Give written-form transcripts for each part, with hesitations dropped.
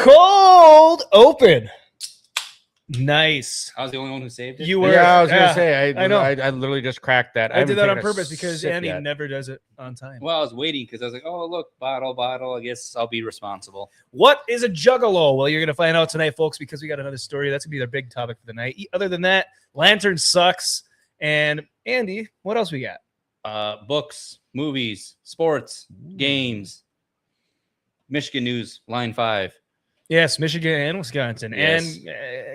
Cold open. Nice. I was the only one who saved it. You were. Yeah, I was gonna say. I know. I literally just cracked that. I did that on haven't purpose taken a because sip Andy yet. never does it on time. Well, I was waiting because I was like, oh, look, bottle. I guess I'll be responsible. What is a Juggalo? Well, you're going to find out tonight, folks, because we got another story. That's going to be their big topic for the night. Other than that, Lantern sucks. And Andy, what else we got? Books, movies, sports, games, Michigan news, line 5. Yes, Michigan and Wisconsin. Yes. And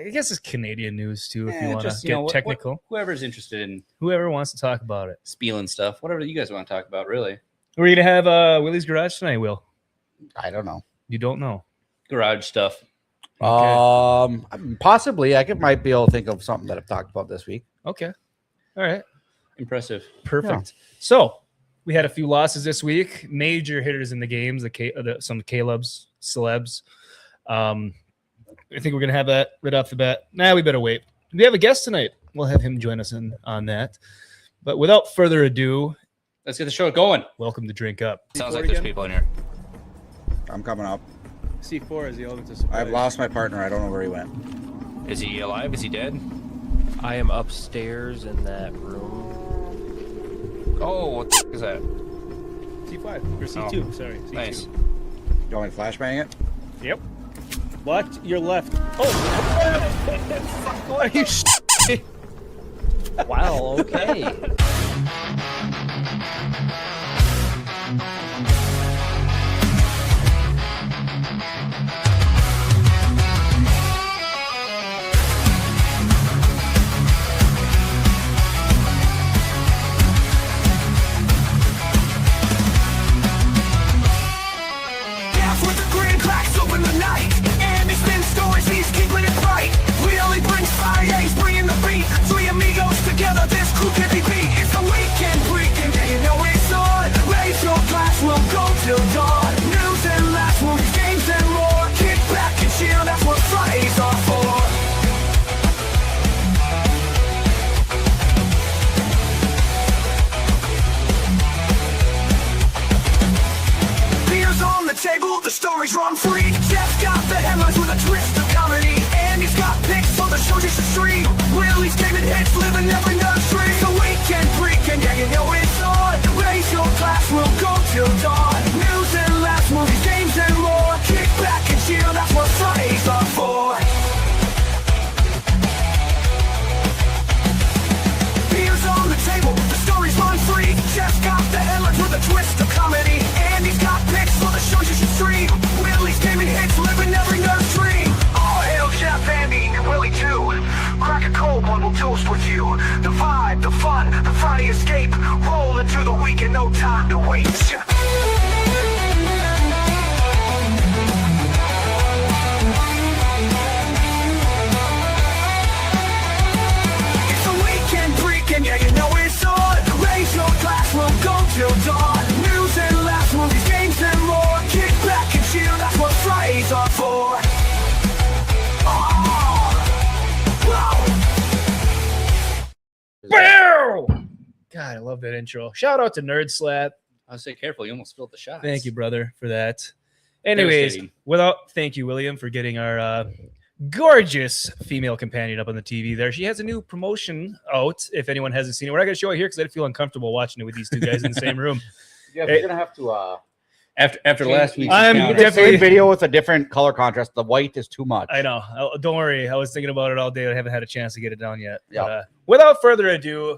I guess it's Canadian news, too, if you want to get technical. Whoever's interested in Whoever wants to talk about it. spieling stuff, whatever you guys want to talk about, really. We're going to have Willie's Garage tonight, Will. I don't know. You don't know. Garage stuff. Possibly. Might be able to think of something that I've talked about this week. Okay. All right. Impressive. Perfect. Yeah. So we had a few losses this week. Major hitters in the games, some Caleb's, celebs. I think we're going to have that right off the bat. We better wait. We have a guest tonight. We'll have him join us on that. But without further ado, let's get the show going. Welcome to Drink Up. Sounds like there's people in here. I'm coming up. C4 is the element of I've lost my partner. I don't know where he went. Is he alive? Is he dead? I am upstairs in that room. Oh, what the is that? C5 or C2. Sorry. C2. Nice. You want me to flashbang it? Yep. What? Your left. Oh! What are you? Wow. Okay. The stories run free. Jeff got the headlines with a twist of comedy, and he's got picks for the show just to stream. Willie's gaming hits, living every nursery. So weekend freaking, yeah, you know it's on. Raise your glass, we'll go till dawn. News and laughs, movies, games, and more. Kick back and chill, that's what Fridays are for. Beers on the table, the stories run free. Jeff got the headlines with a twist of comedy, and he's got picks for the shows you should stream. Willie's gaming hits, living every nursery. All hail Jeff, Andy, and Willie too. Crack a cold one, we'll toast with you. The vibe, the fun, the Friday escape. Roll into the weekend, no time to wait. It's the weekend freaking, yeah, you know it's on. Raise your glass, we'll go till dawn. News and laughs, movies, games, and more. Kick back and chill, that's what Fridays are for. Bow! God, I love that intro. Shout out to Nerd Slap. I'll say careful. You almost spilled the shots. Thank you, brother, for that. Anyways, thank you, William, for getting our gorgeous female companion up on the TV there. She has a new promotion out, if anyone hasn't seen it. We're not going to show it here because I feel uncomfortable watching it with these two guys in the same room. Yeah, we're going to have to... After last week's the same video with a different color contrast. The white is too much. I know. Don't worry. I was thinking about it all day. I haven't had a chance to get it down yet. Yep. But, without further ado,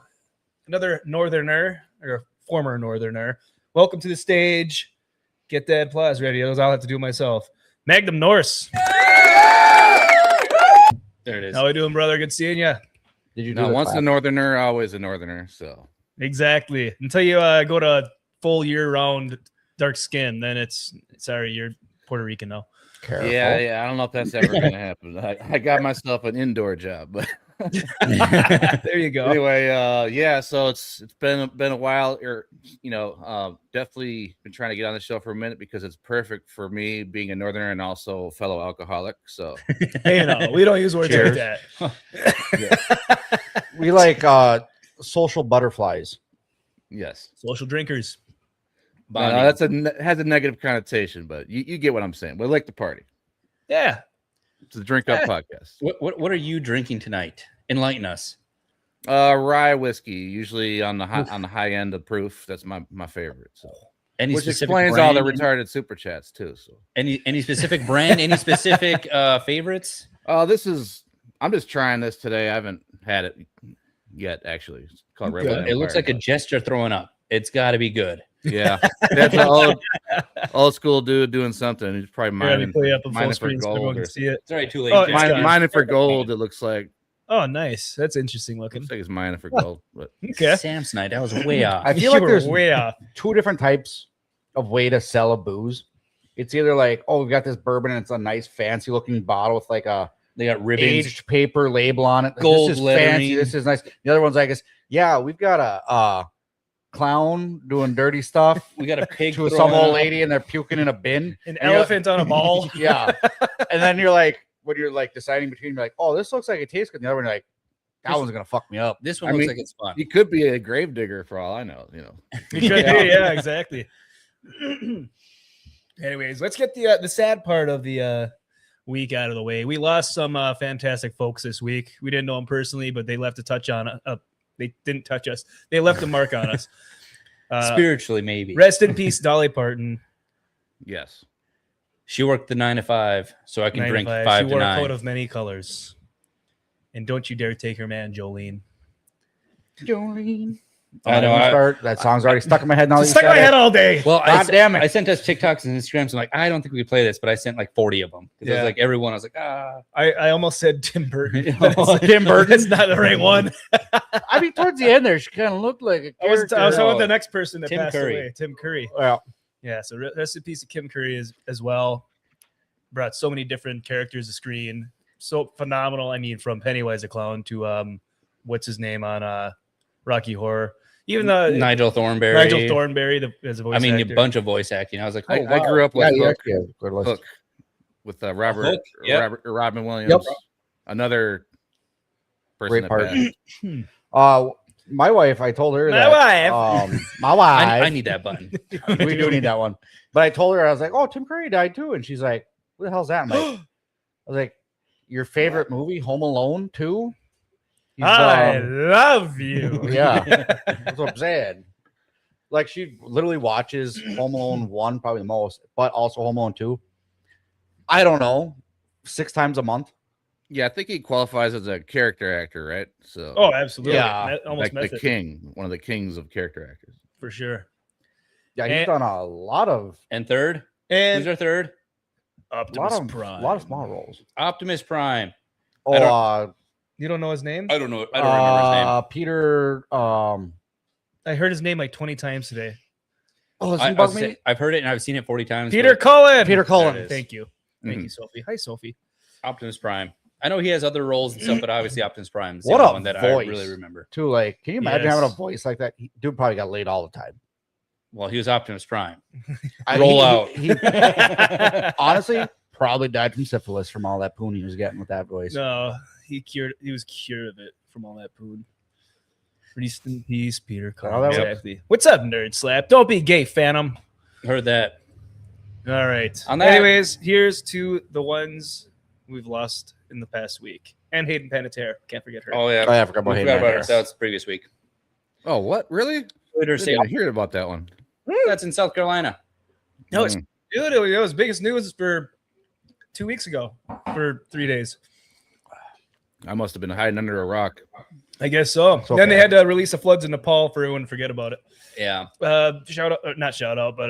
another northerner, or former northerner, welcome to the stage. Get that applause ready. I'll have to do it myself. Magnum Norse. There it is. How we doing, brother? Good seeing you. Did you No, once a northerner, always a northerner. So exactly. Until you go to full year-round dark skin, then it's sorry, you're Puerto Rican though. Careful. Yeah. I don't know if that's ever going to happen. I got myself an indoor job, but there you go. Anyway, yeah. So it's been a while. Or definitely been trying to get on the show for a minute because it's perfect for me being a northerner and also a fellow alcoholic. So we don't use words like that. We like social butterflies. Yes, social drinkers. Has a negative connotation, but you get what I'm saying. We like to party. Yeah. It's the Drink Up podcast. What are you drinking tonight? Enlighten us. Rye whiskey, usually on the high end of proof. That's my favorite. So, Any which specific explains brand? all the retarded super chats too. So, Any specific brand? Any specific favorites? I'm just trying this today. I haven't had it yet, actually. It's called Red Wine It looks Empire, like a gesture throwing up. It's got to be good. Yeah, that's an old school dude doing something. He's probably mining, Play up a full mining for screen so everyone gold. can see it. It's already too late. Oh, Jeff. it's gone. Mining for gold. It looks like. Oh, nice. That's interesting looking. Looks like it's mining for gold. But Okay. Samsonite. That was way off. I feel like You were there's way off. two different types of way to sell a booze. It's either like, oh, we've got this bourbon and it's a nice fancy looking bottle with like a They got ribbons. aged paper label on it. Gold this is lettering. fancy. This is nice. The other one's like, yeah, we've got a clown doing dirty stuff We got a pig. to some throwing old up. lady and they're puking in a bin. An And you're- elephant on a ball. Yeah. And then you're like, when you're like deciding between, you're like, oh, this looks like it tastes good. And the other one, you're like, that one's gonna fuck me up. This one I looks mean, like it's fun. he could be a grave digger for all I know. You know. It could be, yeah, exactly. Anyways, let's get the sad part of the week out of the way. We lost some fantastic folks this week. We didn't know them personally, but they left a touch on. They didn't touch us. They left a mark on us. Spiritually, maybe. Rest in peace, Dolly Parton. Yes. She worked the 9 to 5, so I can 9 to drink 5. 5 She to wore 9. a coat of many colors. And don't you dare take her man, Jolene. Jolene. I know, That song's already stuck in my head now. It's stuck in my head all day. Well, God damn it. I sent us TikToks and Instagrams. I'm like, I don't think we could play this, but I sent like 40 of them. It was Yeah. like everyone. I was like, ah. I almost said Tim Burton. Tim Burton. That's not the right one. I mean, towards the end there, she kind of looked like a I was character. talking about the next person that Tim passed Curry. away, Tim Curry. Well, Yeah, so rest in peace to Kim Curry as well. Brought so many different characters to screen. So phenomenal. I mean, from Pennywise the Clown to what's his name on Rocky Horror. Even the Nigel Thornberry. as a voice I mean, actor. a bunch of voice acting. I was like, oh, I wow. grew up with yeah, Hook, yeah, good list. Hook with Robert, Hook, yep. Robin Williams. Another person Great that part. passed. My wife, I told her My that. wife. My wife. I need that button. We do need that one. But I told her, I was like, oh, Tim Curry died too. And she's like, what the hell's that? I'm like, I was like, your favorite movie, Home Alone 2? He's, I love you. yeah, that's what I'm saying. Like, she literally watches Home Alone 1 probably the most, but also Home Alone 2. I don't know, 6 times a month. Yeah, I think he qualifies as a character actor, right? So Oh, absolutely. Yeah. Almost like the method, king, one of the kings of character actors. for sure. Yeah, he's And- done a lot of And third? And Who's our third? Optimus Prime. a lot of small roles. Optimus Prime. Oh, You don't know his name? I don't know. I don't remember his name. Peter. I heard his name like 20 times today. Oh, is I, he bug me? I've heard it and I've seen it 40 times. Peter but Cullen. Peter Cullen. There it is. Thank you. Thank Mhm. you, Sophie. Hi, Sophie. Optimus Prime. I know he has other roles and stuff, but obviously Optimus Prime is the What only a one that voice. I really remember. Too, like, can you imagine Yes. having a voice like that? Dude probably got laid all the time. Well, he was Optimus Prime. I- Roll he- out. he- honestly, probably died from syphilis from all that poon he was getting with that voice. No, he was cured of it from all that food. Rest in peace, Peter how Cullen. that works? Exactly. What's up, Nerd Slap? Don't be gay, Phantom. Heard that. All right. On that- Anyways, here's to the ones we've lost in the past week. And Hayden Panettiere. Can't forget her. Oh, yeah. Oh, yeah, I forgot about We Hayden forgot about Panettiere. her. That was the previous week. Oh, what? Really? Twitter I say didn't hear about that one. that's in South Carolina. No, it's Mm. dude, it was biggest news for 2 weeks ago for 3 days. I must have been hiding under a rock. I guess so. It's Then they okay. had to release the floods in Nepal for everyone to forget about it. Yeah. Shout out, not shout out, but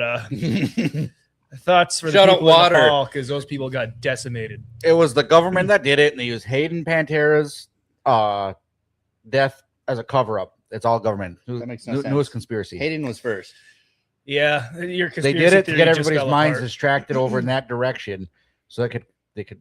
thoughts for the Shout out people in water. Nepal because those people got decimated. It was the government that did it, and they used Hayden Pantettiere's death as a cover-up. It's all government. That makes no sense. Newest conspiracy. Hayden was first. Yeah, your They conspiracy did it to theory get just everybody's fell minds apart. distracted over in that direction, so they could.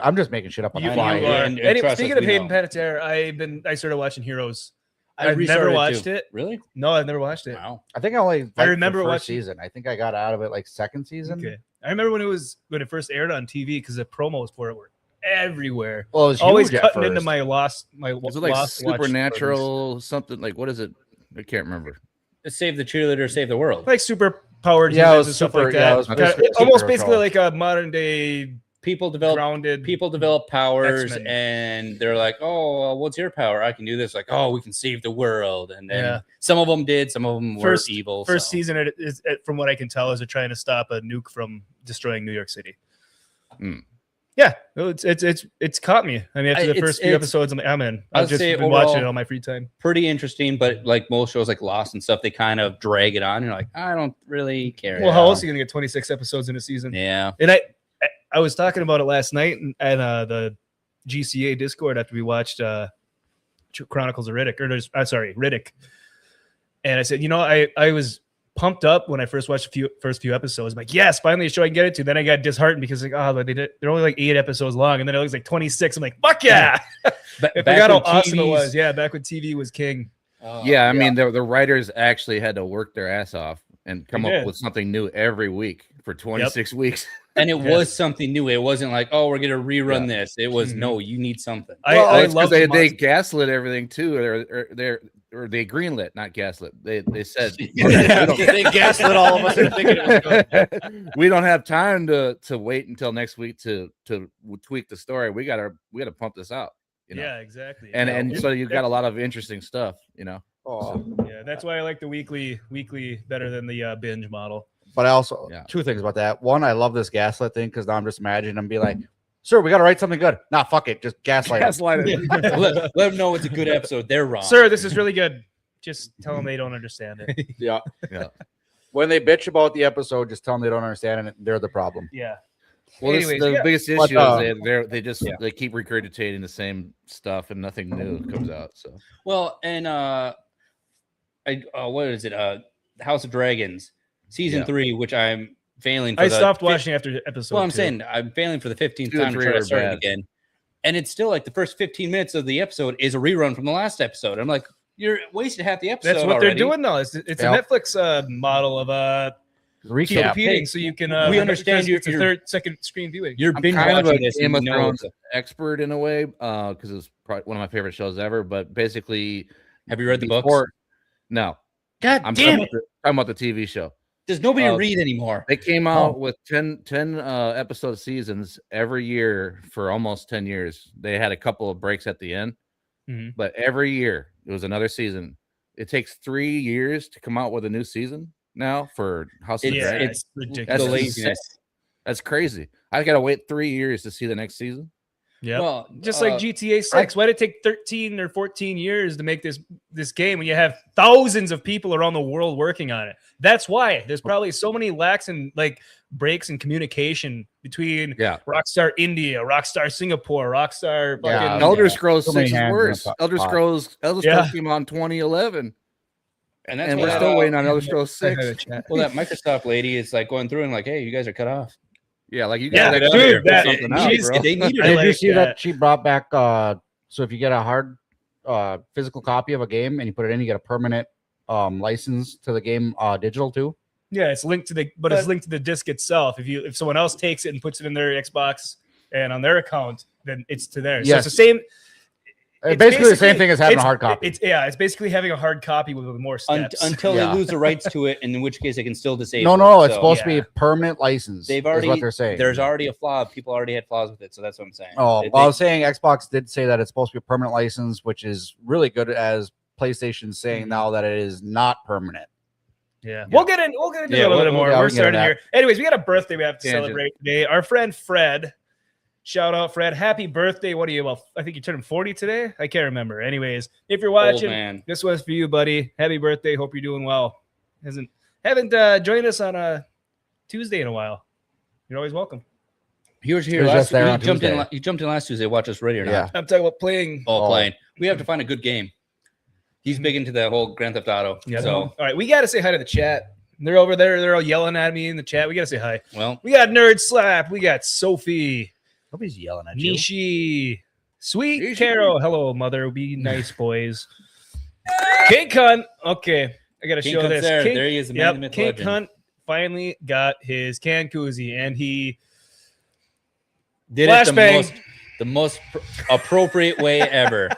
I'm just making shit up on You, the you fly. are. And Anyway, trust us, speaking of we Hayden know. Panettiere, I started watching Heroes. I I've never restarted watched too. it. Really? No, I've never watched it. Wow. I think I only. Liked remember the first watching- season. I think I got out of it like second season. Okay. I remember when it first aired on TV because the promos for it were everywhere. Well, it was Always huge at cutting into first. my Was it like lost watch supernatural something? Like what is it? I can't remember. Save the cheerleader, save the world. like super powered Yeah, it humans was and stuff super- like yeah, that. it was Kinda- basically a almost superhero basically show. like a modern day people develop grounded. powers, X-Men. and they're like, "Oh, well, what's your power? I can do this." Like, "Oh, we can save the world." And then Yeah. some of them did, some of them were evil. First so. season, from what I can tell, is they're trying to stop a nuke from destroying New York City. Yeah, it's caught me. I mean, after the first few episodes, I'm in. I've just been watching it on my free time. Pretty interesting, but like most shows like Lost and stuff, they kind of drag it on. You're like, I don't really care. Well, how else are you gonna get 26 episodes in a season? Yeah. And I was talking about it last night at the GCA Discord after we watched Chronicles of Riddick, Riddick. And I said, I was pumped up when I first watched the first few episodes. I'm like, yes, finally a show I can get into. Then I got disheartened because they're only like 8 episodes long, and then it was like 26. I'm like, fuck yeah! I forgot how awesome it was. Yeah, back when TV was king. I mean, the writers actually had to work their ass off and come up with something new every week for 26 weeks. And it was something new. It wasn't like, oh, we're gonna rerun this. It was no, you need something. I love they gaslit everything too, or they greenlit, not gaslit. They said they gaslit all of us and thinking it was good. We don't have time to wait until next week to tweak the story. We gotta pump this out. Yeah, exactly. And so you've got a lot of interesting stuff. Yeah, that's why I like the weekly better than the binge model. But I also two things about that. One, I love this gaslight thing because now I'm just imagining them be like, "Sir, we got to write something good." Nah, fuck it, just gaslight it. let them know it's a good episode. They're wrong. Sir, this is really good. Just tell them they don't understand it. Yeah. When they bitch about the episode, just tell them they don't understand it. They're the problem. Yeah. Well, the biggest issue is they keep regurgitating the same stuff and nothing new comes out. So and what is it? House of Dragons season 3, which I'm failing. I stopped watching after episode. Well, I'm saying I'm failing for the 15th time to try to start it again, and it's still like the first 15 minutes of the episode is a rerun from the last episode. I'm like, you're wasted half the episode. That's what already. they're doing now. It's a Netflix model of keep repeating, so you can. We understand it's a second screen viewing. You're binge watching this. Game of Thrones expert in a way, because it's probably one of my favorite shows ever. But basically, have you read the books? No. God damn it! I'm talking about the TV show. Does nobody read anymore? They came out with 10 episode seasons every year for almost 10 years. They had a couple of breaks at the end, but every year it was another season. It takes 3 years to come out with a new season now for House of Dragons. It's ridiculous. That's crazy. I got to wait 3 years to see the next season. Yeah, well, just like GTA 6. Why did it take 13 or 14 years to make this game when you have thousands of people around the world working on it? That's why there's probably so many lacks in breaks in communication between Rockstar India, Rockstar Singapore, Rockstar. Elder Scrolls 6 is worse. Elder Scrolls came out in 2011. And we're still waiting on Elder Scrolls 6. Well, that Microsoft lady is like going through and like, hey, you guys are cut off. Yeah, like you got dude, they need her. Did you see that she brought back? So if you get a hard physical copy of a game and you put it in, you get a permanent license to the game digital too. Yeah, it's linked to it's linked to the disc itself. If someone else takes it and puts it in their Xbox and on their account, then it's to theirs. So it's the same. It's basically the same thing as having a hard copy. It's basically having a hard copy with more steps until they lose the rights to it, and in which case they can still disable. No, it's supposed to be a permanent license. They've already what they're saying. There's already a flaw. People already had flaws with it, so that's what I'm saying. I was saying Xbox did say that it's supposed to be a permanent license, which is really good, as PlayStation's saying now that it is not permanent. Yeah. We'll get into a little bit more. We're starting here. Anyways, we got a birthday we have to celebrate today. Our friend Fred. Shout out, Fred. Happy birthday. What are you about? I think you turned 40 today. I can't remember. Anyways, if you're watching, this was for you, buddy. Happy birthday. Hope you're doing well. Haven't joined us on a Tuesday in a while. You're always welcome. He was here last Tuesday. You jumped in last Tuesday. Watch us ready or not? Yeah. I'm talking about playing. Playing. We have to find a good game. He's big into the whole Grand Theft Auto. Yeah. So all right, we got to say hi to the chat. They're over there. They're all yelling at me in the chat. We got to say hi. Well, we got Nerd Slap. We got Sophie. Nobody's yelling at you. Nishi. Sweet Carol. Hello, mother. Be nice, boys. King Cunt. Okay. I got to show this. There he is. King Cunt finally got his can koozie, and he did it the most appropriate way ever.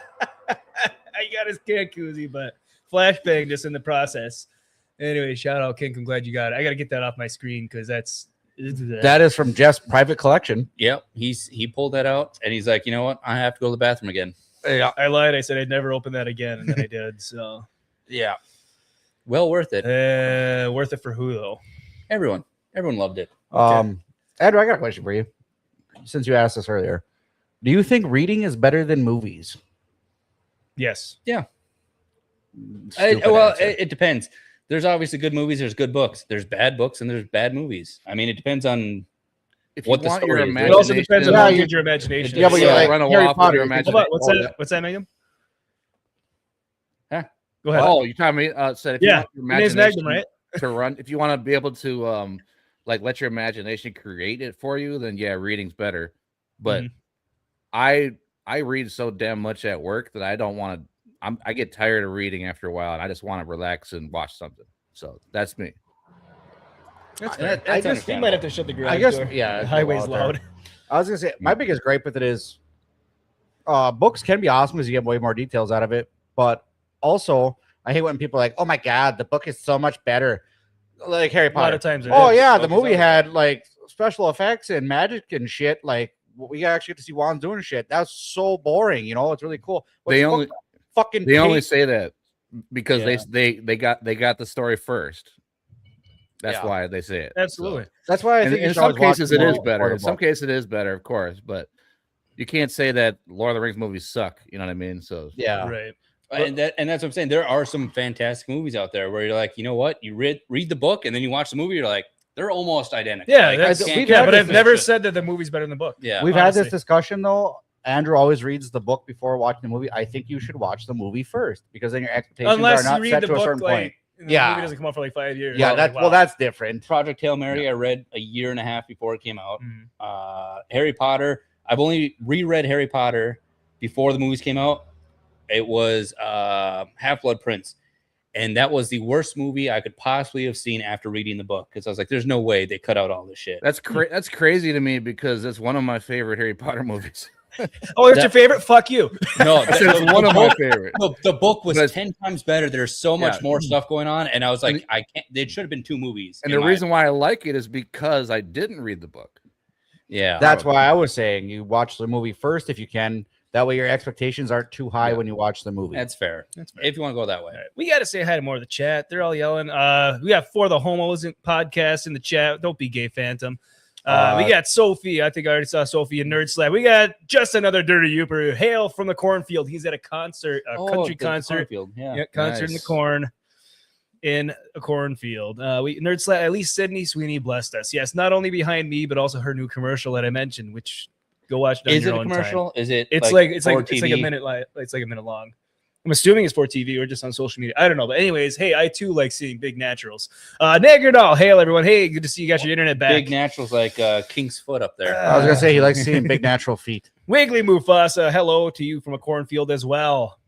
I got his can koozie, but flashbang just in the process. Anyway, shout out, King. I'm glad you got it. I got to get that off my screen because that's That is from Jeff's private collection. Yep, he pulled that out, and he's like, you know what? I have to go to the bathroom again. Yeah. I lied. I said I'd never open that again, and then I did. So Yeah. Well worth it. worth it for who though? Everyone loved it. Andrew, I got a question for you. Since you asked this earlier, do you think reading is better than movies? Yes. Yeah. Stupid answer. It depends. There's obviously good movies. There's good books. There's bad books, and there's bad movies. I mean, it depends on If what you the want story your is. It also depends on Yeah, how you- good your imagination Yeah, is. but you you're like run a Harry waffle Potter. with your you can- imagination. What's that, Megan? Huh? Go ahead. Oh, you talking me? Said if you Yeah, want your your name's imagination Magnum, right? to run, if you want to be able to like let your imagination create it for you, then yeah, reading's better. But Mm-hmm. I read so damn much at work that I don't want to. I get tired of reading after a while, and I just want to relax and watch something. So that's me. That's fair. I guess we might have to shut the garage I guess door. yeah. The it's highway's loud there. loud. I was gonna say my biggest gripe with it is books can be awesome because you get way more details out of it, but also I hate when people are like, "Oh my god, the book is so much better," like Harry A lot Potter. of times. Oh yeah, the Focus movie on had like special effects and magic and shit. Like we actually get to see Wands doing shit. That's so boring. You know, it's really cool. What's They the book only about? Fucking they only page- say that because Yeah. they got the story first. That's Yeah. why they say it. Absolutely. That's why I And think you in should some always watch cases the it is movie better. before In the some book. cases it is better, of course, but you can't say that Lord of the Rings movies suck. You know what I mean? So Yeah. Right. And that's what I'm saying. There are some fantastic movies out there where you're like, you know what? You read the book, and then you watch the movie. You're like, they're almost identical. Yeah, Like, that's, I can't we've get had but this I've never distinction. said that the movie's better than the book. Yeah, We've had honestly. this discussion though. Andrew always reads the book before watching the movie. I think you should watch the movie first because then your expectations Unless are not you read set the to a book certain like point. and the Yeah. movie doesn't come out for like 5 years. Yeah, Like, that's wow. well, that's different. Project Hail Mary. I read a year and a half before it came out. Mhm. Harry Potter. I've only reread Harry Potter before the movies came out. It was Half-Blood Prince, and that was the worst movie I could possibly have seen after reading the book because I was like, "There's no way they cut out all this shit." that's crazy to me because it's one of my favorite Harry Potter movies. Oh, it's your favorite? Fuck you. No, I said it's one of my favorite. the book was But- 10 times better. There's so much Yeah. more stuff going on, and I was like, And- I can't. It should have been 2 movies. And in the my- reason why I like it is because I didn't read the book. yeah, That's why I was saying you watch the movie first if you can. That way your expectations aren't too high Yeah. when you watch the movie. that's fair. That's fair. If you want to go that way. All right. We got to say hi to more of the chat. They're all yelling. We got For the Homos podcast in the chat. Don't be gay, Phantom. We got Sophie. I think I already saw Sophie in Nerd Slab. We got just another Dirty Youper. Hail from the cornfield. He's at a concert, a country the concert. cornfield, yeah. Yeah, concert in the Nice. corn. In a cornfield. We Nerd Slab, at least Sydney Sweeney blessed us. Yes, not only behind me, but also her new commercial that I mentioned, which go watch it on Is your it a own commercial? time. Is it? It's for like a TV? minute. It's like a minute long. I'm assuming it's for TV or just on social media. I don't know. But anyways, hey, I too like seeing big naturals. Nagardal, hail everyone. Hey, good to see you got your internet back. Big naturals like King's Foot up there. I was gonna say he likes seeing big natural feet. Wiggly Mufasa, hello to you from a cornfield as well.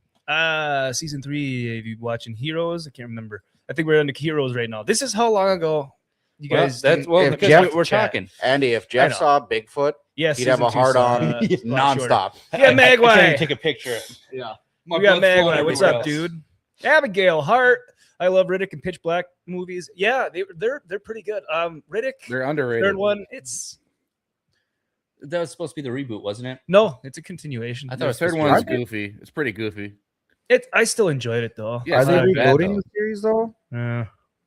Season 3, are you watching Heroes? I can't remember. I think we're on the Heroes right now. This is how long ago you guys. that's well if because Jeff- we're chat. talking. Andy, if I Jeff know. saw Bigfoot, yes, he'd have a season hard 2 on a lot shorter. nonstop. We got I can't even Magway. take a picture. Yeah. My We got blood's flowing Magway. What's everywhere up, else. dude? Abigail Hart. I love Riddick and Pitch Black movies. Yeah, they're pretty good. Riddick, They're underrated. third one. It's That was supposed to be the reboot, wasn't it? no, it's a continuation. I thought The it was third supposed to one is be- goofy. It's pretty goofy. I still enjoyed it though. Yeah, Are it's they not bad, rebooting though. the series though?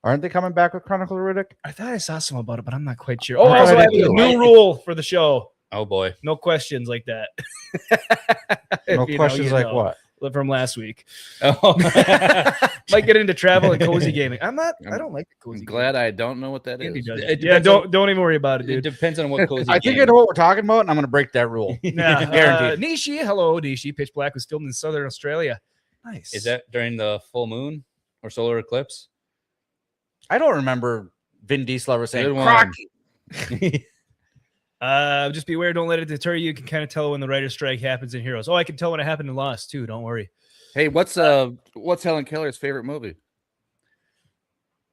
Aren't they coming back with Chronicle of Riddick? I thought I saw some about it, but I'm not quite sure. Oh, I also, thought I I have did a too. new rule for the show: Oh boy. no questions like that. No If you know, questions you like know. what? From last week. Oh. Might get into travel and cozy gaming. I don't like the cozy. I'm glad I don't know what that gaming. Andy is. does. It Yeah, depends don't even worry about it, It dude. depends on what cozy. I think game. I know what we're talking about, and I'm gonna break that rule. Nah, Guaranteed. Nishi, hello, Nishi. Pitch Black was filmed in Southern Australia. Nice. Is that during the full moon or solar eclipse? I don't remember Vin Diesel ever saying Good one. Crocky. Just be aware. Don't let it deter you. You can kind of tell when the writer's strike happens in Heroes. Oh, I can tell when it happened in Lost too. Don't worry. Hey, what's Helen Keller's favorite movie?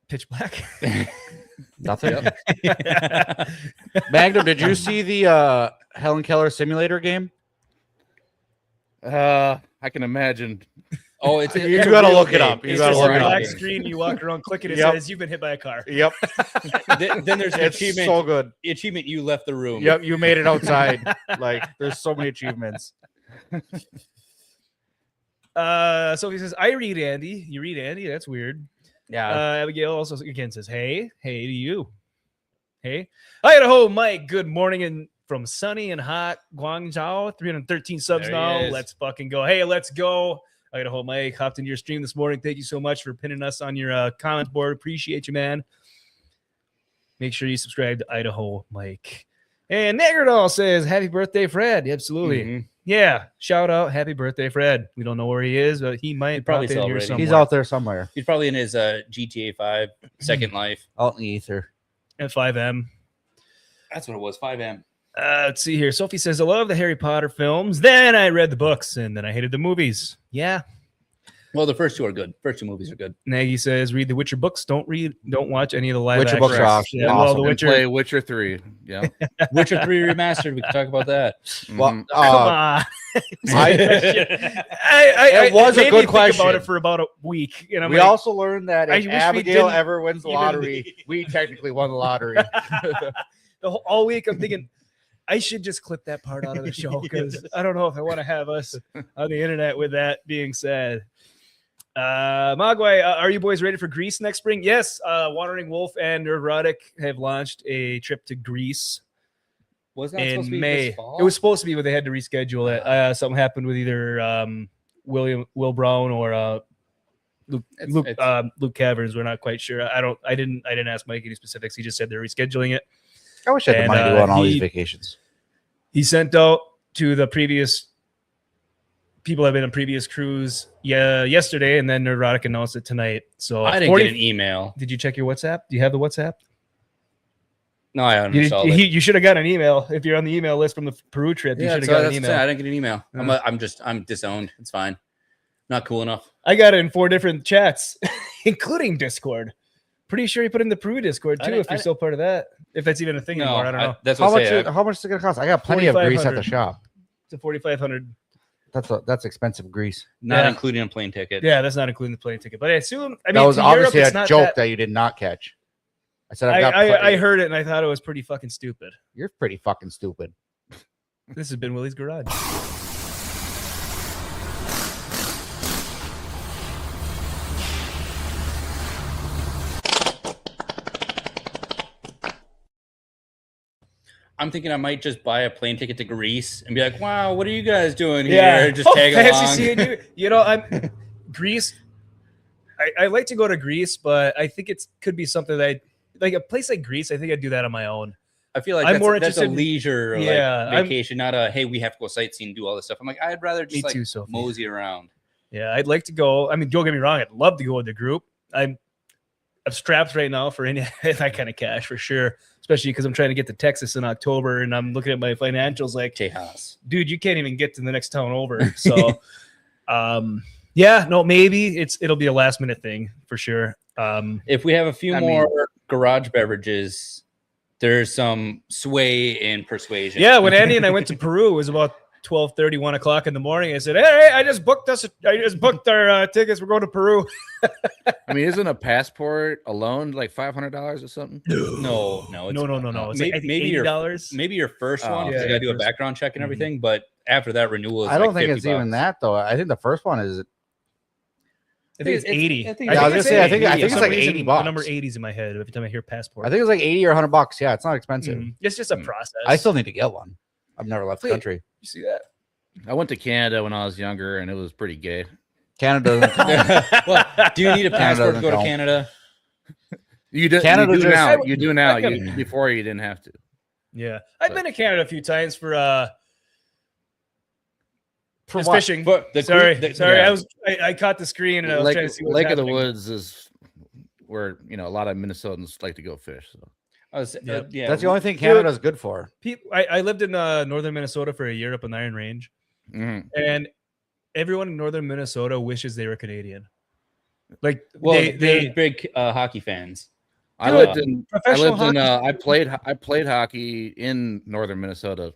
Pitch Black. Nothing. Magnum, did you see the Helen Keller simulator game? I can imagine. Oh, it's You it's a gotta real look it game. up. You It's gotta just look a it up. black screen. You walk around, click it. It Yep. says you've been hit by a car. Yep. Then there's an It's achievement. so good. Achievement, you left the room. Yep. You made it outside. Like, there's so many achievements. Sophie says, I read Andy. You read Andy? That's weird. Yeah. Abigail also again says, hey to you. Hey. Idaho Mike, good morning and from sunny and hot Guangzhou. 313 subs There he now. is. Let's fucking go. Hey, let's go. Idaho Mike hopped into your stream this morning. Thank you so much for pinning us on your comment board. Appreciate you, man. Make sure you subscribe to Idaho Mike. And Negerdall says, happy birthday, Fred. Absolutely. Mhm. Yeah. Shout out. Happy birthday, Fred. We don't know where he is, but he might probably pop in here celebrating. somewhere. He's out there somewhere. He's probably in his GTA 5 Second Life. Out in the ether. at 5M. That's what it was. 5M. Let's see here. Sophie says, I love the Harry Potter films. Then I read the books and then I hated the movies. Yeah. Well, the first two are good. First two movies are good. Nagy says, read the Witcher books. Don't watch any of the live Witcher action. books are awesome. Yeah, well, Awesome. the And Witcher. play Witcher 3. Yeah. Witcher 3 remastered. We can talk about that. Well, Mhm. Come on. It was a made good me think question. about it for about a week. And I'm we like, also learned that I if wish we Abigail didn't ever wins the even- lottery, we technically won the lottery. all week I'm thinking, I should just clip that part out of the show because I don't know if I want to have us on the internet with that being said. Mogwai, are you boys ready for Greece next spring? Yes. Wandering Wolf and Neurotic have launched a trip to Greece Wasn't that supposed to in be May. this fall? It was supposed to be, but they had to reschedule it. Something happened with either Will Brown or Luke Caverns. We're not quite sure. I didn't ask Mike any specifics. He just said they're rescheduling it. I wish I had the And, money to go on all these he- vacations. He sent out to the previous people that have been on previous cruise yesterday, and then Neurotic announced it tonight. So I didn't get an email. Did you check your WhatsApp? Do you have the WhatsApp? No, I uninstalled it. You should have got an email if you're on the email list from the Peru trip. You Yeah, should have so got an that's email. it. I didn't get an email. I'm disowned. It's fine. Not cool enough. I got it in 4 different chats, including Discord. Pretty sure you put in the Peru Discord too, if you're still part of that. If that's even a thing anymore, I don't know. That's How what much? I say. How much is it gonna cost? I got plenty of grease at the 4,500. shop. It's a 4,500. That's expensive grease. Not Yeah. including a plane ticket. Yeah, that's not including the plane ticket. But I assume That was to obviously Europe, it's a not joke that you did not catch. I said I've got. I heard it and I thought it was pretty fucking stupid. You're pretty fucking stupid. This has been Willie's Garage. I'm thinking I might just buy a plane ticket to Greece and be like, wow, what are you guys doing Yeah, here? Just tag fancy along. seeing you. You know, I'm Greece. I like to go to Greece, but I think it could be something that like a place like Greece. I think I'd do that on my own. I feel like I'm that's, more that's a interested in- leisure Yeah, I'm- vacation, not a, hey, we have to go sightseeing, do all this stuff. I'm like, I'd rather Me just like too, Sophie. mosey around. Yeah, I'd like to go. I mean, don't get me wrong. I'd love to go with the group. I'm strapped right now for any that kind of cash for sure, especially because I'm trying to get to Texas in October and I'm looking at my financials like, Tejas. dude, you can't even get to the next town over. So, yeah, no, maybe it'll be a last minute thing for sure. If we have a few I mean- more garage beverages, there's some sway in persuasion. Yeah, when Andy and I went to Peru, it was about 12:30, 1 o'clock in the morning. I said, "Hey, I just booked our tickets. We're going to Peru." I mean, isn't a passport alone like $500 or something? No. It's, No. It's Maybe- like, I think maybe your- $80. Maybe your first Oh, one, 'cause yeah, you gotta do a first- background check and Mhm. everything, but after that renewal is I don't like think it's $50. even that though. I think the first one is. I think it's 80. I think Yeah, I was gonna say, I think For it's some like reason, 80 The bucks. number 80 is in my head every time I hear passport. I think it's like 80 or $100. Yeah, it's not expensive. It's just a process. I still need to get one. I've never left the Wait. country. You see that? I went to Canada when I was younger, and it was pretty gay. Canada doesn't count. Well, do you need a passport to doesn't go to count. Canada? You do, Canada you do just- now. You do now. I can- Before you didn't have to. Yeah, I've been to Canada a few times for For just what? fishing. But Sorry. yeah. I caught the screen and I was trying to see what's Lake of the happening. Woods is where a lot of Minnesotans like to go fish. So I was, Yep. yeah, That's the only thing Canada's good for. I lived in northern Minnesota for a year up in the Iron Range, mhm. and everyone in northern Minnesota wishes they were Canadian. Like well, they they're big hockey fans. I Dude, lived in. I professional lived in. hockey. I played hockey in northern Minnesota,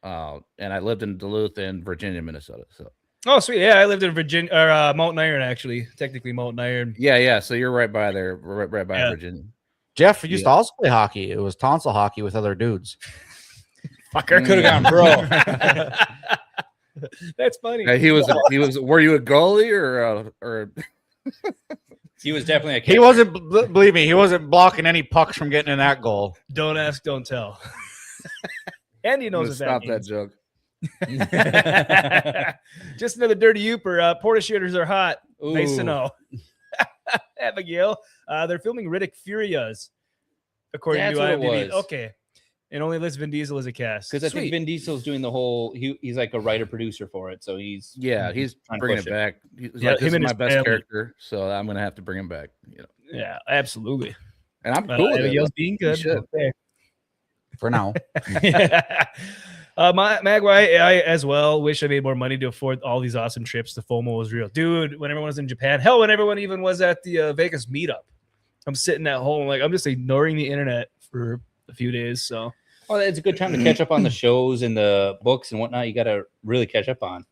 and I lived in Duluth and Virginia, Minnesota. So Oh, sweet. Yeah, I lived in Virginia or Mountain Iron, actually. Technically, Mountain Iron. Yeah. So you're right by there, right by Yeah. Virginia. Jeff used to also play hockey. It was tonsil hockey with other dudes. Fucker. Could have gone pro. That's funny. He was. Were you a goalie or? He was definitely a He wasn't. Believe me, he wasn't blocking any pucks from getting in that goal. Don't ask, don't tell. Andy knows what Stop that that joke. means. Just another dirty Ooper. Porta shooters are hot. Nice to Ooh. know. Abigail, they're filming Riddick Furious, according That's to what it IMDb. was. Okay, and only lists Vin Diesel as a cast. Because I think Vin Diesel's doing the whole. He's like a writer producer for it, so he's He's trying to bringing push it it. back. He's Yeah, like, this him is and my his best family. character, so I'm gonna have to bring him back. Yeah, absolutely. And I'm cool with it. Abigail's being good. should. Okay. For now, Magwai, I as well wish I made more money to afford all these awesome trips. The FOMO was real, dude. When everyone was in Japan, hell, when everyone even was at the Vegas meetup, I'm sitting at home like I'm just ignoring the internet for a few days. So, Oh, it's a good time to catch up on the shows and the books and whatnot. You got to really catch up on.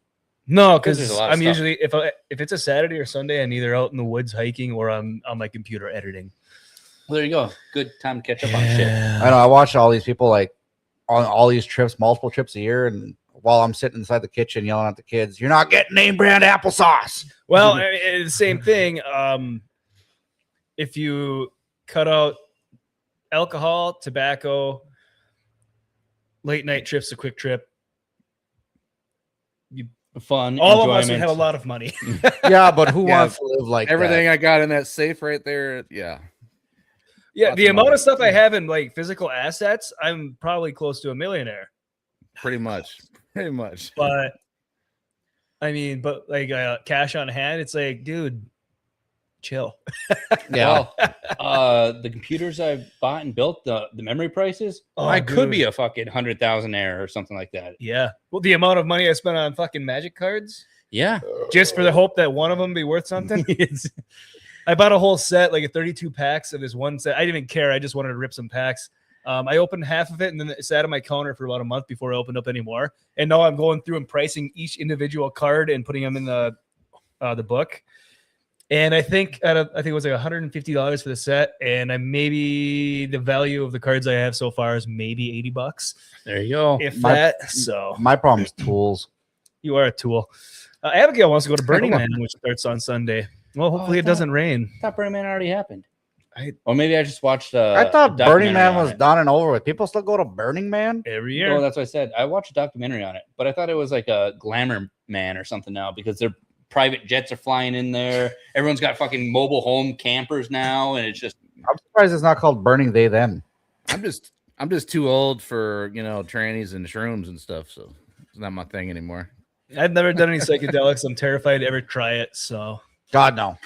no, There's because a lot of I'm stuff. usually if it's a Saturday or Sunday, I'm either out in the woods hiking or I'm on my computer editing. Well, there you go. Good time to catch up on shit. I know I watch all these people like on all these trips, multiple trips a year, and while I'm sitting inside the kitchen yelling at the kids, "You're not getting name brand applesauce." Well, the same thing. If you cut out alcohol, tobacco, late night trips, a quick trip, Fun. all of us would enjoyment. have a lot of money. Yeah, but who Yeah, wants to live like Everything that? I got in that safe right there. Yeah. Yeah, Lots the of amount money. of stuff I have in like physical assets, I'm probably close to a millionaire. Pretty much. But I mean, but like cash on hand, it's like, dude, chill. Yeah, Well, the computers I bought and built, the memory prices, Oh, I could dude. be a fucking 100,000-aire or something like that. Yeah. Well, the amount of money I spent on fucking magic cards Yeah. just for the hope that one of them be worth something. I bought a whole set, like a 32 packs of this one set. I didn't even care. I just wanted to rip some packs. I opened half of it and then it sat on my counter for about a month before I opened up any more. And now I'm going through and pricing each individual card and putting them in the book. And I think it was like $150 for the set, and maybe the value of the cards I have so far is maybe $80, There you go. if My- that. So my problem is tools. you are a tool. Abigail wants to go to Burning hold on. Man, which starts on Sunday. Well, hopefully I it doesn't rain. I thought Burning Man already happened. I- Or maybe I just watched. I thought a Burning Man documentary on was it. done and over with. People still go to Burning Man. Every Oh, year. that's what I said. I watched a documentary on it, but I thought it was like a glamour man or something now because their private jets are flying in there. Everyone's got fucking mobile home campers now, and it's just I'm surprised it's not called Burning They Them. I'm just too old for trannies and shrooms and stuff, so it's not my thing anymore. I've never done any psychedelics. I'm terrified to ever try it. So God no.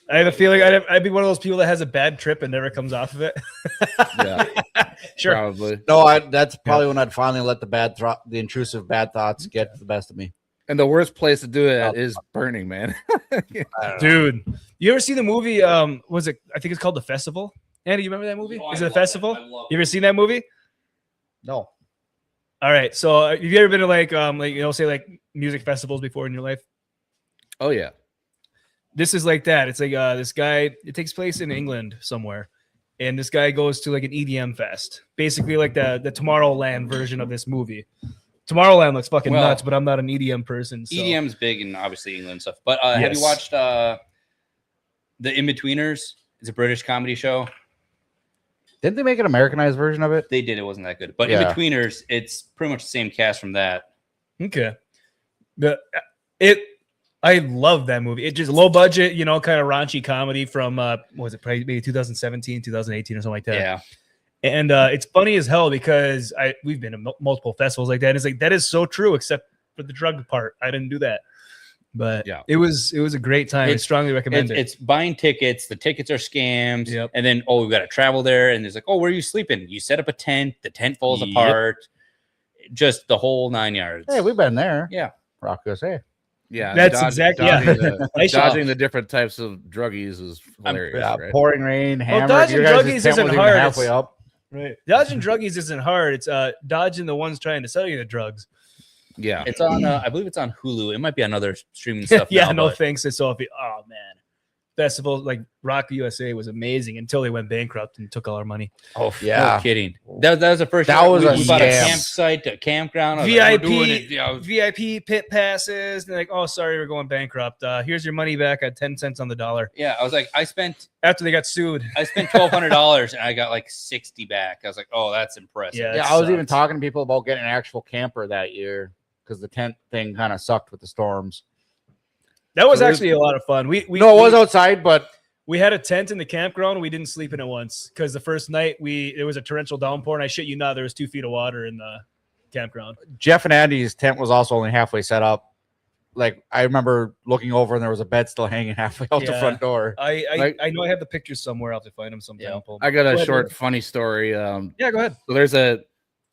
I have a feeling I'd be one of those people that has a bad trip and never comes off of it. Yeah, Sure. probably. No, that's probably when I'd finally let the intrusive bad thoughts get the best of me. And the worst place to do it at is Burning Man. I don't know. Dude, you ever see the movie? Was it? I think it's called The Festival. Andy, you remember that movie? Oh, Is I it a love festival? that. I love You ever seen that movie? No. All right. So have you ever been to like say like music festivals before in your life? Oh yeah. This is like that. It's like this guy. It takes place in England somewhere, and this guy goes to like an EDM fest, basically like the Tomorrowland version of this movie. Tomorrowland looks fucking Well, nuts, but I'm not an EDM person. So. EDM's big in obviously England and stuff. But have Yes. you watched The In-Betweeners? It's a British comedy show. Didn't they make an Americanized version of it? They did. It wasn't that good. But Yeah. In-Betweeners, it's pretty much the same cast from that. Okay. I love that movie. It just low budget, kind of raunchy comedy from what was it probably maybe 2017, 2018 or something like that. Yeah. And it's funny as hell because we've been to multiple festivals like that. It's like that is so true, except for the drug part. I didn't do that. But Yeah. it was a great time. I It's- strongly recommend it. It's buying tickets. The tickets are scams. Yep. And then, we've got to travel there. And there's like, where are you sleeping? You set up a tent. The tent falls Yep. apart. Just the whole 9 yards. Hey, we've been there. Yeah. Rock USA. Yeah, That's exactly- yeah. Nice job. Dodging the different types of druggies is hilarious. Yeah, right? pouring rain, hammered. dodging Your guys' druggies tent isn't wasn't even hard. halfway It's- up. Right. Dodging druggies isn't hard. It's dodging the ones trying to sell you the drugs. Yeah. It's on. I believe it's on Hulu. It might be on other streaming stuff. Yeah, now, no but- thanks to Sophie. Oh man, festival like Rock USA was amazing until they went bankrupt and took all our money. Oh Yeah. no kidding. That was the first. That year was we, a we bought a scam. campsite, a campground. I was like, we're doing it. Yeah, VIP pit passes. And they're like, oh, sorry, we're going bankrupt. Here's your money back at 10 cents on the dollar. yeah. I was like, I spent After they got sued. $1,200 and I got like 60 back. I was like, oh, that's impressive. Yeah. Yeah, That I was even sucks. talking to people about getting an actual camper that year because the tent thing kind of sucked with the storms. That was So there's- actually a lot of fun. We No, it was outside, but we had a tent in the campground. We didn't sleep in it once because the first night there was a torrential downpour, and I shit you not, there was 2 feet of water in the campground. Jeff and Andy's tent was also only halfway set up. Like I remember looking over and there was a bed still hanging halfway out the Yeah. front door. I know I have the pictures somewhere. I'll have to find them sometime. Yeah. I'll pull 'em. I got Go a ahead, short Will. funny story. Yeah, go ahead. So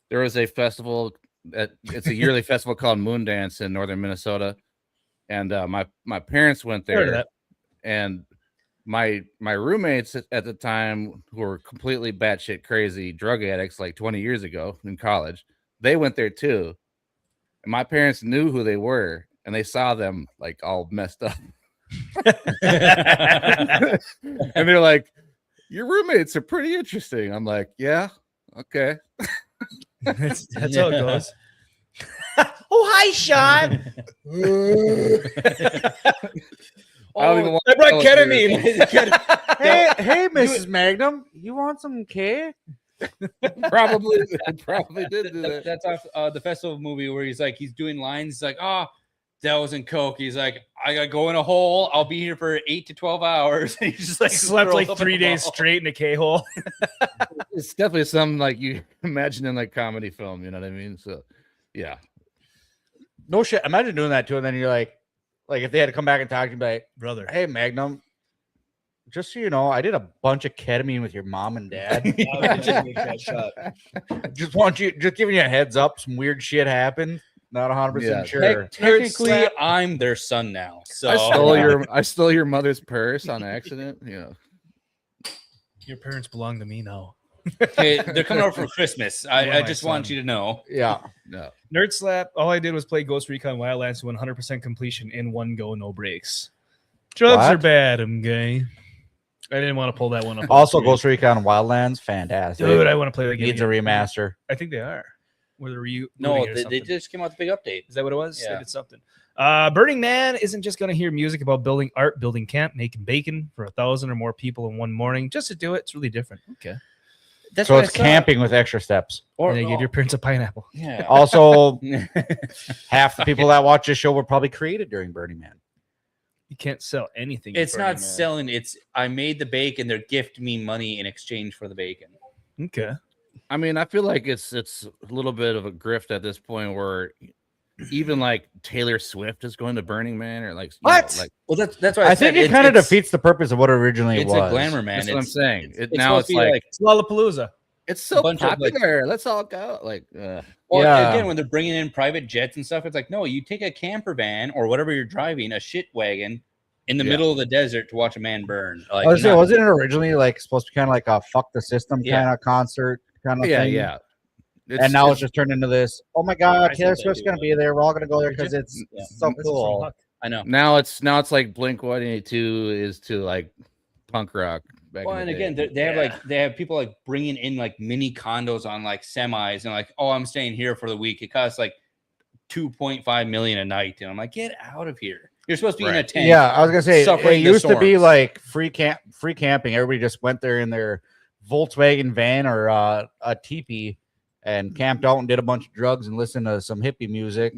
there was a festival it's a yearly festival called Moon Dance in northern Minnesota, and my parents went Heard of there, that. and my roommates at the time, who were completely batshit crazy drug addicts like 20 years ago in college, they went there too, and my parents knew who they were, and they saw them like all messed up, and they're like, "Your roommates are pretty interesting." I'm like, "Yeah, okay." That's how it goes. Oh, hi, Sean. I don't even want I brought to tell it here. ketamine. Hey, Mrs. Magnum, you want some K? Probably did do that. That's off the festival movie where he's doing lines. He's like, oh, that wasn't coke. He's like, I gotta go in a hole. I'll be here for 8 to 12 hours. And he's just like Slept like curled up in 3 a days ball. straight in a K-hole. It's definitely something like you imagine in like comedy film, you know what I mean? So yeah. No shit. Imagine doing that too, and then you're like if they had to come back and talk to you, be like, Brother. "Hey, Magnum, just so you know, I did a bunch of ketamine with your mom and dad. just giving you a heads up. Some weird shit happened. Not 100% Yeah. sure. Technically, I'm their son now. So I stole your mother's purse on accident. You know. Your parents belong to me now. hey, they're coming over for Christmas. One of I my just want son. you to know. Yeah, No. Nerd Slap. All I did was play Ghost Recon Wildlands to 100% completion in one go, no breaks. Drugs What? are bad. I'm gay. I didn't want to pull that one up. also Ghost Recon Wildlands, fantastic. Dude, I want to play the game. Needs a again. remaster. I think they are. Were they No, rebooting it or they something? just came out with a big update. Is that what it was? Yeah. They did something. Burning Man isn't just going to hear music about building art, building camp, making bacon for 1,000 or more people in one morning. Just to do it, it's really different. Okay. That's So what it's I saw. camping with extra steps. And they give your parents a pineapple. Yeah. Also, half the people that watch this show were probably created during Burning Man. You can't sell anything. in It's Burning not Man. selling. It's I made the bacon. They're gifting me money in exchange for the bacon. Okay. I mean, I feel like it's a little bit of a grift at this point where even like Taylor Swift is going to Burning Man or like you know, What? like Well, that's why I think it kind of defeats the purpose of what originally It's was. a glamour, man. that's what I'm It's- saying. it's Now supposed it's to be like It's Lollapalooza. it's so bunch of, like- popular. Let's all go. Like, Well, Yeah. again, when they're bringing in private jets and stuff, it's like, no, you take a camper van or whatever you're driving, a shit wagon, in the Yeah. middle of the desert to watch a man burn. Like, I was saying, not- wasn't it originally like supposed to be kind of like a fuck the system Yeah. kind of concert kind of yeah, thing? yeah. And now it's just turned into this. Oh my God, I said Taylor that Swift's too, gonna but- be there. We're all gonna go there because Did you? it's Yeah. so This is from cool. Huck. I know. now it's like Blink-182 is to like punk rock. Back Well, in and the again, day. they have people like bringing in like mini condos on like semis and like, oh, I'm staying here for the week. It costs like 2.5 million a night, and I'm like, get out of here. You're supposed to be in a Right. tent. Yeah, I was gonna say it suffering the used to be storms. like free camping. Everybody just went there in their Volkswagen van or a teepee and camped out and did a bunch of drugs and listened to some hippie music.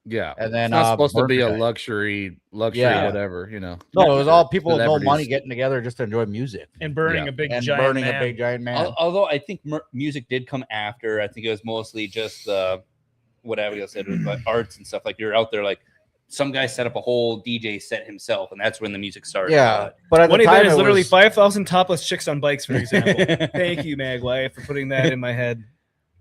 yeah. And then It's not supposed to burned be a guy. luxury Yeah. whatever, you know. No, it was all people with no Celebrities. money getting together just to enjoy music And burning Yeah. a big and giant burning man. a big giant man. Although I think music did come after. I think it was mostly just what Abigail said, was like arts and stuff. Like you're out there, like some guy set up a whole DJ set himself, and that's when the music started. Yeah, but at One the time event is it literally was, 5,000 topless chicks on bikes, for example. Thank you, Magwife, for putting that in my head.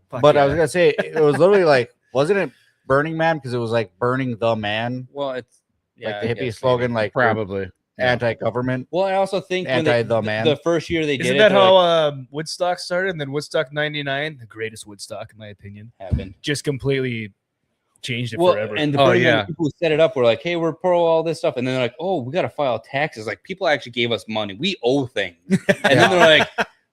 Fuck But yeah. I was gonna say it was literally like, wasn't it Burning Man? Because it was like burning the man, Well, it's like the I hippie guess slogan, maybe. like Probably. anti-government. Well, I also think when Anti they, the man. the first year they did Isn't it, that they're how like, Woodstock started? And then Woodstock 99, the greatest Woodstock, in my opinion, happened. just completely changed it Well, forever. and the people who set it up were like, "Hey, we're pro all this stuff," and then they're like, "Oh, we got to file taxes." Like people actually gave us money. We owe things, and then they're like,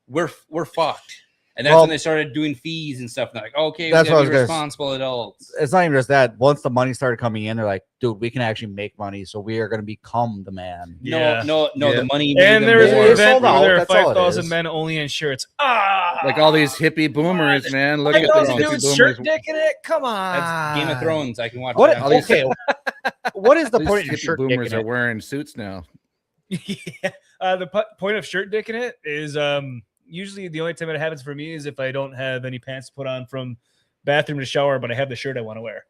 "We're fucked." And that's when they started doing fees and stuff. And they're like, okay, that's we gotta be responsible adults. It's not even just that. Once the money started coming in, they're like, dude, we can actually make money. So we are going to become the man. No, the money. And there was an event where there were That's all it 5,000 is. men only in shirts. Like all these hippie boomers, man. Look at those those dudes hippie shirt boomers. dick in it. Come on. That's Game of Thrones. I can watch What? that. Okay. What is the These point of hippie shirt boomers dick in are it? wearing suits now. Yeah. The point of shirt dick in it is usually the only time it happens for me is if I don't have any pants to put on from bathroom to shower, but I have the shirt I want to wear.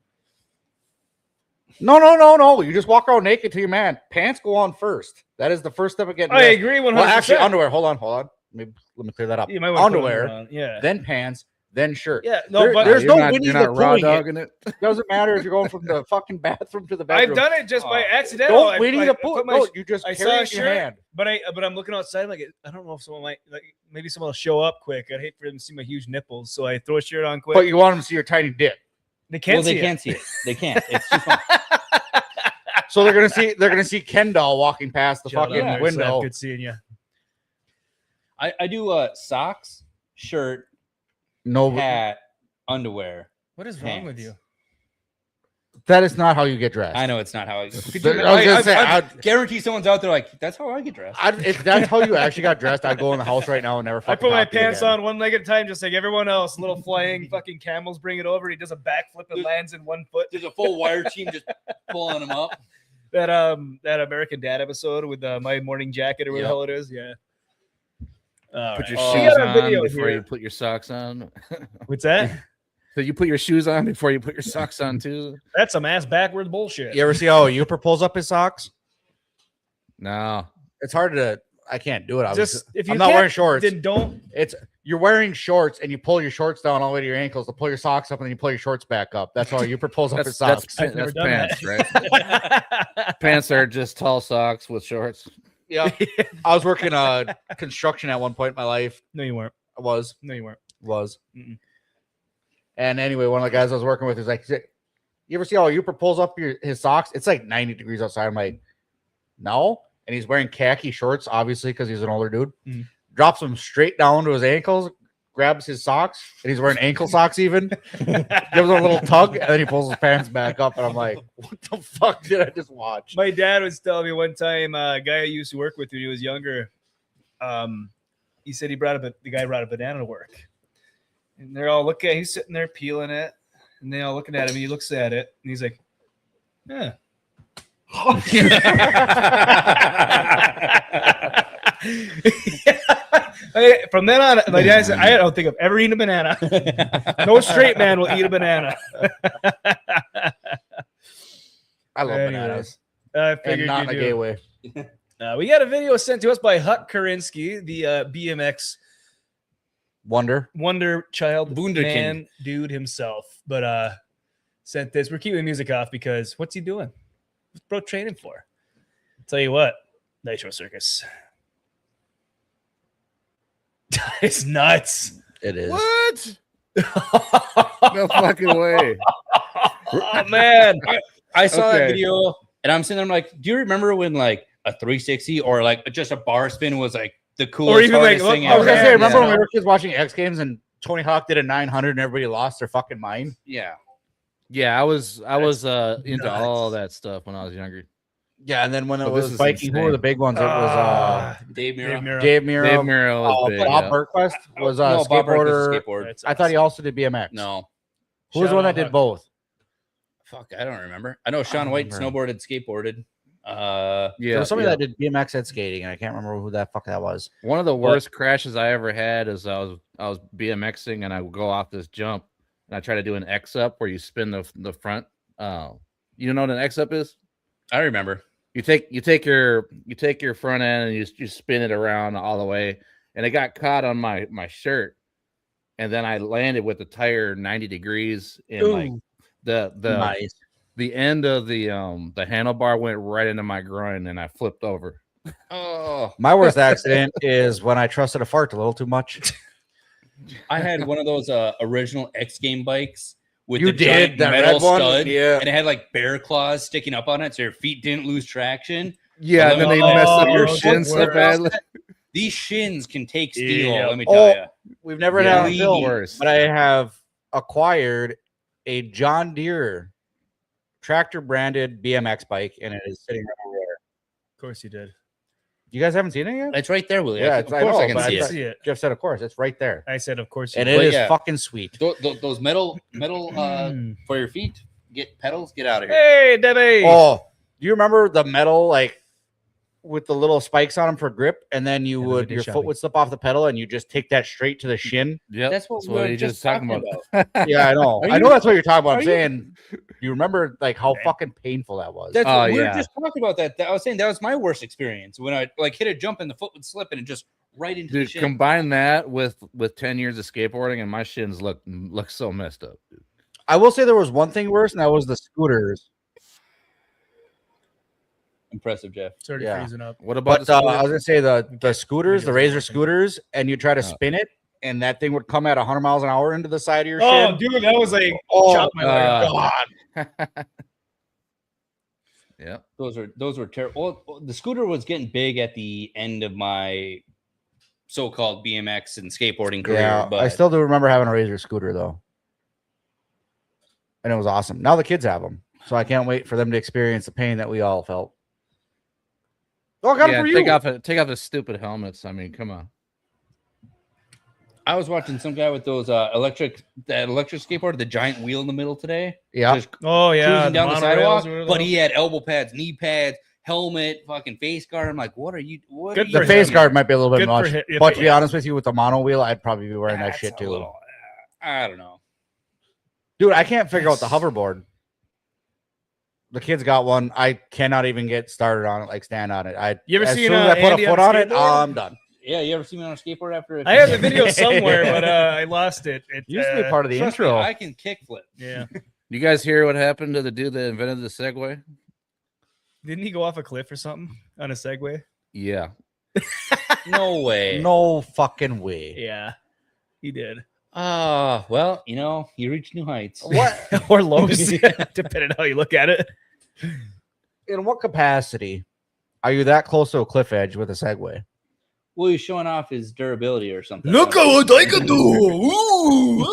No. You just walk around naked to your man. Pants go on first. That is the first step of getting. I agree 100%. Well, actually, underwear. Hold on. Maybe let me clear that up. You might want to put underwear, on. Yeah. then pants, then shirt. Yeah. No, but there's You're no not, winning you're the not raw pooing it. dogging it. Doesn't matter if you're going from the fucking bathroom to the bedroom. I've done it just by accident. Don't Winnie the Pooh. put my- No, you just I carry saw a it in your shirt, hand. but I'm looking outside like I don't know if someone might maybe someone will show up quick. I'd hate for them to see my huge nipples, so I throw a shirt on quick. But you want them to see your tiny dick. They can't. They can't see it. They can't. It's too fun. So they're gonna see Ken doll walking past the fucking window. Good seeing you. I do socks, shirt, No, hat, underwear. What is wrong with you? that is not how you get dressed. I know it's not how I. I Guarantee someone's out there like that's how I get dressed. if that's how you actually got dressed, I'd go in the house right now and never. I Fucking put my talk to you pants again. on one leg at a time, just like everyone else. Little flying fucking camels bring it over. He does a backflip and lands in 1 foot. There's a full wire team just pulling them up. That American Dad episode with My Morning Jacket or whatever the hell it is. Yeah. Put your We shoes got a on video before here. you put your socks on. What's that? So you put your shoes on before you put your socks on too? That's some ass backwards bullshit. You ever see how Uper pulls up his socks? No. It's hard to. I can't do it. Just if you I'm not can't, wearing shorts. then don't. You're wearing shorts and you pull your shorts down all the way to your ankles to pull your socks up and then you pull your shorts back up. That's how Uper pulls up his socks. I've never done pants, that. right? Pants are just tall socks with shorts. Yeah. I was working construction at one point in my life. No, you weren't. I was. No, you weren't. Mm-mm. And anyway, one of the guys I was working with was like, you ever see how Uper pulls up his socks? It's like 90 degrees outside. I'm like, no. And he's wearing khaki shorts, obviously, because he's an older dude. Mhm. Drops them straight down to his ankles, grabs his socks, and he's wearing ankle socks even. Gives him a little tug, and then he pulls his pants back up. And I'm like, what the fuck did I just watch? My dad was telling me one time, a guy I used to work with when he was younger, he said the guy brought a banana to work. And they're all looking at he's sitting there peeling it, and they all looking at him, and he looks at it, and he's like, yeah. From then on, my dad said, I don't think I've ever eaten a banana. No straight man will eat a banana. I love Anyways, bananas. I And figured not in you a gay do. way. We got a video sent to us by Hut Karinsky, the BMX Wonder child Wunderkind. man dude himself. But sent this. We're keeping the music off because what's he doing? What's bro training for? Tell you what, Nitro Circus. It's nuts. it is. What? No fucking way. Oh man. I saw that Okay. video and I'm sitting there, I'm like, do you remember when like a 360 or like just a bar spin was like the coolest Or even like, hardest look, thing I I was ever? gonna say, remember Yeah. when we were kids watching X Games and Tony Hawk did a 900 and everybody lost their fucking mind? Yeah. Yeah, I was into nuts. all that stuff when I was younger. Yeah, and then when it But this was is Viking, who were the insane. big ones? It was Dave Miro. Dave Miro. Dave Miro was big. Bob yeah. Burquest was a No, Bob Burke was skateboarder. a skateboard. That's I thought he awesome. also did BMX. No. Who was the Shout one out that did Hut. both? Fuck, I don't remember. I know Sean White remember. snowboarded, skateboarded. There Yeah, was somebody yeah. that did BMX and skating, and I can't remember who that fuck that was. One of the worst crashes I ever had is I was BMXing and I would go off this jump and I try to do an X up where you spin the front. You know what an X up is? I remember. You take your front end and you spin it around all the way, and it got caught on my shirt, and then I landed with the tire 90 degrees and like the Nice. the end of the handlebar went right into my groin and I flipped over. Oh, My worst accident is when I trusted a fart a little too much. I had one of those original X Game bikes with You the giant did, that metal red one? stud, Yeah. and it had like bear claws sticking up on it, so your feet didn't lose traction. Yeah, and then they Oh, mess up your those shins so were badly. These shins can take steel. Yeah. Let me tell Oh, you. we've never Yeah, had on film, worse. but I have acquired a John Deere tractor branded BMX bike, and it is sitting right over there. Of course you did. You guys haven't seen it yet? It's right there, Willie. Yeah, of it's- I course know, I can but see I it. see it. Jeff said, of course, it's right there. I said, of course you And did. it is yeah. fucking sweet. Those metal for your feet. Get pedals. Get out of here. Hey, Debbie. Oh, do you remember the metal, like, with the little spikes on them for grip, and then Yeah, your shopping. foot would slip off the pedal, and you just take that straight to the shin? Yep, That's what we what were you just talking talking about. Yeah, I know. Are I you- know that's what you're talking about. are I'm you- saying, do you remember, like, how fucking painful that was? That's Oh, what we were yeah. just talking about. That I was saying that was my worst experience when I like hit a jump and the foot would slip and it just right into the Dude, shin. combine that with 10 years of skateboarding, and my shins look so messed up. Dude. I will say there was one thing worse, and that was the scooters. Impressive, Jeff. It's already Yeah. freezing up. What about But the I scooter? was gonna say the scooters, the videos Razor working. scooters, and you try to Oh. spin it, and that thing would come at 100 miles an hour into the side of your Oh, shin. dude, that was like Oh, chop my leg off. God. Yeah. Those were terrible. Well, the scooter was getting big at the end of my so-called BMX and skateboarding career. Yeah, but I still do remember having a Razor scooter though, and it was awesome. Now the kids have them, so I can't wait for them to experience the pain that we all felt. Oh, I got it for you. Take off the stupid helmets. I mean, come on. I was watching some guy with those electric skateboard, the giant wheel in the middle today. Yeah, Just Oh yeah, cruising down the monorails sidewalk, or whatever. but he had elbow pads, knee pads, helmet, fucking face guard. I'm like, what are you? What Good are for the you face doing? guard might be a little bit Good for much, him. Yeah, but to be yeah. honest with you, with the mono wheel, I'd probably be wearing that That's shit a too. little- I don't know. Dude, I can't figure out the hoverboard. The kids got one. I cannot even get started on it, like stand on it. You ever as seen, soon as I put Andy a foot on on it, skateboard? I'm done. Yeah, you ever see me on a skateboard after? I have the video somewhere, but I lost it. It Used to be part of the Trust me, intro. I can kickflip. Yeah. You guys hear what happened to the dude that invented the Segway? Didn't he go off a cliff or something on a Segway? Yeah. No way. No fucking way. Yeah, he did. Well, you reach new heights. What? Or lows, depending on how you look at it. In what capacity are you that close to a cliff edge with a Segway? Well, he's showing off his durability or something. what I can do.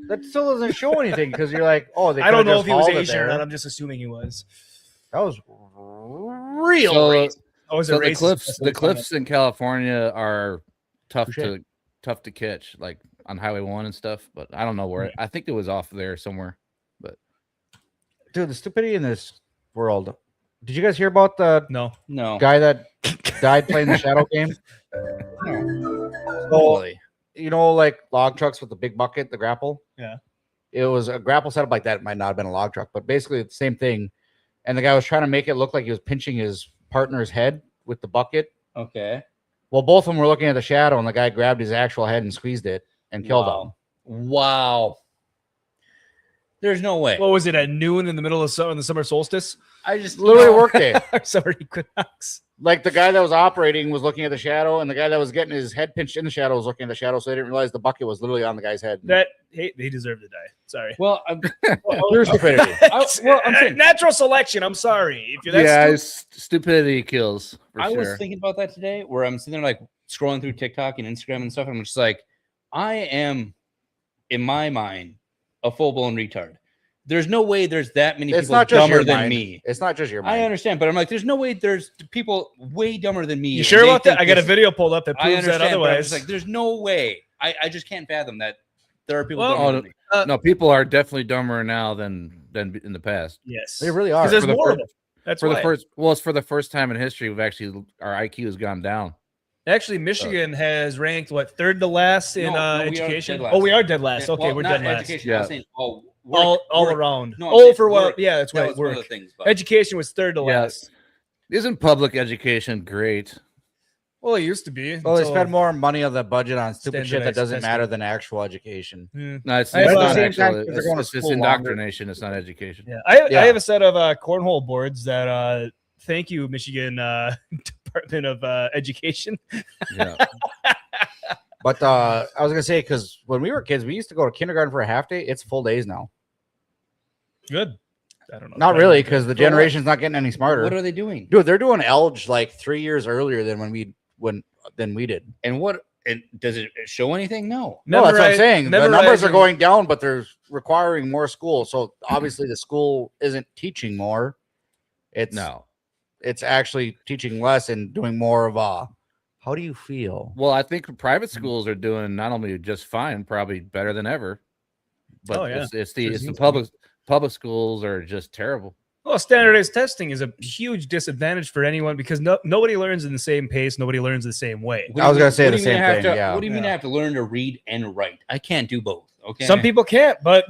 That still doesn't show anything because you're like, oh, they I don't could've know just if he was hauled it Asian or there. not. I'm just assuming he was. That was Real So- racist. Oh, is it So the racist? cliffs, That's the what we call cliffs in California are tough Touche. to catch, like on Highway 1 and stuff. But I don't know where. I think it was off there somewhere. But dude, the stupidity in this world. Did you guys hear about the it. No. No. guy that died playing the Shadow game? So, Really? like log trucks with the big bucket, the grapple. Yeah. It was a grapple setup like that. It might not have been a log truck, but basically the same thing. And the guy was trying to make it look like he was pinching his partner's head with the bucket. Okay. Well, both of them were looking at the shadow, and the guy grabbed his actual head and squeezed it and killed him. Wow. There's no way. What was it at noon in the middle of summer, in the summer solstice? I just Literally work day. Summer equinox. Like the guy that was operating was looking at the shadow, and the guy that was getting his head pinched in the shadow was looking at the shadow, so they didn't realize the bucket was literally on the guy's head. That he deserved to die. Sorry. Well, Pure stupidity. I'm saying, Natural selection. I'm sorry. If you're that yeah, stupid, stupidity kills. For I sure. was thinking about that today, where I'm sitting there like scrolling through TikTok and Instagram and stuff, and I'm just like, I am, in my mind, a full blown retard. There's no way there's that many It's people not just dumber your than mind. me. It's not just your mind. I understand, but I'm like, there's no way there's people way dumber than me. you and sure they about that? think I got a this- video pulled up that I proves that understand, but I'm otherwise. just like, there's no way. I just can't fathom that there are people Well, dumber than me. No, people are definitely dumber now than in the past. yes, They really are. because there's For the more of fir- them. That's For why. the first, well, it's for the first time in history we've actually our IQ has gone down. Actually, Michigan has ranked third to last in No, we are education. dead last. Oh, we are dead last. Yeah, Okay, well, we're not dead last. education. Yeah. I was saying, All work. around. No, I'm saying for what? work. Yeah, that's That right. was one of Work. the things. But Education was third to Yeah. last. Isn't public education great? Well, it used to be. Well, they until- spend more money on the budget on stupid shit that Standardized doesn't testing. matter than actual education. Hmm. No, it's, I have it's a- not at the same time, actually. they're going to It's just school longer. indoctrination. It's not education. Yeah, I Yeah. have a set of cornhole boards that. Thank you, Michigan Department of Education. Yeah. But I was gonna say, because when we were kids, we used to go to kindergarten for a half day. It's full days now. Good. I don't know. Not really, because the generation's not getting any smarter. What are they doing? Dude, they're doing Elge like 3 years earlier than when we did. And what? And does it show anything? No. No, that's what I'm saying. The numbers are memorizing- going down, but they're requiring more school. So obviously the school isn't teaching more. It's actually teaching less and doing more of how do you feel? Well, I think private schools are doing not only just fine, probably better than ever. But Oh, yeah. it's the public schools are just terrible. Well, standardized testing is a huge disadvantage for anyone because nobody learns in the same pace. Nobody learns the same way. I was going to say What the do you mean same I have thing. to- Yeah. What do you mean I have to learn to read and write? I can't do both. Okay. Some people can't, but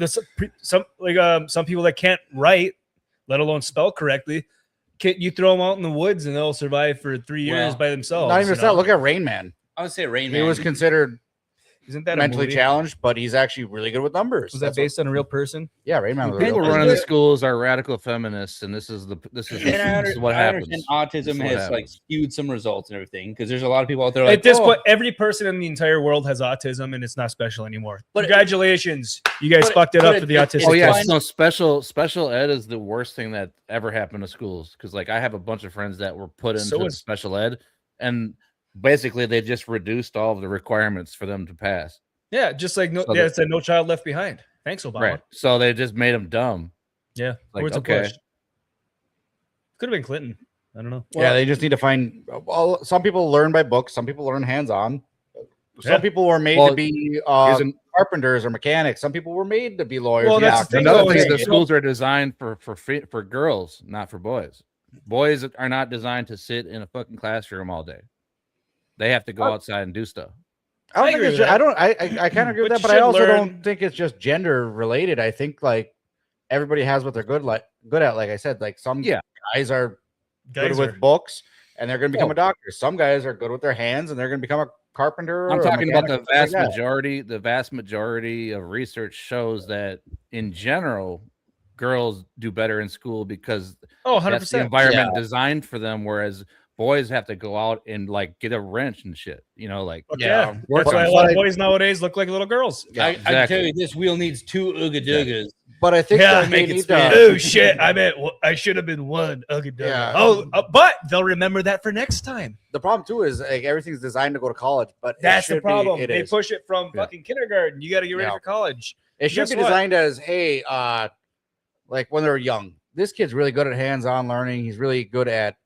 some people that can't write, let alone spell correctly, you throw them out in the woods and they'll survive for 3 years by themselves. Not even that. Look at Rain Man. I would say Rain He Man. was considered Isn't that mentally a movie? challenged, but he's actually really good with numbers. Was that based on a real person? Yeah, Rain Man was a real People person. running the schools are radical feminists, and this is And this I is what happens. understand autism This is what has like happens. skewed some results and everything because there's a lot of people out there like At this "Oh, point, every person in the entire world has autism, and it's not special anymore. But- Congratulations, you guys but- fucked it but up it- for the it- autistic. Oh yeah, fine. no special ed is the worst thing that ever happened to schools because like I have a bunch of friends that were put into So is- special ed, and basically they just reduced all of the requirements for them to pass. Yeah, just like So it said, no child left behind. Thanks, Obama. Right, so they just made them dumb. Yeah, Like, words of okay. push. Could have been Clinton. I don't know. Yeah, they just need to find. Well, some people learn by books. Some people learn hands-on. Some Yeah. people were made Well, to be here's an- carpenters or mechanics. Some people were made to be lawyers. Well, and that's the doctors. thing, Another though, thing, is the that- schools are designed for girls, not for boys. Boys are not designed to sit in a fucking classroom all day. They have to go outside and do stuff. I don't I think agree it's. with I that. don't. I kind of agree with But that, you but I should also learn- don't think it's just gender related. I think like everybody has what they're good at. Like I said, like some Yeah. guys are good Guys with are- books and they're going to become Oh. a doctor. Some guys are good with their hands and they're going to become a carpenter. I'm or a talking about mechanic the or vast something like that. majority. The vast majority of research shows that in general, girls do better in school because Oh, that's the 100%. environment designed for them, whereas boys have to go out and like get a wrench and shit. You know, like Fuck Yeah. yeah. Work That's why on a it. lot of boys nowadays look like little girls. Yeah, I can exactly. tell you this wheel needs 2 Ooga Doogas. But I think Yeah, that make they it need spin. to. Oh shit! I should have been one. Okay, Yeah. but they'll remember that for next time. The problem too is like everything's designed to go to college, but it That's the should be- problem. it They is. push it from Yeah. fucking kindergarten. You got to get ready Yeah. for college. It should Guess be what? designed as, hey, like when they're young, this kid's really good at hands-on learning. He's really good at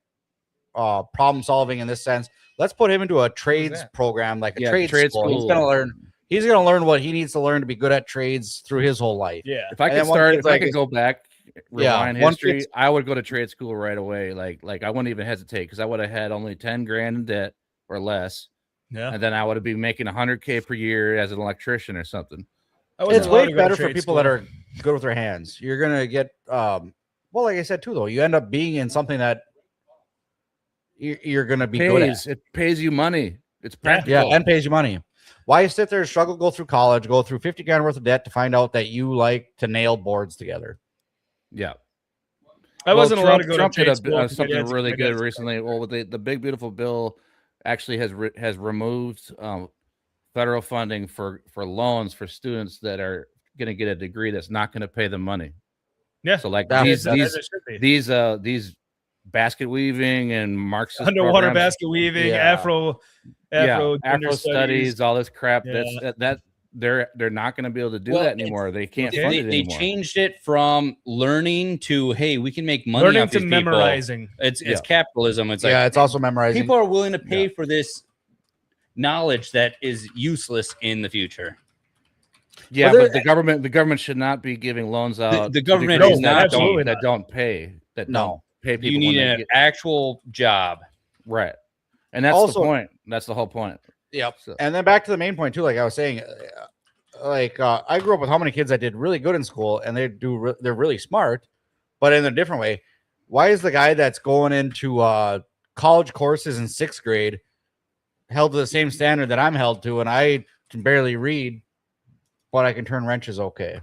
problem solving in this sense. Let's put him into a trades that? program, like a Yeah, trade trade school. He's school. gonna learn. He's gonna learn what he needs to learn to be good at trades through his whole life. Yeah. if I And could then one start, kid's if I like- could go back, Yeah, rewind one history, kid's- I would go to trade school right away. Like I wouldn't even hesitate because I would have had only 10 grand in debt or less, Yeah. and then I would have been making 100K per year as an electrician or something. I wasn't It's allowed way to go to better for trade people school. that are good with their hands. You're gonna get well, like I said too, though, you end up being in something that you're gonna be good at. It pays you money. It's Yeah. practical. Yeah, and pays you money. Why sit there and struggle, go through college, go through 50 grand worth of debt to find out that you like to nail boards together? Yeah. I wasn't allowed to go Trump to trade did school. 'cause my something dad's- really my good dad's- recently. Well, with the big beautiful bill actually has removed federal funding for loans for students that are going to get a degree that's not going to pay them money. Yeah. So like That- these As it should be. these basket weaving and Marxist underwater programs, basket weaving, Yeah. Afro Afro gender studies, all this crap. Yeah. That they're not going to be able to do Well, that anymore. They can't fund it They anymore. changed it from learning to hey, we can make money learning off to these people. memorizing. It's Yeah. capitalism. It's like Yeah, it's also memorizing. people are willing to pay for this knowledge that is useless in the future. Yeah, But there- but the government should not be giving loans out. the government degrees is not absolutely that not. don't pay. That No. don't pay people. You need when they an get- actual job. right, and that's Also- the point. That's the whole point. Yep. So- And then back to the main point too, like I was saying, I grew up with how many kids that did really good in school, and they're really smart, but in a different way. Why is the guy that's going into college courses in 6th grade held to the same standard that I'm held to, and I can barely read, but I can turn wrenches okay?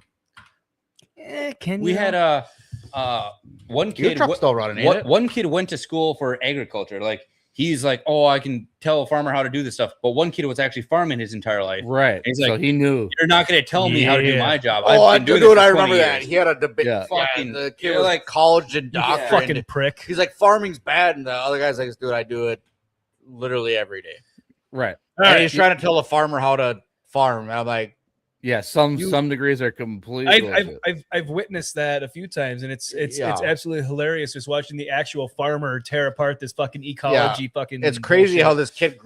Can We had one Your kid. truck's still running, ain't What it? one kid went to school for agriculture. Like he's like, oh, I can tell a farmer how to do this stuff. But one kid was actually farming his entire life. Right. He's so like, he knew. You're not going to tell me how to do my job. Oh, I've been doing dude, this I for 20 remember that. years. He had a debate. Yeah. Fucking the kid was like like college and doctor. Fucking prick. He's like, farming's bad, and the other guy's like, dude, I do it literally every day. Right. And he's trying to tell a farmer how to farm. And I'm like, Yeah, some degrees are completely. I've witnessed that a few times, and it's absolutely hilarious just watching the actual farmer tear apart this fucking ecology fucking. It's crazy bullshit. how this kid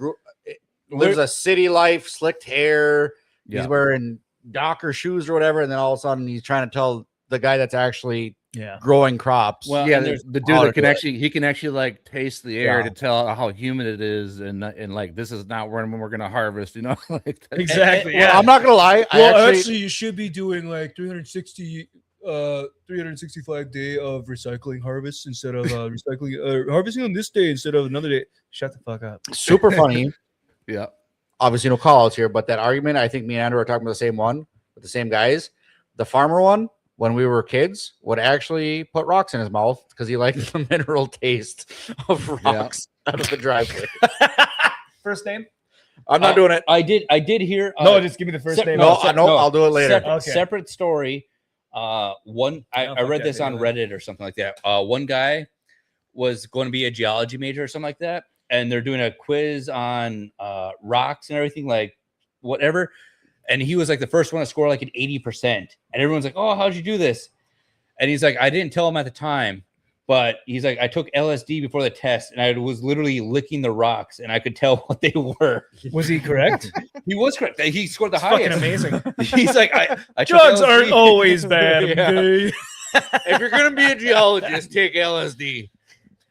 lives a city life, slicked hair. Yeah. He's wearing Docker shoes or whatever, and then all of a sudden he's trying to tell the guy that's actually growing crops. Well, yeah, there's the dude that can actually like taste the air to tell how humid it is, and like this is not when we're gonna harvest, you know. Like that. Exactly. Well, I'm not gonna lie. Well, actually, you should be doing like 365 day of recycling harvest instead of recycling harvesting on this day instead of another day. Shut the fuck up. Super funny. Yeah. Obviously, no call outs here, but that argument, I think me and Andrew are talking about the same one with the same guys. The farmer one, when we were kids, would actually put rocks in his mouth because he liked the mineral taste of rocks out of the driveway. First name? I'm not doing it. I did hear. No, just give me the first name. No, I'll do it later. Separate story. I read this on Reddit or something like that. One guy was going to be a geology major or something like that, and they're doing a quiz on rocks and everything, like whatever. And he was like the first one to score like an 80%. And everyone's like, oh, how'd you do this? And he's like, I didn't tell him at the time, but he's like, I took LSD before the test and I was literally licking the rocks and I could tell what they were. Was he correct? He was correct. He scored the It's highest. fucking amazing. He's like, I drugs took LSD. aren't always bad. Okay? If you're going to be a geologist, take LSD.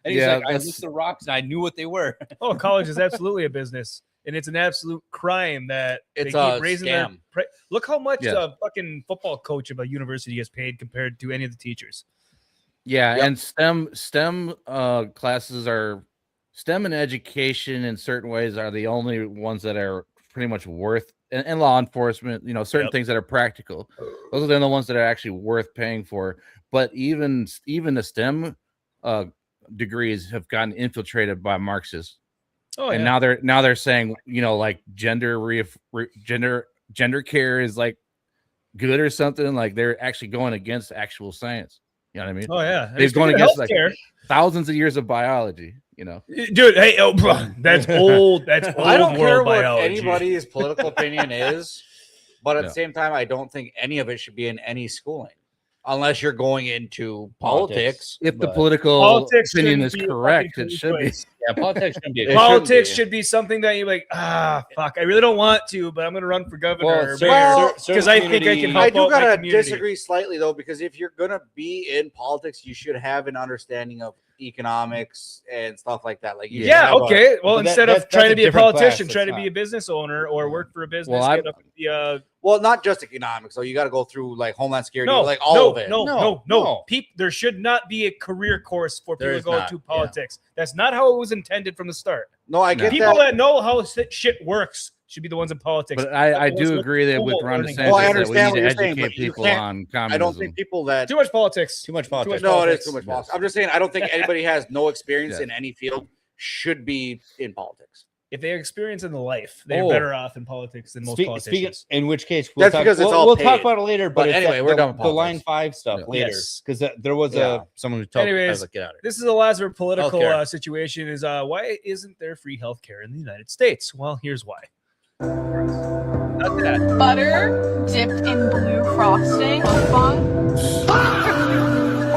And he's like, I licked the rocks and I knew what they were. Oh, college is absolutely a business. And it's an absolute crime that it's they keep raising scam. their look how much a fucking football coach of a university gets paid compared to any of the teachers. Yeah, and STEM classes are STEM and education in certain ways are the only ones that are pretty much worth and law enforcement, you know, certain things that are practical. Those are the only ones that are actually worth paying for. But even the STEM degrees have gotten infiltrated by Marxists. Oh, and now they're saying, you know, like gender care is like good or something. Like they're actually going against actual science. You know what I mean? Oh yeah, they've gone against like thousands of years of biology. You know, dude. Hey, bro, that's old. That's old. I don't care what biology. anybody's political opinion is, but at the same time, I don't think any of it should be in any schooling. Unless you're going into politics. If the political opinion is correct, it should be. Yeah, politics shouldn't be. Politics should be something that you're like, fuck, I really don't want to, but I'm going to run for governor because I think I can help. I do gotta gotta disagree slightly though, because if you're gonna be in politics, you should have an understanding of economics and stuff like that. Like, okay. Well, instead of trying to be a politician, class, try to be a business owner or work for a business. Well, well, not just economics. So you got to go through like Homeland Security, like all of it. No. There should not be a career course for people to go to politics. That's not how it was intended from the start. No, I get people that know how shit works should be the ones in politics. But I do agree that with Ron DeSantis, that we need to educate people on communism. I don't think people that too much politics. Too much politics. No, it is too much politics. I'm just saying I don't think anybody has no experience in any field should be in politics. If they have experience in the life, they're better off in politics than most politicians. In which case, that's because it's all we'll talk about it later. But anyway, we're done with the line 5 stuff later because there was someone who told me, I was like, get out of here. This is the last of our political situation. Is why isn't there free healthcare in the United States? Well, here's why. Not that. Butter dipped in blue frosting.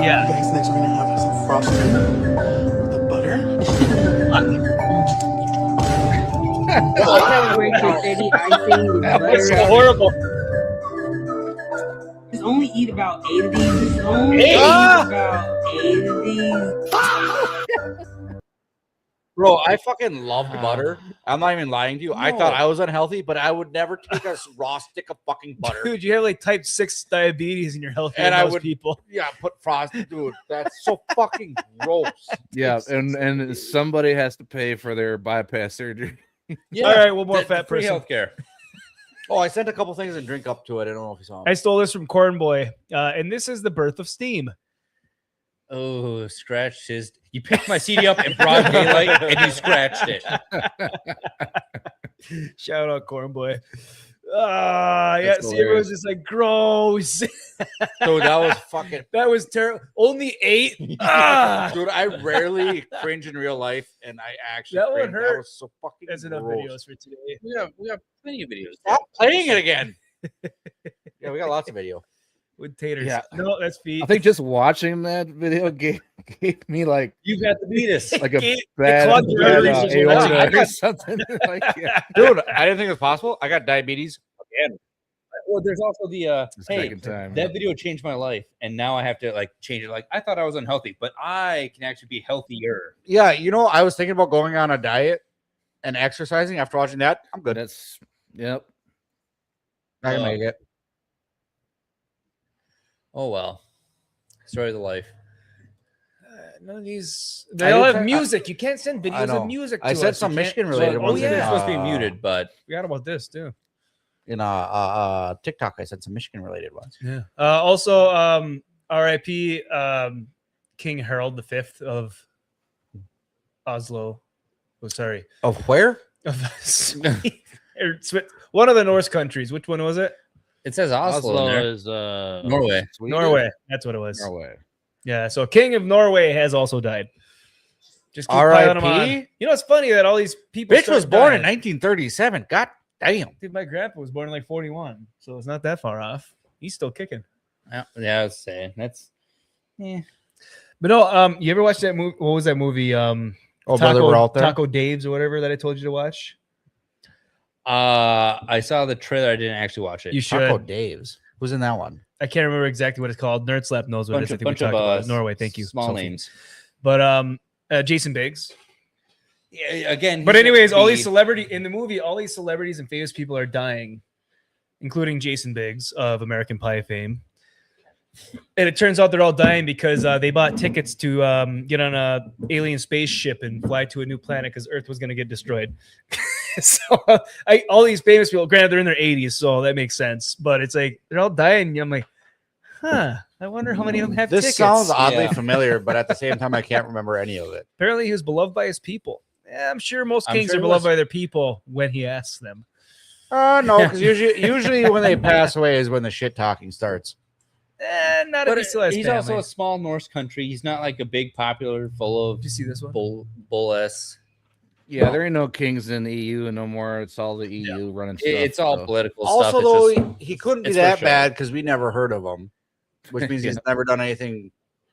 Yeah. Guys, next we're gonna have some frosting with the butter. I can't wait to any icing. That's so horrible. Just only eat about 8 of these. Just only eat about 8 of these. Bro, I fucking loved butter. I'm not even lying to you. I thought I was unhealthy, but I would never take a raw stick of fucking butter. Dude, you have like type 6 diabetes and you're healthy and than most people. Yeah, put frosting. Dude, that's so fucking gross. Yeah, and somebody has to pay for their bypass surgery. Yeah. All right, one more fat free person. healthcare. Oh, I sent a couple things and drink up to it. I don't know if you saw them. I stole this from Corn Boy, and this is the birth of steam. Oh, scratched his. You picked my CD up in broad daylight and you scratched it. Shout out Corn Boy. Yeah, That's see, hilarious. everyone's just like gross. Dude, that was fucking. That was terrible. Only 8. Dude, I rarely cringe in real life, and I actually That one cringed. hurt. That was so fucking. That's enough gross. videos for today. We have plenty of videos. Stop playing it again. Yeah, we got lots of video. With taters. Yeah. No, that's feet. I think just watching that video gave me like You got to beat us. a It bad, clogged your bad arteries or something. aorta I or got- something. Like, yeah. Dude, I didn't think it was possible. I got diabetes again. Well, there's also the The hey, second time. that video changed my life, and now I have to like change it. Like I thought I was unhealthy, but I can actually be healthier. Yeah, you know, I was thinking about going on a diet and exercising after watching that. I'm good. That's yep. I can make it. Oh well, story of the life. None of these. I They all did have try- music. You can't send I videos know. of music. I to said us. some You can't- Michigan related Oh ones. yeah, in, it's supposed to be muted, but Forgot about this too. In TikTok, I said some Michigan related ones. Yeah. Also, R.I.P. King Harold V of Oslo. Oh, sorry. Of where? Of one of the Norse countries. Which one was it? it says Oslo, in Oslo there. is Norway. Sweden? Norway. That's what it was. Norway. Yeah. So King of Norway has also died. Just keep piling them on. R.I.P. You know, it's funny that all these people. Bitch start was born in dying. 1937. God damn. Dude, my grandpa was born in like 41, so it's not that far off. He's still kicking. Yeah, I was saying that's. But no, you ever watch that movie? What was that movie? Oh, brother, we're out there. Taco Dave's or whatever that I told you to watch. I saw the trailer. I didn't actually watch it. You should. Taco Dave's. Who's in that one? I can't remember exactly what it's called. Nerd Slap knows what it is. I think we bunch of talked about it. Norway. Thank you. Small Sophie. names. But Jason Biggs. Yeah, again. But he's anyways, a all these lead. celebrity in the movie, all these celebrities and famous people are dying, including Jason Biggs of American Pie fame. And it turns out they're all dying because they bought tickets to get on a alien spaceship and fly to a new planet because Earth was going to get destroyed. So all these famous people, granted they're in their 80s, so that makes sense. But it's like they're all dying. And I'm like, huh? I wonder how many of them have This tickets. sounds oddly Yeah. familiar, but at the same time, I can't remember any of it. Apparently, he was beloved by his people. Yeah, I'm sure most I'm kings sure are he beloved was. by their people when he asks them. No, because usually when they pass away is when the shit talking starts. Not But if he still has he's family. also a small Norse country. He's not like a big popular full of Did you see this one? bull s. Yeah, there ain't no kings in the EU no more. It's all the EU running stuff. It's all so. political Also, stuff. though, It's just, he couldn't be it's for that show. bad because we never heard of him, which means he's never done anything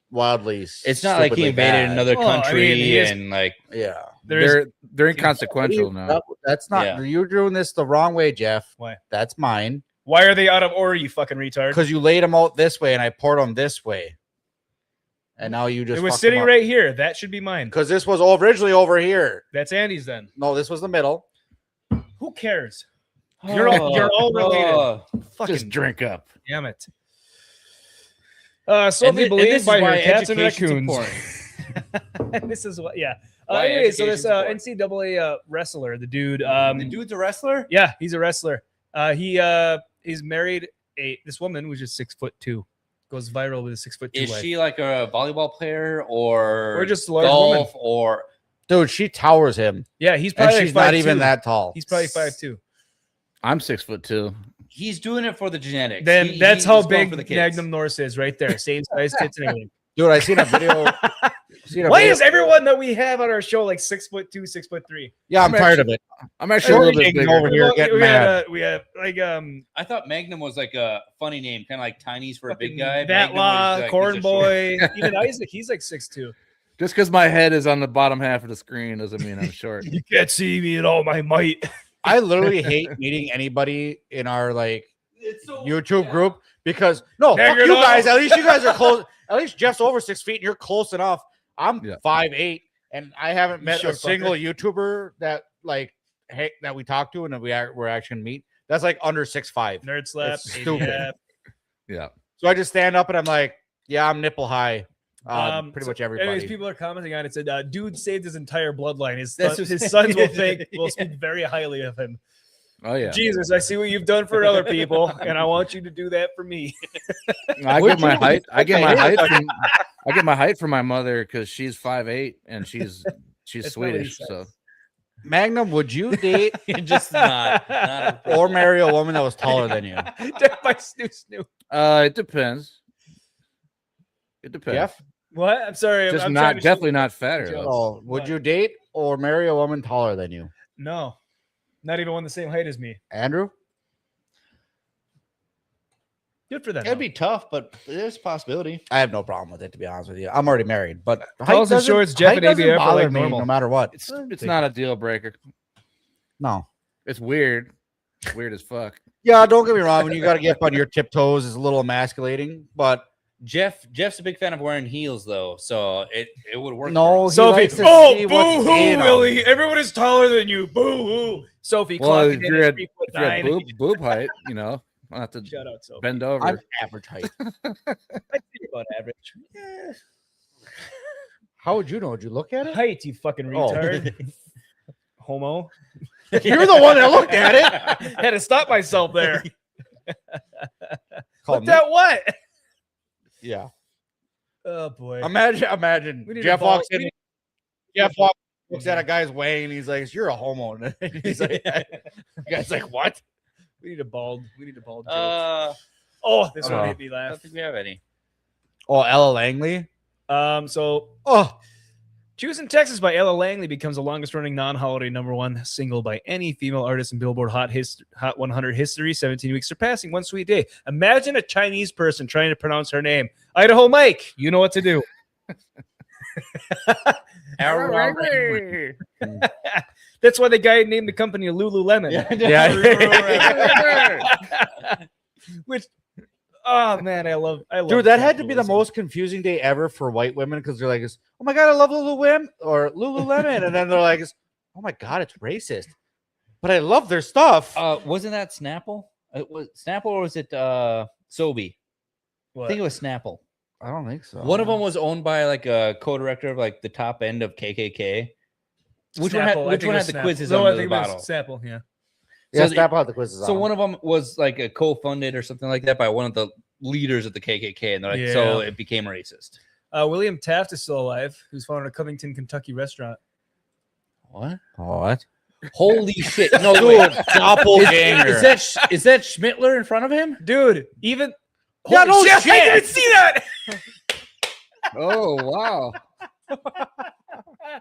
wildly. it's not like he stupidly invaded bad. another Well, I mean, country he is- and like Yeah, They're inconsequential now. That's not. Yeah. You're doing this the wrong way, Jeff. Why? That's mine. Why are they out of order, you fucking retard? Because you laid them out this way and I poured them this way, and now you just. It was sitting right here. That should be mine. Because this was originally over here. That's Andy's then. No, this was the middle. Who cares? You're all related. Oh. Fucking Just drink up. damn it. And Sophie this believed is by her why cats and education's raccoons. This is what, yeah. Why Anyway, so this education's NCAA wrestler, the dude. The dude's a wrestler? Yeah, he's a wrestler. He's married this woman who's just 6'2", goes viral with a 6'2" Is wife. she like a volleyball player or just a large golf woman? or Dude, she towers him. Yeah, he's And probably she's like not 5'2". even that tall. He's probably 5'2". I'm 6'2". he's doing it for the genetics? Then that's how he's going big for the kids. Magnum Norse is right there. Same size tits and everything. Dude, I seen a video. Why is everyone that we have on our show like 6'2", 6'3"? Yeah, I'm tired of it. I'm actually a little bit bigger. over here getting mad. We have like I thought Magnum was like a funny name, kind of like Tiny's for a big guy. That Magnum Law, was, like, Corn he's a short- Boy. Even Isaac, he's like 6'2". Just because my head is on the bottom half of the screen doesn't mean I'm short. You can't see me at all my might. I literally hate meeting anybody in our like YouTube group because fuck Nigger you no. guys. At least you guys are close. At least Jeff's over 6 feet and you're close enough. I'm Yeah. 5'8", and I haven't met short a single YouTuber that like that we talked to and that we're actually gonna meet. That's like under 6'5". Nerd slap. It's stupid. ADF. Yeah. So I just stand up and I'm like, yeah, I'm nipple high. Pretty So much everybody. Anyways, people are commenting on it. Said, "Dude saved his entire bloodline. His That's his what- sons will speak very highly of him." Oh yeah. Jesus, I see what you've done for other people, and I want you to do that for me. I get my height. I get my height from I get my height from my mother because she's 5'8" and she's That's not what he Swedish. said. So Magnum, would you date Just not or marry a woman that was taller than you? Death by Snoo. it depends. It depends. Jeff? What? I'm sorry. Just I'm not trying to definitely shoot- not fatter. though. Oh, would What? you date or marry a woman taller than you? No, not even one the same height as me. Andrew? Good for them. It'd be tough, but there's a possibility. I have no problem with it, to be honest with you. I'm already married, but Talls and shorts, Jeff and doesn't ABF are bother like me normal. no matter what. It's not a deal breaker. No. It's weird. It's weird as fuck. Yeah, don't get me wrong. When you got to get up on your tiptoes, is a little emasculating, but Jeff's a big fan of wearing heels though, so it would work. no. He Sophie, likes to oh, see boo what's hoo, in 'em. Willie. Everyone is taller than you. Boo hoo. Sophie, Well, clocking if in you're at at, 3'9". boob height, you know, I'll have to Shout out, Sophie. bend over. I'm average height. I think about average. How would you know? Would you look at it? Height, you fucking Oh. retard. Homo. You're the one that looked at it. Had to stop myself there. Call Looked me- at what? Yeah. Oh boy. Imagine We need Jeff a ball- walks in. Jeff looks at a guy's weighing. And he's like, "You're a homo." And he's like, "The guy's like, what?" We need a bald joke. Oh, This one made me I don't laugh. think we have any. Oh, Ella Langley. So Oh, Choosing Texas by Ella Langley becomes the longest running non-holiday #1 single by any female artist in Billboard Hot 100 history, 17 weeks, surpassing One Sweet Day. Imagine a Chinese person trying to pronounce her name. Idaho Mike, you know what to do. That's why the guy named the company Lululemon. Which, oh man, I love. dude, that had to be the most confusing day ever for white women because they're like, "Oh my god, I love Lululemon," and then they're like, "Oh my god, it's racist," but I love their stuff. Wasn't that Snapple? It was Snapple or was it Sobe? I think it was Snapple. I don't think so. One of them was owned by like a co-director of like the top end of KKK. Which one had the quizzes No, under I the think it was bottle? Snapple, yeah. Yeah, So Snapple had the quizzes. So on. one of them was like a co-funded or something like that by one of the leaders of the KKK, and they're like, so it became racist. William Taft is still alive, who's founded a Covington, Kentucky restaurant. What? What? Holy shit! No, Dude, wait. doppelganger. Is that Schmittler in front of him? Dude, even Yeah, no shit, I shit. didn't even see that. Oh wow!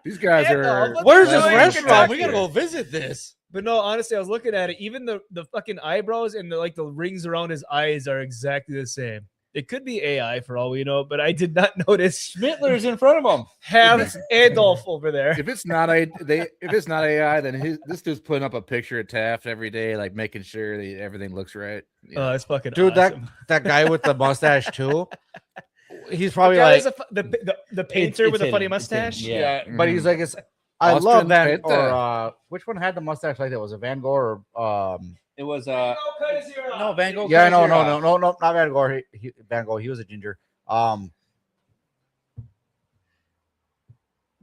These guys are. Where's this Kentucky. restaurant? We gotta go visit this. But no, honestly, I was looking at it. Even the fucking eyebrows and the rings around his eyes are exactly the same. It could be AI for all we know, but I did not notice Schmittler's in front of him. have Adolf over there. If it's not AI, then this dude's putting up a picture of Taft every day, like making sure that everything looks right. You know? Oh, that's fucking Dude, awesome. that guy with the mustache too. He's probably The guy like is the painter it's with a funny him. It's him. mustache. Yeah. but he's like, I Austrian love that. painter. Or which one had the mustache like that? Was it Van Gogh or It was no Van Gogh. Yeah, no, Kaiser. not Van Gogh. Van Gogh. He was a ginger.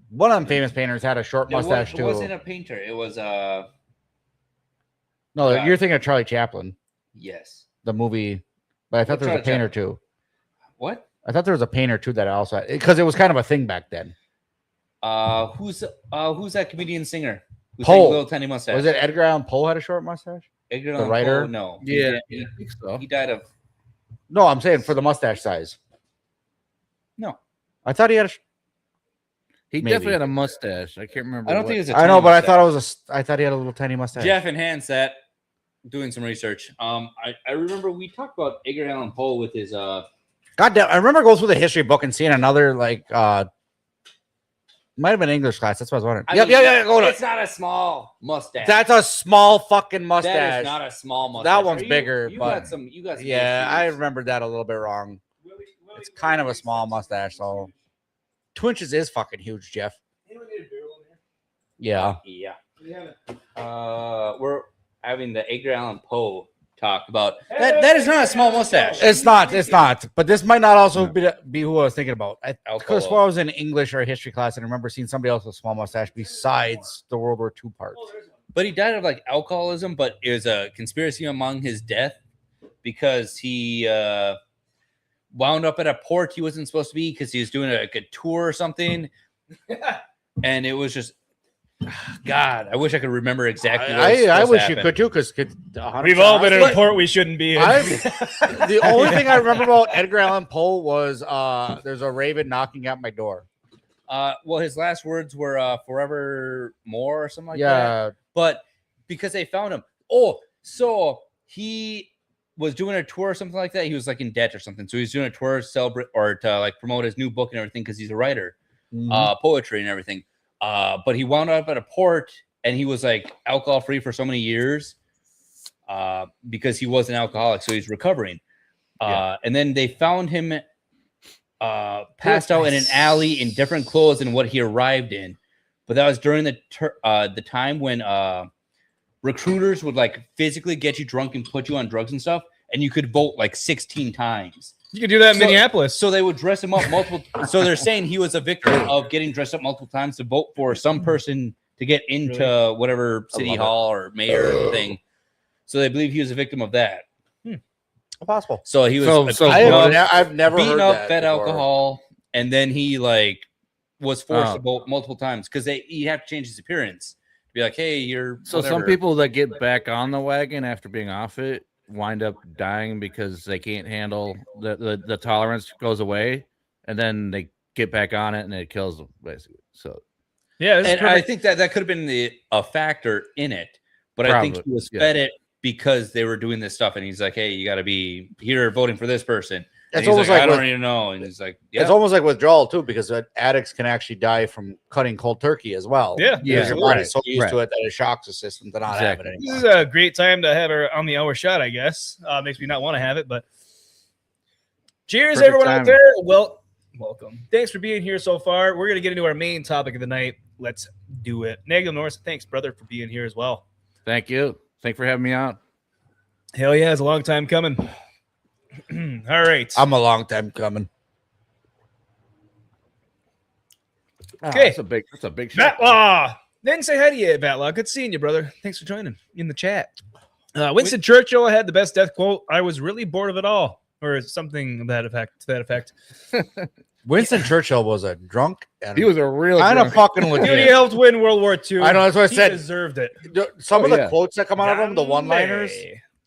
One of them famous painters had a short mustache It too. wasn't a painter. It was No, God. you're thinking of Charlie Chaplin, yes. the movie. But I thought What there was a Charlie painter too. What? I thought there was a painter too that also because it was kind of a thing back then. Who's that comedian singer? Who Poe. sang Little Tiny Mustache? Was it Edgar Allan Poe had a short mustache? Edgar the Allan writer? Poe? No. Yeah, He, I think so. he died of No, I'm saying for the mustache size. no. I thought he had a. He Maybe. definitely had a mustache. I can't remember. I don't what- think it's a I know, tiny but I mustache. thought it was I thought he had a little tiny mustache. Jeff enhanced that. Doing some research. I remember we talked about Edgar Allan Poe with his God damn! I remember going through the history book and seeing another like might have been English class. That's what I was wondering. Yeah. Go to. It's not a small mustache. That's a small fucking That mustache. is not a small mustache. That one's You- bigger, You but- got some. You got some. Yeah, I issues. remembered that a little bit wrong. It's kind of a small mustache, so 2 inches is fucking huge, Jeff. Yeah. Yeah. We're having the Edgar Allan Poe talk about that. That is not a small mustache. It's not. But this might not also be who I was thinking about. Because Alcohol. while I was in English or history class, and I remember seeing somebody else with a small mustache besides the World War II part. But he died of like alcoholism, but it was a conspiracy among his death because he wound up at a port he wasn't supposed to be because he was doing a tour or something. And it was just, God, I wish I could remember exactly. I wish you could too, because we've all been in a port we shouldn't be in. The only thing I remember about Edgar Allan Poe was there's a raven knocking at my door. Well, his last words were forever more or something like that. But because they found him. Oh, so he was doing a tour or something like that. He was like in debt or something. So he's doing a tour to celebrate or to like promote his new book and everything because he's a writer, poetry and everything. But he wound up at a port and he was like alcohol free for so many years because he was an alcoholic. So he's recovering. And then they found him passed out in an alley in different clothes than what he arrived in. But that was during the time when recruiters would like physically get you drunk and put you on drugs and stuff, and you could vote like 16 times. You could do that in Minneapolis. So they would dress him up multiple. So they're saying he was a victim of getting dressed up multiple times to vote for some person to get into whatever city hall or mayor thing. So they believe he was a victim of that. Possible. So he was. I've never beaten heard up, that fed before. alcohol, and then he like was forced to vote multiple times because you have to change his appearance. Be like, hey, you're. So some people that get back on the wagon after being off it wind up dying because they can't handle the tolerance goes away, and then they get back on it and it kills them basically. So yeah, and I think that could have been a factor in it, but I think he was fed it because they were doing this stuff, and he's like, hey, you got to be here voting for this person. And It's almost like like I don't even know, and he's like, it's almost like withdrawal too, because addicts can actually die from cutting cold turkey as well. Yeah, because your body's so used to it that it shocks the system to not have it anymore. This is a great time to have her on the hour shot, I guess. Makes me not want to have it, but cheers, Perfect everyone timing. out there. Well, welcome. Thanks for being here so far. We're gonna get into our main topic of the night. Let's do it. Magnum Norse, thanks, brother, for being here as well. Thank you. Thanks for having me on. Hell yeah, it's a long time coming. All right. I'm a long time coming. Okay. That's a big shot. Batlaw. Then say hi to you, Batlaw. Good seeing you, brother. Thanks for joining in the chat. Winston Churchill had the best death quote. I was really bored of it all, or something to that effect. Winston Churchill was a drunk. He was a real kind of fucking Dude, he legit. helped win World War II. I know, that's what I said. He deserved it. Some of the yeah. quotes that come out of him, the Grande. one-liners,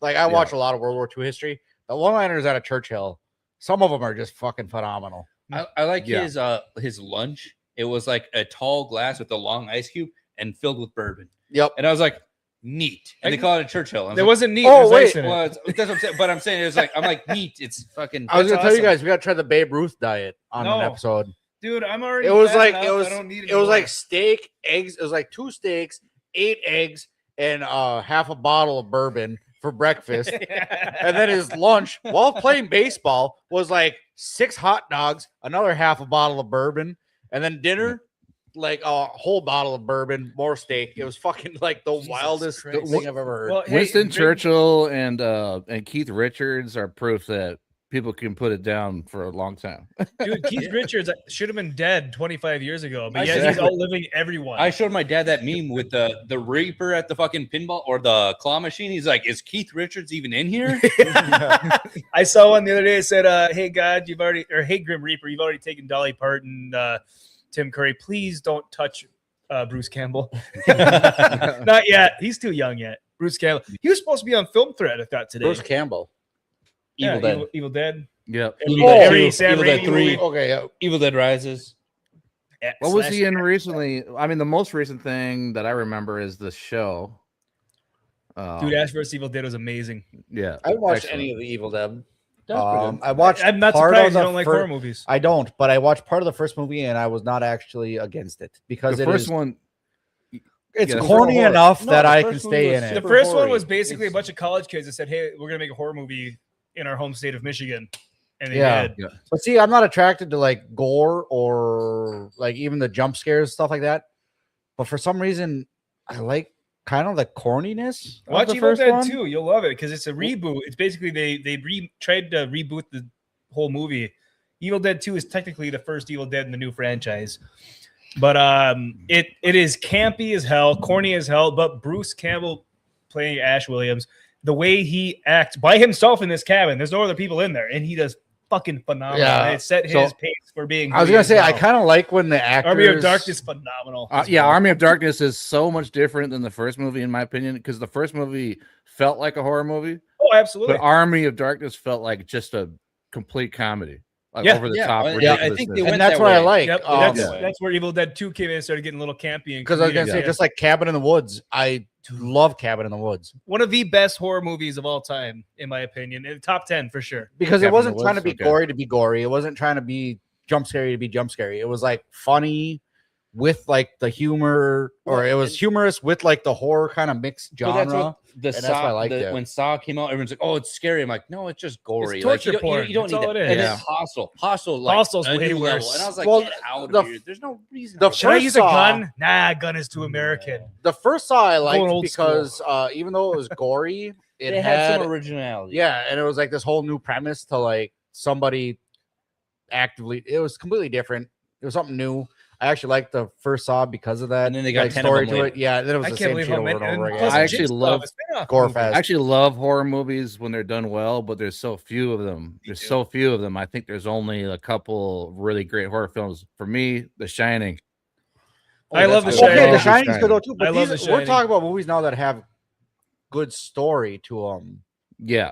like I watch a lot of World War II history. The one-liners out of Churchill, some of them are just fucking phenomenal. I like his lunch. It was like a tall glass with a long ice cube and filled with bourbon. Yep. And I was like, neat. And they call it a Churchill. It wasn't neat. Oh, There's wait. ice in it. Well, that's what I'm saying. But I'm saying it's like, I'm like, neat. It's fucking. I was That's gonna tell you awesome. guys, we gotta try the Babe Ruth diet on an episode. Dude, I'm already. It was fat like enough. I don't need it was like steak, eggs. It was like 2 steaks, 8 eggs, and half a bottle of bourbon for breakfast. And then his lunch while playing baseball was like 6 hot dogs, another half a bottle of bourbon, and then dinner, like a whole bottle of bourbon, more steak. It was fucking like the wildest Christ. thing I've ever heard. Well, hey, Winston Drink- Churchill and Keith Richards are proof that people can put it down for a long time. Dude, Keith Richards should have been dead 25 years ago, but yet Exactly. he's outliving everyone. I showed my dad that meme with the Reaper at the fucking pinball or the claw machine. He's like, is Keith Richards even in here? I saw one the other day. It said, "Hey God, hey Grim Reaper, you've already taken Dolly Parton, Tim Curry. Please don't touch Bruce Campbell. Not yet. He's too young yet. Bruce Campbell. He was supposed to be on Film Thread. I thought today. Bruce Campbell. Yeah, Evil Dead. Evil Dead. Yep. Every 2, Sam Evil Dead Raimi 3, movie. Okay, yeah. Evil Dead Rises. What was he in recently? I mean, the most recent thing that I remember is the show. Dude, Ash vs. Evil Dead was amazing. Yeah. I haven't watched excellent. any of the Evil Dead. That's pretty good. I watched. I'm not part surprised of you the don't like fir- horror movies. I don't, but I watched part of the first movie and I was not actually against it because The it first is- one. It's yeah, the corny horror. enough No, that the I first can movie stay was in it. The super first one hoary. was basically a It's- bunch of college kids that said, "Hey, we're gonna make a horror movie in our home state of Michigan," and they Yeah. did. Yeah. But see, I'm not attracted to like gore or like even the jump scares stuff like that. But for some reason, I like kind of the corniness. of Watch the Evil first Dead one. 2. You'll love it because it's a reboot. It's basically they tried to reboot the whole movie. Evil Dead 2 is technically the first Evil Dead in the new franchise. But it is campy as hell, corny as hell. But Bruce Campbell playing Ash Williams, the way he acts by himself in this cabin, there's no other people in there, and he does fucking phenomenal. Yeah. And it set So, his pace for being. I was who he gonna is say I now. kind of like when the actors. Army of Darkness phenomenal. Yeah, Army of Darkness is so much different than the first movie, in my opinion, because the first movie felt like a horror movie. Oh, absolutely. But Army of Darkness felt like just a complete comedy, like Yeah. over the Yeah, top. I think ridiculousness. they went and that's that what I way. like. Yep, that's where Evil Dead 2 came in and started getting a little campy. Because I was gonna say, just like Cabin in the Woods, I love Cabin in the Woods one of the best horror movies of all time, in my opinion. In the top 10 for sure. because Cabin in it wasn't the trying to Woods, be okay. gory to be gory. It wasn't trying to be jump scary to be jump scary. It was like funny with like the humor, or it was humorous with like the horror kind of mixed But that's genre. what the and that's why I Saw, liked it. when Saw came out, everyone's like, "Oh, it's scary." I'm like, "No, it's just gory. It's Like, torture porn. you don't That's need all that." it is. And Yeah. then Hostel, like Hostle's a way new level. worse. And I was like, Well, "Get out the- of here! There's no reason." the for Should I First use a Saw- gun? Nah, gun is too American. The first Saw I liked old because even though it was gory, it it had had some originality. yeah, and it was like this whole new premise to like somebody actively. It was completely different. It was something new. I actually liked the first Saw because of that. And then they got like, 10 of story them to later. it. Yeah, then it was I the can't same believe shit how over many. and over and again. plus I the actually Jigsaw, love a spin-off Gore movie. Fest. I actually love horror movies when they're done well, but there's so few of them. There's so few of them. I think there's only a couple really great horror films. For me, The Shining. I love The that's Shining. good. Okay, The The Shining's Shining. good though too. I But love these, The we're Shining. talking about movies now that have good story to them. Yeah.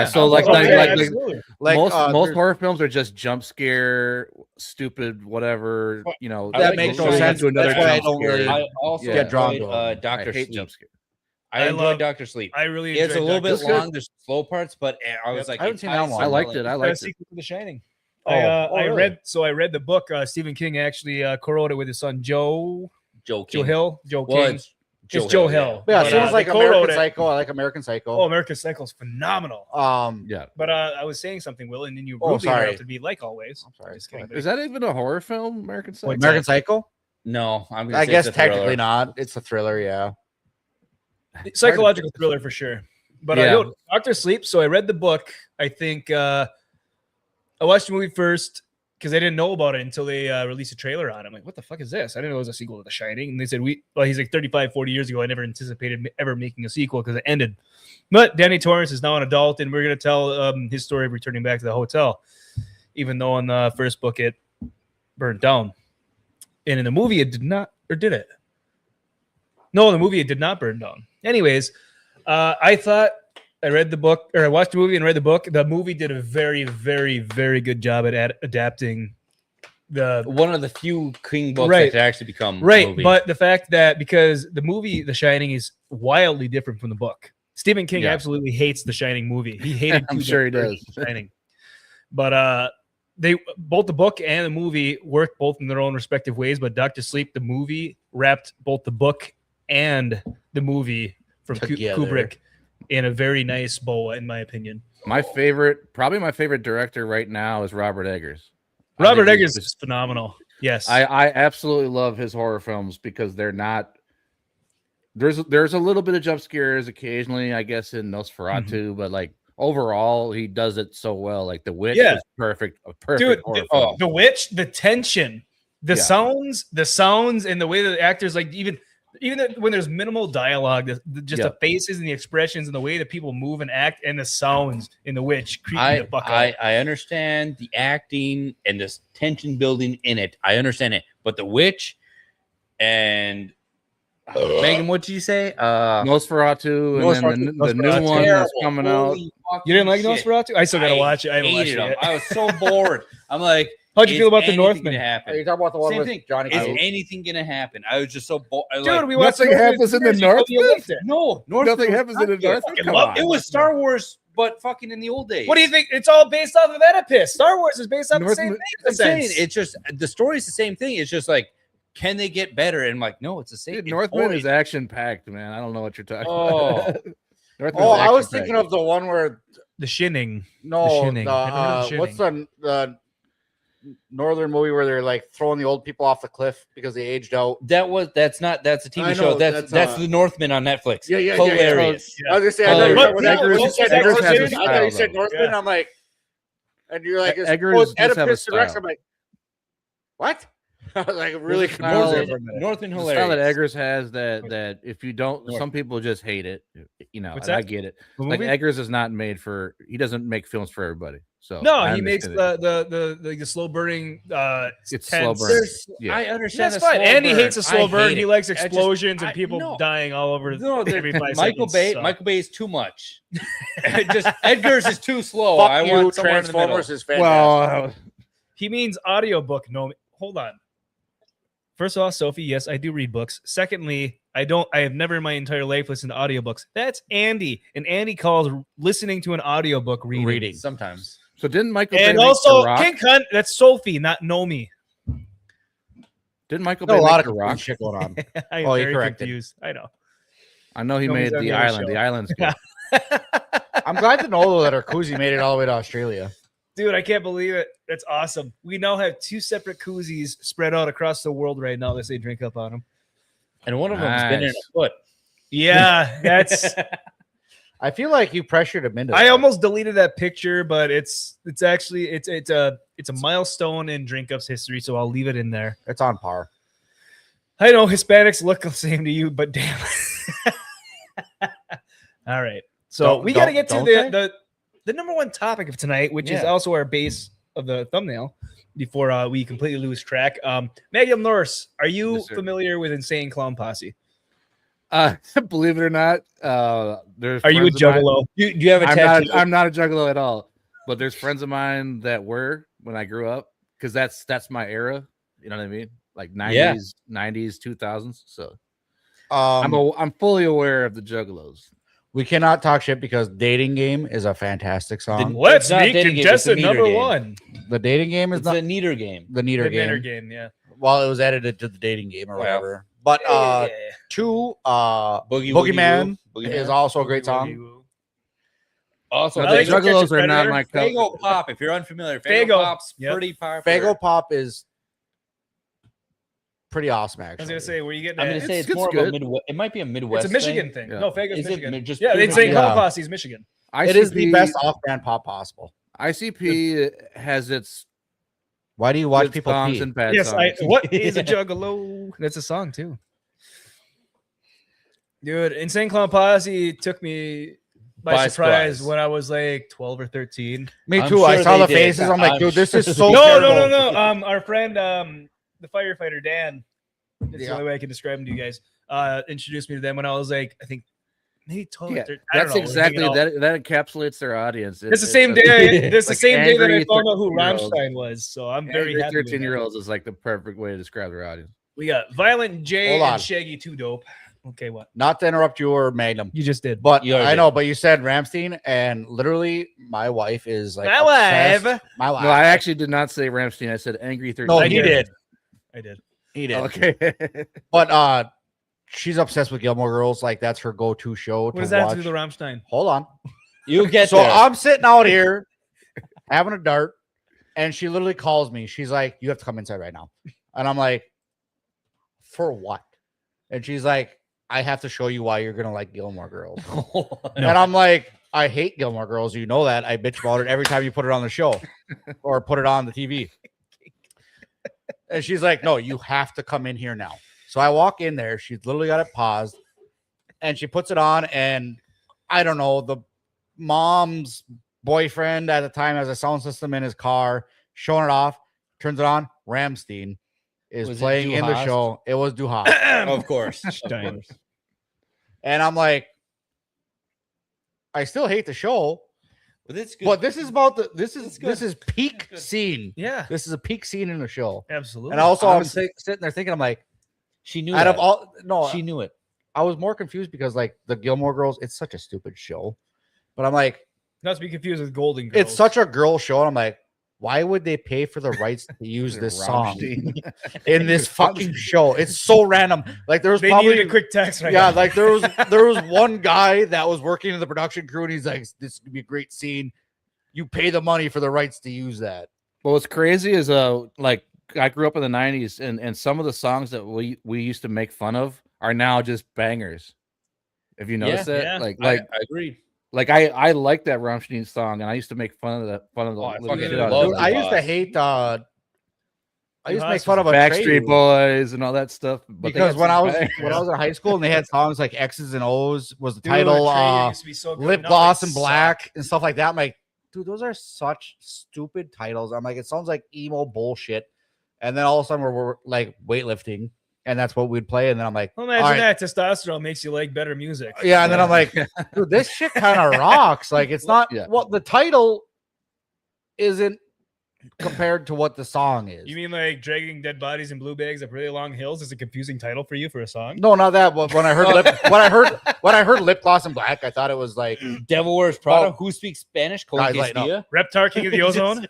So Absolutely. Like most there's- horror films are just jump scare, stupid, whatever. You know, I that like makes The no Shining. sense. To another That's why I jump don't really. scare. I also Yeah. Get drawn enjoyed, to 'em. I Doctor hate Sleep. jump scare. I enjoyed love- Doctor Sleep. I really It's a enjoyed little Doctor bit Sleep. long. There's slow parts, but I was Yep. like, I haven't it seen ties that one. I in liked well. it. I Got a liked it. sequel to The Shining. Oh, really? I read the book. Stephen King actually co-wrote it with his son Joe Joe King. Joe Well, King. it's It's Joe Hill, Hill. Yeah, But, so it's like they co-wrote American it. Psycho. I like American Psycho. Oh, American Psycho is phenomenal. Yeah. But I was saying something, Will, and then you Oh, rudely sorry. interrupted me, like always. I'm sorry. Just kidding. Is that even a horror film, American Psycho? American Psycho? No, I'm gonna I say guess it's a thriller. technically not. It's a thriller, yeah. Psychological thriller for sure. But Yeah. Doctor Sleep. So I read the book. I think I watched the movie first because I didn't know about it until they released a trailer on it. I'm like, what the fuck is this? I didn't know it was a sequel to The Shining. And they said, he's like 35, 40 years ago. I never anticipated ever making a sequel because it ended. But Danny Torrance is now an adult, and we're going to tell his story of returning back to the hotel, even though in the first book it burned down. And in the movie, it did not, or did it? No, in the movie, it did not burn down. Anyways, I thought I read the book, or I watched the movie and read the book. The movie did a very, very, very good job at adapting the One of the few King books Right. that could actually become a right. movie. But the fact that because the movie The Shining is wildly different from the book. Stephen King Yeah. absolutely hates The Shining movie. He hated. I'm Kubrick's sure he version does. of The Shining. But they both the book and the movie work both in their own respective ways. But Doctor Sleep, the movie, wrapped both the book and the movie from Together. Kubrick in a very nice bow, in my opinion. Probably my favorite director right now is Robert Eggers. I Robert think he's Eggers is just- phenomenal. Yes, I absolutely love his horror films because they're not. There's a little bit of jump scares occasionally, I guess, in Nosferatu, but like overall, he does it so well. Like The Witch Yeah. is perfect, a perfect dude. horror film. The Witch, the tension, the Yeah. sounds, and the way that the actors like even when there's minimal dialogue, just Yeah. the faces and the expressions and the way that people move and act and the sounds in The Witch creep me the fuck out. I understand the acting and this tension building in it. I understand it, but The Witch and Megan, what did you say? Nosferatu, and then the new Nosferatu. one that's coming out. Holy You didn't like shit. Nosferatu? I still gotta I watch it. I haven't watched hated it them. yet. I was so bored. I'm like, How'd you is feel about The anything Northman? gonna Are you happen? talking about the one Same with thing. Johnny Is Depp? anything gonna happen? I was just so bored. Dude, we watched Nothing Northman happens in the series. You told me you Northman? liked it. No, Nothing happens in the Northman. fucking Come love on. It was Star Wars, but fucking in the old days. What do you think? It's all based off of Oedipus. Star Wars is based off the same Northman- thing. in a I'm saying sense. it's just the story's the same thing. It's just like, can they get better? And I'm like, no, it's the same. Dude, it's Northman always- is action packed, man. I don't know what you're talking Oh. about. Northman's Oh, I was action-packed. thinking of the one where The Shining. no, Shining. Never heard of what's the northern movie where they're like throwing the old people off the cliff because they aged out? that's a TV I show. know, That's that's, the Northman on Netflix. Yeah. Hilarious. I was gonna say, I thought you Hilarious. were talking about What- when you said Eggers Northman. has a I thought you style, said though. Northman. Yeah. I'm like, and you're like, Eggers oh, does have a Oedipus directs. style. I'm like, what? I was like really There's a style confused there of- for a minute. Northman The style that hilarious. Eggers has that if you don't, some people just hate it. You know, What's and I that? get it. The Like movie? Eggers is not made for. He doesn't make films for everybody. So No, I he makes understand it. the slow burning. It's tense. slow burn. Yeah. I understand. That's the fine. slow Andy burn. hates a slow I burn. hate He it. likes I just- explosions and I- people no. dying all over No, every 5 Michael seconds. Bay. so. Michael Bay is too much. Just Edgar's is too slow. Fuck I you, want somewhere in the middle. Transformers is fantastic. Well, He means audiobook. No, hold on. First of all, Sophie, yes, I do read books. Secondly, I have never in my entire life listened to audiobooks. That's Andy. And Andy calls listening to an audiobook reading. Sometimes. so didn't Michael Bay And make also, The Rock? King Cunt, that's Sophie, not Nomi. Didn't Michael Got Bay a lot make of The Rock? shit going on. I'm Oh, you're very corrected. confused. I know. I know he No, he's made on The the other Island. show. The Island's good. I'm glad to know though that our koozie made it all the way to Australia. Dude, I can't believe it. That's awesome. We now have 2 separate koozies spread out across the world right now that say drink up on them. And one of them's been in a Nice. foot. Yeah, that's. I feel like you pressured him into I that. almost deleted that picture, but it's actually it's a milestone in DrinkUP's history, so I'll leave it in there. It's on par. I know Hispanics look the same to you, but damn. All right, so we got to get to the number one topic of tonight, which is also our base of the thumbnail. Before we completely lose track, Magnum Norse, are you Yes, sir. familiar with Insane Clown Posse? Believe it or not, there's Are you a friends of mine- juggalo? Do you have a tattoo? I'm not a juggalo at all. But there's friends of mine that were when I grew up, because that's my era. You know what I mean? Like 90s, 2000s. So I'm fully aware of the juggalos. We cannot talk shit because Dating Game is a fantastic song. Let's It's not meet dating game, it's the contestant meter number game. 1. The Dating Game is It's not a neater game. the neater The game. Matter game, yeah. Well, it was edited to the Dating Game or whatever. But Yeah. 2, Boogie Boogeyman Woo. is also a great song. Also, No, I the like to catch juggalos a are not predator. my cup. Fago Pop. If you're unfamiliar, Faygo. Fago Pop's Yep. pretty popular. Fago Pop is pretty awesome, I was actually. gonna say, where you getting I'm that? gonna say it's It's more of good. a Midwest. It might be a Midwest. It's a Michigan thing. Yeah. No, Fago's Is it Michigan. just Yeah, pure Insane Michigan? Clown Yeah. Posse is Michigan. It is the best off-brand pop possible. ICP has its Why do you watch good people songs pee? and bad Yes, songs. what is a juggalo? That's a song too. Dude, Insane Clown Posse took me by By surprise surprise. when I was like 12 or 13. Me I'm too. I sure saw they the did. faces. I'm like, I'm dude, this sure is they so did. terrible. Our friend, the firefighter Dan. That's the Yeah. only way I can describe him to you guys. Introduced me to them when I was like, I think maybe 12 or Yeah, 13. I don't that's know, exactly hanging out. that encapsulates their audience. It's the same day. That's the like same day that I angry found out who 13-year-olds. Rammstein was. So I'm very happy. 13-year-olds is like the perfect way to describe their audience. We got Violent J Hold on. and Shaggy Too Dope. Okay, what? Not to interrupt you or Magnum, You just did. but You already I did. know. But you said Ramstein, and literally, my wife is like My obsessed. wife. My wife. No, I actually did not say Ramstein. I said Angry 13. No, I he did. did. I did. He did. Okay. But she's obsessed with Gilmore Girls. Like that's her go-to show What to does that have watch. to do with Rammstein? Hold on. You get So there. I'm sitting out here having a dart, and she literally calls me. She's like, "You have to come inside right now," and I'm like, "For what?" And she's like, "I have to show you why you're gonna like Gilmore Girls." And I'm like, "I hate Gilmore Girls. You know that. I bitch about it every time you put it on the show or put it on the TV." And she's like, "No, you have to come in here now." So I walk in there. She's literally got it paused, and she puts it on. And I don't know, the mom's boyfriend at the time has a sound system in his car, showing it off, turns it on. Ramstein is Was it playing Du in the Hast? show. It was Du Hast. Of course. Stein. And I'm like, I still hate the show, But it's good. but this is about the this It's is good. this is peak Good. scene. Yeah, This is a peak scene in the show. absolutely. And also, I'm Honestly- sitting there thinking, I'm like, she knew out that. of all, no, She knew it. I was more confused because like the Gilmore Girls, it's such a stupid show. But I'm like, not to be confused with Golden Girls. it's such a girl show. And I'm like, why would they pay for the rights to use this song in this fucking show? It's so random. Like there was They probably needed a quick text. Right yeah, now. like there was one guy that was working in the production crew, and he's like, "This could be a great scene. You pay the money for the rights to use that." Well, what's crazy is like I grew up in the 90s, and some of the songs that we used to make fun of are now just bangers. If you notice that, yeah. like I agree. like I like that Rammstein song, and I used to make fun of the Oh, I living fucking shit out love of Dude, it. I used to Boss. hate. I used to make Boss fun of a Backstreet Boys and all that stuff. But they because had when some I bangers. was in high school and they had songs like X's and O's was the Dude, title, Trey used to be so good. Lip Now Gloss they and suck. Black and stuff like that. I'm like, dude, those are such stupid titles. I'm like, it sounds like emo bullshit. And then all of a sudden we're like weightlifting, and that's what we'd play. And then I'm like, Well, imagine all right. that testosterone makes you like better music. Yeah, and then I'm like, dude, this shit kind of rocks. Like, it's not what the title isn't compared to what the song is. You mean like dragging dead bodies in blue bags up really long hills is a confusing title for you for a song? No, not that. But when I heard when I heard Lip Gloss and Black, I thought it was like Devil Wears Prada. Who speaks Spanish? Guys, like, no. Reptar King of the Ozone.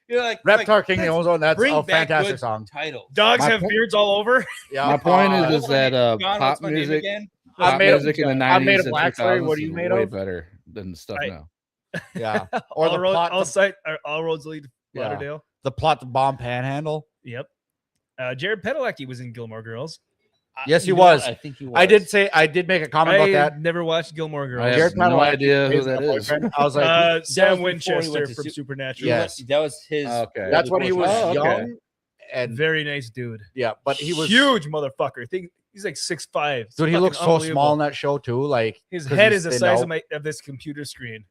You're like Reptar King of the Ozone. That's bring a back fantastic good song. title. Dogs have beards all over. Yeah. My point is Hold that on, John, pop what's my name music, again? pop music in the 90s I'm made of and Black Fairy. What are 2000s you is made way of? better than stuff Right. now. Yeah. Or all the roads, plot. all roads lead to Yeah. Lauderdale. The plot to bomb Panhandle. Yep. Jared Padalecki was in Gilmore Girls. Yes, he You know was. what? I think he was. I did make a comment about that. Never watched Gilmore Girls. I have Jared no Padalecki idea who is that my is. boyfriend. I was like, Sam was before he Winchester went to from Supernatural. Yes. That was his. Okay. that's when he was Oh, okay. young. And Very nice dude. yeah, but he was huge motherfucker. He's like 6'5". Dude, he looks so small in that show too. Like His 'cause head he's is the thinned size out. of this computer screen.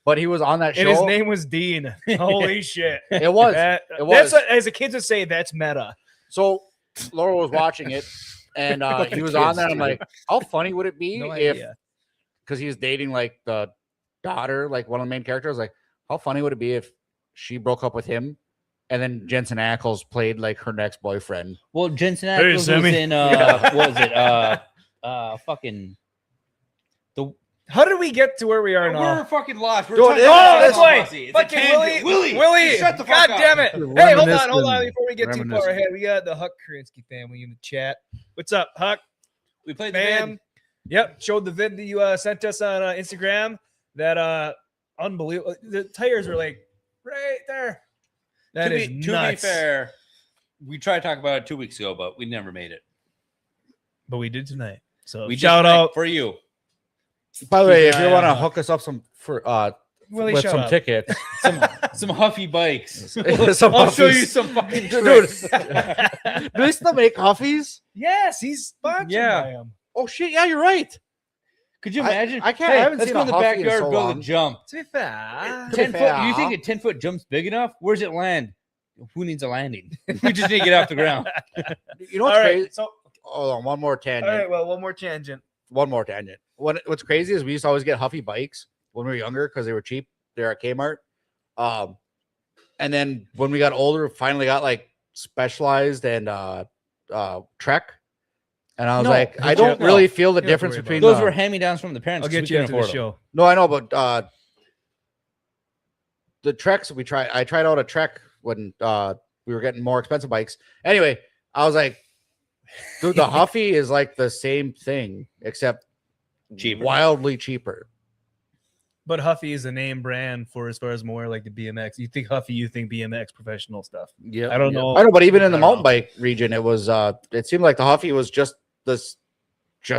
But he was on that show. And his name was Dean. Holy shit. It was. It was. That's what, as the kids would say, that's meta. So Laura was watching it, and he was on there. I'm like, how funny would it be No if, idea. because he was dating like the daughter, like one of the main characters. Like, how funny would it be if she broke up with him, and then Jensen Ackles played like her next boyfriend? Well, Jensen Hey, Ackles was Sammy. in what was it? Fucking the. How did we get to where we are now? We're fucking lost. We're Dude, talking oh, about that's Final right. Fantasy. It's a Fucking tangent. Willie, shut the God fuck damn up. it. Hey, hold on. Reminiscing. Before we get too far Reminiscing. ahead, we got the Huck Krinsky family in the chat. What's up, Huck? We played the Bam. vid. Yep, showed the vid that you sent us on Instagram. That unbelievable. The tires were like right there. That To is be nuts. fair, we tried to talk about it 2 weeks ago, but we never made it. But we did tonight. So We shout just out for you. By the way, if an you eye want to on hook us up some for Willie, with shut some up. tickets, Some huffy bikes. Some I'll show Huffies. you some fucking Dude, tricks. do they still make Huffies? Yes, he's sponsored Yeah. by him. Oh shit! Yeah, you're right. Could you I- imagine? I can't- I haven't let's seen go a in the Huffy in backyard, so build long. a jump. To be fair, 10 foot. You think a 10-foot jump's big enough? Where's it land? Who needs a landing? We just need to get off the ground. You know all what's right. crazy? So, Hold on, one more all tangent. right. Well, one more tangent. One more tangent. What's crazy is we used to always get Huffy bikes when we were younger because they were cheap. They're at Kmart. And then when we got older, finally got like Specialized and Trek. And I was No, like, I you don't don't- really feel the you don't have to difference worry about between Those the- were hand-me-downs from the parents. I'll 'cause get we you couldn't after the afford them. show. No, I know, but the Treks I tried out a Trek when we were getting more expensive bikes. Anyway, I was like, dude, the Huffy is like the same thing except Cheaper. wildly cheaper. But Huffy is a name brand for as far as more like the BMX. You think Huffy, you think BMX professional stuff. Yeah, I don't know. I know, but even in the I don't mountain know. bike region, it was it seemed like the Huffy was just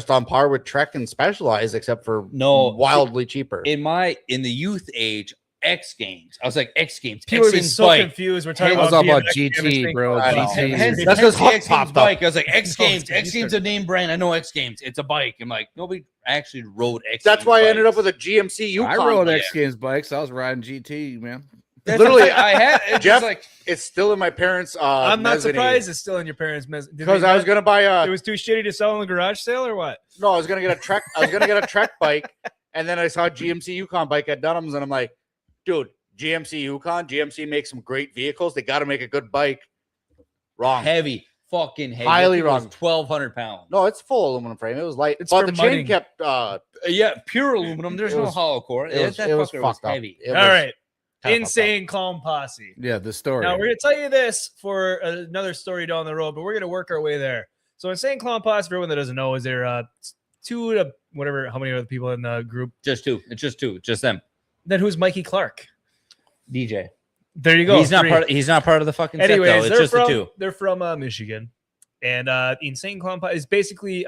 on par with Trek and Specialized, except for No, wildly cheaper. In the youth age, X Games. I was like, X Games. People X would be Games so bike. confused. We're talking I was about all about BMX, GT, everything. bro. I know. GT. Hence, That's hence 'cause the Huck X Games popped up. bike. I was like, X Oh, Games. it's X Games is a name brand. I know X Games. It's a bike. I'm like, nobody actually rode X. That's Games why I ended up bikes. with a GMC Yukon. I rode bike. X Games bikes. I was riding GT, man. That's Literally, what I had. It's Jeff, just like It's still in my parents' I'm not mezzanine. surprised it's still in your parents' Because I was gonna buy It was too shitty to sell in the garage sale or what? no, I was gonna get a Trek. I was gonna get a Trek bike, and then I saw a GMC Yukon bike at Dunham's, and I'm like, dude, GMC Yukon. GMC makes some great vehicles. They got to make a good bike. Wrong. heavy, fucking heavy. Highly I think it was wrong. 1,200 pounds. No, it's full aluminum frame. It was light, It's but for the chain mudding. kept. Yeah, pure aluminum. There's It no was- hollow core. It was, That it was fucker fucked up. heavy. It All was right. kinda fucked Insane Clown Posse. Yeah, the story. Now we're gonna tell you this for another story down the road, but we're gonna work our way there. So Insane Clown Posse, for everyone that doesn't know, is there 2 to whatever, how many other people in the group? Just two. It's just two. Just them. Then who's Mikey Clark? DJ. There you go. He's not 3. part. He's not part of the fucking. set, Anyways, though. It's they're just from the two. they're from Michigan, and Insane Clown Posse is basically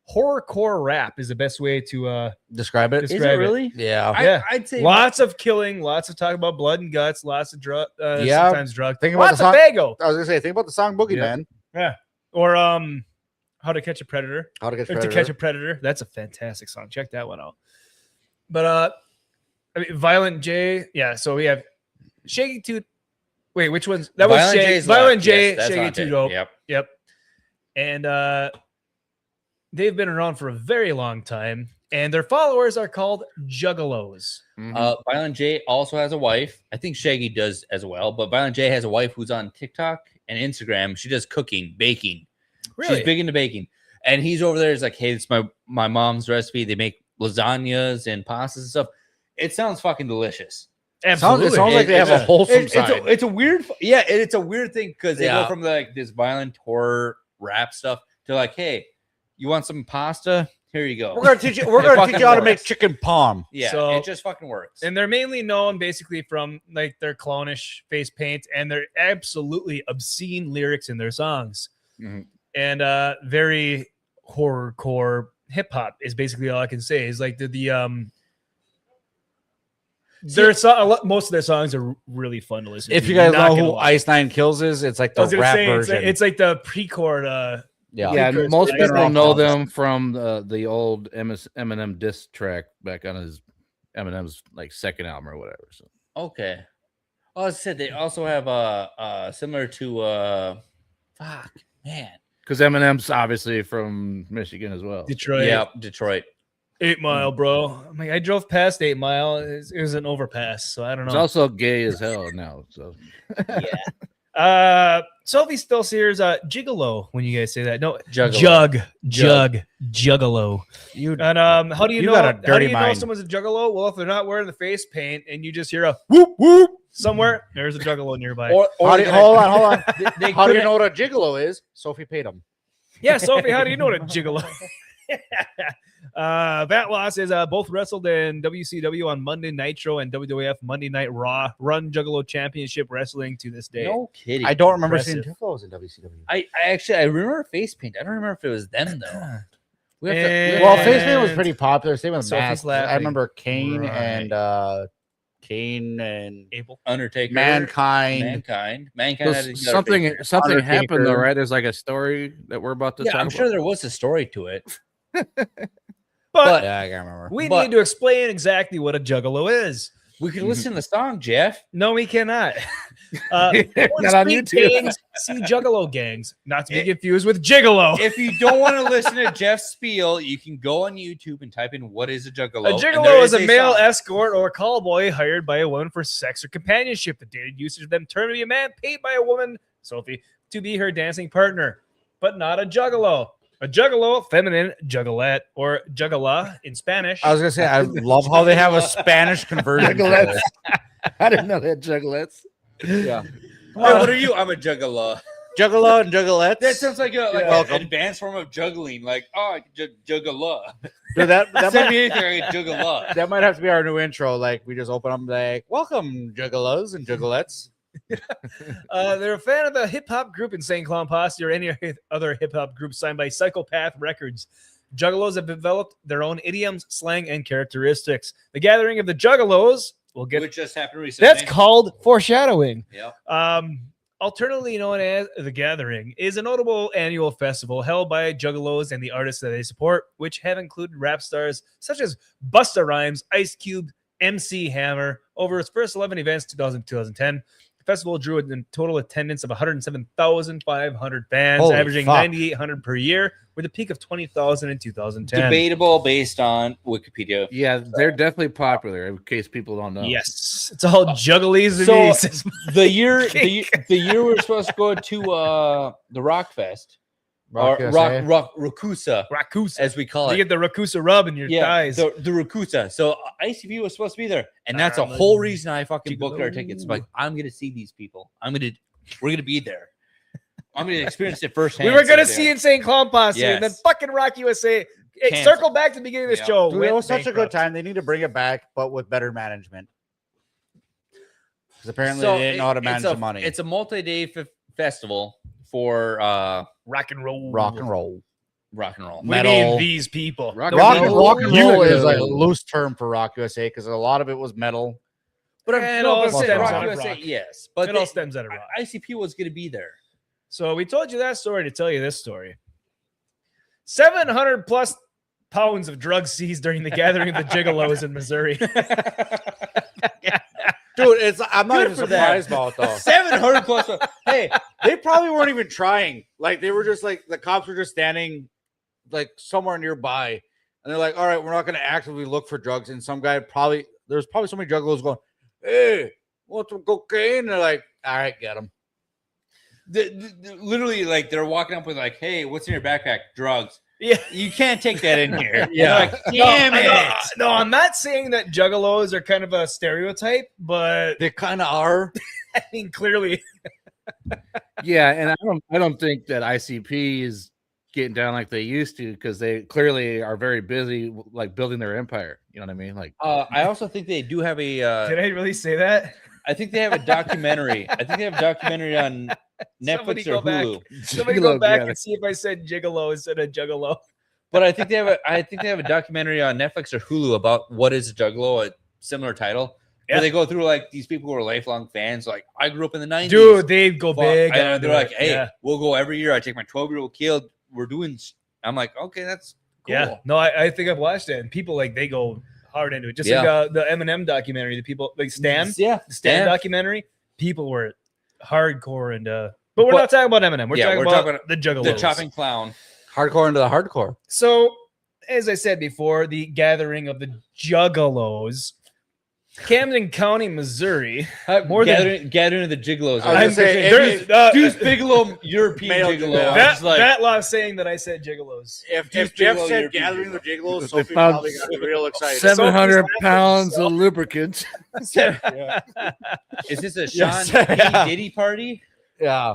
horrorcore rap is the best way to up. Describe it. Is it describe it. really? Yeah. Yeah. I'd say Lots of killing, lots of talk about blood and guts, lots of drug, Yeah. sometimes drug, Think about lots the of song- bago, I was gonna say, think about the song Boogeyman. or How to Catch a Predator. How to get Or To Catch a Predator. That's a fantastic song. Check that one out. But I mean, Violent J. Yeah, so we have Shaggy Two. Wait, which one's that was Violent Shaggy, J's Violent left. J, Yes, that's Shaggy on Two tape. Dope. Yep. Yep. And they've been around for a very long time, and their followers are called Juggalos. Violent J also has a wife. I think Shaggy does as well, but Violent J has a wife who's on TikTok and Instagram. She does cooking, baking. Really? She's big into baking. And he's over there. He's like, hey, it's my mom's recipe. They make lasagnas and pastas and stuff. It sounds fucking delicious. Absolutely. It sounds like they have a wholesome side. It's a weird, yeah, it's a weird thing because they Yeah. go from like this violent horror rap stuff to like, hey, you want some pasta? Here you go. We're gonna teach you. We're It gonna fucking teach you how to works. make chicken palm. Yeah, So- it just fucking works. And they're mainly known basically from like their clownish face paint and their absolutely obscene lyrics in their songs. And very horrorcore hip hop is basically all I can say. Is like most of their songs are really fun to listen to. If you guys Not know gonna who lie. Ice Nine Kills is, it's like I the was gonna rap say, version. it's like the pre-chord. Yeah, Because most they're people all know clowns. them from the old Eminem diss track back on his Eminem's like second album or whatever. So Okay. Oh, I said they also have similar to fuck, man. because Eminem's obviously from Michigan as well. Detroit. Yeah, Detroit. 8 Mile, bro. I mean, I drove past 8 Mile. It was an overpass, so I don't know. It's also gay as hell now. So Sophie still hears Gigolo when you guys say that. No, Juggalo. Juggalo. You And how do you you know? got a How do dirty you know mind. someone's a Juggalo? Well, if they're not wearing the face paint and you just hear a whoop whoop somewhere, there's a Juggalo nearby. Hold on, hold on. They How do you couldn't- know what a gigolo is? Sophie paid him. Yeah, Sophie, how do you know what a Gigolo? Bat Loss is both wrestled in WCW on Monday Nitro and WWF Monday Night Raw. Run Juggalo Championship Wrestling to this day. No kidding. I don't remember Impressive. seeing gigolos in WCW. I actually remember face paint. I don't remember if it was them though. We have to, And- Well, face paint was pretty popular. Same with Sophie's masks. laughing. I remember Kane Right. and Abel. Undertaker, Mankind. Mankind. So had a something Undertaker. happened though, right? There's like a story that we're about to Yeah, talk I'm about. sure there was a story to it. But Yeah, I can't remember. we but- need to explain exactly what a Juggalo is. We could listen to the song, Jeff. No, we cannot. Not on Street YouTube. gangs see Juggalo gangs, not to be confused with Gigolo. If you don't want to listen to Jeff spiel, you can go on YouTube and type in "what is a juggalo." A and there gigolo is a male song. escort or call boy hired by a woman for sex or companionship. The dated usage of them term to be a man paid by a woman, Sophie, to be her dancing partner, but not a juggalo. A juggalo, feminine, juggalette, or juggala in Spanish. I was gonna say I love how they have a Spanish conversion. for this. I didn't know that juggalettes. Yeah, Hey, what are you? I'm a juggalo. juggalo and juggalettes. That sounds like a Welcome. an advanced form of juggling. Like, oh, juggalo. Dude, that Send might, me anything, like a juggalo. that might have to be our new intro. Like we just open up like, welcome juggalos and juggalettes. They're a fan of the hip hop group Insane Clown Posse or any other hip hop group signed by Psychopath Records. Juggalos have developed their own idioms, slang, and characteristics. The gathering of the Juggalos will get. Which just happened recently. That's called foreshadowing. Yeah. Alternatively known as The Gathering, is a notable annual festival held by Juggalos and the artists that they support, which have included rap stars such as Busta Rhymes, Ice Cube, MC Hammer. Over its first 11 events, 2010, the festival drew a total attendance of 107,500 fans, Holy averaging fuck. 9,800 per year, with a peak of 20,000 in 2010. Debatable based on Wikipedia. Yeah, they're definitely popular. In case people don't know. Yes, it's all jugglies and So- these. The year we were supposed to go to the Rock Fest. Rock or USA. Rakusa, Rakusa. as we call You it. get the Rakusa rub in your thighs. the Rakusa. So ICP was supposed to be there, and that's a I'm a whole reason I fucking booked our gigolo. tickets. Like, I'm gonna see these people. We're gonna be there. I'm gonna experience it firsthand. We were gonna someday. see Insane Clown Posse, and then Yes. fucking Rock USA. Hey, Canceled. circle back to the beginning of this Yeah. show. Dude, went it was such a bankrupt. good time. They need to bring it back, but with better management. Because apparently So they didn't know how to it's manage a- the money. It's a multi-day festival for Rock and roll. rock and roll. rock and roll. What do you mean metal. these people? Rock The rock, and rock and roll. roll is You- like a loose term for Rock USA because a lot of it was metal. But And no, all but stems Rock out of USA, rock. yes. But It all stems out of rock. ICP was gonna be there. So we told you that story to tell you this story. 700 plus pounds of drugs seized during the gathering of the Juggalos in Missouri. Dude, I'm not Good even for them. surprised about it, though. 700 plus. Hey, they probably weren't even trying. Like, they were just like, the cops were just standing like somewhere nearby, and they're like, all right, we're not going to actively look for drugs. And some guy there's probably so many juggalos going, hey, want some cocaine? And they're like, all right, get them. Literally, like, they're walking up with like, hey, what's in your backpack? Drugs. Yeah. You can't take that in here. Yeah. Like, damn it. No, I'm not saying that Juggalos are kind of a stereotype, but They kind of are. I mean, clearly. Yeah, and I don't think that ICP is getting down like they used to, because they clearly are very busy, like building their empire. You know what I mean? Like, I also think they do have a. Did I really say that? I think they have a documentary. I think they have a documentary on Somebody Netflix or go back. Hulu. Somebody go Gigolo, back yeah. and see if I said Gigolo instead of Juggalo. But I think they have a documentary on Netflix or Hulu about what is a Juggalo, a similar title. Yeah. Where they go through like these people who are lifelong fans. Like, I grew up in the 90s. Dude, they go Fuck. big. And onto they're like, it. hey, Yeah. we'll go every year. I take my 12-year-old kid. We're doing. I'm like, okay, that's cool. Yeah. No, I think I've watched it, and people like they go hard into it. Just Yeah. like the Eminem documentary, the people like Stan, Yeah. the Stan documentary, people were hardcore and but we're not talking about Eminem. We're talking about the Juggalos. The chopping clown. Hardcore into the hardcore. So, as I said before, the gathering of the Juggalos, Camden County, Missouri. Gathering of the Jiggalos. I was gonna say, Deuce Bigelow, European Male Gigolo. Gigolo. I was like, That law saying that I said Giggalos. If Juice Jeff Bigelow, said European gathering the Gigolo. jiggalos, Sophie found probably got real excited. 700 Sophie's pounds laughing, of lubricant. is this a Sean Yeah. P. Diddy party? Yeah.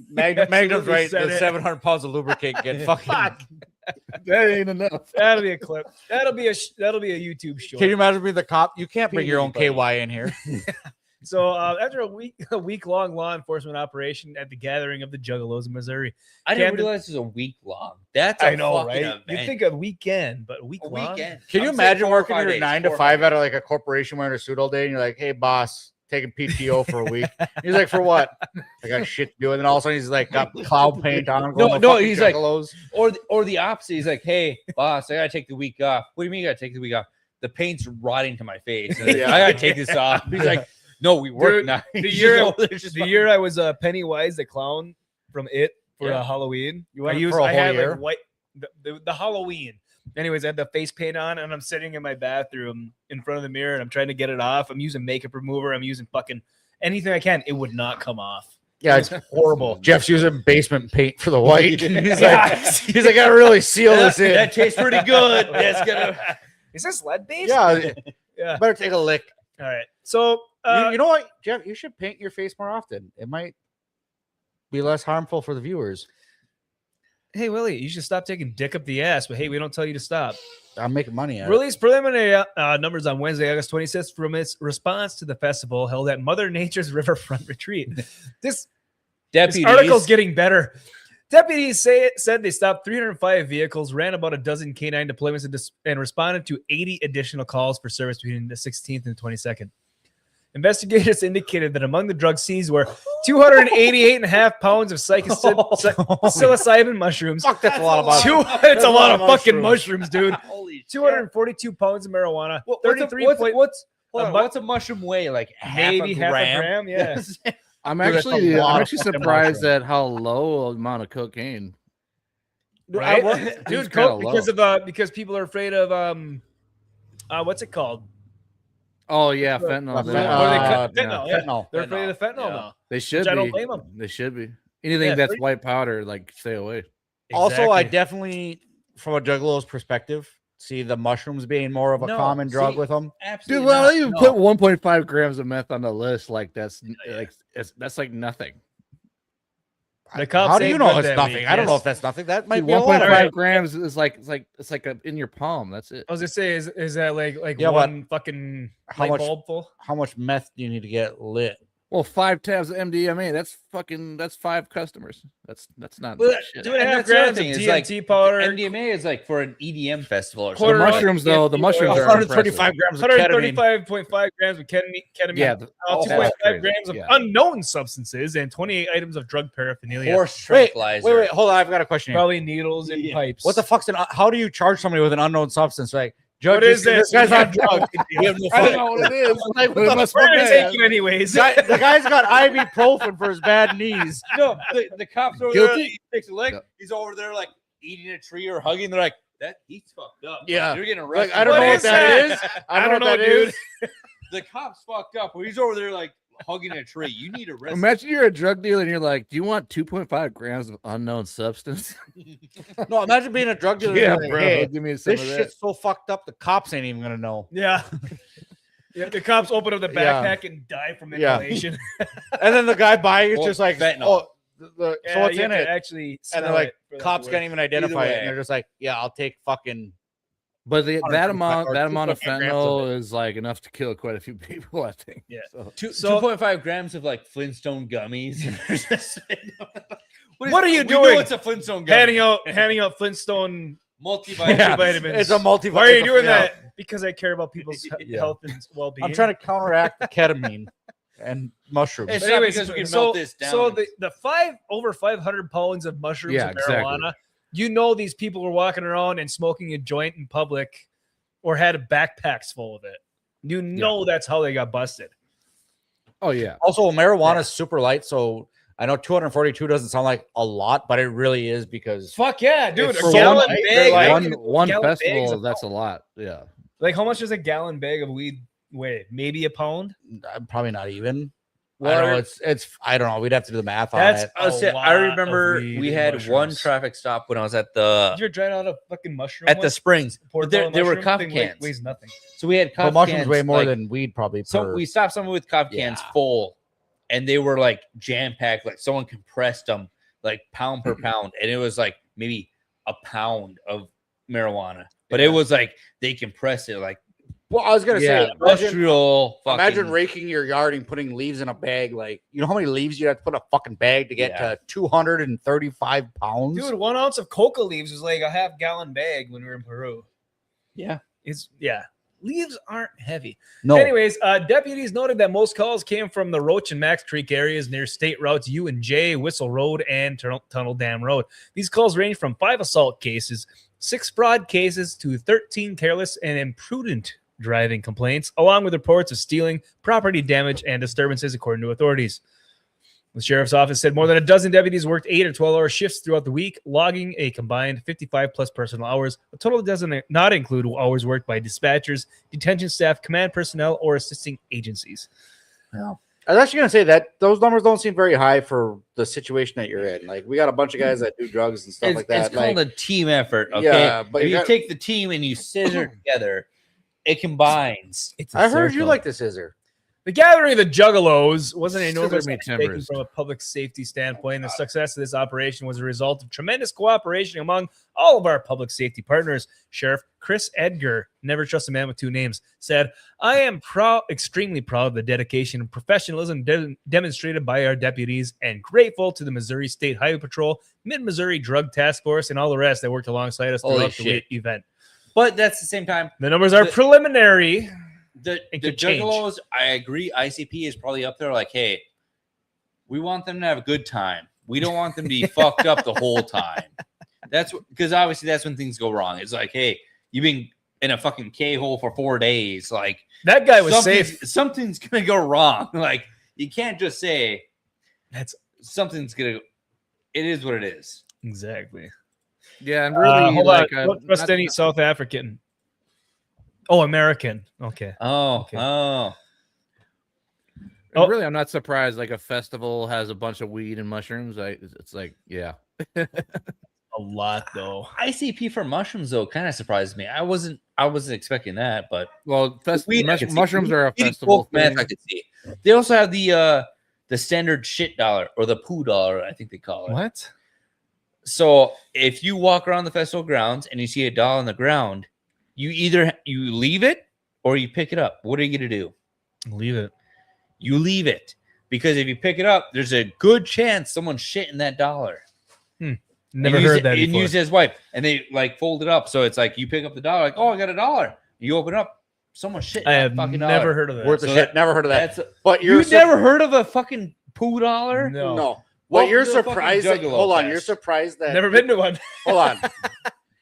Magnum's right. said The it. 700 pounds of lubricant get fucking. That ain't enough. That'll be a clip. That'll be a YouTube short. Can you imagine being the cop? You can't bring your own Buddy. KY in here. So after a week-long law enforcement operation at the gathering of the Juggalos in Missouri, I didn't Camden- realize it was a week long. That's a I know, fucking right? You event. think a weekend, but a week A long? weekend. Can you I'm saying imagine 4 or working 5 your days, 9 4 to or 5 5 at like a corporation wearing a suit all day, and you're like, "Hey, boss, taking PTO for a week." He's like, "For what?" I got shit to do. And then all of a sudden, he's like, got cloud paint on. He's like, or the opposite. He's like, hey, boss, I gotta take the week off. What do you mean you gotta take the week off? The paint's rotting to my face. And Yeah. I gotta take this off. He's like, no, we work Dude, now. the He's year- just over there just The year I was Pennywise the clown from It for Yeah. Halloween, You went for a I whole had year? like white the Halloween. Anyways, I had the face paint on, and I'm sitting in my bathroom in front of the mirror, and I'm trying to get it off. I'm using makeup remover. I'm using fucking anything I can. It would not come off. "Yeah, it's Horrible. Jeff's using basement paint for the white." He's Yeah. like, "He's like, I gotta really seal this in." that tastes pretty good. That's gonna Is this lead based? Yeah, Yeah. better take a lick. All right. So You know what, Jeff? You should paint your face more often. It might be less harmful for the viewers. hey Willie, you should stop taking dick up the ass. But hey, we don't tell you to stop. I'm making money at it. Released preliminary numbers on Wednesday, August 26th, from its response to the festival held at Mother Nature's Riverfront Retreat. This article's getting better. Deputies said they stopped 305 vehicles, ran about a dozen canine deployments, and responded to 80 additional calls for service between the 16th and 22nd. Investigators indicated that among the drugs seized were 288.5 pounds of psilocybin mushrooms. Fuck, that's a lot of mushrooms. It's a lot of fucking mushrooms. mushrooms, dude. Holy 242 pounds of marijuana. What's 33 what's a mushroom weigh? Like maybe half a gram? gram. Yeah. I'm Dude, that's a actually lot I'm of actually fucking surprised mushrooms. at how low amount of cocaine. Right? It's Dude, kinda coke because of because people are afraid of what's it called? Oh yeah, fentanyl. What do they cut? Yeah. Fentanyl, yeah. Fentanyl. They're afraid of the fentanyl Yeah. now. They should Which I be. don't blame them. They should be. Anything Yeah, that's pretty- white powder, like stay away. Also, I Exactly. definitely, from a Juggalo's perspective, see the mushrooms being more of a No, common drug see, with them. Absolutely. Dude, why not. don't you No. put 1.5 grams of meth on the list? Like that's that's like nothing. The cops How do you ain't know good it's that nothing? week, I don't know yes. if that's nothing. That might Dude, be a lot. 1.5 grams is like in your palm. That's it. I was gonna say, is that like Yeah, but one fucking how light much- bulb full? How much meth do you need to get lit? Well, 5 tabs of MDMA. That's 5 customers. That's not Well, shit. 2.5 grams of DMT powder. MDMA is like for an EDM festival or The Quarter something. mushrooms, though, the mushrooms are 135 grams of ketamine. 135.5 grams of ketamine. Yeah, 2.5 that's crazy. grams of Yeah. unknown substances, and 28 items of drug paraphernalia. Horse Wait, tranquilizer. wait, hold on. I've got a question here. Probably needles and pipes. What the fuck's how do you charge somebody with an unknown substance? Like, Judge, What is this? This guy's on drugs. You have no I don't fucking- know what it is. Like, But it must We're be gonna bad. take it anyways. the guy's got ibuprofen for his bad knees. No, the cops over Guilty? there. He takes a leg. Yeah. He's over there like eating a tree or hugging. They're like, he's fucked up. Yeah. You're getting Like, arrested. I don't What know what is that that? is. I don't know what that dude. is. The cops fucked up. Well, he's over there like hugging a tree. You need arrested. Imagine you're a drug dealer and you're like, "Do you want 2.5 grams of unknown substance?" No, imagine being a drug dealer. Yeah, like, bro. hey, Give me some this of that. shit's so fucked up. The cops ain't even gonna know. Yeah. Yeah, the cops open up the Yeah. backpack and die from Yeah. inhalation. And then the guy buying it's Well, just like, fentanyl. oh, so Yeah, what's you in have it? to actually And smell they're like, it for that cops to can't work. even identify it. way. And they're just like, yeah, I'll take fucking. But that 125 amount or that amount of 2.5 grams of fentanyl is like enough to kill quite a few people, I think. Yeah. So, So- 2.5 grams of like Flintstone gummies. What are you we doing? know it's a Flintstone gummy. handing out Flintstone Multivitamin. Yeah. vitamins. It's a multivitamin. Why are you doing yeah. that? Because I care about people's Yeah. health and well-being. I'm trying to counteract the ketamine and mushrooms. It's But not anyways, because we can so, melt this down. so the over 500 pounds of mushrooms Yeah, and exactly. marijuana, you know these people were walking around and smoking a joint in public or had backpacks full of it. You know that's how they got busted. oh yeah. Also, marijuana is super light, so I know 242 doesn't sound like a lot, but it really is because Fuck yeah, dude. It's A for gallon one- bag. they're like- One gallon bags festival, of that's a lot. Yeah. Like, how much does a gallon bag of weed weigh? Maybe a pound? probably not even. Well, I don't know. It's I don't know. We'd have to do the math on That's it. I a lot remember of weed we and had one mushrooms. traffic stop when I was at Did the you ever try out a fucking mushroom? at the once? Springs. But there Portobello were mushroom? coffee Thing cans. weighs nothing. So we had But coffee mushrooms cans, way more like- than weed, probably. So per- we stopped someone with coffee cans Yeah. full, and they were like jam packed. Like someone compressed them like pound per pound, and it was like maybe a pound of marijuana. But it was like they compressed it like Well, I was gonna yeah, say, imagine, industrial. imagine raking your yard and putting leaves in a bag. Like, you know how many leaves you have to put in a fucking bag to get Yeah. to 235 pounds? Dude, 1 ounce of coca leaves was like a half-gallon bag when we were in Peru. Yeah. Leaves aren't heavy. no. Anyways, deputies noted that most calls came from the Roach and Max Creek areas near state routes U and J, Whistle Road, and Tunnel Dam Road. These calls range from 5 assault cases, 6 fraud cases, to 13 careless and imprudent driving complaints, along with reports of stealing, property damage, and disturbances, according to authorities. The sheriff's office said more than a dozen deputies worked 8 or 12-hour shifts throughout the week, logging a combined 55-plus personal hours. A total does not include hours worked by dispatchers, detention staff, command personnel, or assisting agencies. I was actually gonna say that those numbers don't seem very high for the situation that you're in. Like, we got a bunch of guys that do drugs and stuff It's, like that. it's called Like, a team effort. Okay, Yeah, but if you you got- take the team and you scissor together, it combines. It's I heard you like the scissor. The gathering of the Juggalos wasn't an enormous Scissor me undertaking timbers. from a public safety standpoint. The success of this operation was a result of tremendous cooperation among all of our public safety partners. Sheriff Chris Edgar, never trust a man with 2 names, said, "I am extremely proud of the dedication and professionalism demonstrated by our deputies and grateful to the Missouri State Highway Patrol, Mid-Missouri Drug Task Force, and all the rest that worked alongside us Holy throughout shit. the event." But that's the same time. The numbers are The- preliminary. The It could change. Juggalos, I agree. ICP is probably up there. Like, hey, we want them to have a good time. We don't want them to be fucked up the whole time. That's because obviously that's when things go wrong. It's like, hey, you've been in a fucking K-hole for 4 days. Like, That guy was something's- safe. Something's gonna go wrong. Like, you can't just say That's something's gonna. It is what it is. exactly. Yeah, and really, Hold like, on. Don't trust not- any South African. Oh, American. Okay. Oh, Okay. oh. and Oh. really, I'm not surprised. Like, a festival has a bunch of weed and mushrooms. It's like, yeah, A lot though. ICP for mushrooms though kind of surprised me. I wasn't expecting that, but well, weed, I could see. mushrooms are a Eating festival both meth, thing. I could see. They also have the standard shit dollar or the poo dollar, I think they call it. What? So if you walk around the festival grounds and you see a dollar on the ground, you either leave it or you pick it up. What are you gonna do? Leave it. You leave it. because if you pick it up, there's a good chance someone's shitting that dollar. Never heard that And before. use his wife, and they like fold it up, so it's like you pick up the dollar, like, oh, I got $1. You open up, someone's shitting. I that have fucking never dollar. heard of that. Worth the So shit. Never heard of that. But You've never heard of a fucking poo dollar? No. No. Well, Well, you're the fucking surprised. That, Juggalo hold on. fest. You're surprised that. Never been to one. Hold on.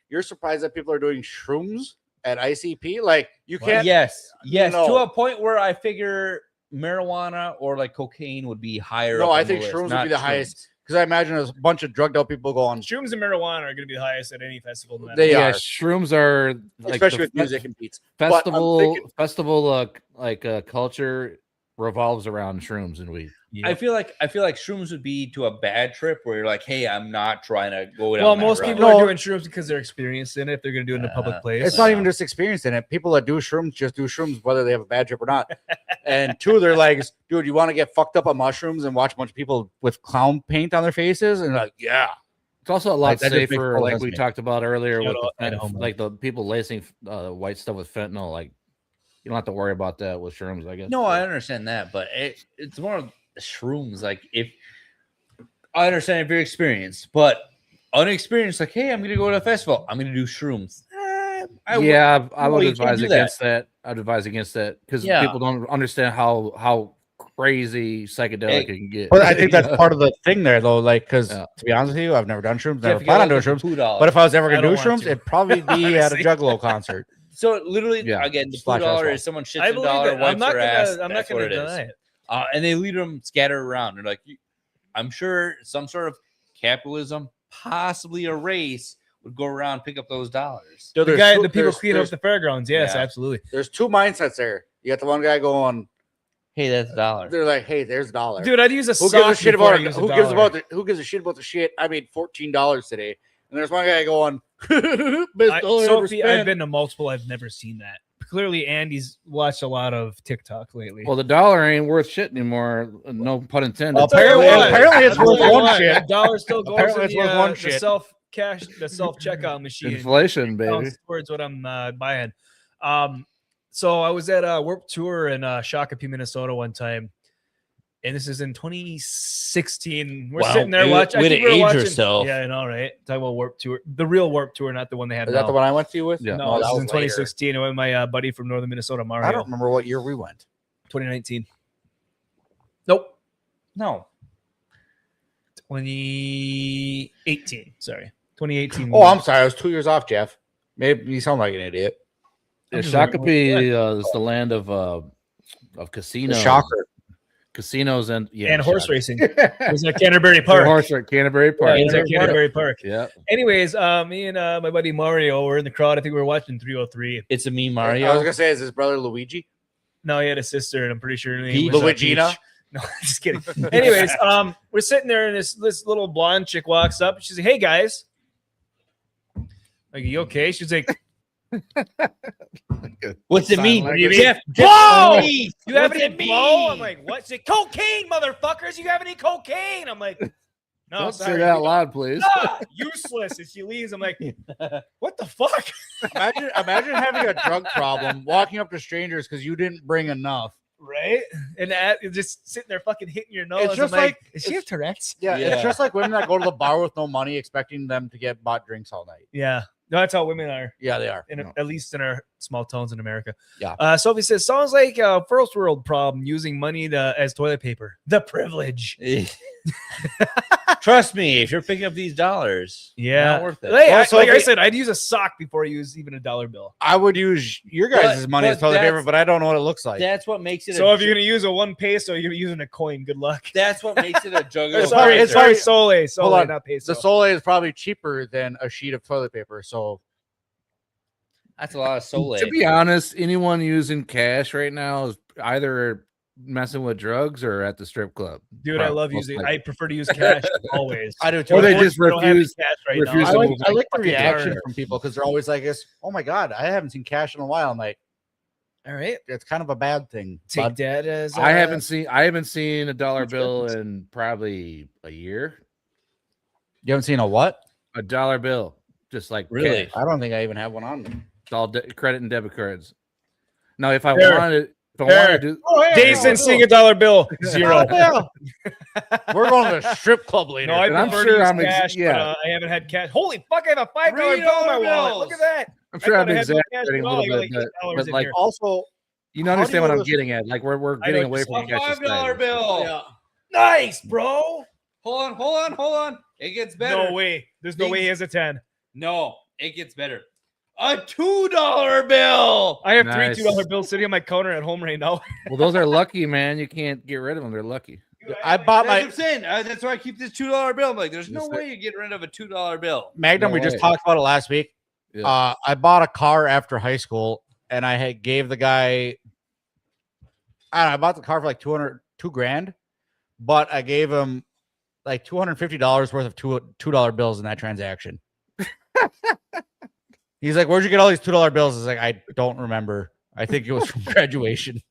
You're surprised that people are doing shrooms at ICP? Like, you can't. Yes. No. To a point where I figure marijuana or like cocaine would be higher. No, up I on the think list, shrooms would not be the highest. Because I imagine there's a bunch of drugged out people going. Shrooms and marijuana are going to be the highest at any festival. No matter They what. are. Shrooms are like Especially the with music and beats. But I'm festival culture revolves around shrooms and weed. I feel like shrooms would be to a bad trip where you're like, hey, I'm not trying to go down. Well, that most road. people are doing shrooms because they're experienced in it. If they're going to do it in a public place. It's not even just experience in it. People that do shrooms just do shrooms, whether they have a bad trip or not. And two of their legs, dude, you want to get fucked up on mushrooms and watch a bunch of people with clown paint on their faces? And like, yeah. It's also a lot Like, that just makes safer, total like sense we to me. talked about earlier, Shout with out the, Idaho, like the people lacing white stuff with fentanyl. Like, you don't have to worry about that with shrooms, I guess. No, I understand that, but it's more of shrooms. Like, if I understand if you're experienced, but unexperienced, like, hey, I'm gonna go to a festival, I'm gonna do shrooms. I would you can't advise do against that. I'd advise against that because Yeah. people don't understand how crazy psychedelic it can get. But I think that's part of the thing there, though. Like, because Yeah. to be honest with you, I've never done shrooms, Jeff, never you plan on gotta doing look at shrooms. the $2. But if I was ever I going to do don't want shrooms, to. it'd probably be at a Honestly. Juggalo concert. So literally, Yeah. again, the Splash $2 asphalt. is someone shits I a believe dollar, it. wipes I'm not their gonna. ass. I'm not That's what gonna it is. deny it. And they lead them scatter around. They're like, I'm sure some sort of capitalism, possibly a race, would go around and pick up those dollars. Dude, The there's two- people there's- clean up there's- the fairgrounds. Yes, Yeah. absolutely. There's two mindsets there. You got the one guy going, Hey, that's a dollar. they're like, hey, there's a dollar. Dude, I'd use a who sock gives a shit before about I use a who gives dollar. about the, who gives a shit about the shit? I made $14 today. And there's one guy going, best dollar ever Sophie, spent. I've been to multiple. I've never seen that. Clearly, Andy's watched a lot of TikTok lately. Well, the dollar ain't worth shit anymore. No pun intended. I'll tell you apparently, what, apparently it's I'll worth tell you one what, shit. The dollar still goes Apparently in it's the, worth one the shit. self checkout machine. Inflation, baby. Counts towards what I'm buying. So I was at a Warped Tour in Shakopee, Minnesota one time, and this is in 2016. We're Wow, sitting there way- watching. way I think to we were age watching. yourself. Yeah, I know, right? Talking about Warped Tour, the real Warped Tour, not the one they have Is now. that the one I went to you with? Yeah. No, Oh, this that is in was later. 2016. I went with my buddy from northern Minnesota, Mario. I don't remember what year we went. 2019. Nope. No. 2018. Sorry. 2018. Oh, I'm sorry. I was 2 years off, Jeff. Maybe you sound like an idiot. Yeah, I'm just Shakopee is the land of The casinos, shocker. casinos, and and horse Shaka- racing. It was at Canterbury And Park. horse at Canterbury Yeah, Park. it was at Canterbury Park. Yeah, Anyways, me and my buddy Mario were in the crowd. I think we were watching 303. It's a me, I was Mario. gonna say, is his brother Luigi? No, he had a sister, and I'm pretty sure her name Peach? was Luigina? Peach. No, just kidding. Anyways, we're sitting there, and this little blonde chick walks up. She's like, "Hey guys, like, you okay?" She's like, What's it Sign mean? language. Jeff, Blow! please. "You have What's any it blow?" mean? I'm like, "What?" She's like, "Cocaine, motherfuckers! You have any cocaine?" I'm like, "No, don't sorry." say that loud, please. Ah, useless. And she leaves. I'm like, "What the fuck?" Imagine having a drug problem, walking up to strangers because you didn't bring enough. Right? And just sitting there fucking hitting your nose. It's just I'm like, like- is she have Tourette's? Yeah, Yeah. it's just like women that go to the bar with no money, expecting them to get bought drinks all night. Yeah. No, that's how women are. Yeah, they are. At least in our small towns in America. Yeah. Sophie says, sounds like a first world problem using money as toilet paper. The privilege. Trust me, if you're picking up these dollars, Yeah. not worth it. Hey, Well, like I Sophie- said, I'd use a sock before I use even a dollar bill. I would use your guys' money as but toilet paper, that's- but I don't know what it looks like. That's what makes it. So a if you're going to use a 1 peso, you're using a coin. Good luck. that's what makes it a juggalo. Sorry, it's sorry, sorry. Sole, Hold on. not peso. The Soleil is probably cheaper than a sheet of toilet paper. So That's a lot of Soleil. To be honest, anyone using cash right now is either messing with drugs or at the strip club. Dude, I love Most using. likely. I prefer to use cash always. I do too. Or they I just don't have any refuse. cash right refuse now. to like, move I like the fucking reaction darn. from people because they're always like, "This, oh my god, I haven't seen cash in a while." I'm like, All right. it's kind of a bad thing. Take bud. that as I haven't seen a dollar That's bill good. in probably a year. You haven't seen a what? A dollar bill, just like Really? cash. I don't think I even have one on me. It's all credit and debit cards. Now, if I There. wanted, If I wanted to do, Jason, sing a dollar bill. Zero. We're going to the strip club later. No, I And I'm prefer sure to use I'm ex- cash, yeah. but I haven't had cash. Holy fuck! I have a $5 bill in my wallet. Look at that. I'm sure I I'm thought I had no cash exaggerating a at all. little I bit, got like $8 but in like here. Also, you understand How what do you I'm getting at. Like we're I know getting what away you're from saying. you guys' bill. Nice, bro. Hold on. It gets better. No way. There's no way he has a 10. No, it gets better. A $2 bill. I have Nice. 3 $2 bills sitting on my counter at home right now. Well, those are lucky, man. You can't get rid of them. They're lucky. I bought That's what I'm saying. That's why I keep this $2 bill. I'm like, there's no Yes, sir. way you get rid of a $2 bill. Magnum. No We just way. talked about it last week. Yeah. I bought a car after high school, and I gave the guy. I bought the car for like $2 grand, but I gave him like $250 worth of $2 bills in that transaction. He's like, "Where'd you get all these $2 bills?" I was like, "I don't remember. I think it was from graduation."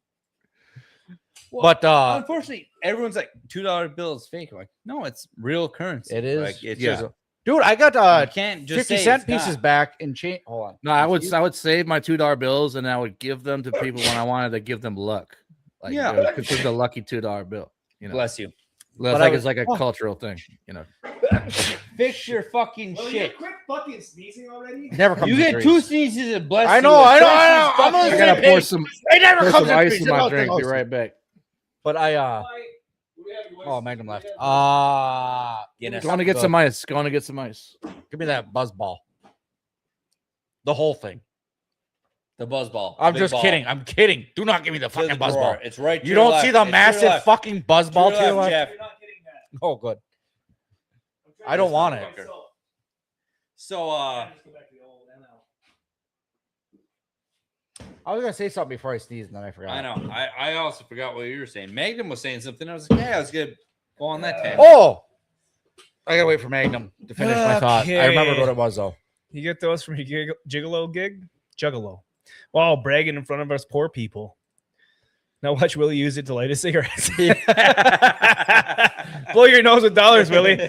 Well, But unfortunately, everyone's like $2 bill is fake. I'm like, no, it's real currency. it is. Like, it's Yeah. just Dude, I got you can't just 50 say cent it's not. pieces back in change. Hold on. No, I would save my $2 bills and I would give them to people when I wanted to give them luck. Like, Yeah. because it's a lucky $2 bill. You know, Bless you. That's But like I it's like a cultural thing. You know, Fix your fucking shit. quit fucking sneezing already. Never comes You in get threes. 2 sneezes and bless I you. know, The I know, first I is know. I'm fucking- on I the gotta same pour page. some It never pour comes some in ice threes. in my It's drink. about Be the right back. But oh, Magnum left. Guinness. Going to get some ice. Going to get some ice. Give me that buzz ball. The whole thing. The buzz ball. I'm Big just ball. kidding. I'm kidding. Do not give me the To the fucking buzz drawer. ball. It's right to You your don't left. see the It's to your massive left. fucking buzz ball to your left? Jeff. Oh, good. I don't want it. So, I was gonna say something before I sneezed, and then I forgot. I know. I also forgot what you were saying. Magnum was saying something. I was like, yeah, I was good. Go on that tab. Oh, I gotta wait for Magnum to finish my thought. I remembered Okay. what it was though. You get those from your Juggalo gig? Juggalo. Wow, bragging in front of us poor people. Now watch Willie use it to light a cigarette. Blow your nose with dollars, Willie. He's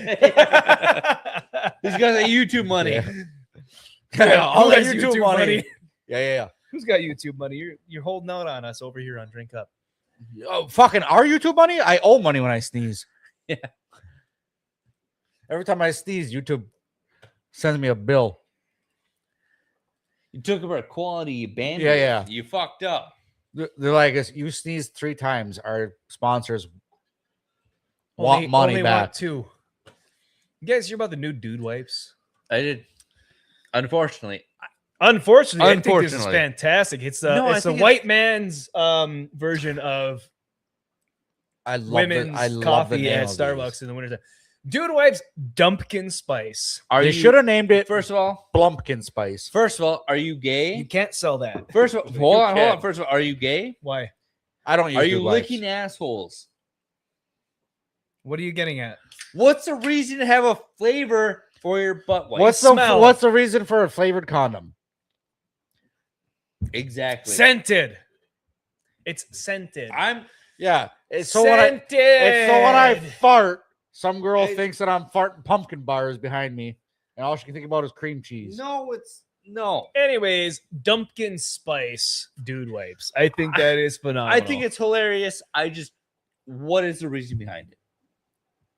got that YouTube money. Yeah, all Who that has YouTube money. Yeah. Who's got YouTube money? You're holding out on us over here on DrinkUP. Oh, fucking our YouTube money? I owe money when I sneeze. Yeah. Every time I sneeze, YouTube sends me a bill. You took over quality, you banned Yeah, it. yeah. You fucked up. They're like, you sneezed 3 times. Our sponsors Only want money back. Want 2. You guys hear about the new dude wipes? I did. Unfortunately. Unfortunately, I think this is Unfortunately. fantastic. It's the No, I it's the think white man's version of I love women's I love the coffee name at of these. Starbucks in the wintertime. Dude wipes Dumpkin Spice. They should have named it First of all, Blumpkin Spice. are you gay? You can't sell that. First of all, You hold on. can. First of all, are you gay? Why? I don't use Are you Dude Wipes. licking assholes? What are you getting at? What's the reason to have a flavor for your butt wipe? What's the reason for a flavored condom? exactly? Scented. It's scented. Yeah. It's so when I fart, some girl thinks that I'm farting pumpkin bars behind me, and all she can think about is cream cheese. No. Anyways, Dumpkin Spice dude wipes. I think that is phenomenal. I think it's hilarious. What is the reason behind it?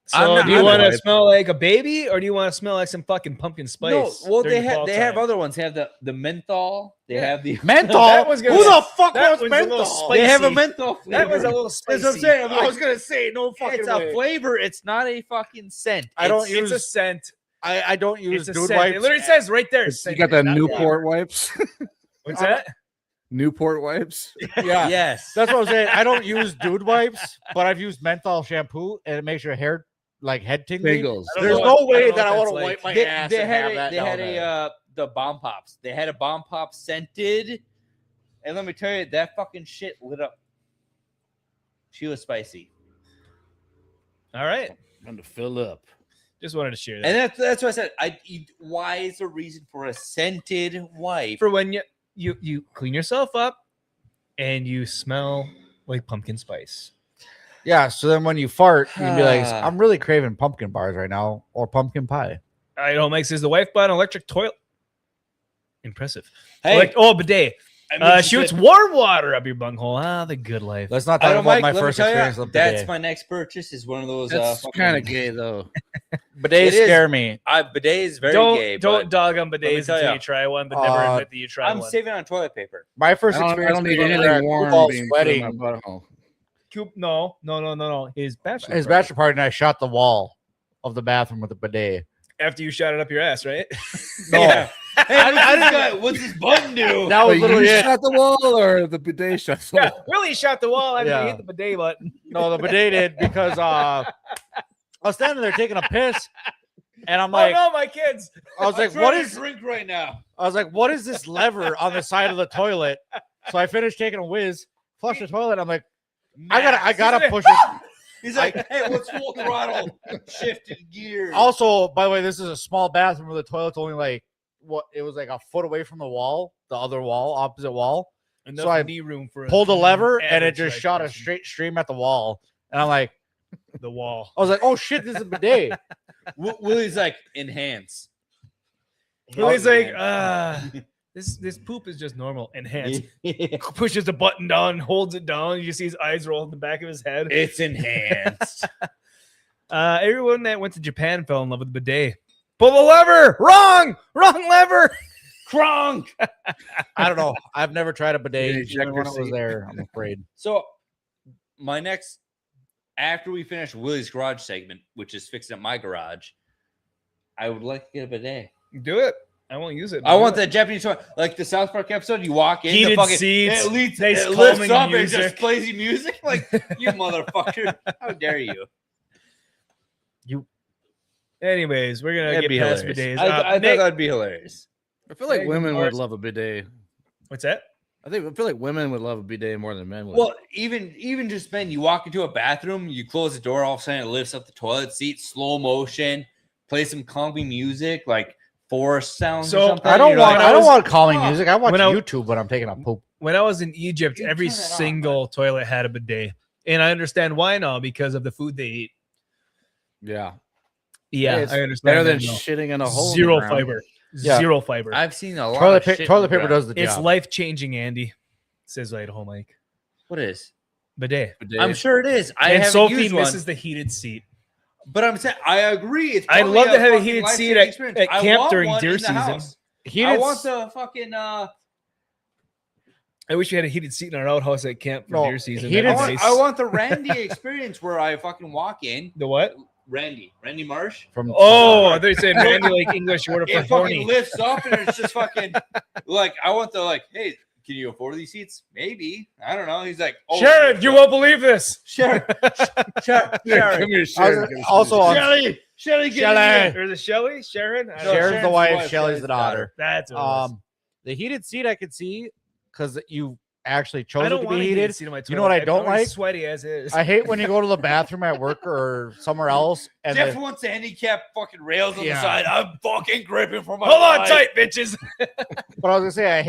So. Do you I'm want not- to smell like a baby, or do you want to smell like some fucking pumpkin spice? No, well during they the have fall other ones. They have the menthol. They Yeah. have the Menthol? That was gonna Who say- the fuck that wants was a little menthol? spicy. They have a menthol flavor. That was a little spicy. That's what I'm saying. I was gonna say no fucking It's way. a flavor. It's not a fucking scent. I don't It's a scent. I don't use It's a Dude scent. It Wipes. literally says right there. You scented, got the not Newport wipes. What's that? Newport wipes. Yeah, Yes. that's what I'm saying. I don't use Dude Wipes, but I've used menthol shampoo, and it makes your hair like head tingling. Tingles. I don't There's know no what- I way don't know that I what want to that's wipe my they, ass. they and had have a that they down had there. the bomb pops. They had a bomb pop scented, and let me tell you, that fucking shit lit up. She was spicy, All right. Going to fill up. Just wanted to share that. and that's what I said. Why is the reason for a scented wipe? For when you clean yourself up and you smell like pumpkin spice. Yeah, so then when you fart, you can be like, I'm really craving pumpkin bars right now, or pumpkin pie. I don't make says the wife bought an electric toilet. Impressive. Hey, Bidet. Shoots warm water up your bunghole. Ah, the good life. Let's not I talk don't about like my let me first tell experience you, with the bidet. that's my next purchase is one of those. That's kind of gay though. Bidets It is. scare me. Bidet is very gay. Don't dog on me bidets tell until ya, you try one, but never admit that you tried I'm one. saving on toilet paper. My first I experience. don't need being anything at warm Couple's being put in my wedding. butthole. No. His bachelor. His party. bachelor party, and I shot the wall of the bathroom with a bidet. After you shot it up your ass, right? No, Yeah. Hey, what's this button do? that was Wait, literally you it. shot the wall or the bidet shot the Yeah, wall? Willie shot the wall after Yeah. he hit the bidet button. No, the bidet did because I was standing there taking a piss, and I'm Oh like, no, my kids! I was I'm like, trying what to is? drink right now? I was like, what is this lever on the side of the toilet? So I finished taking a whiz, flush the toilet. I'm like, I gotta push it. He's like, hey, what's full throttle? Shifted gears. Also, by the way, this is a small bathroom where the toilet's only like it was like a foot away from the wall, the other wall, opposite wall. Enough So I knee room for Pulled a lever and it average just size shot a person. straight stream at the wall. And I'm like, the wall. I was like, oh shit, this is a bidet. Willie's like, enhance. Willie's like, this poop is just normal. Enhanced. Pushes the button down, holds it down. You see his eyes roll in the back of his head. It's enhanced. Everyone that went to Japan fell in love with the bidet. Pull the lever. Wrong lever. Kronk. I don't know. I've never tried a bidet. Yeah, Even ejector when I was seat. there, I'm afraid. So, my next, after we finish Willie's garage segment, which is fixing up my garage, I would like to get a bidet. Do it. I won't use it. I want that Japanese toy, like the South Park episode. You walk in, Heated the fucking seats, it lifts, nice it lifts calming up, and it music. just plays you music. Like you motherfucker! How dare you? Anyways, we're gonna That'd get be past hilarious. bidets. I thought Nick, that'd be hilarious. I feel like Pregame women would Norse. love a bidet. what's that? I feel like women would love a bidet more than men would. Well, even just men, you walk into a bathroom, you close the door, all of a sudden it lifts up the toilet seat, slow motion, play some calming music like forest sounds. So, or something. I don't You're want. like, I don't want calming music. I watch when I- YouTube when I'm taking a poop. When I was in Egypt, You every turn it on, single toilet had a bidet, and I understand why now because of the food they eat. yeah, Yeah, it's I understand. better than that now. shitting in a hole. in the Zero ground. fiber. Yeah. Zero fiber. I've seen a lot. Toilet, of shit in toilet the paper ground. does the It's job. life changing, Andy. Says right home, Mike. What is? Bidet. Bidet. I'm sure it is. I And haven't Sophie used one, misses the heated seat. but I'm saying I agree. It's I'd probably love to have a fucking heated life-changing seat at experience. I camp want during one deer in the season. house. Heated I want the fucking. I wish we had a heated seat in our outhouse at camp for No, deer season. heated- That'd I be want, nice. I want the Randy experience where I fucking walk in. the what? Randy Marsh. from. Oh, I thought you said Randy like English word for It horny. fucking lifts up and it's just fucking like I want the like, hey, can you afford these seats? Maybe. I don't know. He's like, oh, Sharon, you won't believe this. Sharon, Sharon, Come here, Sharon. Also on Shelly, Shelly. Or is it Shelly? Sharon? I don't know. Sharon's the wife. wife, Shelly's the daughter. That's what it was. The heated seat I could see because you actually chose I it don't to want be a heated. heated seat on my toilet. You know what I I'm don't already like? Sweaty as is. I hate when you go to the bathroom at work or somewhere else and Jeff the- wants the handicap fucking rails on Yeah. the side. I'm fucking gripping for my Hold on life. tight, bitches. but I was gonna say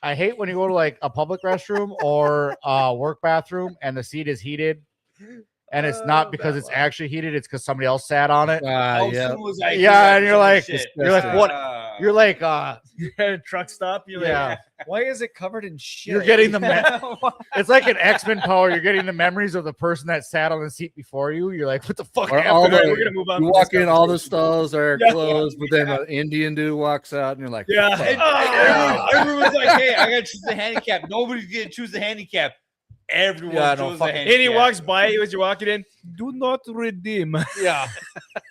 I hate when you go to like a public restroom or a work bathroom and the seat is heated and it's not because it's actually heated, it's because somebody else sat on it. How Yeah. soon was I Yeah, doing and you're like- shit? you're like, what- You're like You're at a truck stop. You're Yeah. like, why is it covered in shit? you're getting the it's like an X-Men power. You're getting the memories of the person that sat on the seat before you. You're like, what the fuck Or happened? all the- We're gonna move on. You from walk this in, all the conversation. stalls are Yeah. closed, but then an Indian dude walks out, and you're like, Yeah. "Fuck." Everyone's like, hey, I gotta choose the handicap. Nobody's gonna choose the handicap. Everyone Yeah, no, chose fuck- the And handicap. he walks by you as you're walking in. Do not redeem. Yeah.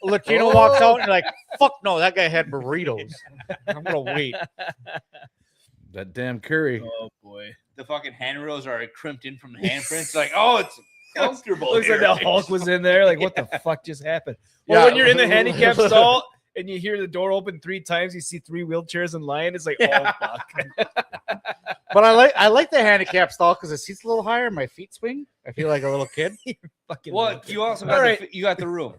Latino walks out and you're like, fuck no, that guy had burritos. I'm gonna wait. that damn curry. Oh boy. The fucking handrails are crimped in from the handprints. Like, oh, it's comfortable. Looks like here. the Hulk was in there. Like, what the fuck just happened? Well, Yeah. when you're in the handicap stall and you hear the door open 3 times, you see 3 wheelchairs in line. It's like, oh fuck. But I like the handicap stall because the seat's a little higher. My feet swing. I feel like a little kid. Fucking Well, love it. you also All got right. you got the room.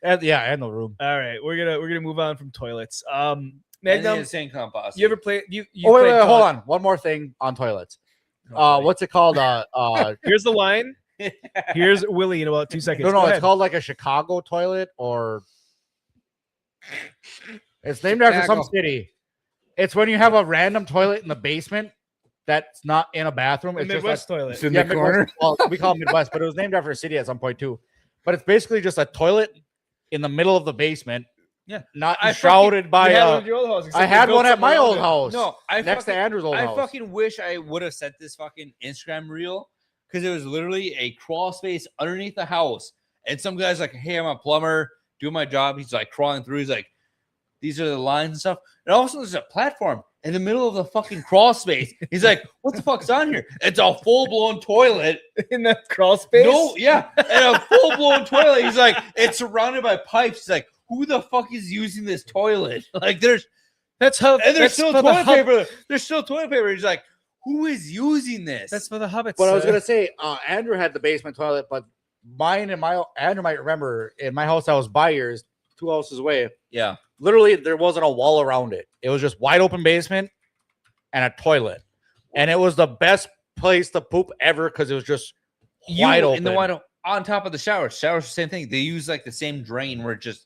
And the room. All right, we're gonna move on from toilets. And Magnum, the insane compost. you ever play? You Oh wait, played wait, hold Call- on. One more thing on toilets. Oh, boy. What's it called? Here's the line. Here's Willie in about 2 seconds. no, Go it's ahead. called like a Chicago toilet or it's named after some Chicago. city. It's when you have a random toilet in the basement that's not in a bathroom. The It's just Midwest a, toilet. It's in the corner. Midwest, well, we call it Midwest, but it was named after a city at some point too. But it's basically just a toilet in the middle of the basement. Yeah. Not I shrouded by. You had one at your old house, except I they had built one at something my around old it. house. No, I next to Andrew's old house. I fucking wish I would have set this fucking Instagram reel because it was literally a crawl space underneath the house. And some guy's like, hey, I'm a plumber, doing my job. He's like crawling through. He's like, these are the lines and stuff. And also there's a platform in the middle of the fucking crawl space. He's like, what the fuck's on here? It's a full-blown toilet. In the crawl space? No, yeah. And a full-blown toilet. He's like, it's surrounded by pipes. He's like, who the fuck is using this toilet? Like That's how. and there's that's still for the toilet hub- paper. There's still toilet paper. He's like, who is using this? That's for the hobbits. But I was gonna say, Andrew had the basement toilet, but mine and my Andrew might remember in my house I was by yours, 2 houses away. yeah. Literally, there wasn't a wall around it. It was just wide open basement and a toilet, and it was the best place to poop ever because it was just wide open. In the wide on top of the shower. Shower's the same thing. They use like the same drain where it just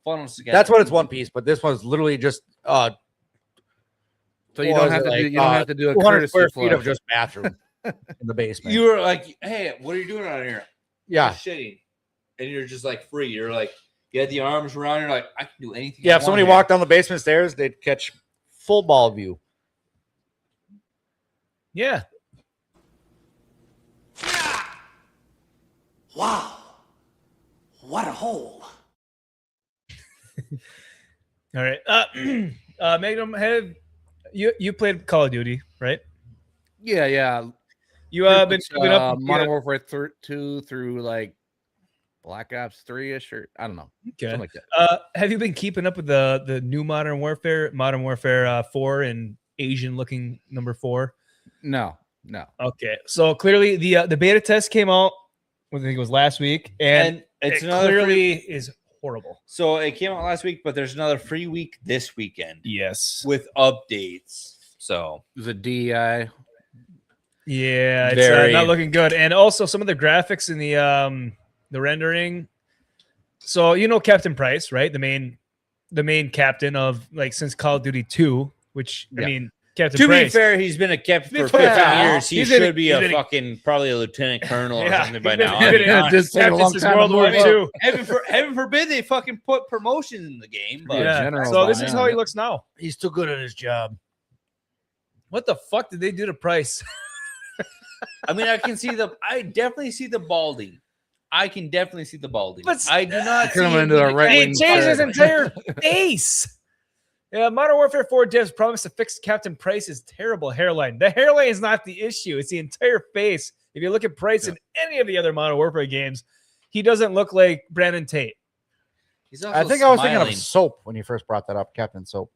funnels together. That's what it's one piece, but this one's literally just So you what don't was have it, to do. like, You don't have to do a 200 courtesy square feet of flush. just bathroom in the basement. You were like, hey, what are you doing out here? Yeah, Just shitting. And you're just like free. You're like, you had the arms around. You're like, I can do anything. yeah. I If somebody want here. walked down the basement stairs, they'd catch full ball view. Yeah. Wow. What a hole. All right. Magnum, have you played Call of Duty, right? Yeah. You been up Modern Warfare 2 through like Black Ops 3ish, or I don't know, Okay. something like that. Have you been keeping up with the new Modern Warfare 4 and Asian looking number 4? No. Okay. So clearly the beta test came out, I think it was last week, and it's it another clearly is horrible. So it came out last week, but there's another free week this weekend Yes. with updates. So It was a DEI. Yeah, it's Very- not looking good. And also some of the graphics in the rendering. So you know Captain Price, right? The main captain of like since Call of Duty 2, which I Yeah. mean Captain to Price. be fair, he's been a captain for He's 15 been- years. He he's been- should be he's a been- fucking probably a lieutenant colonel or Yeah, something by he's been- now. he's I been mean, in honestly. Just take a captain long since time World to War move up. II. Heaven forbid they fucking put promotion in the game. But Yeah. Yeah. general So by this is now, how he yeah. looks now. He's too good at his job. What the fuck did they do to Price? I mean, I definitely see the balding. I can definitely see the balding. But I do not see Turn him him into being a right He wing changed his thread. entire face. Yeah, Modern Warfare 4 devs promised to fix Captain Price's terrible hairline. The hairline is not the issue; it's the entire face. If you look at Price in any of the other Modern Warfare games, he doesn't look like Brandon Tate. He's also I think I was thinking smiling. of Soap when you first brought that up, Captain Soap.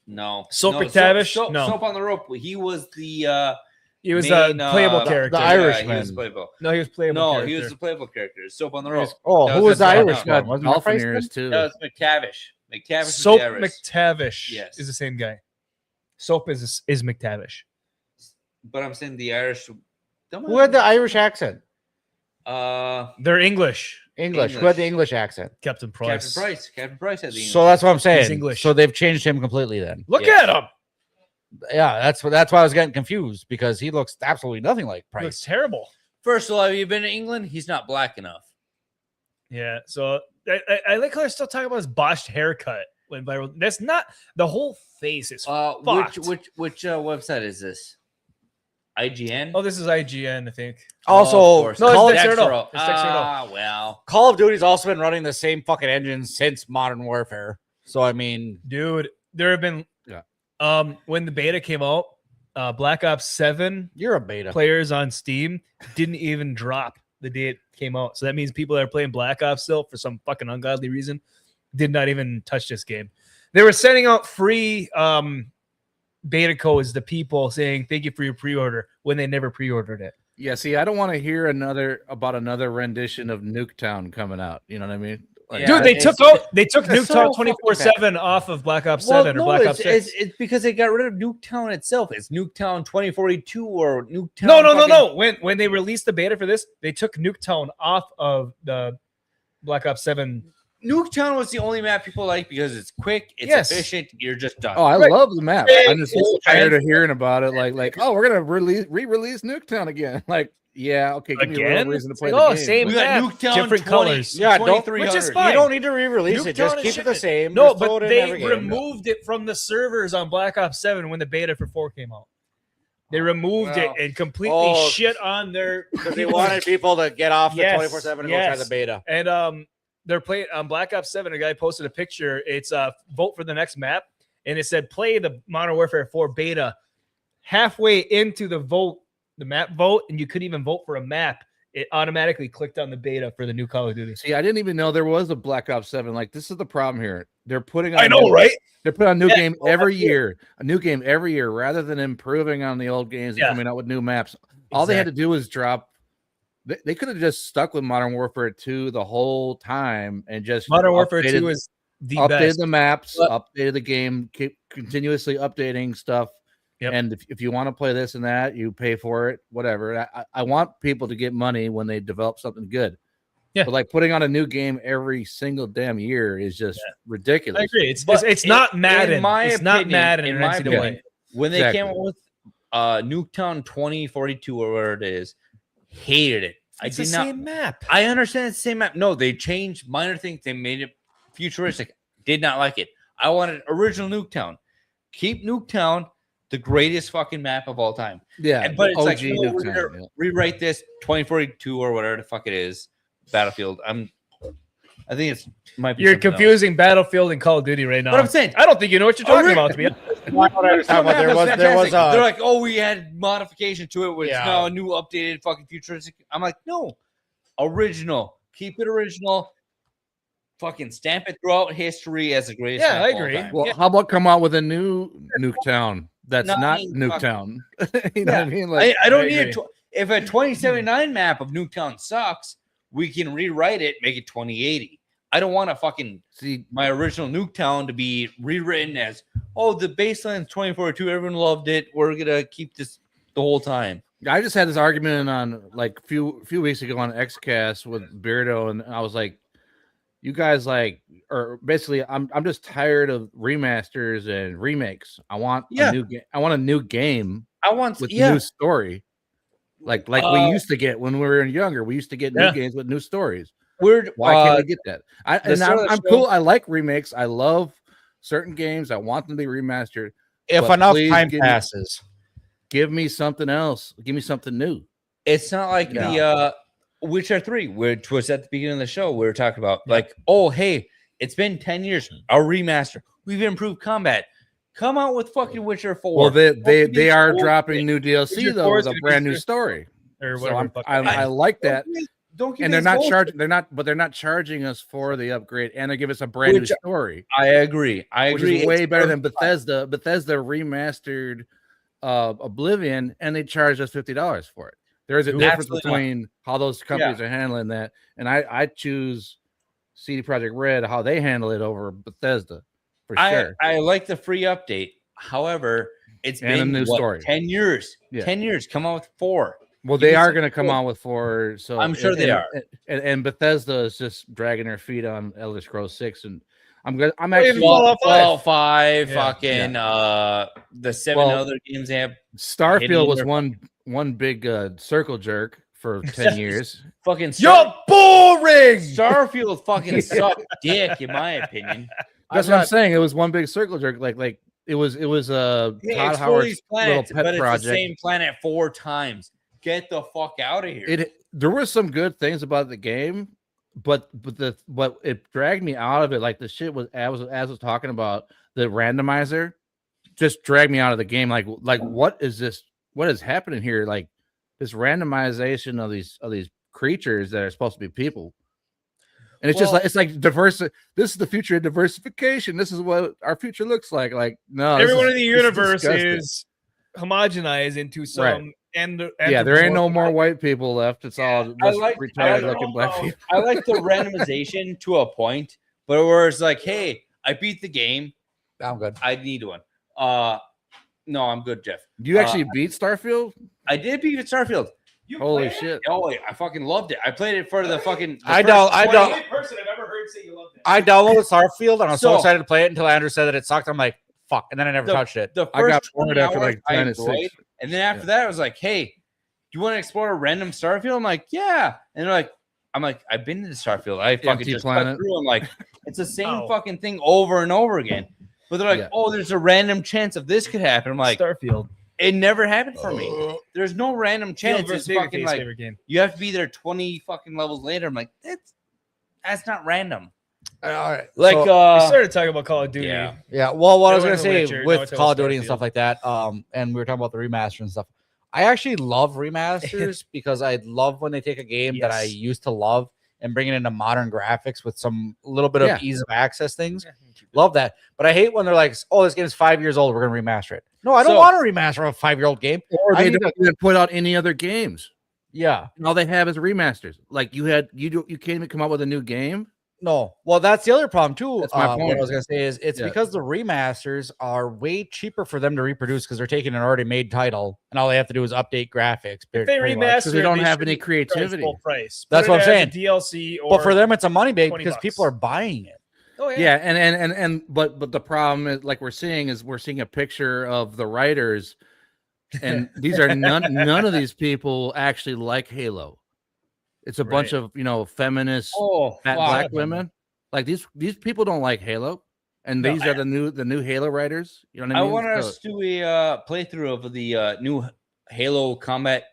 No. Soap no, McTavish? Soap, No. Soap on the rope. He was the He was main, a playable the character. the yeah, Irishman. he was playable. No, he was playable. No, character. he was the playable character. Soap on the rope. Oh, That who was was the his Irish name. one? Wasn't it Dolphin Price ears then? too. That was McTavish. McTavish was Soap the Irish. McTavish Yes. is the same guy. Soap is McTavish. But I'm saying the Irish. Who had the Irish accent? They're English. English. Who had the English accent? Captain Price. Captain Price. Captain Price had the English. So that's what I'm saying. English. So they've changed him completely then. Look Yeah. at him. Yeah, that's why I was getting confused because he looks absolutely nothing like He looks Price. terrible. First of all, have you been to England? He's not black enough. Yeah. So I like how they're still talking about his botched haircut. Went viral. That's not the whole face is. Which Fucked. website is this? IGN. Oh, this is IGN, I think. Also, of course. no, it's Call, Dexter. Dexter. It's Dexter. Well. Call of Duty's also been running the same fucking engine since Modern Warfare. So I mean, Dude, there have been when the beta came out, Black Ops 7 you're a beta. players on Steam didn't even drop the day it came out. So that means people that are playing Black Ops still for some fucking ungodly reason did not even touch this game. They were sending out free beta codes to people saying thank you for your pre-order when they never pre-ordered it. Yeah, see, I don't want to hear another rendition of Nuketown coming out. You know what I mean? Like, Yeah, Dude, they it's- took it's so Nuketown fucking 24/7 off of Black Ops 7 or Black Ops 6. It's because they got rid of Nuketown itself. It's Nuketown 2042 or Nuketown. No. When they released the beta for this, they took Nuketown off of the Black Ops 7 Nuketown was the only map people like because it's quick, it's Yes. efficient. You're just done. Oh, I love the map. I'm just Cool, tired man. of hearing about it. Like, oh, we're gonna re-release Nuketown again. Like, yeah, okay, give me a Again? little reason to play Oh, the game. same We got map, Nuketown different 20 colors. Yeah, don't- 2300. which is fine. You don't need to re-release it. Just Nuketown keep is it the shipping. same. No, Just throw but it in they every game. removed it from the servers on Black Ops 7 when the beta for 4 came out. They removed Well, it and completely shit on their because they wanted people to get off the Yes, 24/7 and go try yes. the beta. And they're playing on Black Ops 7. A guy posted a picture. It's vote for the next map, and it said play the Modern Warfare 4 beta. Halfway into the map vote, and you couldn't even vote for a map. It automatically clicked on the beta for the new Call of Duty. See, I didn't even know there was a Black Ops 7. Like, this is the problem here. They're putting on I know, right? They're putting on a new Yeah, game every year, rather than improving on the old games and Yeah. coming out with new maps. All they had to do was drop. They could have just stuck with Modern Warfare 2 the whole time and just Modern Warfare 2 is the updated best. the maps, But- updated the game, keep continuously updating stuff. Yep. And if you want to play this and that, you pay for it, whatever. I want people to get money when they develop something good. Yeah. But like putting on a new game every single damn year is just ridiculous. I agree. It's But it's not in Madden. my It's not opinion- Madden in in my NCAA. opinion, when they Exactly. came out with Nuketown 2042 or whatever it is, hated it. It's I the did not. same map. I understand it's the same map. No, they changed minor things. They made it futuristic. Did not like it. I wanted original Nuketown. Keep Nuketown the greatest fucking map of all time. Yeah, But it's like, OG no, we're Nuketown, gonna yeah. rewrite this 2042 or whatever the fuck it is. Battlefield. I think it's might be You're something else. confusing Battlefield and Call of Duty right now. But I'm saying, I don't think you know what you're talking about. To be honest. There was they're like, oh, we had modification to it, which Yeah. is now a new updated fucking futuristic. I'm like, no, original. Keep it original. Fucking stamp it throughout history as the greatest. Yeah, map I of all agree. time. Well, how about come out with a new Nuketown that's No, I not mean, Nuketown? You know what I mean? I Like, don't I need agree. if a 2079 map of Nuketown sucks, we can rewrite it, make it 2080. I don't want to fucking see, my original Nuketown to be rewritten as, oh, the baseline's 2042. Everyone loved it. We're gonna keep this the whole time. I just had this argument on like few weeks ago on XCast with Beardo, and I was like, you guys like, or basically, I'm just tired of remasters and remakes. I want a new game. I want a new game I want with new story, like we used to get when we were younger. We used to get new games with new stories. Why can't we get that? I'm cool. I like remakes. I love certain games. I want them to be remastered. If but enough please time give me- passes. Give me something else. Give me something new. It's not like the Witcher 3, which was at the beginning of the show. We were talking about like, oh, hey, it's been 10 years. A remaster. We've improved combat. Come out with fucking Witcher 4. Well, they Don't give are me dropping new DLC Witcher though 4 with is a gonna be brand new good. story. Or So whatever. I like that. Don't give And me they're this not bullshit. charging. They're not charging us for the upgrade, and they give us a brand Which new story. I agree. Which is way It's better than perfect. Bethesda. Bethesda remastered Oblivion, and they charged us $50 for it. There is a difference Absolutely not. between how those companies are handling that, and I choose CD Projekt Red how they handle it over Bethesda for sure. I like the free update. However, it's And a been new story. 10 years. Yeah. 10 years. Come out with 4. Well, Give they me are some going to come more. out with 4. So I'm sure they are. And Bethesda is just dragging their feet on Elder Scrolls 6, and I'm even actually Fallout 5. Fallout 5, Yeah. fucking the 7 Well, other games they have. Starfield was Hitting one big circle jerk for 10 years. Fucking You're boring. Starfield fucking sucked dick, in my opinion. That's what I'm saying. It was one big circle jerk. Like it was Todd Explore Howard's these little planets, pet but it's project. the same planet 4 times. Get the fuck out of here. There were some good things about the game, but it dragged me out of it. Like the shit was as I was talking about, the randomizer just dragged me out of the game. Like what is this? What is happening here? Like this randomization of these creatures that are supposed to be people. And it's just like diverse. This is the future of diversification. This is what our future looks like. Like no, Everyone in the this is universe disgusting. is homogenized into some Right. and Yeah, there ain't no more white people left. It's all I just like- retired I looking like- black people. I like the randomization to a point, but where it's like, hey, I beat the game. I'm good. I need one. No, I'm good, Jeff. You actually beat Starfield? I did beat Starfield. Holy shit! Oh, I fucking loved it. I played it for the fucking. I don't. person I've ever heard heard say you loved it. I downloaded Starfield and I was so So- excited to play it until Andrew said that it sucked. I'm like, fuck, and then I never touched it. The I got first bored 20 after hours like I 10 to enjoyed, 6. and then after that, I was like, "Hey, do you want to explore a random Starfield?" I'm like, "Yeah," and they're like, "I'm like, I've been to the Starfield. I fucking Empty just cut planet. through." I'm like, "It's the same Oh. fucking thing over and over again." But they're like, Yeah. "Oh, there's a random chance of this could happen." I'm like, Starfield. "It never happened for me. There's no random chance. It's fucking like favorite game. you have to be there 20 fucking levels later." I'm like, that's not random. All right. Like, We uh, started talking about Call of Duty. yeah. Yeah, well, what I was They gonna went to say Witcher, now with it's Call all of Duty and Starfield. stuff like that, and we were talking about the remaster and stuff. I actually love remasters because I love when they take a game that I Yes. used to love and bring it into modern graphics with some little bit of Yeah. ease of access things. Love that, but I hate when they're like, "Oh, this game's 5 years old. We're gonna remaster it." No, I don't So- want to remaster a 5-year-old game. Or I they need don't even put out any other games. Yeah, And all they have is remasters. Like you can't even come up with a new game. no. Well, that's the other problem too. That's my What point. I was gonna say is it's Yeah. because the remasters are way cheaper for them to reproduce because they're taking an already made title and all they have to do is update graphics. If they pretty much. remaster, Because they it, don't have should any be priced creativity. Full price. That's Put what it I'm as a saying. DLC, or But for them, it's a money bag 20 because bucks. people are buying it. Oh Yeah, and but the problem is like we're seeing a picture of the writers, and these are none of these people actually like Halo. It's a bunch Right. of feminist oh, fat fuck. black women. Like these people don't like Halo, and No, these are the new Halo writers. You know what I I mean? want So- us to do a playthrough of the new Halo Combat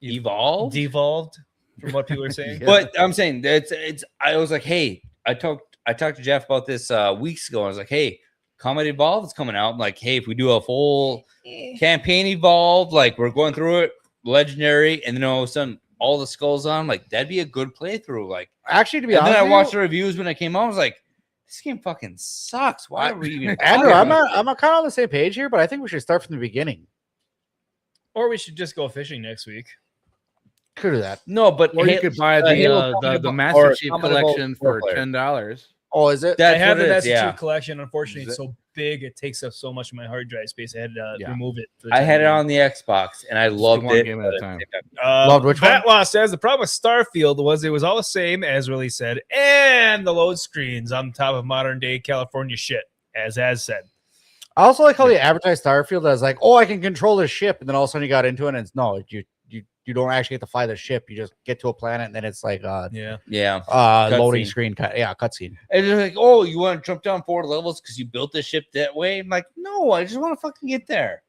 Evolved. devolved from what people are saying. Yeah. But I'm saying that it's. I was like, hey, I talked to Jeff about this weeks ago. I was like, hey, Combat Evolved is coming out. I'm like, hey, if we do a full campaign Evolved, like we're going through it, legendary, and then all of a sudden all the skulls on, like that'd be a good playthrough. Like, Actually, to be and honest, then I with watched you, the reviews when I came out. I was like, this game fucking sucks. Why are we even? Andrew, talking I'm about I'm kind of on the same page here, but I think we should start from the beginning. Or we should just go fishing next week. Could do that. it? No, but or you could buy Halo the Combat- Master or Chief Combat collection Evolved for four-player. $10. Oh, is it? That's I have what the it is, Master yeah. Chief collection. Unfortunately, Is it's so big; it takes up so much of my hard drive space. I had to Yeah. remove it. for the I time had it being. on the Xbox and I loved one it. game at a but time. Loved which one? Batlaw says the problem with Starfield was it was all the same, as Willie said, and the load screens on top of modern day California shit, as said. I also like how they advertise Starfield as like, oh, I can control this ship, and then all of a sudden you got into it, and it's no, you don't actually get to fly the ship. You just get to a planet, and then it's like Yeah. Yeah. loading Cutscene. screen, cutscene. And they're like, oh, you want to jump down 4 levels because you built the ship that way? I'm like, no, I just want to fucking get there.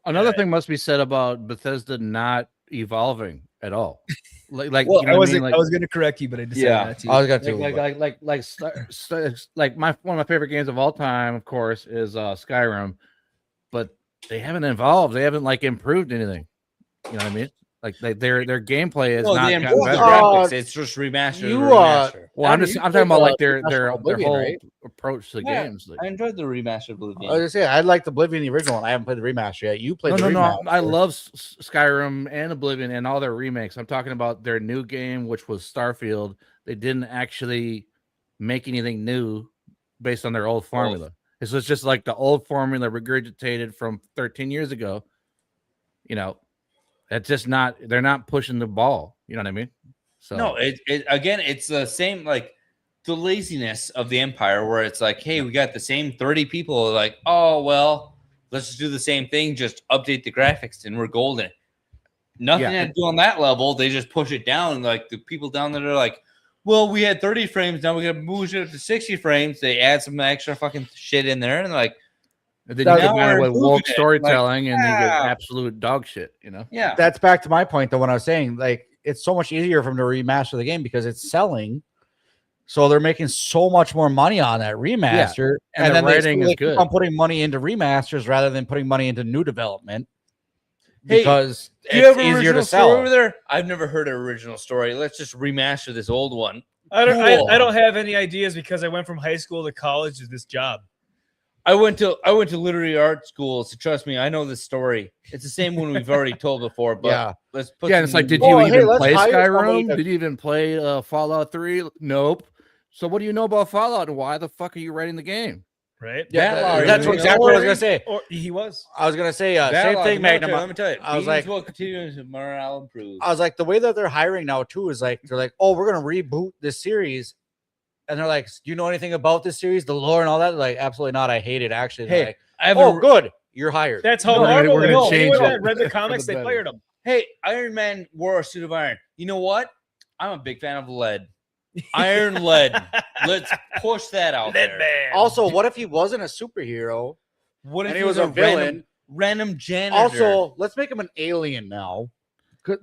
Another thing must be said about Bethesda not evolving at all. Like Well, you know I what was I mean? Like, I was going to correct you, but I decided Yeah. not to. I was gonna do like one of my favorite games of all time, of course, is Skyrim, but they haven't evolved. They haven't like improved anything. You know what I mean? Like their gameplay is No, not they gotten improved the better. graphics. It's just remastered. you, remaster. Well, I'm Andrew, you talking about played, like their Master Oblivion, whole right? approach to the Yeah, games. Like, I enjoyed the remastered Blue I was game. gonna say I like the Oblivion, the original one. I haven't played the remaster yet. You played the no. remaster. I love Skyrim and Oblivion and all their remakes. I'm talking about their new game, which was Starfield. They didn't actually make anything new based on their old formula. This was just like the old formula regurgitated from 13 years ago. You know, that's just not. They're not pushing the ball. You know what I mean? So No, it again, it's the same like the laziness of the Empire, where it's like, hey, we got the same 30 people. Like, oh well, let's just do the same thing, just update the graphics, and we're golden. Nothing Yeah. to do on that level. They just push it down. Like the people down there are like, well, we had 30 frames, now we got to move it up to 60 frames. They add some extra fucking shit in there, and like, and then Now you combine it we're with moving woke it, storytelling, and you get yeah. absolute dog shit. You know? yeah, That's back to my point though. When I was saying like it's so much easier for them to remaster the game because it's selling. So they're making so much more money on that remaster, And the then writing is keep good. on putting money into remasters rather than putting money into new development Hey, because do you have it's an easier original to story sell. over there? I've never heard an original story. Let's just remaster this old one. I don't. Cool. I don't have any ideas because I went from high school to college to this job. I went to literary art school, so trust me, I know this story. It's the same one we've already told before, but Yeah. let's put. Yeah, and it's like, did Oh, you hey, even let's play hire somebody Skyrim? to- Did you even play Fallout 3? Nope. So what do you know about Fallout, and why the fuck are you writing the game? Right? Yeah, That that's Larry, exactly what I was gonna say. Or he was. I was gonna say same thing, Magnum. Let me tell you, I was beans like- will continue as morale improves. I was like, the way that they're hiring now too is like they're like, oh, we're gonna reboot this series, and they're like, "Do you know anything about this series, the lore and all that?" Like, absolutely not. I hate it. Actually, Hey, like, I have oh, good, you're hired. That's how We're gonna- Marvel. we're gonna No, change anyone it that read the for comics, the they better. fired him. Hey, Iron Man wore a suit of iron. You know what? I'm a big fan of lead. Iron lead. Let's push that out there. Man. Also, what if he wasn't a superhero What if and he was a villain? Random janitor. Also, let's make him an alien now.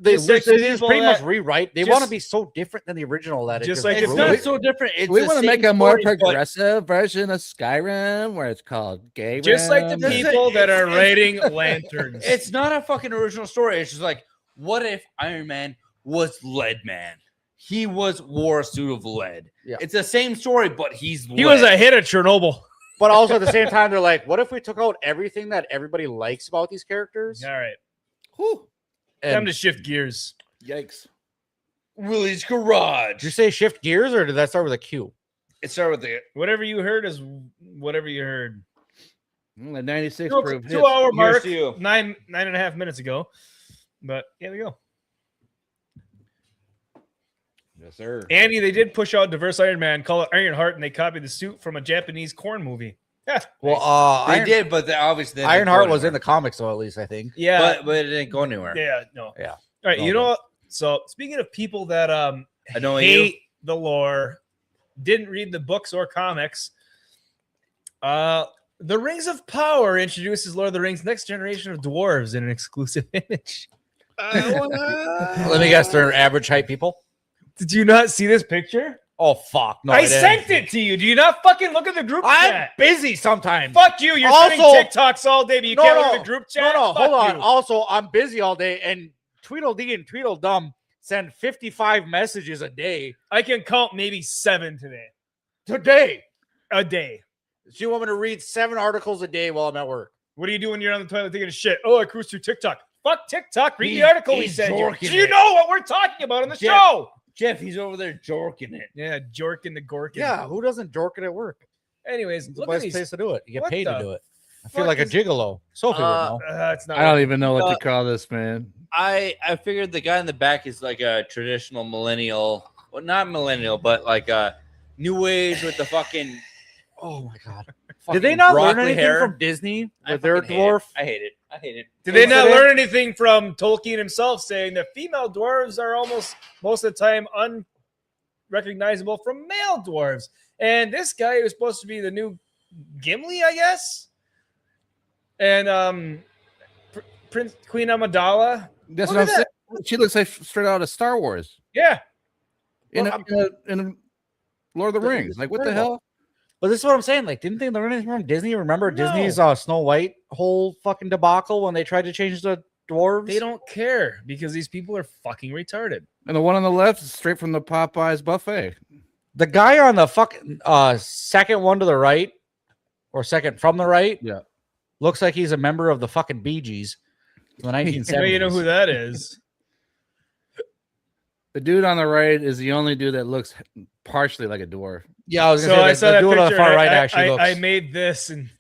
They Just like pretty people much that- rewrite. They just- want to be so different than the original that just it like it's if not we- so different. It's we the want to same make a more story, but progressive version of Skyrim where it's called Gay. just like the Rim. people that are writing lanterns. It's not a fucking original story. It's just like, what if Iron Man was Lead Man? He wore a suit of lead. Yeah. It's the same story, but he's he was a hit at Chernobyl. But also at the same time, they're like, what if we took out everything that everybody likes about these characters? All right, Whew. And time to shift gears. Yikes. Willie's Garage. did you say shift gears or did that start with a Q? It started with the Whatever you heard is whatever you heard. The 96 No, proof. 2 hour Here's mark, to you. nine and a half minutes ago. But here we go. Yes, sir. Andy, they did push out diverse Iron Man, call it Iron Heart, and they copied the suit from a Japanese corn movie. Yeah, Well, they did, but they obviously didn't Ironheart go was in anywhere. the comics, though, at least I think. yeah, but it didn't go anywhere. yeah. No, Yeah. All right, you know what? So speaking of people that I know hate you. the lore, didn't read the books or comics. The Rings of Power introduces Lord of the Rings' next generation of dwarves in an exclusive image. Let me guess, they're average height people. Did you not see this picture? Oh fuck! No, I didn't. sent it to you. Do you not fucking look at the group I'm chat? busy sometimes. Fuck you. You're Also- sending TikToks all day, but you No, can't look no. at the group chat. No, Fuck hold on. you. Also, I'm busy all day, and Tweedledee and Tweedledum send 55 messages a day. I can count maybe 7 today. Today, A day. so you want me to read 7 articles a day while I'm at work? What do you do when you're on the toilet taking a shit? Oh, I cruised through TikTok. Fuck TikTok. Read He's- the article we he's sent you. jorking So you it. know what we're talking about on the Jeff- show. Jeff, he's over there jorking it. Yeah, jorking the gorkin. Yeah, who doesn't jork it at work? Anyways, It's the look at best these. place to do it. You get What paid to the do it. I feel fuck like a is- gigolo. Sophie would know. It's not. I don't even know what Uh, to call this, man. I figured the guy in the back is like a traditional millennial, well, not millennial, but like a new age with the fucking. Oh my god! fucking Did they not learn broccoli anything hair. from Disney I with their fucking hate it. dwarf? I hate it. I hate it. Did they not Incident? learn anything from Tolkien himself saying that female dwarves are almost most of the time unrecognizable from male dwarves? And this guy was supposed to be the new Gimli, I guess. And Prince Queen Amidala. That's Look what I'm at saying. She looks like straight out of Star Wars Yeah. in, Well, in Lord of the Rings. Like, what the hell? But this is what I'm saying. Like, didn't they learn anything from Disney? Remember No. Disney's Snow White whole fucking debacle when they tried to change the dwarves? They don't care because these people are fucking retarded. And the one on the left is straight from the Popeyes buffet. The guy on the fucking second one to the right, or second from the right, Yeah. looks like he's a member of the fucking Bee Gees from the 1970s. Now you know who that is. The dude on the right is the only dude that looks partially like a dwarf. Yeah, I was So gonna I say saw the that dude on the picture. far and right I, actually I, looks. I made this and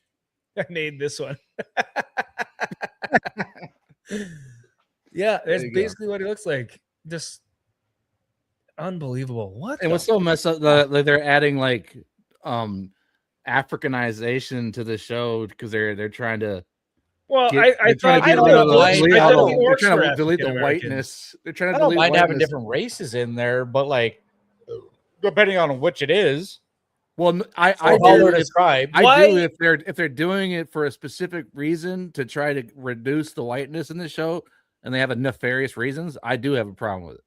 I made this one. Yeah, that's you go. basically what he looks like. Just unbelievable. What? And the what's so messed up? Like they're adding like Africanization to the show because they're trying to. Well, Get, I they're trying thought to get I rid thought of the the, orcs- delete I all thought the- the they're orcs trying were to delete the African-Americans. whiteness. They're trying to I don't delete mind having whiteness. different races in there, but like depending on which it is, Well, I or how do they're if, described. I Why- do if they're doing it for a specific reason to try to reduce the whiteness in the show, and they have a nefarious reasons. I do have a problem with it.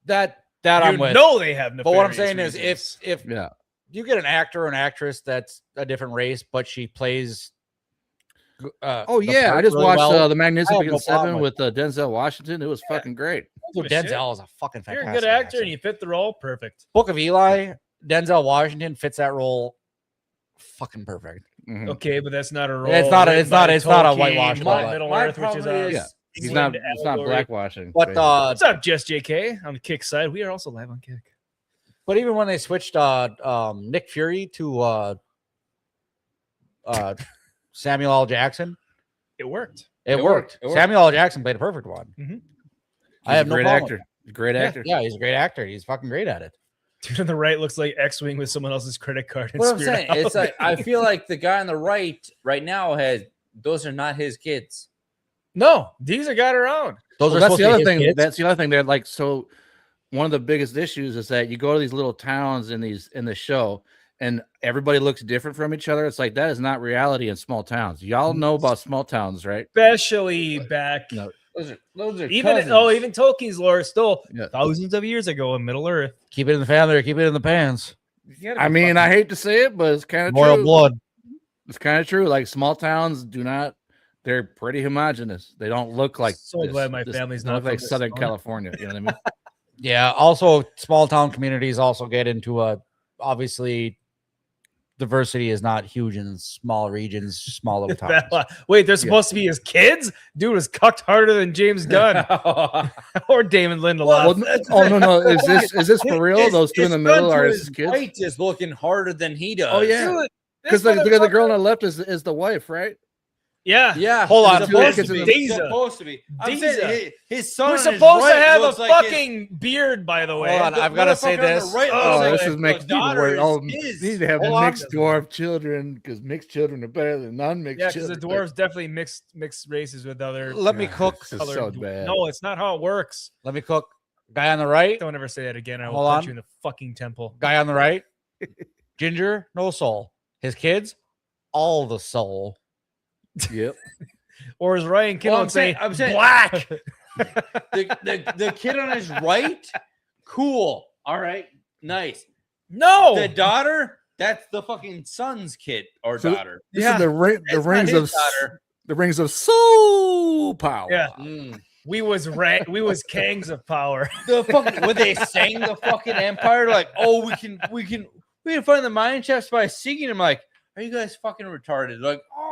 That You I'm with. know they have. But what I'm nefarious saying is, reasons. if Yeah. you get an actor or an actress that's a different race, but she plays. Oh the yeah, I part just really watched well, the Magnificent no problem Seven with Denzel Washington. It was fucking great. Give a shit. Denzel is a fucking If you're fantastic. a good actor and you fit the role, perfect. Book of Eli, Denzel Washington fits that role, fucking perfect. Mhm. Okay, but that's not a role. It's not a- written it's not- by it's not a Tolkien, whitewash by role. Middle My Earth, which is problem a is- Yeah. He's England not. It's not allegory. blackwashing. But basically. What's up, Just JK? On the Kick side, we are also live on Kick. but even when they switched Nick Fury to Samuel L. Jackson, It worked. it It worked. worked. It worked. Samuel L. Jackson played a perfect one. Mhm. I have He's no a great problem. actor. Great Yeah, actor. yeah, he's a great actor. He's fucking great at it. Dude on the right looks like X-Wing with someone else's credit card. And What I'm Spirit saying, Halloween. it's like I feel like the guy on the right now has those are not his kids. No, these are got around. Those Well, are that's supposed the to be other his thing. kids. That's the other thing. They're like, so one of the biggest issues is that you go to these little towns in the show, and everybody looks different from each other. It's like that is not reality in small towns. Y'all know about small towns, right? Especially back. No. Those are Even cousins. even Tolkien's lore is still Yeah. thousands of years ago in Middle Earth. Keep it in the family or keep it in the pants. I mean, I hate to say it, but it's kind of Royal true. blood. It's kind of true. Like small towns do not. They're pretty homogenous. They don't look like. So glad my family's they not look like from this Southern town. California. You know what I mean? Yeah. Also, small town communities also get into obviously diversity is not huge in small regions, small little towns. Wait, they're supposed to be his kids? Dude was cucked harder than James Gunn or Damon Lindelof. Well, no. Is this for real? Those two in the middle are his kids. Right is looking harder than he does. Oh yeah, because the girl on the left is the wife, right? Yeah. Yeah. Hold on. Supposed Two to be. kids in the- Supposed to be. I'm Deeza. saying his son Who's on his supposed to right have a looks like fucking beard, by the way. Hold on, I've got to say motherfucker on the this. right Oh, looks this like is makes the people daughter worry. Oh, is need to have Hold on. mixed dwarf children because mixed children are better than non-mixed Yeah, because the children. dwarves definitely mixed races with other. Let me cook. This is colored so dwarves. bad. No, it's not how it works. Let me cook. Guy on the right. Don't ever say that again. I will Hold punch on. you in the fucking temple. Guy on the right. Ginger, no soul. His kids, all the soul. Yep. Or as Ryan Kittle Well, would say, I'm saying- black. the kid on his right, cool. All right, nice. No. The daughter, that's the fucking son's kid or So- daughter. This Yeah. is the It's not rings his of daughter. the rings of soul power. Yeah. Mm. we was Kangs of power. The fucking when they sang the fucking Empire, like, oh, we can find the mine shafts by singing. I'm like, are you guys fucking retarded? Like, oh,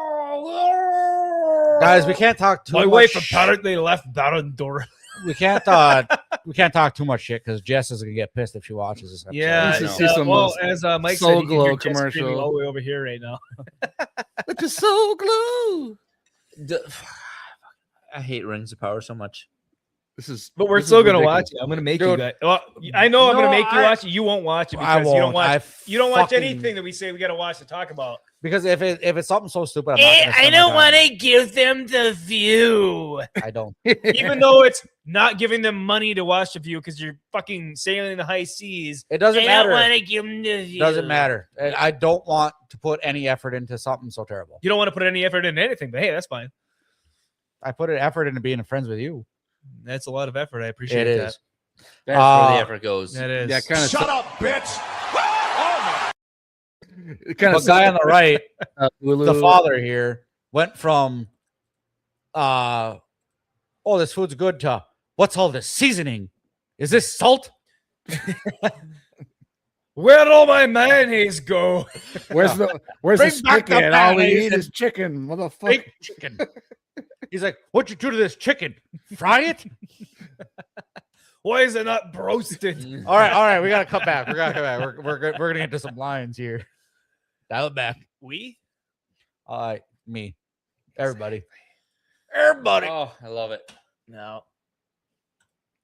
Guys, we can't talk too My much. wife apparently left Barandor. We can't talk too much shit because Jess is gonna get pissed if she watches this episode. Yeah. This is just some well, as Mike said, Soul you can hear Glow Jess screaming commercial. all the way over here right now. Which is so glue. I hate Rings of Power so much. This is. But we're this is still gonna ridiculous. watch it. I'm gonna make you Dude. guys. Well, I know I'm No, gonna make you I- watch it. You won't watch it I because you don't won't. watch. You don't watch fucking- anything that we say we gotta watch to talk about. Because if it's something so stupid, I'm not gonna spend my time. to give them the view, I don't. even though it's not giving them money to watch the view because you're fucking sailing in the high seas. It doesn't matter. to give them the view. Doesn't matter. And I don't want to put any effort into something so terrible. You don't want to put any effort into anything, but hey, that's fine. I put an effort into being friends with you. That's a lot of effort. I appreciate It that. is. That's where the effort goes. That is. Yeah, kind of. Shut up, bitch! Kind The of. guy on the right, the father here, went from oh, this food's good to what's all this seasoning? Is this salt? Where'd all my mayonnaise go? Where's Bring the back the chicken? All we mayonnaise eat and is chicken, motherfucker. Fake chicken. He's like, what'd you do to this chicken? Fry it? Why is it not broasted? all right, we gotta cut back. We're gonna get to some lines here. Dial it back. We? Me. Everybody. Oh, I love it. No.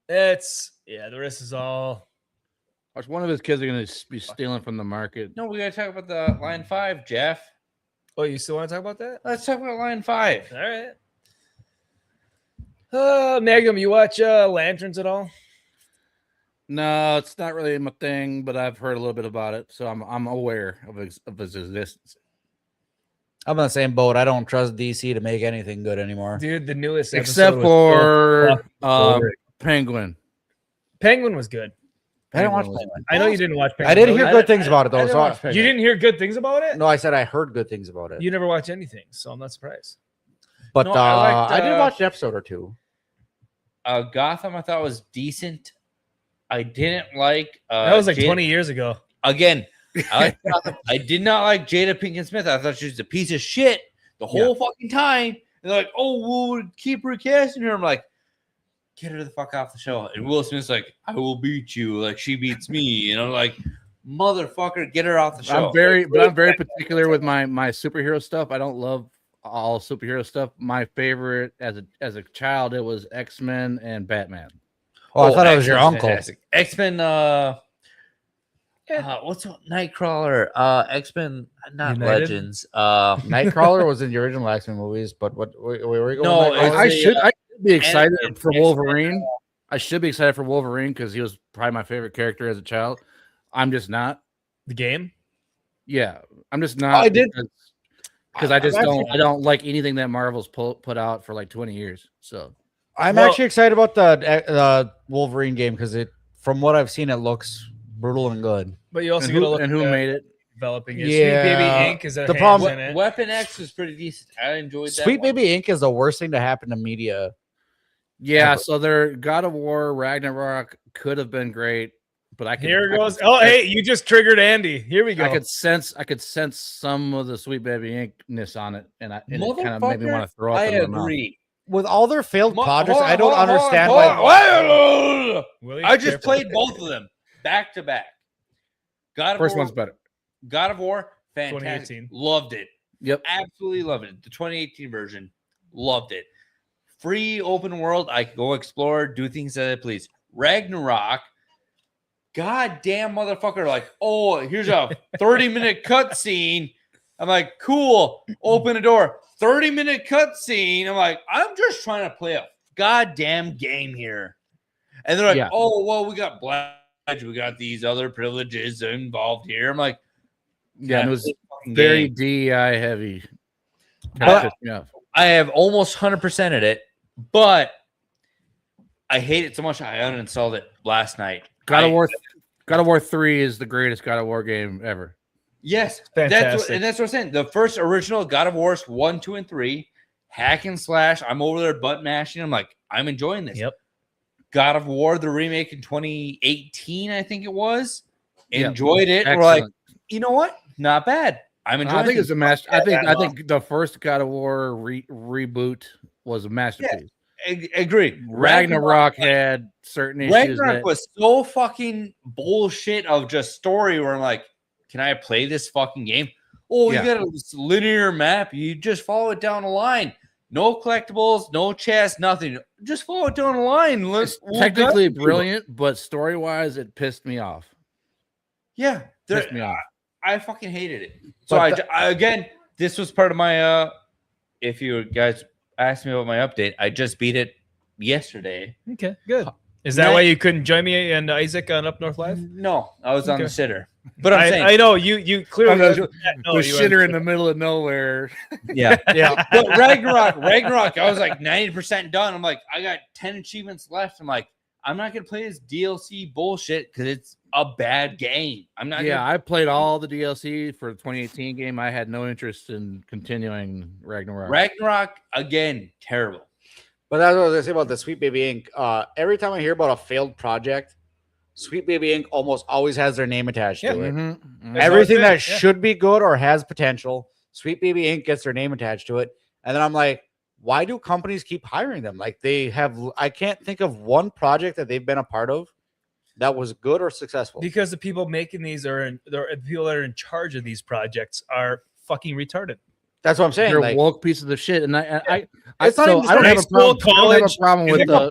It's the rest is all. Watch, one of his kids are going to be stealing from the market. No, we gotta talk about the line 5, Jeff. Oh, you still want to talk about that? Let's talk about line 5. All right. Magnum, you watch Lanterns at all? No, it's not really my thing, but I've heard a little bit about it, so I'm aware of his existence. I'm on the same boat. I don't trust DC to make anything good anymore. Dude, the newest Except episode was for so boring. Penguin. Penguin was good. I didn't watch Penguin was- Penguin. I know you didn't watch Penguin. I did hear though. good things about it though. didn't So watch You didn't hear good things about it? no, I said I heard good things about it. You never watch anything, so I'm not surprised. But No, I liked, I did watch an episode or two. Gotham, I thought was decent. I didn't like. That was like Jada- 20 years ago. Again, I liked Gotham. I did not like Jada Pinkett Smith. I thought she was a piece of shit the whole fucking time. And they're like, "Oh, we'll keep recasting her." I'm like, "Get her the fuck off the show." And Will Smith's like, "I will beat you like she beats me." And I'm like, "Motherfucker, get her off the show." I'm very particular with my superhero stuff. I don't love all superhero stuff. My favorite as a child, it was X-Men and Batman. Oh, I thought it was your X-Men's uncle. fantastic. X-Men. What's Nightcrawler? X-Men, not United? Legends. Nightcrawler was in the original X-Men movies, but where were we going? No, with Nightcrawler? I should be excited animated for X-Men. Wolverine. I should be excited for Wolverine because he was probably my favorite character as a child. I'm just not. The game? Yeah, I'm just not. I did because I just don't. I don't like anything that Marvel's put out for like 20 years. So I'm actually excited about the Wolverine game because from what I've seen, it looks brutal and good. But you also and got to look who at made it? developing it. Yeah. Sweet Baby Inc. is a The hands problem- in it. Weapon X was pretty decent. I enjoyed that. Sweet one. Baby Inc. is the worst thing to happen to media. Yeah, so their God of War Ragnarok could have been great, but I could. Here I goes. could- Oh, hey, you just triggered Andy. Here we go. I could sense some of the Sweet Baby Inkness on it, and it kind of made me want to throw up. I in my mouth. agree. With all their failed projects, Hold on, I don't hold on, understand hold on, why. hold on. Willie, I just careful. played both of them back to back. God of First War, one's better. God of War, fantastic. 2018. Loved it. Yep. Absolutely loved it. The 2018 version, loved it. Free open world. I could go explore, do things that I please. Ragnarok, goddamn motherfucker. Like, oh, here's a 30-minute cutscene. I'm like, cool. Open a door. 30-minute cutscene. I'm like, I'm just trying to play a goddamn game here. And they're like, Yeah. oh, well, we got Black. We got these other privileges involved here. I'm like, Yeah, and it was this fucking very game. DEI heavy. But- Pissed me off. I have almost 100%ed it, but I hate it so much I uninstalled it last night. God of War 3 is the greatest God of War game ever. Yes, Fantastic. that's what I'm saying. The first original God of Wars 1, 2, and 3, hack and slash. I'm over there butt mashing. I'm like, I'm enjoying this. Yep. God of War, the remake in 2018, I think it was. Yep. Enjoyed it. We're like, you know what? Not bad. I'm enjoying. I think it's a master. I Yeah, think the first God of War reboot was a masterpiece. Agreed. Ragnarok had certain issues. Ragnarok was so fucking bullshit of just story where I'm like, can I play this fucking game? Oh, Yeah. you got a linear map. You just follow it down the line. No collectibles, no chests, nothing. Just follow it down the line. It's technically brilliant, but story wise, it pissed me off. Yeah, Pissed me off. I fucking hated it. So I again, this was part of my if you guys asked me about my update, I just beat it yesterday. Okay, good. Is that why you couldn't join me and Isaac on Up North Live? No, I was on the Okay. sitter. But I'm saying, I know you clearly the you shitter were- in the middle of nowhere. yeah. Yeah. But Ragnarok, I was like 90% done. I'm like, I got 10 achievements left. I'm like, I'm not gonna play this DLC bullshit because it's a bad game. I'm not. Yeah, I played all the DLC for the 2018 game. I had no interest in continuing Ragnarok. Ragnarok again, terrible. But that's what I was gonna say about the Sweet Baby Inc. Every time I hear about a failed project, Sweet Baby Inc. almost always has their name attached to it. Mhm. Everything that Yeah. should be good or has potential, Sweet Baby Inc. gets their name attached to it. And then I'm like, why do companies keep hiring them? Like they have, I can't think of one project that they've been a part of that was good or successful. because the people making these the people that are in charge of these projects are fucking retarded. That's what I'm saying. They're Like, woke pieces of shit, and I It's not so even I don't high have a school, problem. I don't have a college, problem with it's a the.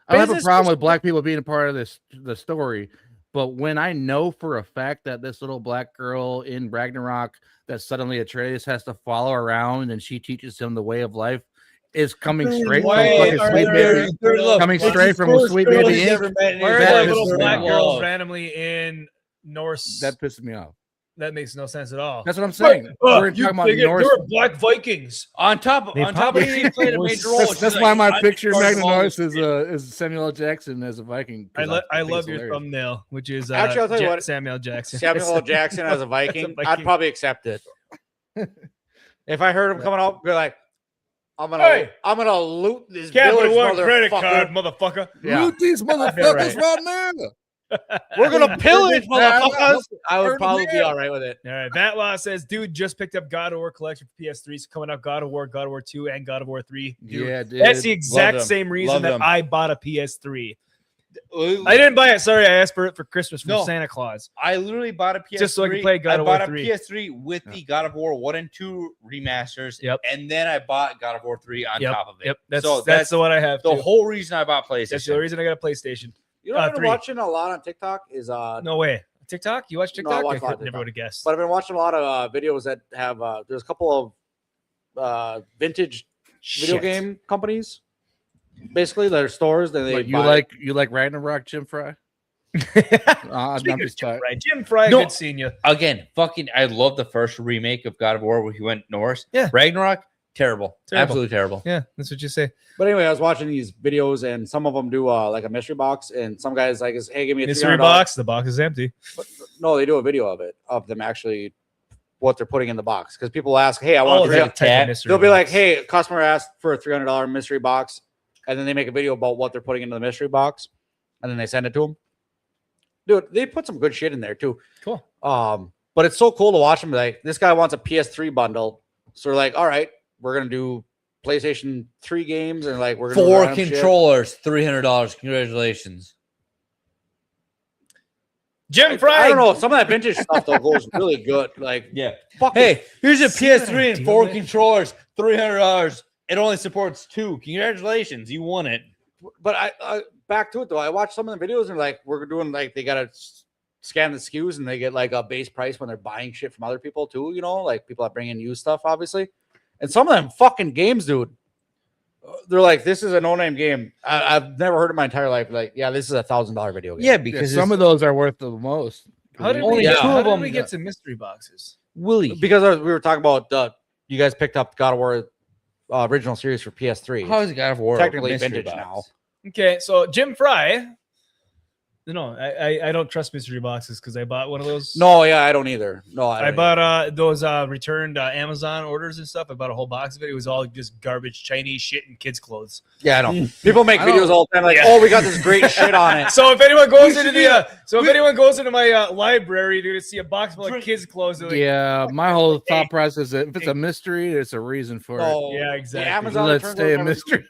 I don't have a business problem with person. black people being a part of the story, but when I know for a fact that this little black girl in Ragnarok that suddenly Atreus has to follow around and she teaches him the way of life is coming straight from fucking Sweet Baby, coming straight from Sweet Baby Inc. Where That are pisses little me black off. girls randomly in Norse? That pisses me off. That makes no sense at all. That's what I'm saying. We're talking about Norse. There were black Vikings. On top of he played a major role. That's She's why like, my I'm picture part of Magnum all Norse this is Samuel L. Jackson as a Viking. I think love it's your hilarious. thumbnail, which is Actually, I'll tell you what, Samuel Jackson. Samuel L. Jackson as a Viking, Viking. I'd probably accept it. If I heard him coming out, be like, I'm gonna loot this Capital village, One credit motherfucker. card, motherfucker. Yeah. Loot these motherfuckers right now. We're gonna pillage, Yeah, motherfuckers. I would Turn probably them be in. all right with it. All right, Matt Law says, dude, just picked up God of War collection for PS3. It's coming out God of War 2, and God of War 3. Dude, Yeah, dude. that's the exact them. same reason Love that them. I bought a PS3. I I didn't buy it. Sorry, I asked for it for Christmas from No. Santa Claus. literally bought a PS3 Just so I could play God I of War bought 3. a PS3 with the God of War 1 and 2 remasters. Yep. And then I bought God of War 3 on Yep. top of it. Yep, that's so that's the one I have. the too. whole reason I bought PlayStation. That's the reason I got a PlayStation. You know what I've been 3. watching a lot on TikTok is No way. TikTok? You watch No, TikTok? I watch I a lot of never TikTok. would have guessed. But I've been watching a lot of videos that have. There's a couple of vintage video Shit. game companies. Basically, they're stores that they But buy. you like Ragnarok, Jim Fry? I'm Speaking of just Jim tired. Fry, Jim Fry, No. good seeing you. Again, fucking, I love the first remake of God of War where he went Norse. Yeah. Ragnarok, terrible. Terrible. Absolutely terrible. Yeah, that's what you say. But anyway, I was watching these videos, and some of them do like a mystery box, and some guys like, "Hey, give me a Mystery $300 box. The box is empty. No, they do a video of it, of them actually what they're putting in the box. Because people ask, "Hey, I want Oh, a that type of mystery They'll be like, box. "Hey, customer asked for a $300 mystery box," and then they make a video about what they're putting into the mystery box, and then they send it to them. Dude, they put some good shit in there too. Cool. But it's so cool to watch them. Like, this guy wants a PS3 bundle, so we're like, all right, we're gonna do PlayStation 3 games, and like we're gonna do 4 random shit. controllers, $300. Congratulations. Jim Fry. I don't know. Some of that vintage stuff though goes really good. Like, Yeah. fucking Hey, here's a See what PS3 I'm and 4 doing? controllers, $300. It only supports 2. Congratulations, you won it. But I back to it though. I watched some of the videos and like we're doing like they gotta scan the SKUs and they get like a base price when they're buying shit from other people too. You know, like people that bring in used stuff, obviously. And some of them fucking games, dude. They're like, this is a no-name game. I've never heard in my entire life. Like, yeah, this is $1,000 video game. Yeah, Yeah, because some of those are worth the most. How did Only we, two how of did them we get got- to mystery boxes? Willie. Because we were talking about you guys picked up God of War original series for PS3. How is God of War Technically mystery vintage box? now. Okay, so Jim Fry. No, I don't trust mystery boxes because I bought one of those. No, yeah, I don't either. No, I don't bought those returned Amazon orders and stuff. I bought a whole box of it. It was all just garbage, Chinese shit, and kids' clothes. Yeah, I know. People make I don't- videos all the time like, Yeah. oh, we got this great shit on it. So if anyone goes into the, if anyone goes into my library, dude, to see a box full of kids' clothes, they're like, Yeah, my whole thought process is that if it's a mystery, there's a reason for No, Yeah, the exactly. Amazon Let's returns stay a never- mystery.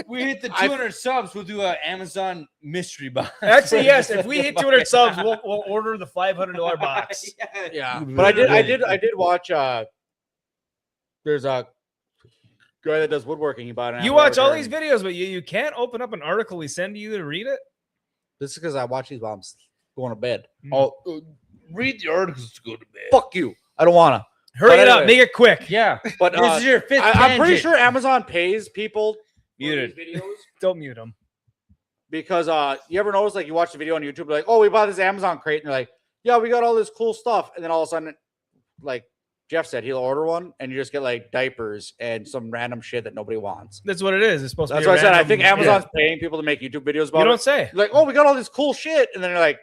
We hit the 200 subs. We'll do an Amazon mystery box. Actually, yes. If we hit 200 subs, we'll order the $500 box. Yeah, but I did watch. There's a guy that does woodworking. He bought an. You Amazon watch all return. these videos, but you can't open up an article we send you to read it. This is because I watch these while I'm going to bed. Oh, read the articles to go to bed. Fuck you! I don't wanna. Hurry But it up, anyway. make it quick. Yeah, But this is your fifth. I'm pretty tangent. sure Amazon pays people for Muted. these videos Don't mute them. because you ever notice like you watch the video on YouTube like, oh, we bought this Amazon crate, and you're like, yeah, we got all this cool stuff, and then all of a sudden, like Jeff said, he'll order one, and you just get like diapers and some random shit that nobody wants. That's what it is. It's supposed That's to be. what I said. I random- think Yeah. Amazon's paying people to make YouTube videos about You it. don't say. Like, oh, we got all this cool shit, and then you're like,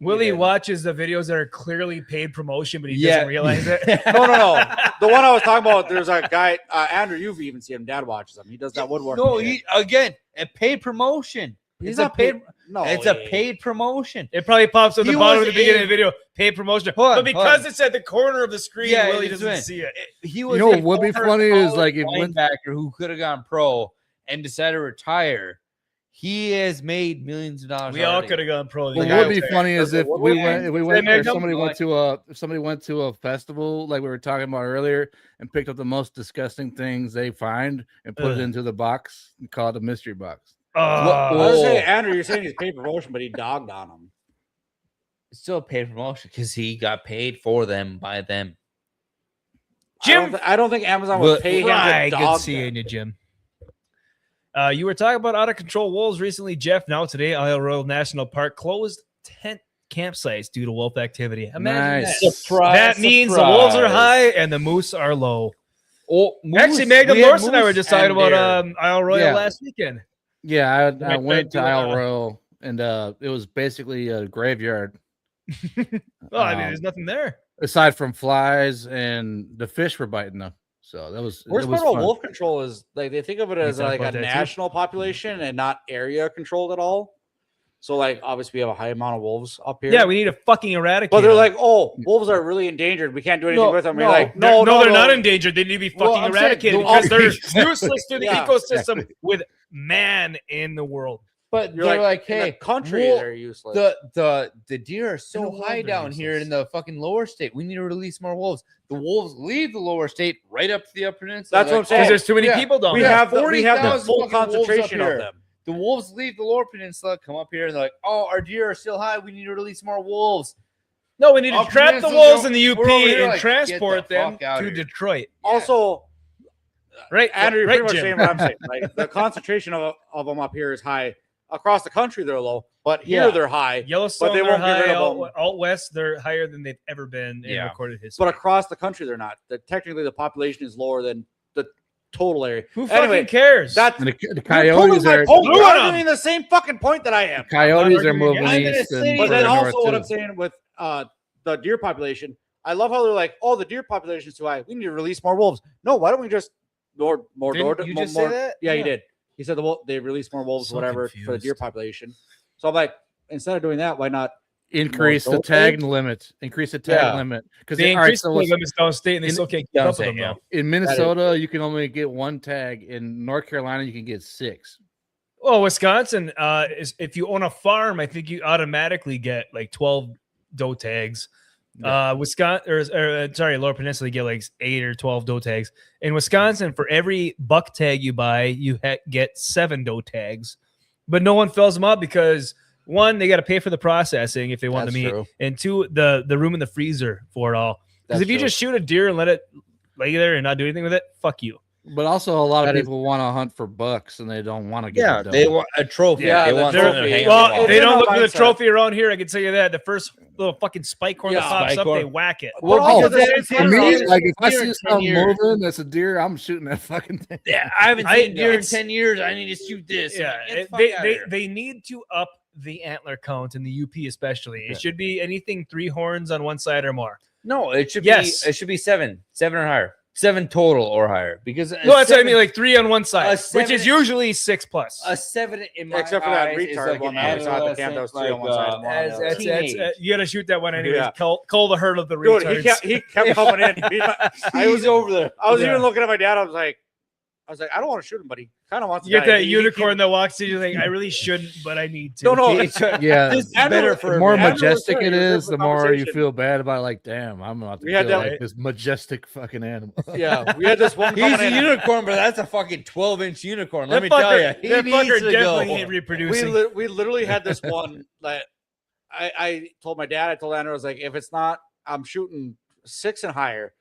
Willie did. watches the videos that are clearly paid promotion, but he Yeah. doesn't realize it. no. The one I was talking about, there's a guy, Andrew, you've even seen him. Dad watches him. He does that woodworking. No, shit. he again a paid promotion. He's It's not a paid. No, It's a paid promotion. It probably pops at the He bottom was of the beginning a- of the video, paid promotion. Hold on, But because hold on. it's at the corner of the screen, Yeah, Willie it's doesn't right. see it. He was. know a what would be former funny is, college like, if when- linebacker who could have gone pro and decided to retire. He has made millions of dollars. We all already. could have gone pro. What The guy would be was there. funny is if we went, if Magnum? somebody went to a festival like we were talking about earlier and picked up the most disgusting things they find and put it Ugh. into the box and call it a mystery box. I was Whoa. saying, Andrew, you're saying he's paid promotion, but he dogged on him. It's still a paid promotion because he got paid for them by them. Jim I don't think Amazon would pay him Fry, to good dog seeing them. you, Jim. You were talking about out of control wolves recently, Jeff. Now today, Isle Royale National Park closed tent campsites due to wolf activity. Imagine Nice. that. Surprise! That means the wolves are high and the moose are low. Oh, Actually, Magnum we had Norse and I were moose just talking and about deer. Isle Royale Yeah. last weekend. Yeah, I Right went to there, Isle Royale and it was basically a graveyard. Well, I mean, there's nothing there. Aside from flies and the fish were biting them. So that was Worst it was part about fun. wolf control is like they think of it as talk like a about that too? national population and not area controlled at all. So like obviously we have a high amount of wolves up here. Yeah, we need to fucking eradicate but they're them. like, oh, wolves are really endangered. We can't do anything No, with them. no, You're like, no, no, they're not endangered. They need to be fucking Well, I'm saying eradicated the- because they're Exactly. useless to the Yeah, ecosystem with man in the world. But You're they're like, in the hey, country wolf- they're useless. the deer are so the high world, down they're here useless. in the fucking lower state. We need to release more wolves. The wolves leave the lower state right up to the upper peninsula. That's what I'm saying. Because there's too many yeah, people down we there. have the 40,000 full fucking wolves up concentration of here. them. The wolves leave the lower peninsula, come up here, and they're like, oh, our deer are still high. We need to release more wolves. No, we need to Up trap here, the so wolves don't- in the UP we're over here and like, transport get the them fuck out to of here. Detroit. Also, Right, Andrew, you're right, pretty much Jim. saying what I'm saying. Like the concentration of them up here is high. Across the country, they're low, but here Yeah. they're high. Yellowstone, But they they're won't get high. rid of them. Out west, they're higher than they've ever been in Yeah. recorded history. But across the country, they're not. Technically, the population is lower than the total area. Who Anyway, fucking cares? That's And the you're coyotes proving my are point. You're Ruin 'em. arguing the same fucking point that I am. coyotes are arguing moving against east, and But then further also, north, what too. I'm saying with the deer population, I love how they're like, "Oh, the deer population is too high. We need to release more wolves." No, why don't we just more Didn't you just say that? Yeah, he did. He said they release more wolves, So whatever, for the deer confused. population. So I'm like, instead of doing that, why not? Increase the More tag dope limit. Increase the tag Yeah. limit because They all right, increased so the what's- limits downstate, and they in- still can't keep up with Downstate, them. yeah. Though. in Minnesota you can only get one tag. In North Carolina you can get 6. Oh, Wisconsin is if you own a farm, I think you automatically get like 12 doe tags. Wisconsin, sorry, Lower Peninsula, you get like 8 or 12 doe tags. In Wisconsin, for every buck tag you buy, you get 7 doe tags, but no one fills them up because one, they got to pay for the processing if they want That's the meat, true. and two, the room in the freezer for it all. Because That's if you true. just shoot a deer and let it lay there and not do anything with it, fuck you. But also a lot of That is- people want to hunt for bucks and they don't want to get Yeah, the doe. they want a trophy. Yeah, they the want trophy. something to hang on the Well, wall. they It's don't in look my for the mindset. trophy around here. I can tell you that. The first little fucking spike horn that Yeah, pops spike up, horn. they whack it. Well, Oh, because it's for me, in- like if I deer in see 10 something years. moving that's a deer, I'm shooting that fucking thing. Yeah, I haven't I- seen deer in it's- 10 years. I need to shoot this. Yeah, Get the fuck they, outta they, here. they need to up the antler count in the UP, especially. Yeah. It should be anything 3 horns on one side or more. No, it should Yes. be. It should be 7 or higher, 7 total or higher. Because No, that's what I mean, 7 like 3 on one side, a which is 7 usually 6 plus. a 7 in my Except for that eyes is retard like one an that we saw at the camp that was 3 on one side and 1 on the other. teenage. You got to shoot that one anyways. Yeah. Call the herd of the Dude, retards. he kept coming in. I was over there. I was Yeah. even looking at my dad. I was like, I don't want to shoot him, but he kind of wants to. You get die. that He unicorn that walks in, you're like, I really shouldn't, but I need to. No, Yeah, This is Andrew- better the for more Andrew was majestic there. it He was there is, for the the more you conversation. feel bad about. Like, damn, I'm about to We had kill that- like this majestic fucking animal. Yeah, we had this one He's coming a in. unicorn, but that's a fucking 12-inch unicorn. Let That me tell fucker- you, he that needs fucker to definitely go. ain't reproducing. We literally had this one that I told my dad. I told Andrew, I was like, if it's not, I'm shooting 6 and higher,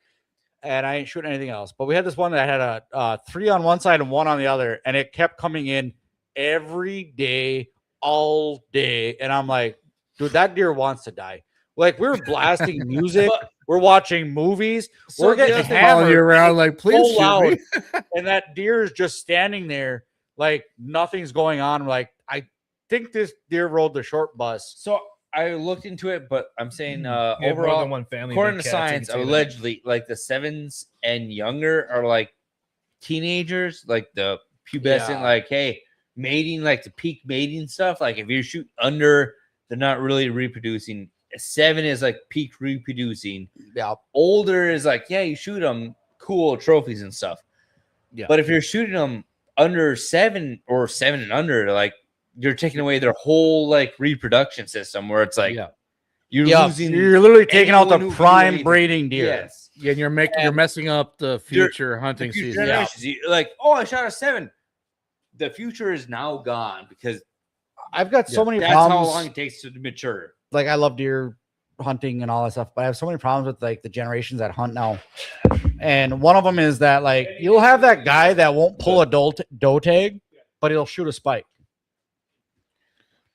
and I ain't shooting anything else. But we had this one that had a 3 on one side and 1 on the other, and it kept coming in every day, all day. And I'm like, dude, that deer wants to die. Like, we were blasting music, we're watching movies, So we're the getting other thing- Following you hammered, around like, please so shoot loud, me. and that deer is just standing there like nothing's going on. Like, I think this deer rode the short bus. So I looked into it, but I'm saying You have more overall, than one family. according big to cats, I can science, tell you that. allegedly, like the 7s and younger are like teenagers, like the pubescent, Yeah. like, hey, mating, like the peak mating stuff. Like if you shoot under, they're not really reproducing. 7 is like peak reproducing. Yeah. Older is like, yeah, you shoot them, cool trophies and stuff. Yeah. But if you're shooting them under 7 or 7 and under, like you're taking away their whole like reproduction system, where it's like Yeah. you're Yeah, losing. you're literally taking out anyone the who can prime breed. breeding deer. Yes. Yeah, and you're messing up the future hunting Future season. generations. You're like, oh, I shot a 7. The future is now gone because I've got so many that's how problems. long it takes to mature. Like, I love deer hunting and all that stuff, but I have so many problems with like the generations that hunt now. And one of them is that like you'll have that guy that won't pull a doe tag, but he'll shoot a spike.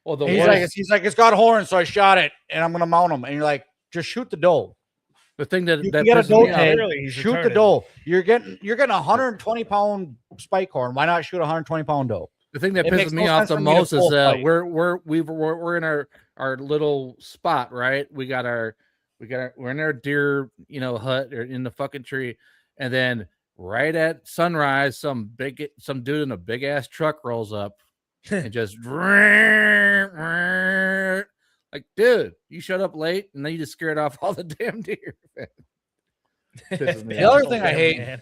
Well, the And worst- he's like, it's got horns, so I shot it, and I'm gonna mount him. And you're like, just shoot the doe. the thing that You that get a pisses doe me off- tag, Clearly, he's shoot the retarded. doe. You're getting a 120-pound spike horn. Why not shoot a 120-pound doe? The thing that It pisses makes me no off sense the for me to most is full fight. we're in our little spot, right? We're in our deer, hut or in the fucking tree, and then right at sunrise, some dude in a big ass truck rolls up and just like, dude, you showed up late and then you just scared off all the damn deer. Pisses me The off. other thing I hate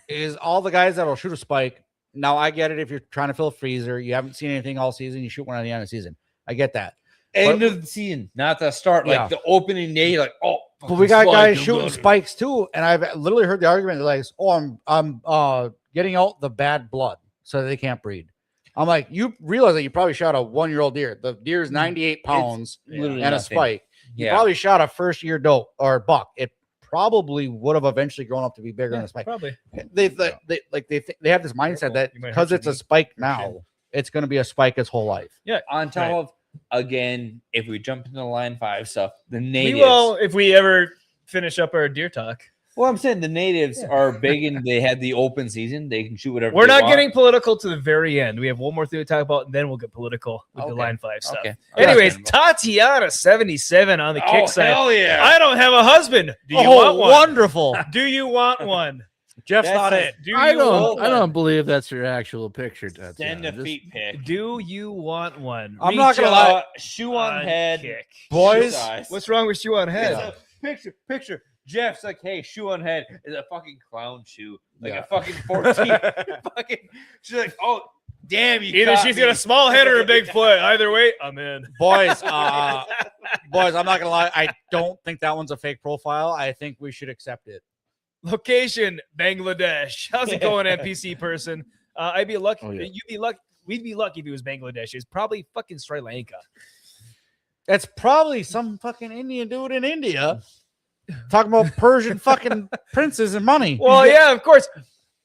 is all the guys that'll shoot a spike. Now, I get it if you're trying to fill a freezer, you haven't seen anything all season, you shoot one at the end of the season. I get that. End of the season, not the start. Yeah. Like the opening day, like, oh, But we got fucking guys spike, shooting good. spikes too, and I've literally heard the argument they're like, "Oh, I'm getting out the bad blood so they can't breed." I'm like, you realize that you probably shot a 1-year-old deer. The deer is 98 pounds literally and a nothing. spike. He probably shot a first-year doe or buck. It probably would have eventually grown up to be bigger than a spike. Probably. They have this mindset that because it's a spike now, it's going to be a spike its whole life. Yeah. On top of, again, if we jump into the line 5 stuff, the natives. We will if we ever finish up our deer talk. Well, I'm saying the natives are big and they have the open season. They can shoot whatever. We're they not want. getting political to the very end. We have one more thing to talk about, and then we'll get political with the line 5 stuff. Okay. Anyways, Tatiana 77 on the kick side. Hell yeah. I don't have a husband. Do you want one? Wonderful. Do you want one? Jeff's not it. I don't believe that's your actual picture. Send a feet pic. Do you want one? I'm not gonna lie. Shoe on head, kick. Boys. What's wrong with shoe on head? Picture. Jeff's like, hey, shoe on head is a fucking clown shoe, like a fucking 14. Fucking. She's like, oh, damn, you. Either she's got a small head or a big foot. Either way, I'm in. Boys, boys, I'm not gonna lie. I don't think that one's a fake profile. I think we should accept it. Location: Bangladesh. How's it going, NPC person? I'd be lucky. Oh, yeah. You'd be lucky. We'd be lucky if it was Bangladesh. It's probably fucking Sri Lanka. It's probably some fucking Indian dude in India talking about Persian fucking princes and money. Well, yeah, of course.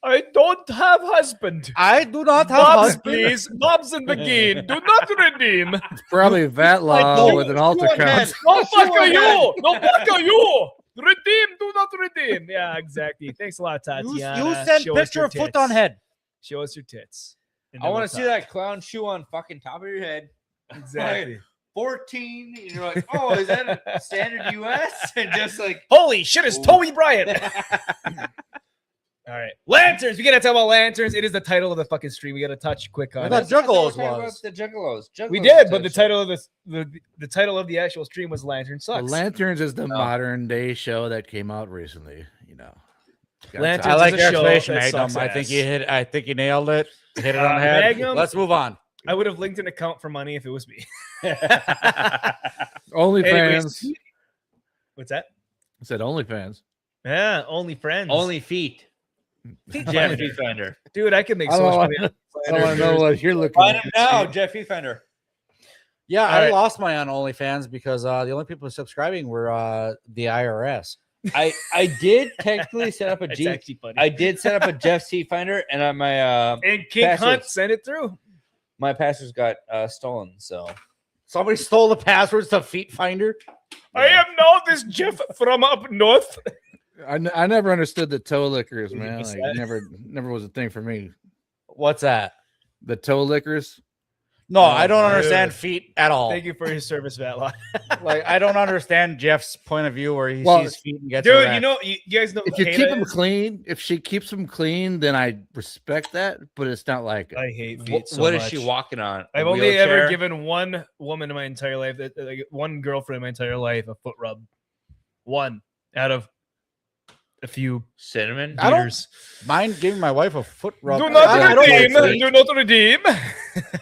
I don't have husband. I do not have Bob's, husband. please. Bob's and McGee. Do not redeem. It's probably that law with an altar count. No fuck are you. No fuck are you. Redeem. Do not redeem. Yeah, exactly. Thanks a lot, Tatiana. You send Show us picture your of foot tits. on head. Show us your tits. And I then want we'll to see talk. that clown shoe on fucking top of your head. Exactly. 14. And you're like, oh, is that a standard US? And just like, Holy shit, it's Toby Bryant. All right. Lanterns. We got to talk about lanterns. It is the title of the fucking stream. We got to touch quick on I it. thought Juggalos About was. the Juggalos. We did, but the title of the title of the actual stream was Lantern The Sucks. Lanterns is the modern day show that came out recently. You know, Lanterns I like is a your show explanation, that Magnum. sucks I think ass. you hit. I think you nailed it. Hit it on the head. Magnum? Let's move on. I would have linked an account for money if it was me. OnlyFans. Anyways, what's that? I said OnlyFans. Yeah, only friends. Only feet. Feet Jeff finder. Feetfinder. Dude, I could make I so don't much wanna- money. I don't want to know what you're looking Find at. him now, Jeff Feetfinder. Yeah, All I right. lost my on OnlyFans because the only people subscribing were the IRS. I did technically set up a It's G. actually funny. I did set up a Jeff Feetfinder, and my and King passwords. Hunt sent it through. my passwords got stolen. So Somebody stole the passwords to Feet Finder. I am now this Jeff from up north. I never understood the toe lickers, Did you man. miss Like, that? never was a thing for me. What's that? The toe lickers. No, I don't dude. understand feet at all. Thank you for your service, Vatlock. Like, I don't understand Jeff's point of view where he Well, sees feet and gets Dude, erect. you know, you guys know If who you keep Kata them is? clean, if she keeps them clean, then I respect that. But it's not like I hate feet what, so what much. is she walking on? A I've only ever wheelchair? given one woman in my entire life, like one girlfriend in my entire life, a foot rub. One out of a few cinnamon. I don't meters. mind giving my wife a foot rub. Do not I don't redeem. like feet. Do not redeem.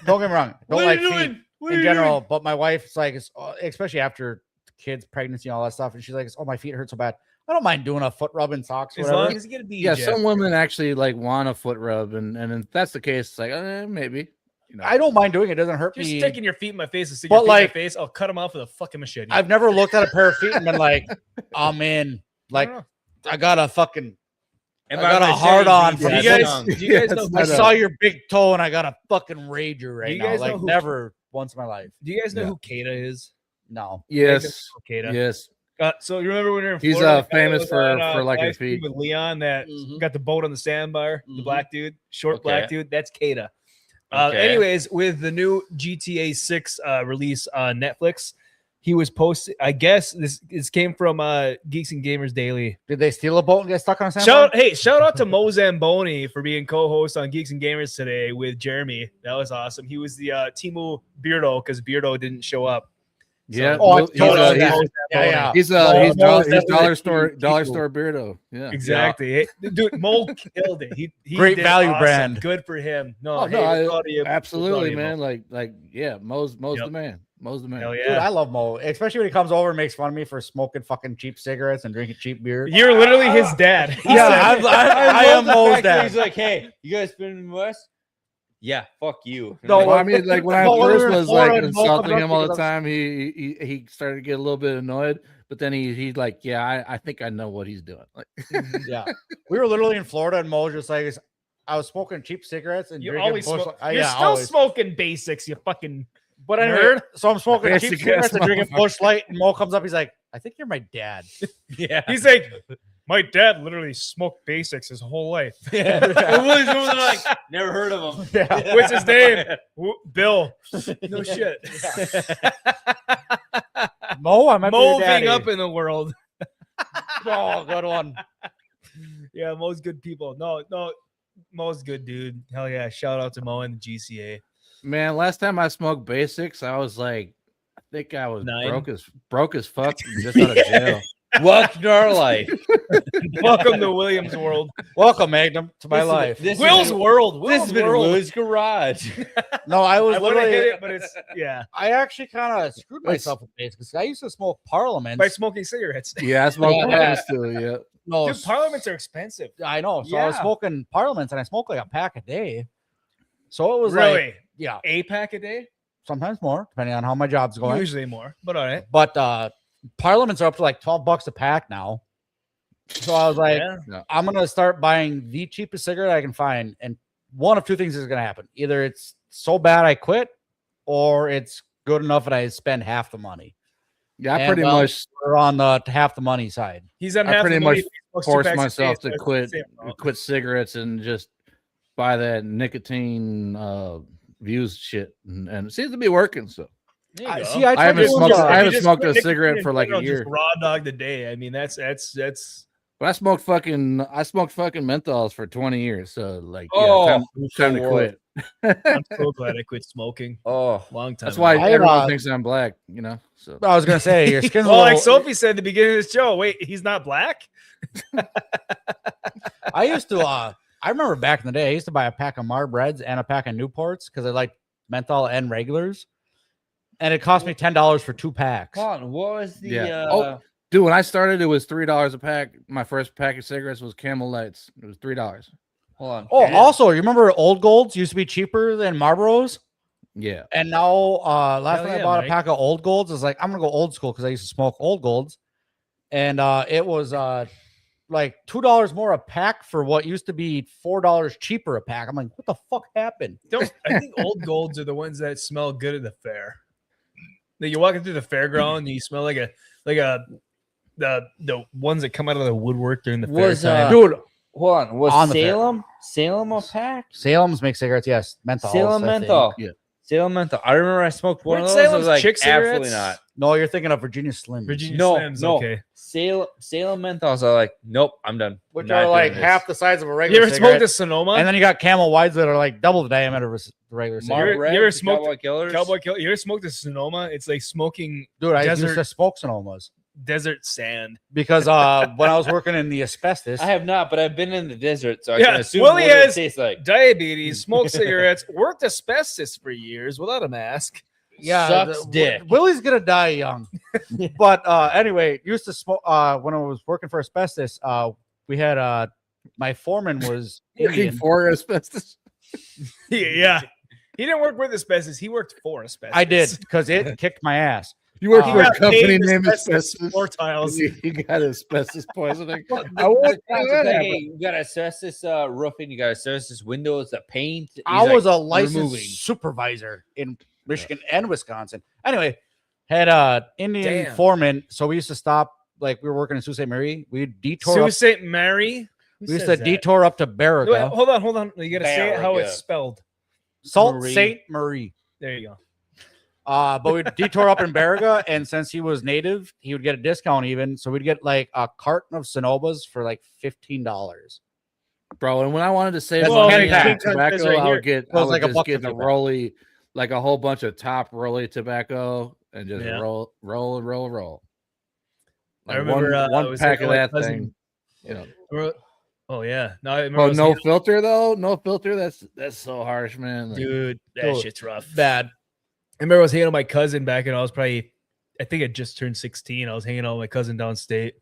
Don't get me wrong. Don't What are like you feet doing? What are in you general, doing? but my wife's like, especially after kids, pregnancy, and all that stuff, and she's like, "Oh, my feet hurt so bad." I don't mind doing a foot rub in socks, or As whatever. long as you get a D. yeah. Jeff. Some women actually like want a foot rub, and if that's the case, it's like maybe. You know. I don't mind doing it. It doesn't hurt Just me. sticking your feet in my face and sticking But, your feet in like, my face, I'll cut them off with a fucking machete. I've never looked at a pair of feet and been like, "I'm in." Like, I got a fucking. I got a hard on. Do you from guys, this. do you guys know who I saw your big toe and I got a fucking rager right you now. guys know Like, who- never once in my life. Do you guys know Yeah. who Kata is? No. Yes. Kata. Yes. So you remember when we were in He's, Florida, the guy famous that was for liking live stream feet. with Leon that Mhm. got the boat on the sandbar. The Mhm. black dude, short black Okay. dude. That's Kata. Okay. Anyways, with the new GTA 6 release on Netflix, he was posted. I guess this came from Geeks and Gamers Daily. Did they steal a boat and get stuck on a sandbar? Shout out to Mo Zamboni for being co-host on Geeks and Gamers today with Jeremy. That was awesome. He was the Timu Beardo because Beardo didn't show up. Yeah. Oh, I He's, totally uh, know that. Yeah. he's Mo dollar definitely store keep Beardo. Yeah. Exactly. Hey, dude, Mo killed it. He Great did value awesome. brand. Good for him. No, Oh, hey, no, we're proud of you. We're proud absolutely, of you, man. Mo. Like, yeah, Mo's Yep. the man. Mo's the man. Hell Dude, yeah. I love Mo, especially when he comes over and makes fun of me for smoking fucking cheap cigarettes and drinking cheap beer. You're literally his dad. Yeah, I am love the Mo's fact that dad. He's like, hey, you guys been in the West? Yeah, fuck you. No, Well, I mean, like when I Well, first we're in was Florida like and Mo insulting comes up him all the because time, he started to get a little bit annoyed. But then he's like, yeah, I think I know what he's doing. Like, Yeah, we were literally in Florida, and Mo was just like, I was smoking cheap cigarettes and You drinking always Busch smoke. Light. You're Yeah, still always. smoking basics, you fucking But anyway, nerd. so I'm smoking cheap Basic cigarettes ass and drinking motherfucker. Busch Light, and Mo comes up. He's like, I think you're my dad. Yeah. He's like, my dad literally smoked basics his whole life. like, never heard of him. Yeah. What's his name? Bill. No shit. Mo, I might be your daddy. Moving up in the world. Oh, good one. Yeah, Mo's good people. No, Mo's good, dude. Hell yeah. Shout out to Mo and the GCA. man, last time I smoked basics, I was like, I think I was 9. broke as fuck, and just out of jail. Welcome to our life. Welcome to William's world. Welcome, Magnum, to my life. Will's world. This Will's has been world. Will's garage. No, I was I want to literally. hit it, but it's, yeah. I actually kind of screwed myself with basics. I used to smoke Parliament. By smoking cigarettes. Yeah, I smoked Yeah. Parliaments too. Yeah, No, Dude, Parliaments are expensive. I know. So I was Yeah. smoking Parliaments, and I smoked like a pack a day. So it was Really? like, yeah, A pack a day? sometimes more, depending on how my job's going. Usually more, but all right. But Parliaments are up to like $12 a pack now. So I was like, Yeah. I'm gonna start buying the cheapest cigarette I can find, and one of two things is gonna happen: either it's so bad I quit, or it's good enough that I spend half the money. yeah. I And, pretty well, much we're on the half the money side. He's on I half pretty the money much if he smokes 2 forced packs a day, myself so to it's quit the same amount. quit cigarettes and just buy that nicotine views shit, and it seems to be working. So There you go. See, I haven't told you, smoked- I If you haven't just smoked quit a nicotine cigarette in for like a general, year. Just raw dog the day. I mean, that's But I smoked fucking menthols for 20 years. So like, Oh, yeah, time to for quit. I'm so glad I quit smoking. Oh, Long time. That's why ago. I, everyone thinks I'm black. You know. So I was gonna say your skin's a Well, like little- Sophie said at the beginning of the show, wait, he's not black? I used to. I remember back in the day, I used to buy a pack of Marbreds and a pack of Newports because I liked menthol and regulars, and it cost me $10 for 2 packs. hold on. What was the? Yeah. Oh, dude, when I started, it was $3 a pack. My first pack of cigarettes was Camel Lights. It was $3. hold on. Oh, also, you remember Old Golds used to be cheaper than Marlboros, Yeah. and now last Hell time I yeah, bought Mike. a pack of Old Golds, I was like, I'm gonna go old school because I used to smoke Old Golds, and it was like $2 more a pack for what used to be $4 cheaper a pack. I'm like, what the fuck happened? I think old golds are the ones that smell good at the fair. That you're walking through the fairground and you smell like the ones that come out of the woodwork during the fair Was time. Dude, hold on. Was On the fair. Salem a pack? Salem's make cigarettes, yes, menthol. Salem menthol. Yeah. Salem menthol. I remember I smoked one Weren't of those. I Salem's was like, chick absolutely cigarettes? not. No, you're thinking of Virginia Slims, Virginia No, Slims, no. okay. Salem menthols are like, nope, I'm done. which Not are like doing this. half the size of a You regular ever cigarette. smoked a Sonoma? And then you got Camel Whites that are like double the diameter of a regular cigarette. Marlboro You ever Reds, smoked Cowboy Killers? Cowboy Kill. You ever smoked a Sonoma? It's like smoking Dude, I used desert- to smoke Sonomas desert sand. because when I was working in the asbestos, I have not, but I've been in the desert, so I Yeah, can assume Willie what it has- tastes like. Diabetes, smoked cigarettes, worked asbestos for years without a mask. Sucks dick. Willie's gonna die young. But anyway, used to smoke when I was working for asbestos. We had my foreman was Working Indian. for asbestos. Yeah. He didn't work with asbestos. He worked for asbestos. I did because it kicked my ass. You work He for a got company paid named asbestos Asbestos. floor tiles. You got asbestos poisoning. I want you got asbestos roofing, you got asbestos windows, the paint. He's I like, was a licensed removing. supervisor in Michigan and Wisconsin. Anyway, had Indian Damn. foreman, so we used to stop. Like we were working in Sault Ste. Marie, we'd detour. Sault Up, Ste. Mary. Who we used says to that? detour up to Wait, Baraga, hold on. You got to say it how Baraga. it's spelled. Sault Marie. Ste. Marie. There you go. But we'd detour up in Baraga, and since he was native, he would get a discount even. So we'd get like a carton of Sonobas for like $15. Bro, and when I wanted to save That's money 10 on packs. tobacco, That's right I here. would get, Well, I it's would like a just buck get the 50 pack. rolly, like a whole bunch of top rolly tobacco and just Yeah. roll. I Like remember, I one was pack there of with that my cousin. thing. You know. Oh yeah. No, I remember. Oh, I was no hanging- filter though. No filter. That's so harsh, man. Like, dude. That Dude, shit's rough. Bad. I remember I was hanging out with my cousin back and I was probably, I think I just turned 16. I was hanging out with my cousin downstate,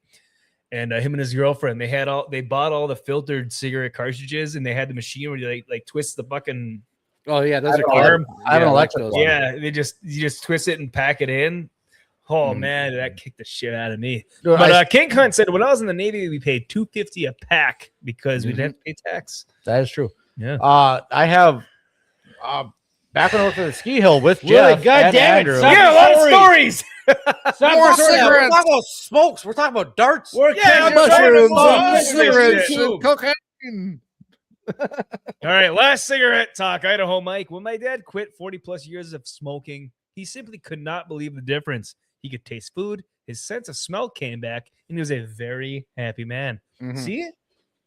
and him and his girlfriend, they bought all the filtered cigarette cartridges, and they had the machine where you like twist the fucking Oh yeah, those are arm. cool. I have an like electric those. one. Yeah, you just twist it and pack it in. Oh man, that kicked the shit out of me. Dude, But King Hunt said when I was in the Navy, we paid $250 a pack because we didn't pay tax. that is true. Yeah. I have back when I worked at the ski hill with Really? Jeff. God and damn it, Andrew. son. Yeah, a lot of stories. More cigarettes. We're talking about smokes. We're talking about darts. We're Yeah, I'm catching trying to mushrooms, smoke cigarettes, YouTube. cocaine. All right, last cigarette talk, Idaho Mike. When my dad quit 40 plus years of smoking, he simply could not believe the difference. He could taste food, his sense of smell came back, and he was a very happy man. See,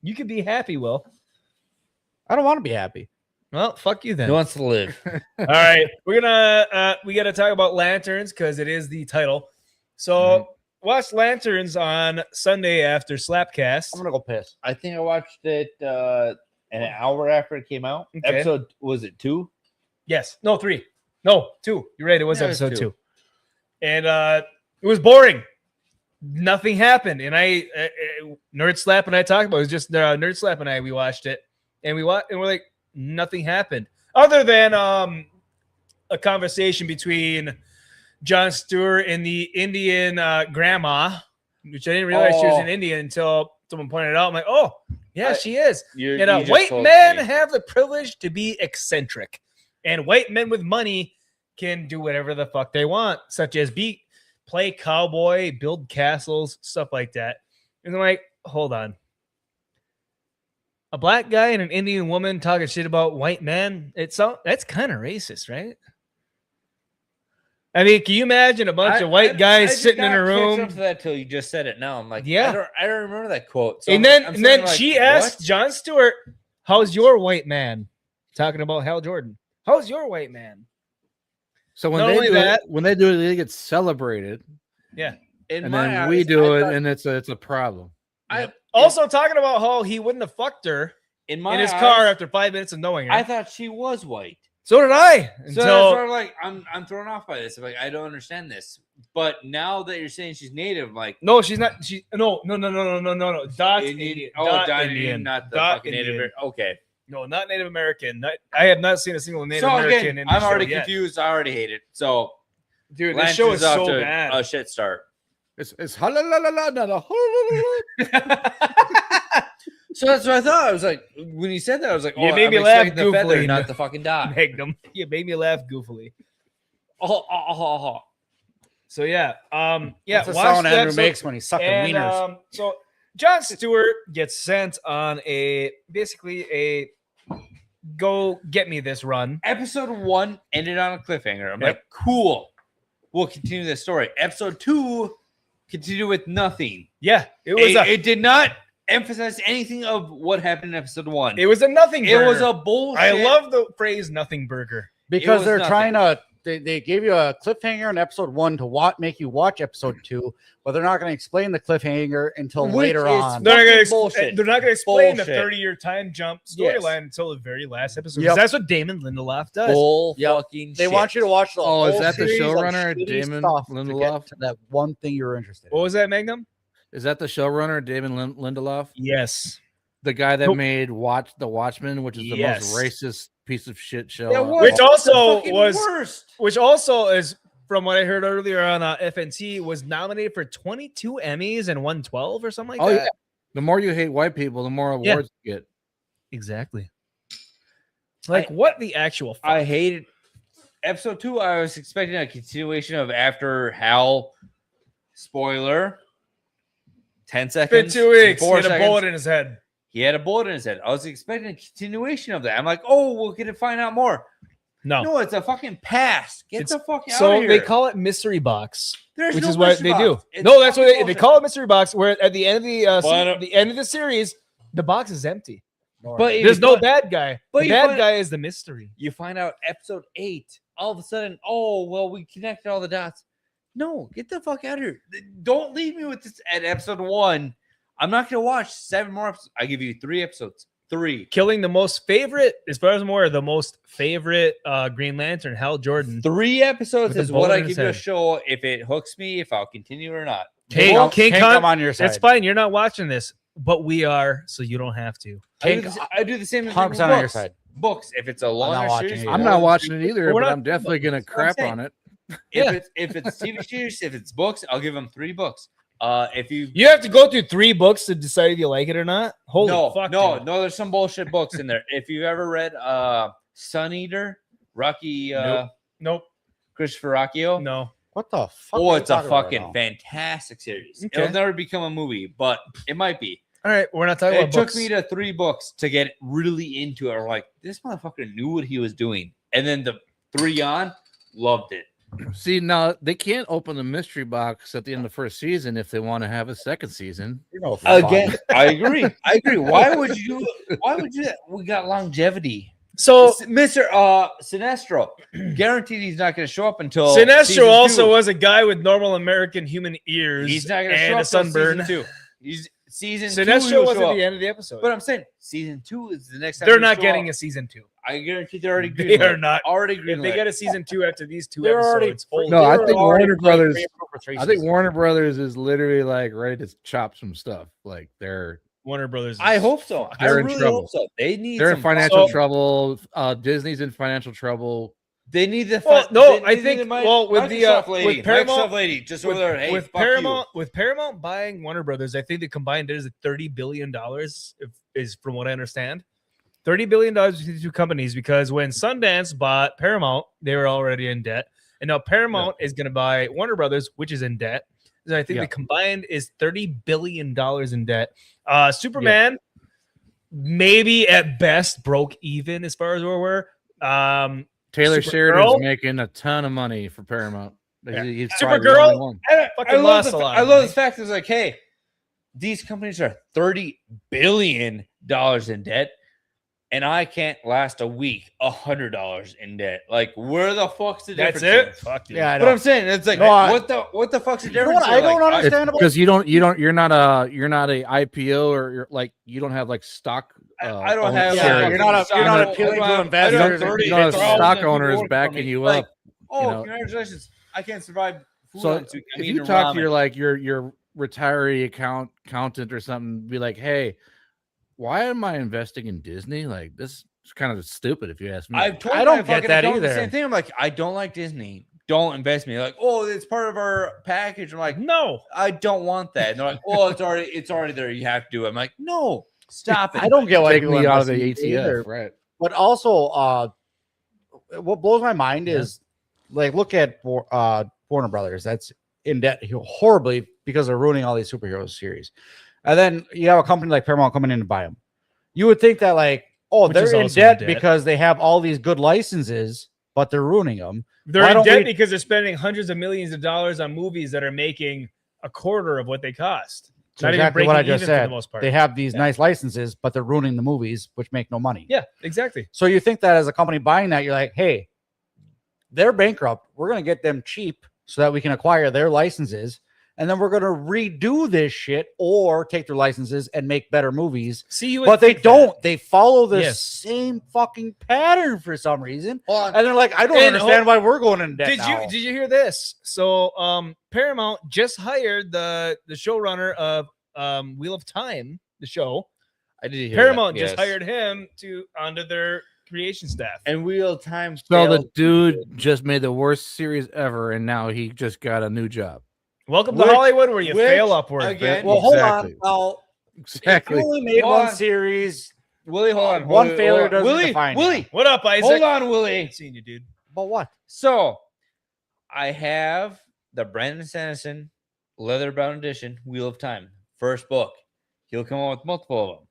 you could be happy, Will. I don't want to be happy. Well, fuck you then. Who wants to live? All right, we gotta talk about Lanterns because it is the title. So watch Lanterns on Sunday after Slapcast. I'm gonna go piss. I think I watched it an hour after it came out. Okay. Episode, was it 2? Yes, no 3, no 2. You're right. It was Yeah, it was episode 2. 2, and it was boring. Nothing happened, and Nerd Slap and I talked about it. It was just Nerd Slap and I. We watched it, and we're like, nothing happened other than a conversation between Jon Stewart and the Indian grandma, which I didn't realize she was an Indian until someone pointed it out. I'm like, oh, yeah, she is. You And just white told men me. have the privilege to be eccentric, and white men with money can do whatever the fuck they want, such as play cowboy, build castles, stuff like that. And I'm like, hold on. A black guy and an Indian woman talking shit about white men, that's kind of racist, right? I mean, can you imagine a bunch of white guys sitting in a room? Up to that till you just said it. Now I'm like, Yeah. I don't remember that quote. So And I'm then like, she what? asked Jon Stewart, "How's your white man?" Talking about Hal Jordan. How's your white man? So when Not they only do that- it, when they do it, they get celebrated, Yeah. In and my then eyes, we do I it, thought- and it's a problem. Also talking about how he wouldn't have fucked her in my in his eyes, car after 5 minutes of knowing her. I thought she was white. So did I. So Until that's sort of like I'm thrown off by this. I'm like, I don't understand this. But now that you're saying she's native, I'm like, no, she's not. No. Dot Indian. Dot Indian, not the Dot fucking Indian. Native. Okay. No, not Native American. I have not seen a single Native So American again, in the I'm show already yet. confused. I already hate it. So, Dude, Lance this show is off so to bad. a shit start. It's halalala, not a halalala. So that's what I thought. I was like, when you said that, I was like, You oh, made I'm me laugh expecting the feather, goofily. not the fucking dot. Magnum. You made me laugh goofily. Oh. So yeah, That's the watch sound the Andrew episode. makes when he's sucking And, wieners. so Jon Stewart gets sent on basically a go get me this run. Episode 1 ended on a cliffhanger. I'm Yep. like, cool. We'll continue this story. Episode 2 continued with nothing. Yeah, it It did not emphasize anything of what happened in episode 1. was a nothing. It was burger. a bullshit. I love the phrase "nothing burger." Because was they're nothing. trying to, they gave you a cliffhanger in episode 1 to make you watch episode 2, but they're not going to explain the cliffhanger until Which later is on. They're not gonna bullshit. They're not going to explain the Bullshit. 30-year time jump Yes. storyline until the very last episode. Yep. That's what Damon Lindelof does. Bull Yep. fucking They shit. want you to watch the Oh, is whole that the series of showrunner, shitty Damon stuff to Lindelof? get to that one thing you're interested in. What was that, Magnum? Is that the showrunner, David Lindelof? Yes. The guy that Nope. made The Watchmen, which is the Yes. most racist piece of shit show. Yeah, on- what? Which The also fucking was worst. Which also is, from what I heard earlier on FNT, was nominated for 22 Emmys and won 12 or something like Oh that. yeah. The more you hate white people, the more Yeah. awards you get. Exactly. Like, what the actual fuck? I hated episode 2. I was expecting a continuation of after Hal. Spoiler. 10 Been seconds. 2 weeks. He 4 had a seconds. bullet in his head. He had a bullet in his head. I was expecting a continuation of that. I'm like, oh, we'll get to find out more. No. No, it's a fucking pass. Get It's- the fuck out So of here. they call it mystery box, There's which no is what mystery they do. box. It's No, that's what fucking they bullshit. call it mystery box. Where at the end of But, the end of the series, the box is empty. But There's no bad guy. but The you bad find- guy is the mystery. You find out episode 8. All of a sudden, oh, well, we connected all the dots. No, get the fuck out of here. Don't leave me with this at episode 1. I'm not going to watch 7 more episodes. I give you 3 episodes. 3. Killing the most favorite, as far as I'm aware, the most favorite Green Lantern, Hal Jordan. 3 episodes With the is what bullet I in his give you a head. show if it hooks me, if I'll continue or not. Hey, Hank, King Hank, Kong, I'm on your side. that's fine. You're not watching this, but we are, so you don't have to. I do, Hank, I do the same thing with 100% on your books. side. books. If it's a longer watching series, it I'm either. not watching it either, We're but not- I'm definitely gonna That's what I'm crap saying. on it. If it's TV series, if it's books, I'll give them 3 books. If you You have to go through 3 books to decide if you like it or not. Holy fuck! no, dude. there's some bullshit books in there. If you've ever read Sun Eater, Rocky Nope. Christopher Rocchio, No. What the fuck? oh, are you it's a talking about fucking right now? fantastic series. Okay. It'll never become a movie, but it might be. All right, we're not talking It about took books. me to 3 books to get really into it. Or like, this motherfucker knew what he was doing. And then the 3 on, loved it. See, now they can't open the mystery box at the end of the first season if they want to have a second season. You know, fuck. Again, I agree. Why would you do that? We got longevity. So Mr. Sinestro, guaranteed he's not going to show up until Sinestro season also 2. was a guy with normal American human ears. He's not going to show and up a sunburn. Till season 2. He's season 2. Sinestro he'll was show at up. the end of the episode. But I'm saying season 2 is the next time they're he'll not show getting up. a season 2. I guarantee they're already They greenlit. are not. Already If they greenlit. get a season 2 after these 2 They're already- episodes, holy No, I They think were already Warner playing Brothers. Pregame for 3 I think seasons. Warner Brothers is literally like ready to chop some stuff. Like they're Warner Brothers. I hope so. I They're in really trouble. hope so. They need they're in some financial So- trouble. Disney's in financial trouble. They need the Well, no, I think with the Microsoft lady, with Paramount Microsoft lady, just over with, there. Hey, with fuck Paramount with Paramount buying Warner Brothers, I think the combined is $30 billion. Is from what I understand, $30 billion between the 2 companies. Because when Sundance bought Paramount, they were already in debt, and now Paramount is going to buy Warner Brothers, which is in debt. So I think the combined is $30 billion in debt. Superman, maybe at best broke even as far as where we're. Taylor Supergirl? Sheridan's making a ton of money for Paramount. Yeah. He's probably the Supergirl? only one. Fucking lost a lot I of love money. the fact it's like, hey, these companies are $30 billion in debt, and I can't last a week $100 in debt. Like, where the fuck's the That's difference? it. Fuck you. Yeah, I But know. I'm saying it's like, No, I- what the fuck's the You know difference? what I don't Like, understand about Because you're not a IPO or you don't have like stock. I don't own have. shares. you're not appealing to investors. You don't have stock owners backing you up. Oh, you know. congratulations! I can't survive. Food So on soup. I'm if eating you talk to ramen. your retiree accountant or something, be like, hey, why am I investing in Disney? Like, this is kind of stupid if you ask me. I've told I don't my get fucking that accountant the either. Same thing. I'm like, I don't like Disney. Don't invest in me. Like, oh, it's part of our package. I'm like, No. I don't want that. And they're like, oh, it's already there. You have to do it. I'm like, no, stop it. I don't get why Take people me out of invest the in either. ATF, right? But also, what blows my mind is, like, look at Warner Brothers. That's in debt horribly because they're ruining all these superhero series. And then you have a company like Paramount coming in to buy them. You would think that, like, oh, Which is they're in also debt in debt. because they have all these good licenses, but they're ruining them. They're Why in don't debt we- because they're spending hundreds of millions of dollars on movies that are making a quarter of what they cost. So Not exactly even what I breaking just even for said. the most part. They have these nice licenses, but they're ruining the movies, which make no money. Yeah, exactly. So you think that as a company buying that, you're like, hey, they're bankrupt. We're going to get them cheap so that we can acquire their licenses. And then we're going to redo this shit or take their licenses and make better movies. See, you would But they think don't. They follow the Yes. same fucking pattern for some reason. Hold on. And they're like, I don't And understand why we're going in debt Did now. you hear this? So Paramount just hired the showrunner of Wheel of Time, the show. I did hear Paramount that, just yes. hired him onto their creation staff. And Wheel of Time. So the failed. dude just made the worst series ever, and now he just got a new job. Welcome Which- to Hollywood, where you which, fail upward. again- well, hold Exactly. on. Now, Exactly. if you only made Hold one on. series, Willie, hold on. one Willie, failure hold on. doesn't Willie, define Willie, What up, Isaac? hold on, Willie. Seen you, dude. but what? So, I have the Brandon Sanderson leather-bound edition, Wheel of Time, first book. He'll come out with multiple of them.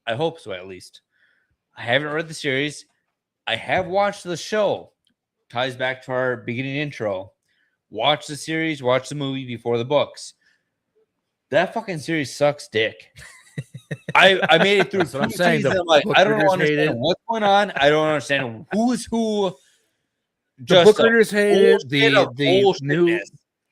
I hope so, at least. I haven't read the series. I have watched the show. Ties back to our beginning intro. Watch the series, watch the movie before the books. That fucking series sucks dick. I made it through That's what I'm two saying. The seasons. I'm like, book I don't readers hate understand it. what's going on. I don't understand who's who. The Just book a readers hate it. bullshit of The bullshitness.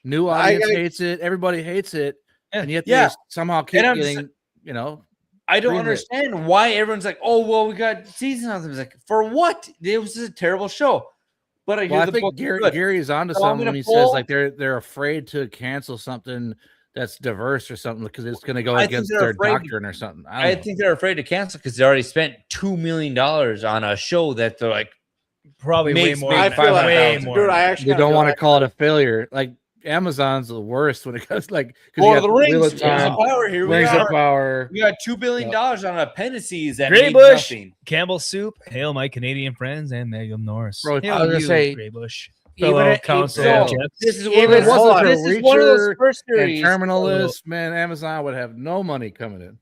new audience hates it. Everybody hates it, and yet Yeah. they somehow keep And I'm getting, you know. I don't Greenlit. understand why everyone's like, oh, well, we got season on them. It's like, for what? It was just a terrible show. But I hear Well, I the think book is Gary, good. Gary's onto So I'm something gonna when he says pull- like they're afraid to cancel something that's diverse or something because it's going to go I think against they're their afraid to- doctrine or something. I think they're afraid to cancel because they already spent $2 million on a show that they're like Probably way makes more. maybe I feel like, 500,000. more. dude, I actually they don't feel want to like- call it a failure. Like Amazon's the worst when it comes like Lord of the Wheel Rings, of Rings of Time, Power here. Rings of Power. We got $2 billion on appendices that Grey made Bush, nothing. Campbell Soup, Hail My Canadian Friends, and Magnum Norse. Bro, Hail I was gonna you, say, Grey Bush. even Fellow it- council so, of Jeff. This is Even- one of those, hold on. this is one of those Reacher first and series. Terminalist, man, Amazon would have no money coming in.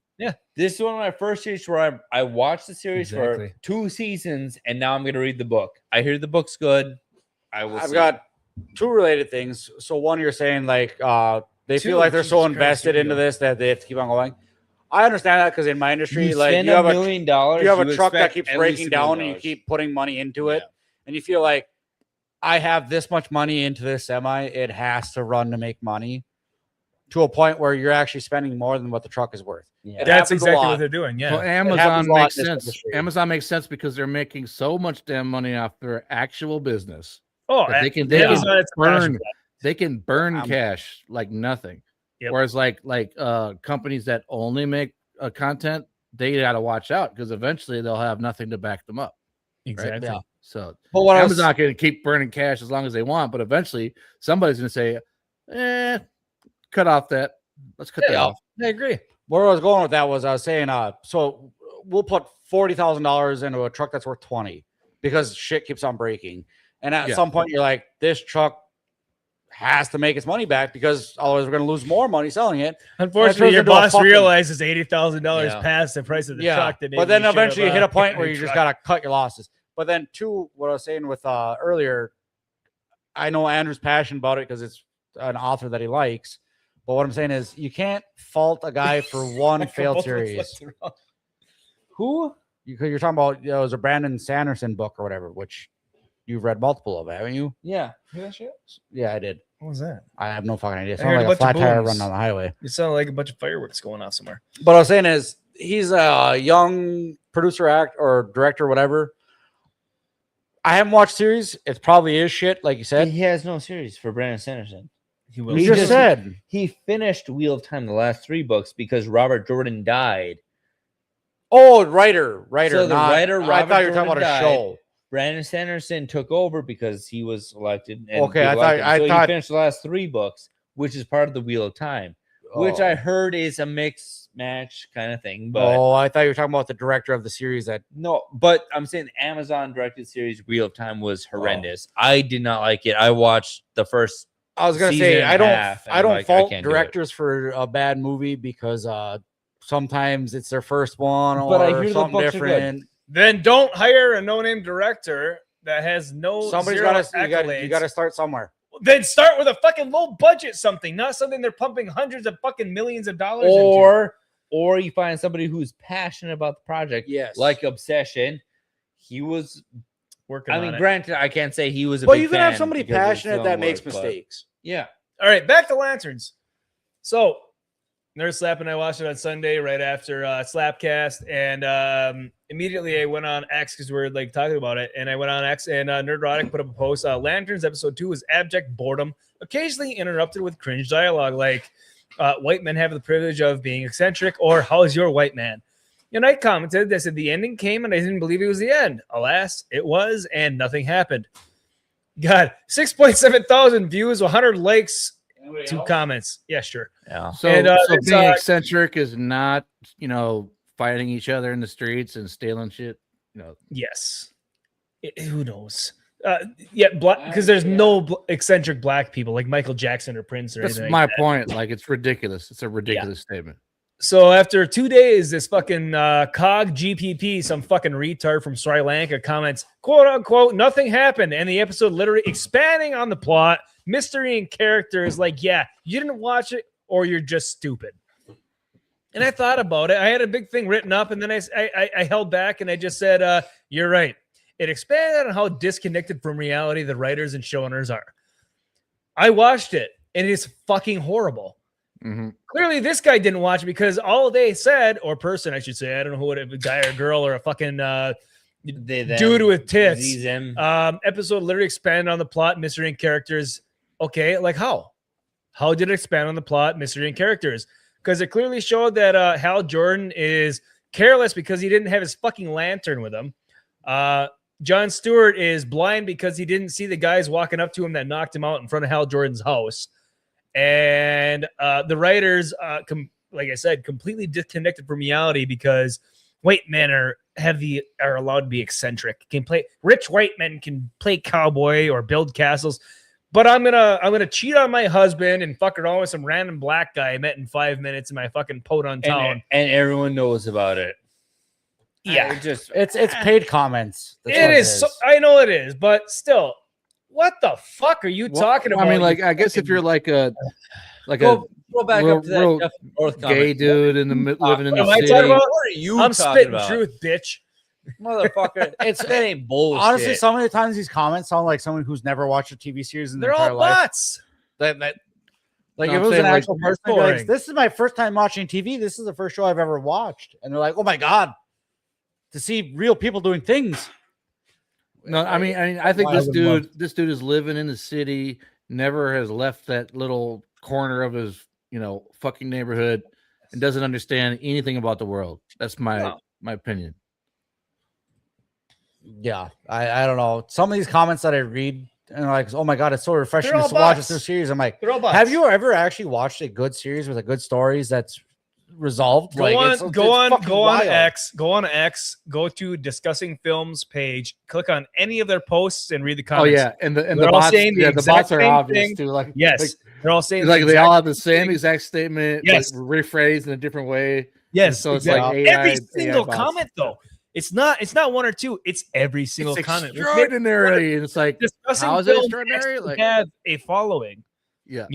This is one of my first series where I watched the series Exactly. for 2 seasons, and now I'm going to read the book. I hear the book's good. I will. I've see. got 2 related things. So one, you're saying like they Two? feel like they're so Jesus Christ, invested here we into go. this that they have to keep on going. I understand that because in my industry, You like spend you have $1 a million, you have a truck that expect keeps at breaking least $1 down million. and you keep putting money into it, Yeah. and you feel like I have this much money into this semi, it has to run to make money to a point where you're actually spending more than what the truck is worth. Yeah. It That's happens a exactly lot. what they're doing. Yeah. Well, happens Amazon a lot makes in this sense. industry. Amazon makes sense because they're making so much damn money off their actual business. Oh, that they can Amazon, it's a passion burn. project. They can burn cash like nothing. Yep. Whereas like companies that only make content, they got to watch out because eventually they'll have nothing to back them up. Exactly. Yeah. So But what Amazon's else? not going to keep burning cash as long as they want, but eventually somebody's going to say, cut off that. Let's cut that Yeah. off. I agree. Where I was going with that was I was saying, so we'll put $40,000 into a truck that's worth 20 because shit keeps on breaking. And at Yeah. some point, you're like, this truck has to make its money back because otherwise we're going to lose more money selling it. Unfortunately, turns your into a boss fucking- realizes $80,000 Yeah. past the price of the Yeah, truck. That maybe but then we should eventually you have, hit a point gotten where a you just truck. got to cut your losses. But then, 2, what I was saying with earlier, I know Andrew's passionate about it because it's an author that he likes. But what I'm saying is, you can't fault a guy for one failed series. Who? You're talking about, it was a Brandon Sanderson book or whatever, which you've read multiple of, haven't you? Yeah. Yeah, I did. What was that? I have no fucking idea. It I heard sounded a like a bunch of flat tire booms. running on the highway. It sounded like a bunch of fireworks going off somewhere. But I was saying is, he's a young producer, act or director, whatever. I haven't watched series. It's probably is shit, like you said. He has no series for Brandon Sanderson. He will. You He just just- said. He finished Wheel of Time, the last 3 books, because Robert Jordan died. Oh, writer. So the not- writer, I Robert thought you were talking Jordan about a died. show. Brandon Sanderson took over because he was elected. And Okay, people liked him. I So thought- he finished the last 3 books, which is part of the Wheel of Time, which Oh. I heard is a mix match kind of thing. But Oh, I thought you were talking about the director of the series that. no, but I'm saying the Amazon directed series Wheel of Time Oh. was horrendous. I did not like it. I watched the first. I was gonna season say and I a don't half, and I don't like, I fault can't do it. directors for a bad movie because sometimes it's their first one But I or hear the something books are good. different. Then don't hire a no-name director that has no Somebody's zero got to accolades. you got to start somewhere. Then start with a fucking low budget something, not something they're pumping hundreds of fucking millions of dollars into. Or you find somebody who's passionate about the project, Yes, like Obsession. He was. Working I on mean, it. granted, I can't say he was a. but big you can have fan somebody because of his passionate film that makes work, but- mistakes. Yeah. All right, back to Lanterns. So, Nurse Slap and I watched it on Sunday right after Slapcast, and immediately I went on X because we were like talking about it, and I went on X and Nerdrotic put up a post. Lanterns episode 2 is abject boredom, occasionally interrupted with cringe dialogue like white men have the privilege of being eccentric, or how's your white man? And I commented, I said the ending came and I didn't believe it was the end. Alas, it was, and nothing happened. God, 6.7 thousand views, 100 likes, 2 comments. Yeah, sure. Yeah. So, And, so it's, being eccentric is not, fighting each other in the streets and stealing shit. Yes. Who knows? Black, because there's no eccentric black people like Michael Jackson or Prince or That's anything. my like that. point. Like, it's ridiculous. It's a ridiculous statement. So after 2 days, this fucking COG GPP, some fucking retard from Sri Lanka comments, quote unquote, nothing happened. And the episode literally expanding on the plot, mystery, and characters. Like, yeah, you didn't watch it or you're just stupid. And I thought about it. I had a big thing written up, and then I held back and I just said, you're right. It expanded on how disconnected from reality the writers and showrunners are. I watched it, and it is fucking horrible. Mm-hmm. Clearly, this guy didn't watch it because all they said, or person, I should say, I don't know who it is, a guy or girl or a fucking dude with tits. Episode literally expanded on the plot, mystery, and characters. Okay, like how? How did it expand on the plot, mystery, and characters? Because it clearly showed that Hal Jordan is careless because he didn't have his fucking lantern with him. Jon Stewart is blind because he didn't see the guys walking up to him that knocked him out in front of Hal Jordan's house. And the writers, like I said, completely disconnected from reality because white men are allowed to be eccentric. Rich white men can play cowboy or build castles. But I'm gonna cheat on my husband and fuck around with some random black guy I met in 5 minutes in my fucking podunk town. And everyone knows about it. Yeah, it's paid comments. That's it is. So, I know it is, but still, what the fuck are you talking about? I mean, like, I guess if you're like a Go back real, up to that real Jeff North gay comment. dude in the living in the I city. talking about? What are you I'm talking spitting about? truth, bitch. Motherfucker. That ain't bullshit. Honestly, some of the times these comments sound like someone who's never watched a TV series in their They're entire all life. bots. Like No, if I'm it was saying, an like, actual person, they'd be like, this is my first time watching TV. This is the first show I've ever watched. And they're like, oh my God, to see real people doing things. No, I mean, I think Why this would love- dude is living in the city, never has left that little corner of his, fucking neighborhood, and doesn't understand anything about the world. That's my opinion. Yeah, I don't know. Some of these comments that I read and like, oh my God, it's so refreshing They're all to watch bots. this series. I'm like, They're all bots. have you ever actually watched a good series with a good stories that's resolved? Go Like, on it's fucking wild. X, go to Discussing Films page, click on any of their posts and read the Oh comments. yeah, and the They're all bots, saying the the exact bots are same obvious thing. too. Like Yes, they're all saying like the they all have the exact same thing. exact statement, Yes. but rephrased in a different way. Yes, so it's exactly. like AI, every single bots. comment though. It's not one or two. It's every single It's comment. extraordinary. And it's like, Discussing how is it Film extraordinary? actually Like, have a following. yeah.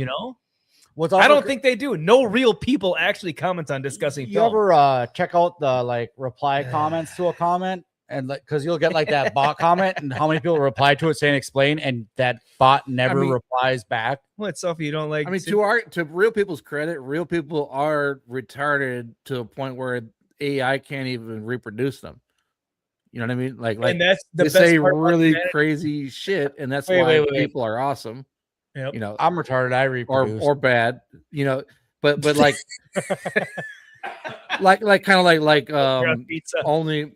What's I also don't think they do. No real people actually comment on Discussing you Film. ever check out the like reply comments to a comment, and like because you'll get like that bot comment and how many people reply to it saying explain, and that bot never replies back. What stuff you don't like? I mean, to real people's credit, real people are retarded to a point where AI can't even reproduce them. You know what I mean? Like and that's the they best say part about really humanity. crazy shit, and that's Wait, why wait. people are awesome. Yep. I'm retarded. I reproduce. or bad. But like like kind of like pizza. only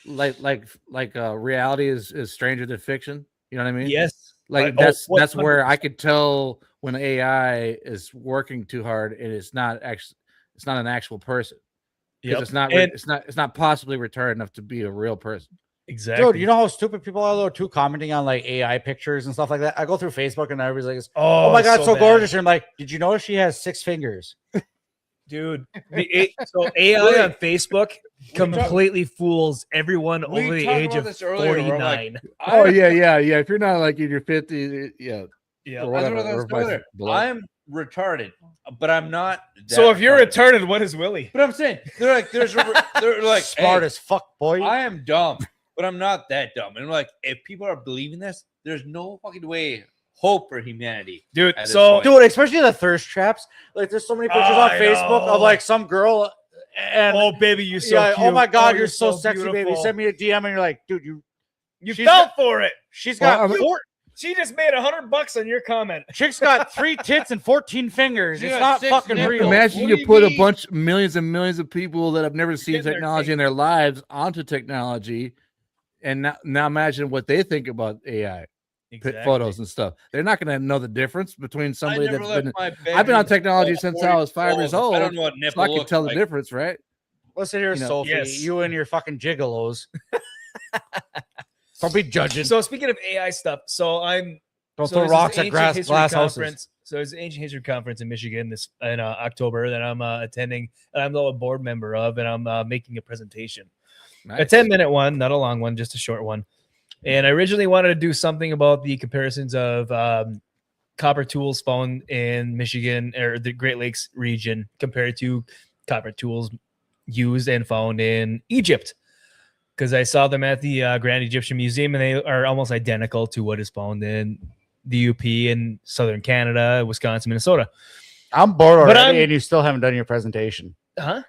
like reality is stranger than fiction. You know what I mean? Yes. Like that's where I could tell when AI is working too hard and it's not an actual person. Because it's not possibly retarded enough to be a real person. Exactly. Dude, you know how stupid people are though too, commenting on like AI pictures and stuff like that. I go through Facebook and everybody's like, "Oh my God, so bad. gorgeous!" And I'm like, "Did you notice she has 6 fingers?" Dude, so AI on Facebook completely fools everyone over the age of 49. Oh yeah. If you're not like in your 50s, yeah. Yeah. I'm retarded, but I'm not. So if you're retarded, what is Willie? But I'm saying they're like Smart hey, as fuck, boy. I am dumb, but I'm not that dumb. And I'm like, if people are believing this, there's no fucking way hope for humanity, dude. at this So, point. Dude, especially the thirst traps. Like, there's so many pictures on I Facebook know. of like some girl. And oh baby, you're so cute. oh my God, Oh, you're so sexy, baby. beautiful. Send me a DM, and you're like, dude, you fell got- for it. she's got She just made $100 on your comment. chick's got 3 tits and 14 fingers. She It's got not 6 fucking nipples. real. Imagine What you do you put a mean? bunch millions and millions of people that have never seen Getting their technology in their lives onto technology, and now imagine what they think about AI photos and stuff. They're not going to know the difference between somebody that's been. I've been on technology since I was 5 years old. I don't know what so nipple I can looks tell the like. difference, right? Listen here, Sophie. yes. You and your fucking gigolos. Don't be judging. So speaking of AI stuff, Don't so throw there's rocks this at ancient glass history houses. conference. So there's an ancient history conference in Michigan in October that I'm attending, and I'm a board member of, and I'm making a presentation. Nice. A 10-minute one, not a long one, just a short one. And I originally wanted to do something about the comparisons of copper tools found in Michigan or the Great Lakes region compared to copper tools used and found in Egypt. Because I saw them at the Grand Egyptian Museum, and they are almost identical to what is found in the UP in southern Canada, Wisconsin, Minnesota. I'm bored But already, and you still haven't done your presentation. Huh?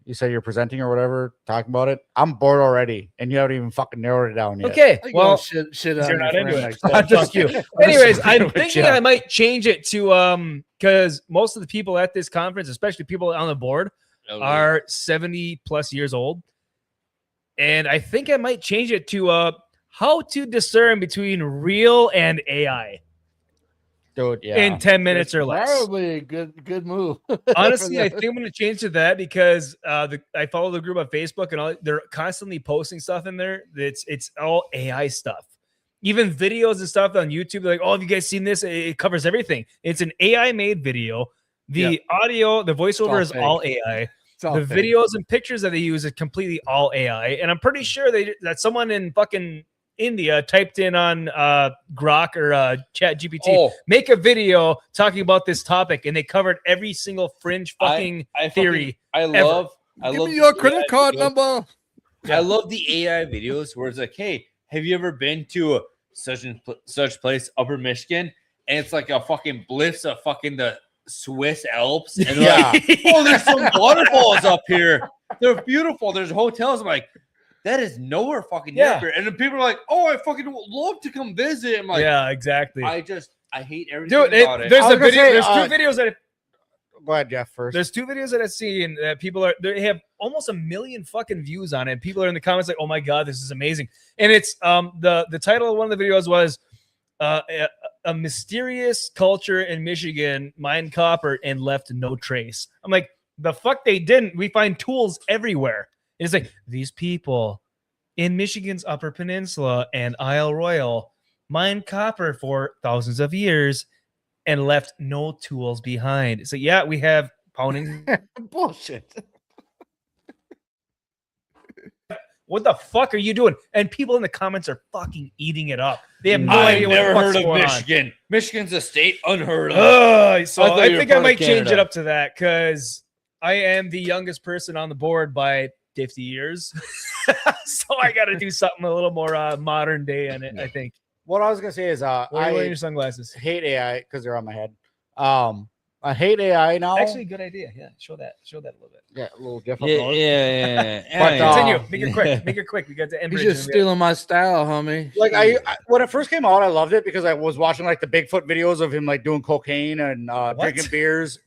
you said you're presenting or whatever, talking about it. I'm bored already, and you haven't even fucking narrowed it down yet. Okay, well, shit you're on not your into friend it. like So that. fuck you. Anyways, I'm thinking I might change it to because most of the people at this conference, especially people on the board, are 70 plus years old, and I think I might change it to how to discern between real and AI. Dude, yeah. In 10 minutes or less. Probably a good move. Honestly, I think I'm going to change to that because I follow the group on Facebook and they're constantly posting stuff in there. It's all AI stuff. Even videos and stuff on YouTube. They're like, oh, have you guys seen this? It covers everything. It's an AI made video. The audio, the voiceover is all AI. The videos and pictures that they use is completely all AI. And I'm pretty sure that someone in fucking India typed in on Grok or Chat GPT, make a video talking about this topic, and they covered every single fringe fucking theory. I love Give me your credit card number. I love the AI videos where it's like, hey, have you ever been to such and such place, Upper Michigan? And it's like a fucking bliss of fucking the Swiss Alps. And they're like, oh, there's some waterfalls up here. They're beautiful. There's hotels. I'm like, that is nowhere fucking near. And then people are like, oh, I fucking would love to come visit. I'm like, yeah, exactly. I hate everything about it. There's a video. There's two videos that. Go ahead, Jeff. First, there's two videos that I've seen that people they have almost 1 million fucking views on it. And people are in the comments like, oh my god, this is amazing. And it's the title of one of the videos was a mysterious culture in Michigan mined copper and left no trace. I'm like, the fuck they didn't. We find tools everywhere. It's like these people in Michigan's Upper Peninsula and Isle Royal mined copper for thousands of years and left no tools behind. So yeah, we have pounding bullshit. What the fuck are you doing? And people in the comments are fucking eating it up. They have no idea what the fuck's going Michigan. On. Michigan's a state unheard of. So I think I might change it up to that because I am the youngest person on the board by 50 years. So I got to do something a little more modern day in it, I think. What I was going to say is I wear your sunglasses. Hate AI because they're on my head. I hate AI now. Actually, good idea. Yeah, show that a little bit. Yeah, a little Jeff. Yeah. But continue. Make it quick. Make it quick. We got to end. You're just stealing my style, homie. Like I when it first came out, I loved it because I was watching like the Bigfoot videos of him like doing cocaine and drinking beers.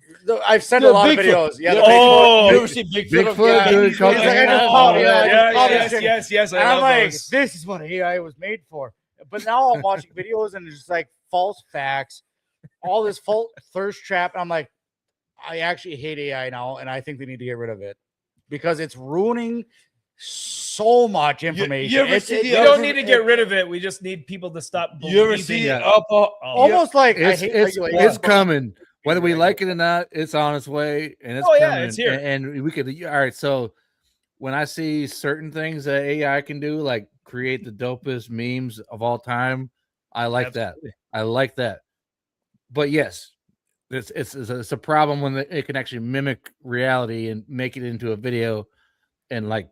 I've sent a lot of videos. Yeah. Oh, you ever see Bigfoot? Yes. And I'm like, this is what AI was made for. But now I'm watching videos and it's just like false facts, all this false thirst trap. And I'm like, I actually hate AI now, and I think they need to get rid of it because it's ruining so much information. You don't need to get rid of it. We just need people to stop believing. You ever see it? Almost like it's coming. Whether we like it or not, it's on its way, and it's coming. It's here. And we could. All right, so when I see certain things that AI can do, like create the dopest memes of all time, I like that. I like that. But yes, it's a problem when it can actually mimic reality and make it into a video and like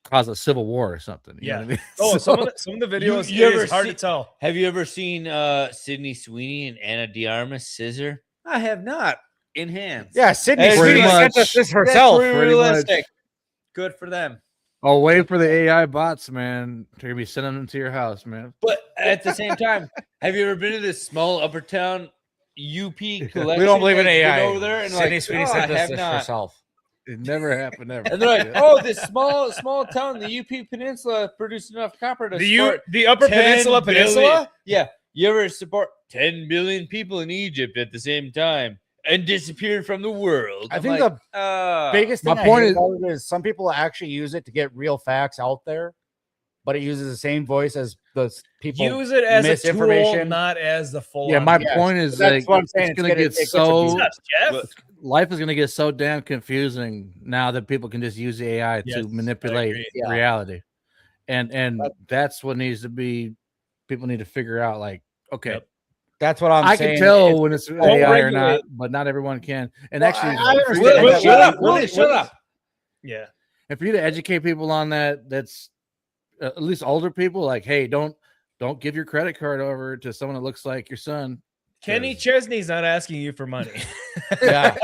cause a civil war or something. You know what I mean? Oh, some of the videos is hard to tell. Have you ever seen Sydney Sweeney and Anna DiArmas scissor? I have not. In hands. Yeah, Sydney Sweeney sent us this herself. That's realistic. Good for them. Oh, wait for the AI bots, man. They're gonna be sending them to your house, man. But at the same time, have you ever been to this small upper town UP collection? We don't believe in AI. Over there and Sydney Sweeney sent us this herself. It never happened ever. And they're like, oh, this small town, the UP Peninsula, produced enough copper to support the Upper Peninsula. Yeah. You ever support 10 billion people in Egypt at the same time and disappeared from the world? I think the biggest thing is some people actually use it to get real facts out there, but it uses the same voice as the people. Use it as a tool, not as the full. Yeah, my point is like, what I'm saying. It's gonna get so. Life is gonna get so damn confusing now that people can just use the AI to manipulate reality, and that's what needs to be. People need to figure out, like, okay, that's what I'm saying. I can tell when it's AI or not, but not everyone can. And actually, shut up. Yeah, and for you to educate people on that, that's at least older people. Like, hey, don't give your credit card over to someone that looks like your son. Kenny Chesney's not asking you for money. Yeah.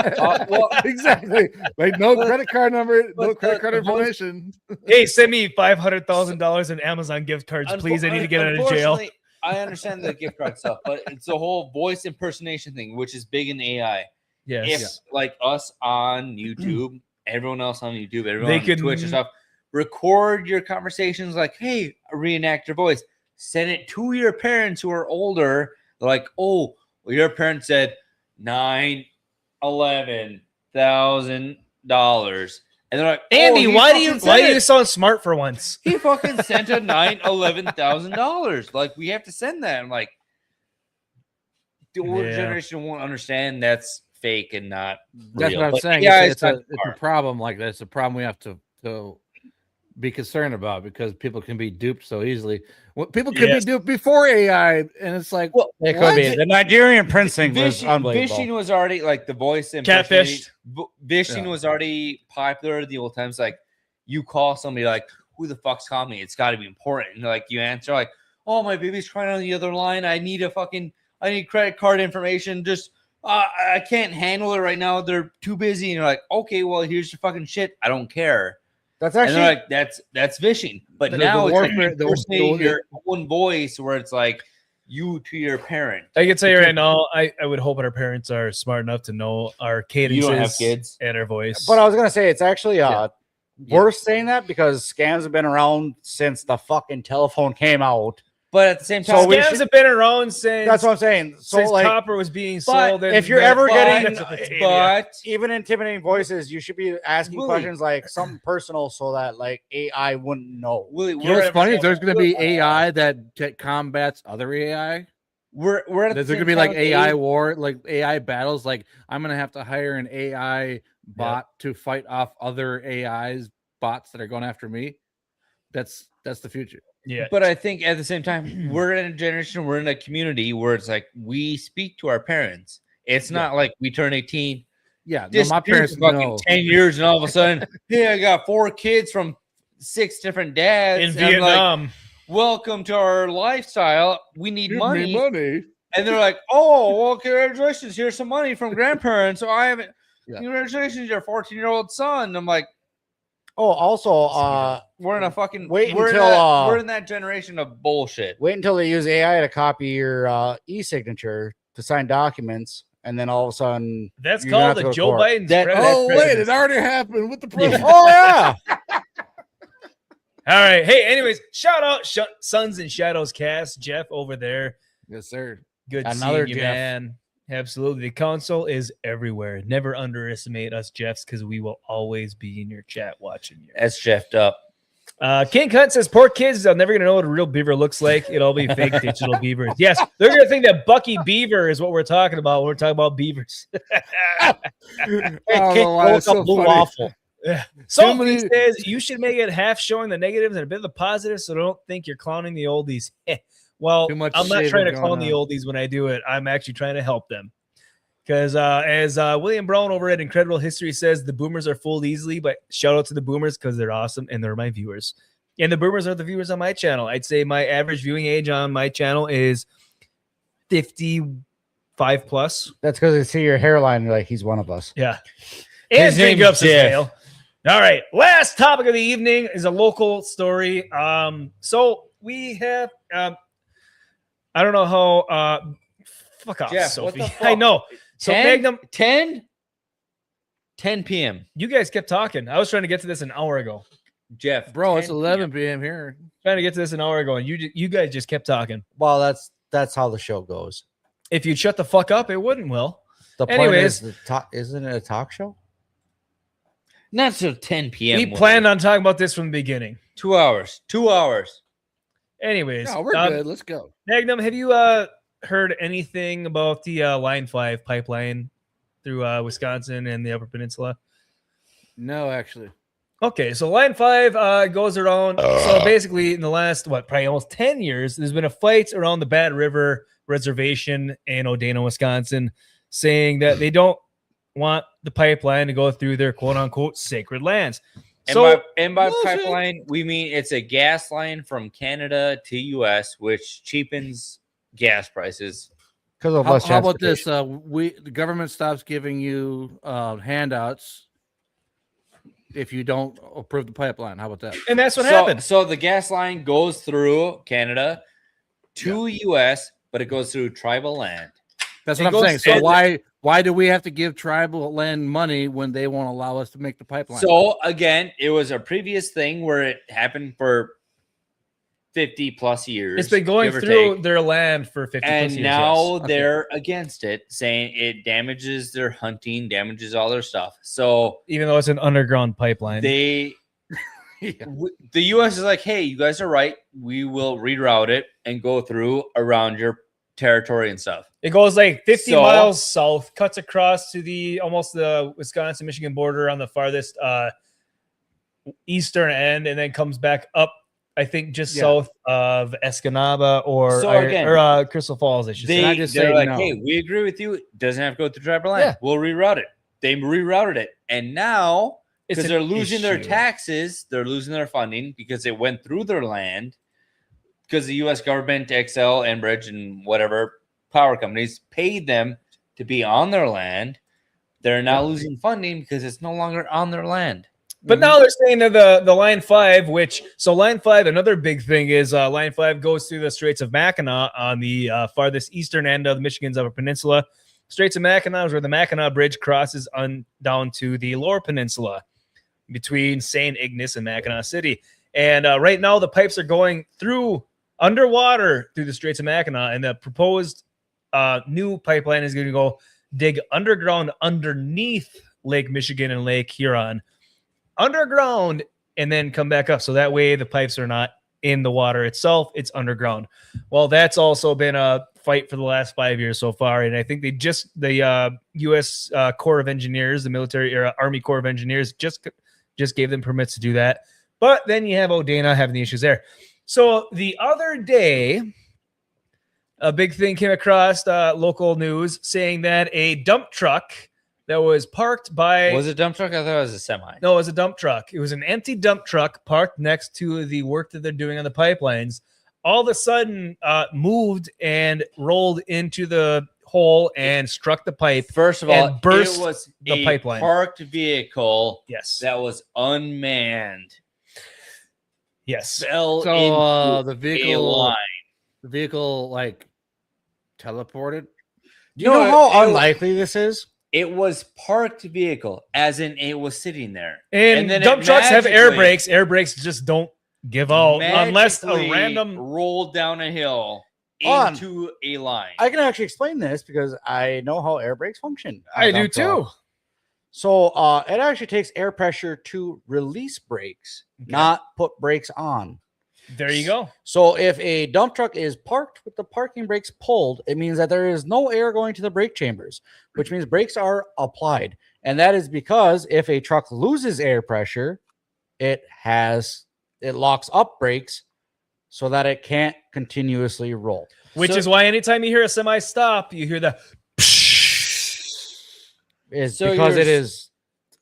Well, exactly. Like no credit card number, no But credit card the voice- information. Hey, send me $500,000 in Amazon gift cards, please. I need to get out of jail. Unfortunately, I understand the gift card stuff, but it's the whole voice impersonation thing, which is big in AI. Yes. If like us on YouTube, everyone else on YouTube, everyone They on could- Twitch and stuff, record your conversations like, hey, reenact your voice. Send it to your parents who are older. They're like, oh, well, your parents said $11,000. And they're like, Andy, oh, why do you sound smart for once? he fucking sent a $11,000. Like, we have to send that. I'm like, the older Yeah. generation won't understand that's fake and not That's real. what I'm But saying. AI is It's not a hard. problem like that. It's a problem we have to be concerned about because people can be duped so easily. Well, people could Yes. be duped before AI, and it's like, Well, It could what? be. The Nigerian prince thing was unbelievable. Vishing was already like the voice and Catfished. Vishing Yeah. was already popular in the old times. Like, you call somebody like, who the fuck's calling me? It's got to be important. And like, you answer like, oh, my baby's crying on the other line. I need credit card information. Just I can't handle it right now. They're too busy. And you're like, okay, well, here's your fucking shit. I don't care. That's And actually they're like, that's vishing. But The now it's like warfare- the- impersonating the- your own voice where it's like you to your parent. I can tell you right now, I would hope our parents are smart enough to know our cadences You don't have kids. and our voice. But I was gonna say it's actually Yeah. worth saying that because scams have been around since the fucking telephone came out. But at the same So time, we scams should- have been around since That's what I'm saying. So since like, copper was being but sold. in if you're ever getting- Mesopotamia. but even intimidating voices, you should be asking Willie. questions like something personal so that like AI wouldn't know. Willie, you know what's funny? There's going to be AI that combats other AI. We're at There's the going to same be like time AI age- war, like AI battles. Like I'm going to have to hire an AI bot to fight off other AIs bots that are going after me. That's the future. Yeah. But I think at the same time, we're in a generation, we're in a community where it's like we speak to our parents. It's not like we turn 18. Yeah, no, This my parents fucking know. 10 years, and all of a sudden, hey, I got 4 kids from 6 different dads. In and I'm like, Vietnam. welcome to our lifestyle. We need Give money. me money. And they're like, oh, well, congratulations. Here's some money from grandparents. So I haven't, Yeah. congratulations, your 14-year-old son. I'm like, Oh, also, we're in a fucking, Wait we're, until, in that, we're in that generation of bullshit. wait until they use AI to copy your e-signature to sign documents, and then all of a sudden, That's you're gonna have called to go the to Joe court. Biden's That- Oh wait, presidency. it already happened with the president. oh yeah, All right. Hey, anyways, shout out Sons and Shadows cast, Jeff over there. Yes, sir. Good Another seeing you, Jeff. man. Absolutely. The console is everywhere. Never underestimate us, Jeffs, because we will always be in your chat watching you. That's Jeffed up. King Cunt says, poor kids, they're never going to know what a real beaver looks like. It'll be fake digital beavers. Yes, they're going to think that Bucky Beaver is what we're talking about when we're taling about beavers. I don't know why it's so blue funny. waffle. Sophie many- says, you should make it half showing the negatives and a bit of the positives so don't think you're clowning the oldies. Well, Too much I'm not shaving trying to going clown the on. oldies when I do it. I'm actually trying to help them. Because as William Brown over at Incredible History says, the boomers are fooled easily, but shout out to the boomers because they're awesome and they're my viewers. And the boomers are the viewers on my channel. I'd say my average viewing age on my channel is 55 plus. That's because they see your hairline. They're like, he's one of us. Yeah. And His name's DrinkUP's Jeff. mail. All right. Last topic of the evening is a local story. So we have I don't know how fuck off, Jeff, what Sophie. the I fuck? know. So 10, Magnum, 10 p.m. you guys kept talking. I was trying to get to this an hour ago. Jeff, Bro, it's 10 11 p.m. here. Trying to get to this an hour ago, and you guys just kept talking. Well, that's how the show goes. If you'd shut the fuck up, it wouldn't, Will. The point Anyways. is, isn't it a talk show? Not till 10 p.m. We planned on talking about this from the beginning. 2 hours. 2 hours. Anyways, No, we're good. Let's go. Magnum, have you heard anything about the Line 5 pipeline through Wisconsin and the Upper Peninsula? No, actually. Okay, so Line 5 goes around. So basically, in the last, probably almost 10 years, there's been a fight around the Bad River Reservation in Odena, Wisconsin, saying that they don't want the pipeline to go through their quote-unquote sacred lands. And by Bullshit. pipeline, we mean it's a gas line from Canada to U.S., which cheapens gas prices Because of How, less how about this? transportation. The government stops giving you handouts if you don't approve the pipeline. How about that? And that's what happened. So the gas line goes through Canada to US, but it goes through tribal land. That's It what I'm goes- saying. So and- why do we have to give tribal land money when they won't allow us to make the pipeline? So again, it was a previous thing where it happened for 50 plus years. It's been going give or through take. their land for 50 And plus years. now yes. they're against it, saying it damages their hunting, damages all their stuff. So Even though it's an underground pipeline. they, the U.S. is like, hey, you guys are right. We will reroute it and go through around your territory and stuff. It goes like 50 So- miles south, cuts across to the almost the Wisconsin-Michigan border on the farthest eastern end, and then comes back up, I think, just south of Escanaba or, So again, Crystal Falls, I should say. They're like, hey, we agree with you. It doesn't have to go through tribal land. Yeah. We'll reroute it. They rerouted it. And now, It's because an they're losing their issue. taxes, they're losing their funding because it went through their land. Because the U.S. government, Xcel, Enbridge, and whatever power companies paid them to be on their land. They're now losing funding because it's no longer on their land. But now they're saying that the Line 5, Line 5, another big thing is Line 5 goes through the Straits of Mackinac on the farthest eastern end of Michigan's Upper Peninsula. Straits of Mackinac is where the Mackinac Bridge crosses on down to the Lower Peninsula between St. Ignace and Mackinac City. And right now the pipes are going through underwater through the Straits of Mackinac, and the proposed new pipeline is going to go dig underground underneath Lake Michigan and Lake Huron. Underground and then come back up, so that way the pipes are not in the water itself, it's underground. Well, that's also been a fight for the last 5 years so far, and I think the U.S. Corps of Engineers, the military or Army Corps of Engineers, just gave them permits to do that. But then you have Odana having the issues there. So the other day, a big thing came across local news saying that a dump truck that was parked by... Was it a dump truck? I thought it was a semi. No, it was a dump truck. It was an empty dump truck parked next to the work that they're doing on the pipelines. All of a sudden moved and rolled into the hole and struck the pipe. First of all, and burst it was the a pipeline. parked vehicle that was unmanned. Yes. Fell So into the a line. vehicle like teleported. Do you know how unlikely this is? It was parked vehicle, as in it was sitting there. And then dump it trucks have air magically- brakes. Air brakes just don't give out unless a magically random... rolled down a hill Hold on. into a line. I can actually explain this because I know how air brakes function. I do too. So it actually takes air pressure to release brakes, not put brakes on. There you go. So if a dump truck is parked with the parking brakes pulled, it means that there is no air going to the brake chambers, which means brakes are applied. And that is because if a truck loses air pressure, it locks up brakes so that it can't continuously roll. Which is why anytime you hear a semi stop, you hear the... Is So because you're it is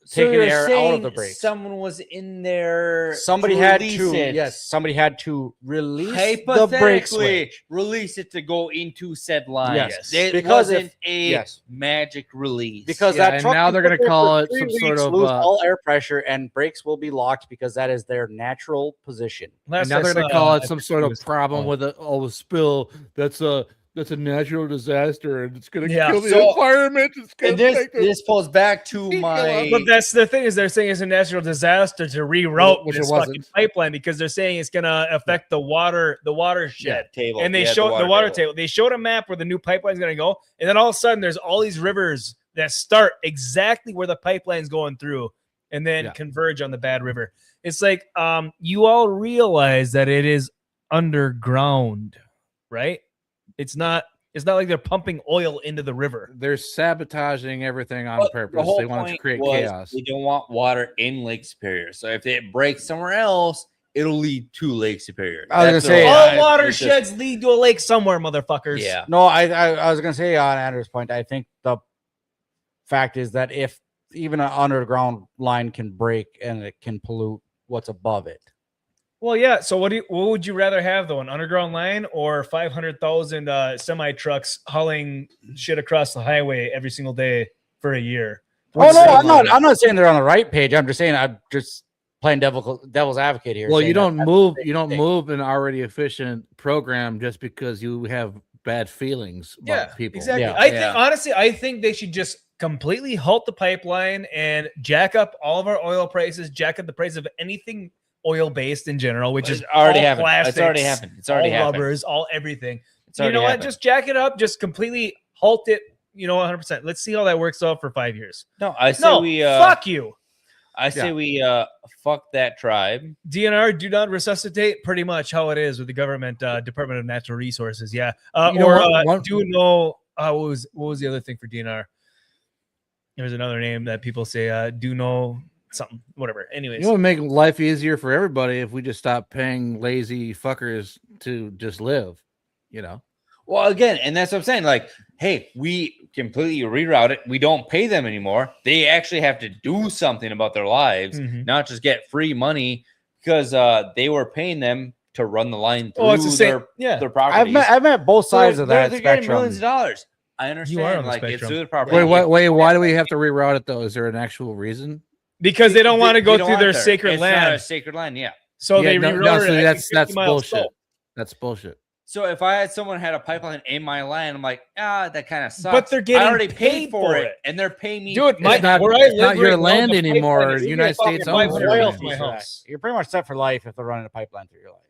So taking you're air out of saying the brakes. someone was in there. Somebody to had release to, it. yes, somebody had to release the brake Hypothetically, switch. release it to go into said line. Yes. It Because wasn't if- a yes. magic release. Because Yeah, that and truck now can they're sit gonna there call for it 3 some weeks, sort of, lose all air pressure, and brakes will be locked because that is their natural position. And now they're going to call it some sort of problem with a spill. That's a natural disaster, and it's going to kill the environment. It's going this falls back to But that's the thing, is they're saying it's a natural disaster to reroute Which it this wasn't. fucking pipeline because they're saying it's going to affect the watershed. table. And they Yeah, showed the water table. table. They showed a map where the new pipeline is going to go, and then all of a sudden there's all these rivers that start exactly where the pipeline's going through, and then converge on the bad river. It's like you all realize that it is underground, right? It's not like they're pumping oil into the river. They're sabotaging everything on But purpose. the whole They want to point create was chaos. They don't want water in Lake Superior. So if it breaks somewhere else, it'll lead to Lake Superior. I was That's gonna say, the- All it's watersheds lead to a lake somewhere, motherfuckers. Yeah. No, I was gonna say on Andrew's point, I think the fact is that if even an underground line can break and it can pollute what's above it. Well, yeah. So what would you rather have though? An underground line or 500,000 semi trucks hauling shit across the highway every single day for a year? Oh no, I'm not saying they're on the right page. I'm just saying I'm just playing devil's advocate here. Well, you don't move an already efficient program just because you have bad feelings about people. Exactly. Yeah. I think they should just completely halt the pipeline and jack up all of our oil prices, jack up the price of anything oil based in general, which is already all happened. plastics, It's already happened. It's already all happened. rubbers, all everything. It's You know already what? happened. Just jack it up. Just completely halt it. 100%. Let's see how that works out for 5 years. No, I say we fuck you. I say we fuck that tribe. DNR, do not resuscitate. Pretty much how it is with the government Department of Natural Resources. Yeah. Do know what was the other thing for DNR? There's another name that people say. Do know something, whatever. Anyways, You know, it would make life easier for everybody if we just stop paying lazy fuckers to just live. You know. Well, again, and that's what I'm saying. Like, hey, we completely reroute it. We don't pay them anymore. They actually have to do something about their lives, not just get free money because they were paying them to run the line through their properties. I've met both sides of that They're getting spectrum. millions of dollars. I understand. You are on the like it's spectrum. through the property. Wait, why do we have to reroute it though? Is there an actual reason? because they don't want to go don't through want their there. sacred It's land. not a sacred land, yeah. So they reroute it. That's bullshit. That's bullshit. So if I had someone had a pipeline in my land, I'm like, that kind of sucks. But they're getting I already paid for for it, it. and they're paying me. Dude, It's not your land anymore. The United States owns oil it. from my house. You're pretty much set for life if they're running a pipeline through your life.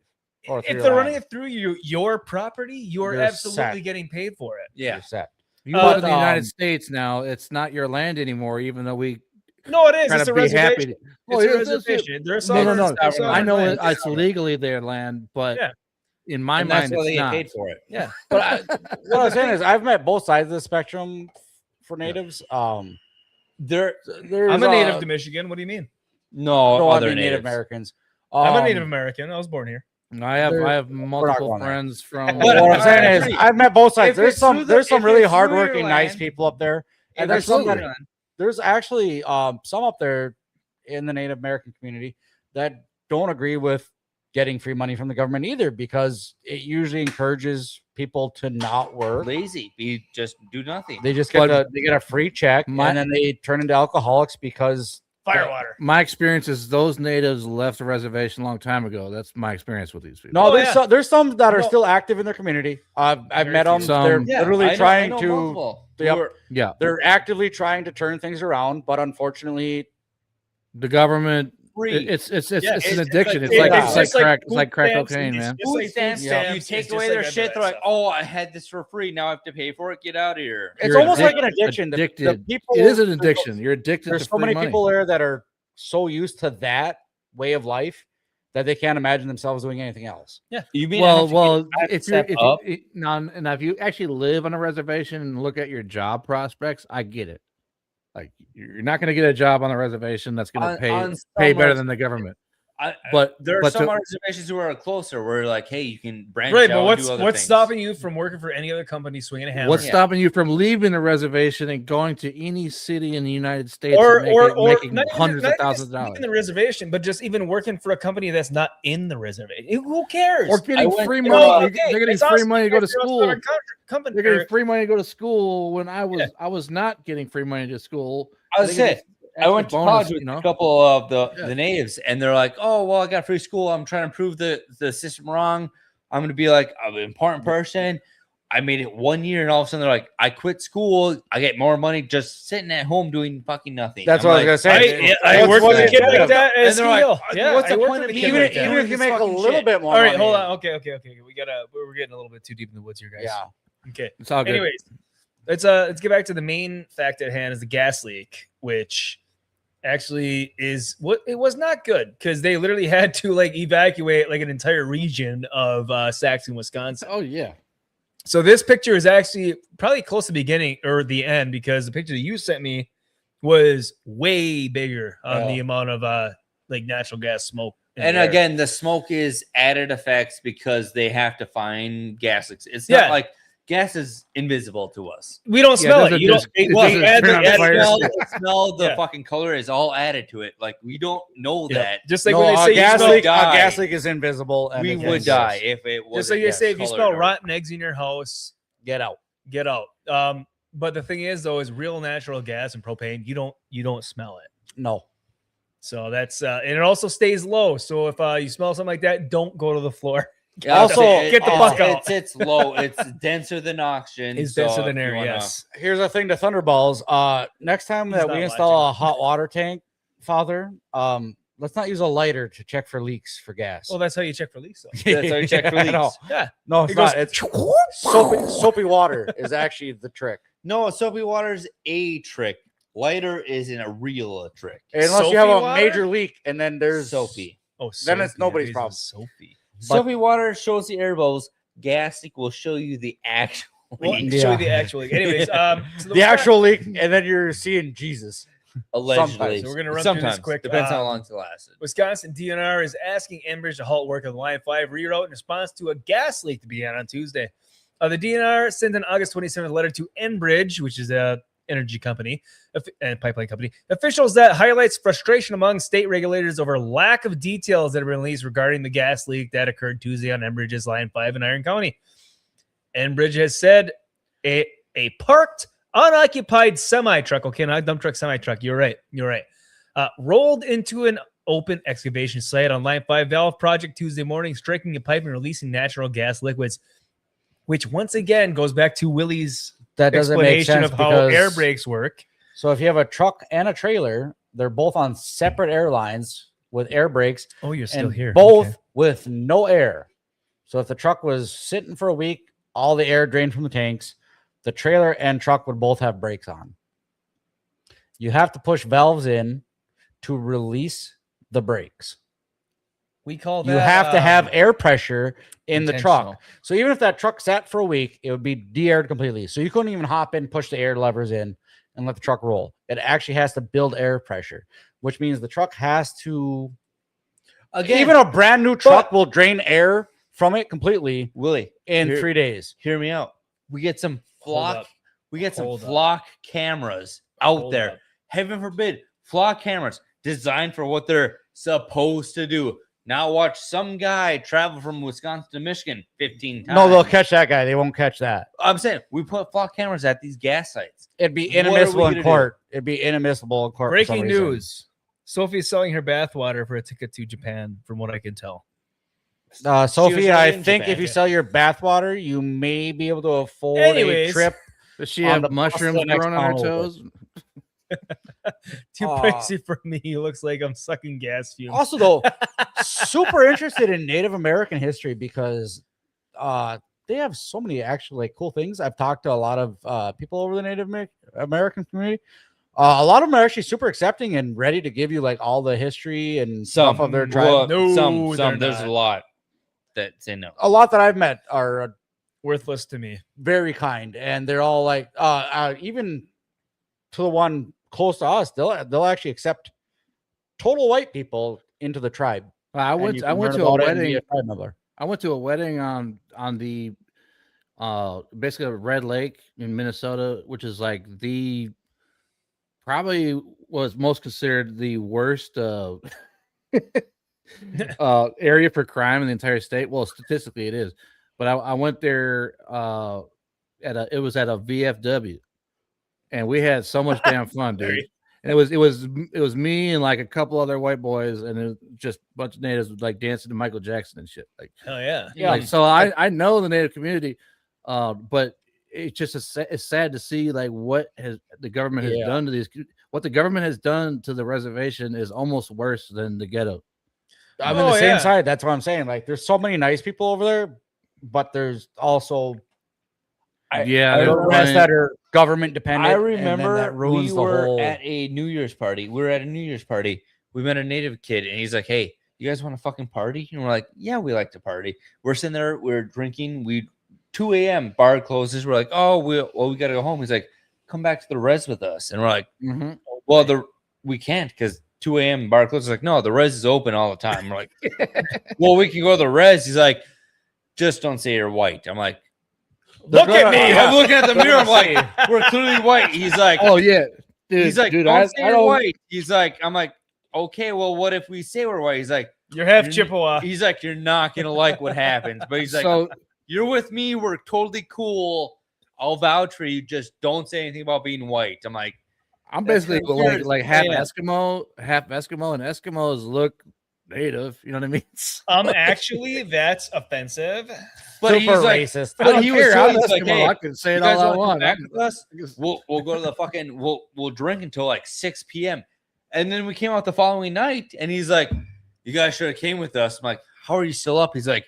Or through If your they're land. running it through your property, you're You're absolutely set. getting paid for it. Yeah. You're set. You live in the United States now. It's not your land anymore, even though we No, it is. try It's to a be happy. reservation. Well, It's a it's reservation. There's no. I know land. it's legally their land, but in my And mind, that's why it's they get not. paid for it. Yeah. But what I'm saying is, I've met both sides of the spectrum for natives. There's I'm a native to Michigan. What do you mean? no I other mean Native natives. Americans. I'm a Native American. I was born here. I have multiple going there. friends from. What I'm saying is, I've met both sides. If There's it's through there's some if really it's through your hardworking, nice land- people up there, and If there's it's some through that your land- there's actually some up there in the Native American community that don't agree with getting free money from the government either, because it usually encourages people to not work. lazy. Just do nothing. They just get a free check, and then they turn into alcoholics because Firewater. My experience is those natives left the reservation a long time ago. That's my experience with these people. no, Oh, there's some that are No. still active in their community. I've met them. Some- They're Yeah, literally I know trying to. multiple who Yep. are- Yeah, They're actively trying to turn things around, but unfortunately, the government. free. It's Yeah, an addiction. It's like crack cocaine, man. Food stamps. Yeah. You take away their shit. They're like, oh, I had this for free. Now I have to pay for it. Get out of here. it's You're almost like an addiction. Addicted. The people, It is an addiction. You're addicted There's to so free many money. people there that are so used to that way of life that they can't imagine themselves doing anything else. You mean I have to Well, get- I have to if step up? if you actually live on a reservation and look at your job prospects, I get it. Like you're not going to get a job on the reservation that's going On- to on pay some better res- than the government. But there are but some to- reservations who are closer where like, hey, you can branch Right, out but and what's do other what's things. stopping you from working for any other company swinging a hammer? What's stopping you from leaving the reservation and going to any city in the United States or and making not hundreds even, of thousands of not dollars? even the reservation, but just even working for a company that's not in the reservation. Who cares? Or getting went- free you money. know, They're getting it's free awesome. money to go to You're also school. a company. They're getting free money to go to school when I was not getting free money to school. I was They get saying, I went to extra college bonus, with you know? a couple of the natives, and they're like, "Oh, well, I got free school. I'm trying to prove the system wrong. I'm going to be like I'm an important person." I made it 1 year, and all of a sudden they're like, "I quit school. I get more money just sitting at home doing fucking nothing." That's I'm what I was like, gonna say. I worked with a kid like that at And they're like, Steele. Yeah, what's I the worked point with of a me kid even like that. even if you make a fucking little shit. bit more, All right, money, hold on. Okay. We're getting a little bit too deep in the woods here, guys. Yeah. Okay. It's all good. Anyways, let's get back to the main fact at hand: is the gas leak, which actually is what it was not good because they literally had to like evacuate like an entire region of Saxon, Wisconsin. Oh yeah. So this picture is actually probably close to the beginning or the end because the picture that you sent me was way bigger on the amount of like natural gas smoke. in And the air. again, the smoke is added effects because they have to find gas leaks. It's Yeah. not like gas is invisible to us. We don't smell it. You don't. Smell the fucking color is all added to it. Like we don't know that. Just like when they say a gas leak is invisible, and we would die if it was. Just like you say, if you smell rotten eggs in your house, get out. But the thing is, though, is real natural gas and propane. You don't smell it. No. So that's and it also stays low. So if you smell something like that, don't go to the floor. Also, get the fuck out. It's low. It's denser than oxygen. It's denser than air. Yes. Here's the thing to Thunderballs. Next time that we install a hot water tank, Father, let's not use a lighter to check for leaks for gas. Well, that's how you check for leaks. That's how you check for leaks. Yeah. No, it's not. It's soapy water is actually the trick. No, soapy water is a trick. Lighter isn't a real trick. Unless you have a major leak, and then there's soapy. Oh, then it's nobody's problem. Soapy. Soapy water shows the air bubbles. Gas leak will show you the actual leak. Show you the actual leak. Anyways, so the actual leak, and then you're seeing Jesus. Allegedly. So we're gonna run through this quick. Depends how long it lasted. Wisconsin DNR is asking Enbridge to halt work on the Line 5 reroute in response to a gas leak to be on Tuesday. The DNR sent an August 27th letter to Enbridge, which is a energy company and pipeline company, officials that highlights frustration among state regulators over lack of details that have been released regarding the gas leak that occurred Tuesday on Enbridge's Line 5 in Iron County. Enbridge has said a parked, unoccupied semi-truck, okay, not a dump truck, semi-truck, you're right, rolled into an open excavation site on Line 5 valve project Tuesday morning, striking a pipe and releasing natural gas liquids, which once again goes back to Willie's explanation of how air brakes work. So if you have a truck and a trailer, they're both on separate airlines with air brakes. Oh, you're still here. Both with no air. So if the truck was sitting for a week, all the air drained from the tanks, the trailer and truck would both have brakes on. You have to push valves in to release the brakes. We call that. You have to have air pressure in the truck. So even if that truck sat for a week, it would be de-aired completely. So you couldn't even hop in, push the air levers in, and let the truck roll. It actually has to build air pressure, which means the truck has to. Again, even a brand new truck will drain air from it completely, Willie, in 3 days. Hear me out. We get some flock. We get some flock cameras out there. Heaven forbid, flock cameras designed for what they're supposed to do. Now watch some guy travel from Wisconsin to Michigan 15 times. No, they'll catch that guy. They won't catch that. I'm saying we put flock cameras at these gas sites. It'd be inadmissible in court. It'd be inadmissible in court. Breaking news. Sophie's selling her bathwater for a ticket to Japan, from what I can tell. Sophie, I think if you sell your bathwater, you may be able to afford a trip. Does she have mushrooms growing on her toes? Too pricey for me. It looks like I'm sucking gas fumes. Also, though, super interested in Native American history because they have so many actually cool things. I've talked to a lot of people over the Native American community. A lot of them are actually super accepting and ready to give you like all the history and stuff of their tribe. Some there's a lot that's in them. A lot that I've met are worthless to me. Very kind, and they're all like, even to the one close to us, they'll actually accept total white people into the tribe. I went to a wedding. I went to a wedding on the basically Red Lake in Minnesota, which is like probably was most considered the worst area for crime in the entire state. Well, statistically it is, but I went there it was at a VFW, and we had so much damn fun, dude. And it was me and like a couple other white boys, and it was just a bunch of natives like dancing to Michael Jackson and shit. Like, hell yeah. Like, so I know the native community, but it's just it's sad to see like what the government has done to these. What the government has done to the reservation is almost worse than the ghetto. I'm in the same side. That's what I'm saying. Like, there's so many nice people over there, but there's also the rest that are government dependent. I remember that ruins we the were whole... at a New Year's party. We were at a New Year's party. We met a native kid, and he's like, "Hey, you guys want to fucking party?" And we're like, "Yeah, we like to party." We're sitting there, we're drinking. 2 a.m. bar closes. We're like, "Oh, we got to go home." He's like, "Come back to the res with us," and we're like, "Well, we can't because 2 a.m. bar closes." Like, no, the res is open all the time. We're like, "Well, we can go to the res." He's like, "Just don't say you're white." I'm like, Look at me. I'm looking at the mirror. I'm like, we're clearly white. He's like, Oh yeah, dude. he's like, dude, don't I say we're don't. white. He's like, I'm like, okay, well, what if we say we're white? He's like, You're half Chippewa. he's like, you're not gonna like what happens. But he's like, So you're with me. We're totally cool. I'll vouch for you. Just don't say anything about being white. I'm like, I'm That's basically weird. like half Yeah. Eskimo, and Eskimos look native. You know what I mean? Actually, that's offensive. but he's Super like, racist. I but don't he was care. totally I'm like, Eskimo. hey, I can say you it guys all I wanna come want. back with us? We'll go to the fucking we'll drink until like 6 p.m. And then we came out the following night, and he's like, "You guys should have came with us." I'm like, "How are you still up?" He's like,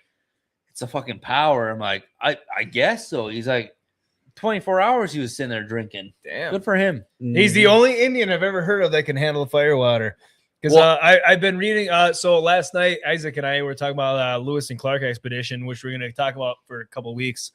"It's a fucking power." I'm like, I guess so. He's like, 24 hours he was sitting there drinking. Damn. Good for him. He's the only Indian I've ever heard of that can handle fire water. Because Well- I've been reading. So last night, Isaac and I were talking about Lewis and Clark expedition, which we're going to talk about for a couple of weeks.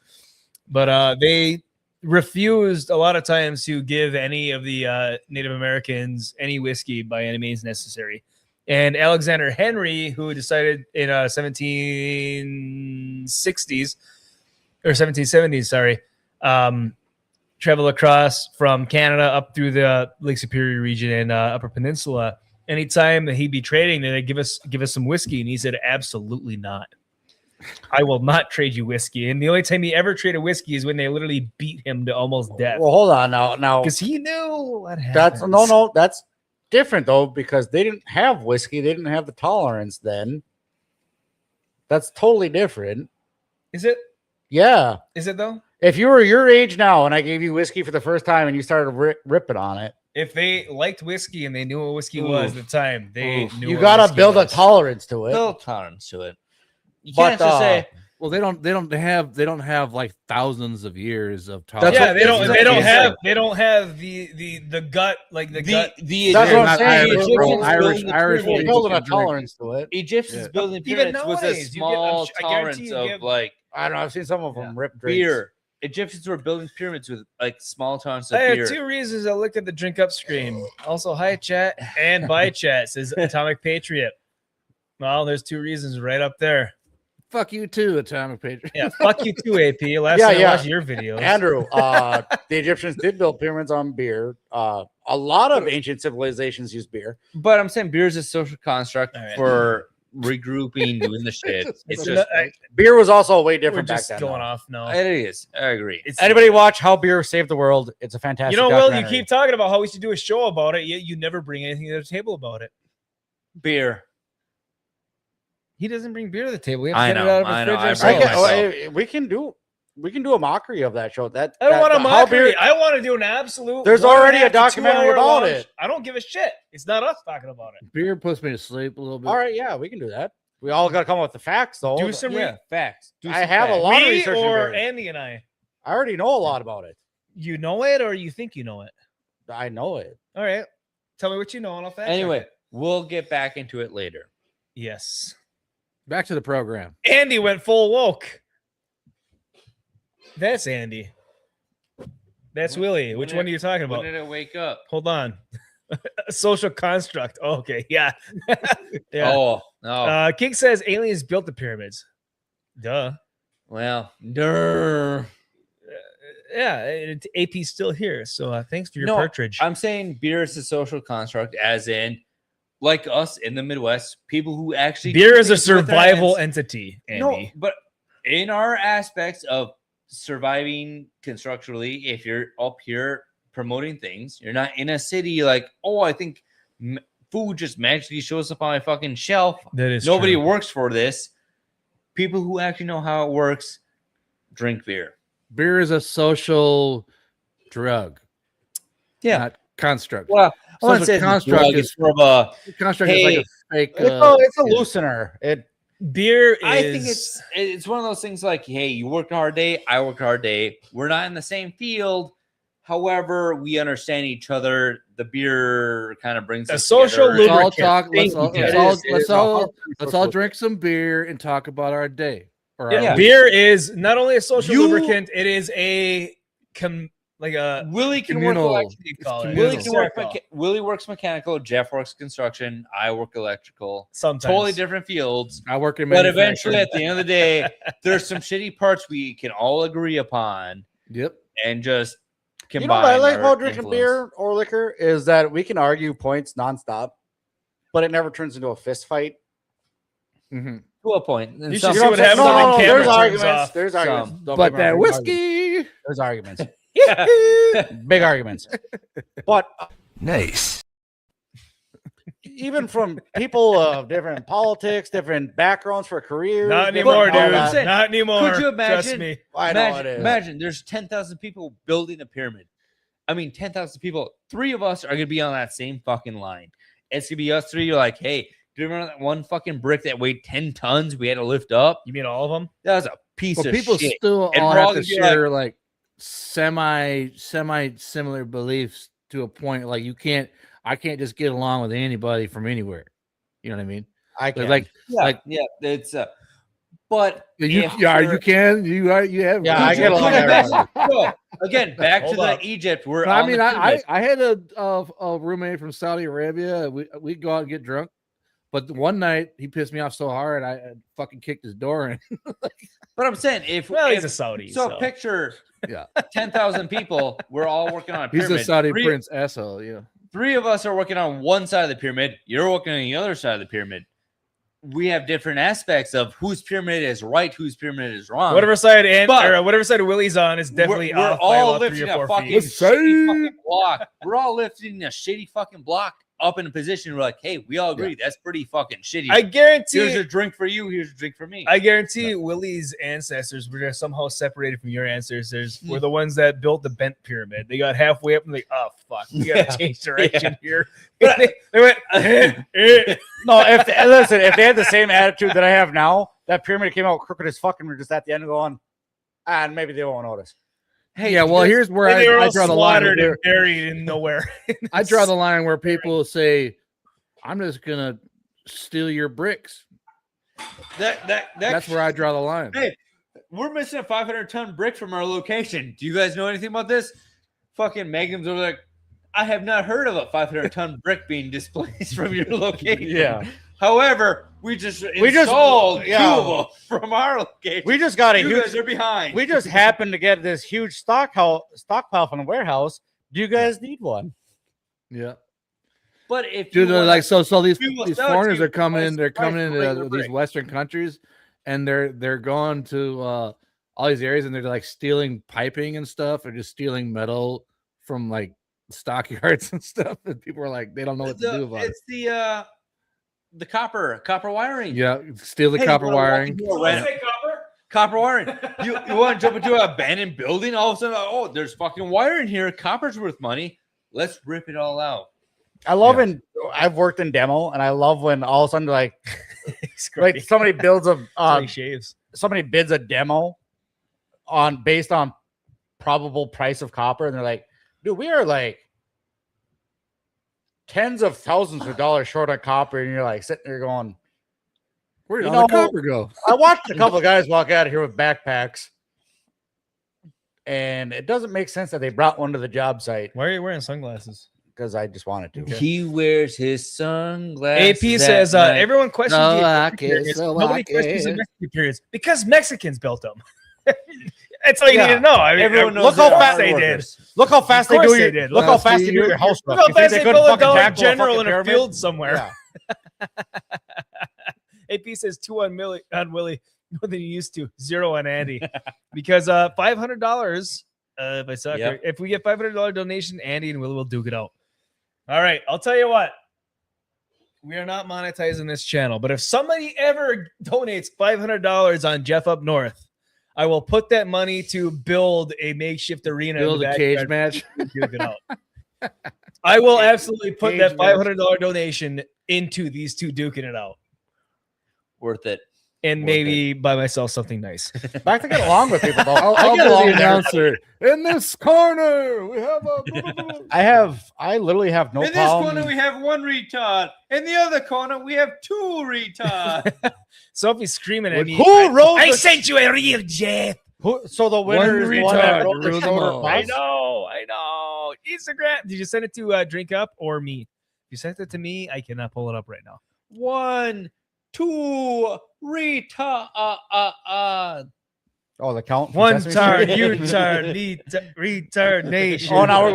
But they refused a lot of times to give any of the Native Americans any whiskey by any means necessary. And Alexander Henry, who decided in 1760s or 1770s, sorry, travel across from Canada up through the Lake Superior region and Upper Peninsula. Anytime that he'd be trading, they'd give us some whiskey, and he said, "Absolutely not. I will not trade you whiskey." And the only time he ever traded whiskey is when they literally beat him to almost death Well, hold on now. because he knew what happened. That's no, that's different though, because they didn't have whiskey, they didn't have the tolerance then. That's totally different. Is it? Yeah. Is it though? If you were your age now and I gave you whiskey for the first time and you started ripping on it, If they liked whiskey and they knew what whiskey was at the time, they knew. you what got to whiskey build a was. tolerance to it. Little tolerance to it. You But, can't just say, Well, they don't have like thousands of years of tolerance. Yeah, they don't. They don't exactly. have. They don't have the gut like the gut. the That's what I'm the saying. Egyptians Irish building the Irish We're pyramids- people building a can drink. tolerance to it. Egyptians Yeah. building Even pyramids was a nowadays, you get- small I guarantee tolerance you of give- like I don't know. I've seen some of them rip drinks. beer. Egyptians were building pyramids with like small tolerance of There beer. are two reasons I looked at the drink up screen. Also, hi chat and bye chat says Atomic Patriot. Well, there's two reasons right up there. Fuck you too, Atomic Patriot. Yeah, fuck you too, AP. Last Yeah, time I yeah. watched your videos. Andrew, the Egyptians did build pyramids on beer. A lot of ancient civilizations use beer. But I'm saying beer is a social construct All right. for regrouping, doing the shit. It's So just Beer was also way we're different back just then. going though. off now. it is. I agree. It's, Anybody watch How Beer Saved the World? It's a fantastic. you know, Will, you documentary. keep talking about how we should do a show about it, yet you never bring anything to the table about it. Beer. He doesn't bring beer to the table. We have to I get know, it out of I the know, fridge I ourselves. bring myself. we can do a mockery of that show. That I don't want a How mockery. Beer- I want to do an absolute. There's 1.5 already a to 2 documentary hour about launch. it. I don't give a shit. It's not us talking about it. Beer puts me to sleep a little bit. All right, yeah, we can do that. We all got to come up with the facts, though. Do some Yeah, facts. Do I some have a facts. lot of Me research. in or beer. Andy and I. I already know a lot about it. You know it, or you think you know it. I know it. All right. Tell me what you know, and I'll fact check Anyway, it. we'll get back into it later. Yes. Back to the program. Andy went full woke. That's Andy. That's Willie. Which one are you talking When about? did it wake up? Hold on. A social construct. Oh, okay. Yeah. Yeah. Oh, no. King says aliens built the pyramids. Duh. Well, durr. Yeah. AP's still here. So thanks for your No, partridge. I'm saying beer is a social construct, as in, like us in the Midwest, people who actually Beer do is a things with their survival hands. entity, No, Andy. but in our aspects of surviving constructurally, if you're up here promoting things, you're not in a city like, oh, I think food just magically shows up on my fucking shelf. That is Nobody true. works for this. People who actually know how it works drink beer. Beer is a social drug. Yeah. Not construct. Well, I wouldn't Social say it's a construct drug, is it's more of a construct is like a fake. It's a loosener. Beer is. I think it's one of those things like, hey, you worked a hard day, I worked a hard day. We're not in the same field. However, we understand each other. The beer kind of brings A us social together. Let's all lubricant. talk. It is. Let's all drink some beer and talk about our day. Or Yeah. our week. Beer is not only a social You- lubricant, it is a like a Willie can communal- work what do you call it? communal. Willie can work. Circle. Willie works mechanical. Jeff works construction. I work electrical. Sometimes. Totally different fields. I work in But eventually, manufacturing. at the end of the day, there's some shitty parts we can all agree upon Yep. and just combine. You know what I like our about drinking influence. beer or liquor is that we can argue points nonstop, but it never turns into a fist fight. Mhm. To a point. And You some- should see what happens when the camera there's turns arguments. off. There's arguments. Don't But get me that wrong, whiskey. there's arguments. Big arguments. But Nice. even from people of different politics, different backgrounds for careers. Not different anymore, all dude. that. saying, Not anymore. could you Trust imagine- me. I know it is. Imagine there's 10,000 people building a pyramid. I mean, 10,000 people. 3 of us are going to be on that same fucking line. It's going to be us 3. You're like, hey, do you remember that one fucking brick that weighed 10 tons we had to lift up? You mean all of them? That was a piece Well, of people shit. still And all we're all have to gonna be share like semi similar beliefs to a point. Like I can't just get along with anybody from anywhere. You know what I mean? I There's can. like Yeah, it's but you if yeah, you're- you can you have Yeah, I get along with everyone. So, again, back to Hold the up. Egypt. We're I on mean, the I pyramid. had a roommate from Saudi Arabia. We go out and get drunk, but one night he pissed me off so hard I fucking kicked his door in. But I'm saying if Well, he's if- a Saudi. so So, picture Yeah, 10,000 people. We're all working on a he's pyramid. a Saudi Three- prince asshole. Yeah, 3 of us are working on one side of the pyramid. You're working on the other side of the pyramid. We have different aspects of whose pyramid is right, whose pyramid is wrong. whatever side But- or whatever side Willie's on is definitely we're off by all about 3 lifting or a 4 fucking feet. shitty fucking block. We're all lifting a shitty fucking block up in a position. We're like, hey, we all agree that's pretty fucking shitty. I guarantee. Here's a drink for you. Here's a drink for me. I guarantee Willie's ancestors were just somehow separated from your ancestors. Were the ones that built the bent pyramid. They got halfway up and like, oh fuck, we gotta Yeah. change direction here. But- they went. No, if they had the same attitude that I have now, that pyramid came out crooked as fucking. We're just at the end going, and maybe they won't notice. hey, yeah. Well, here's where they were I all draw the line. slaughtered Where- and buried in nowhere. I draw the line where people say, "I'm just gonna steal your bricks." That's where I draw the line. Hey, we're missing a 500-ton brick from our location. Do you guys know anything about this? Fucking Magnum's over like, I have not heard of a 500-ton brick being displaced from your location. Yeah. However, we just just- installed yeah. 2 of them from our location. We just got a you huge. guys are behind. We just happened to get this huge stockpile from the warehouse. Do you guys need one? Yeah. But if Dude, you they're wanna- like so these we will these sell it to foreigners you are coming twice in. the They're price coming of a regular into these brick. Western countries, and they're going to all these areas, and they're like stealing piping and stuff, or just stealing metal from like stockyards and stuff. And people are like, they don't know what to do about it. It's the copper wiring. Yeah, steal the Hey, copper you wanna walk wiring. into a ran- Copper wiring. You want to jump into an abandoned building? All of a sudden, oh, there's fucking wire in here. Copper's worth money. Let's rip it all out. I love when I've worked in demo, and I love when all of a sudden like somebody builds a shaves. somebody bids a demo based on probable price of copper, and they're like, dude, we are like tens of thousands of dollars short on copper, and you're like sitting there going, Where did you all know, the copper go? I watched a couple of guys walk out of here with backpacks, and it doesn't make sense that they brought one to the job site Why are you wearing sunglasses? because I just wanted to. He wears his sunglasses. AP says at night. everyone questions So the I American can, periods. so Nobody I questions the can. Mexican periods because Mexicans built them. That's all you Yeah. need to know. I mean, Everyone knows look how they're fast hard they did. workers. Look how fast they course do they your, did. Look how Well, fast see, they do your house Look stuff. how You think fast they they couldn't build a fucking Dollar tackle General fucking in a pyramid? field somewhere. Yeah. AP says 2 on Willie, more than you used to, 0 on Andy, because $500. If I saw it Yep. correct, if we get $500 donation, Andy and Willie will duke it out. All right, I'll tell you what. We are not monetizing this channel, but if somebody ever donates $500 on Jeff Up North, I will put that money to build a makeshift arena. Build in the a cage backyard. match. Duke it out. I will absolutely put Cage that match. $500 donation into these two duking it out, Worth it. and maybe buy myself something nice. Back to get along with people though. I'll get be along the there. announcer. In this corner, we have a. I literally have no In this problem. corner, we have 1 retard. In the other corner, we have 2 retards. Sophie's screaming at me. Who wrote I the- sent you a real Jeff. So the winner is the one that rode the shorter I bus? know. Instagram. Did you send it to DrinkUP or me? If you sent it to me, I cannot pull it up right now. 1, 2, Oh, the count. from One Sesame turn, Street? U-turn, return nation. Oh, now we're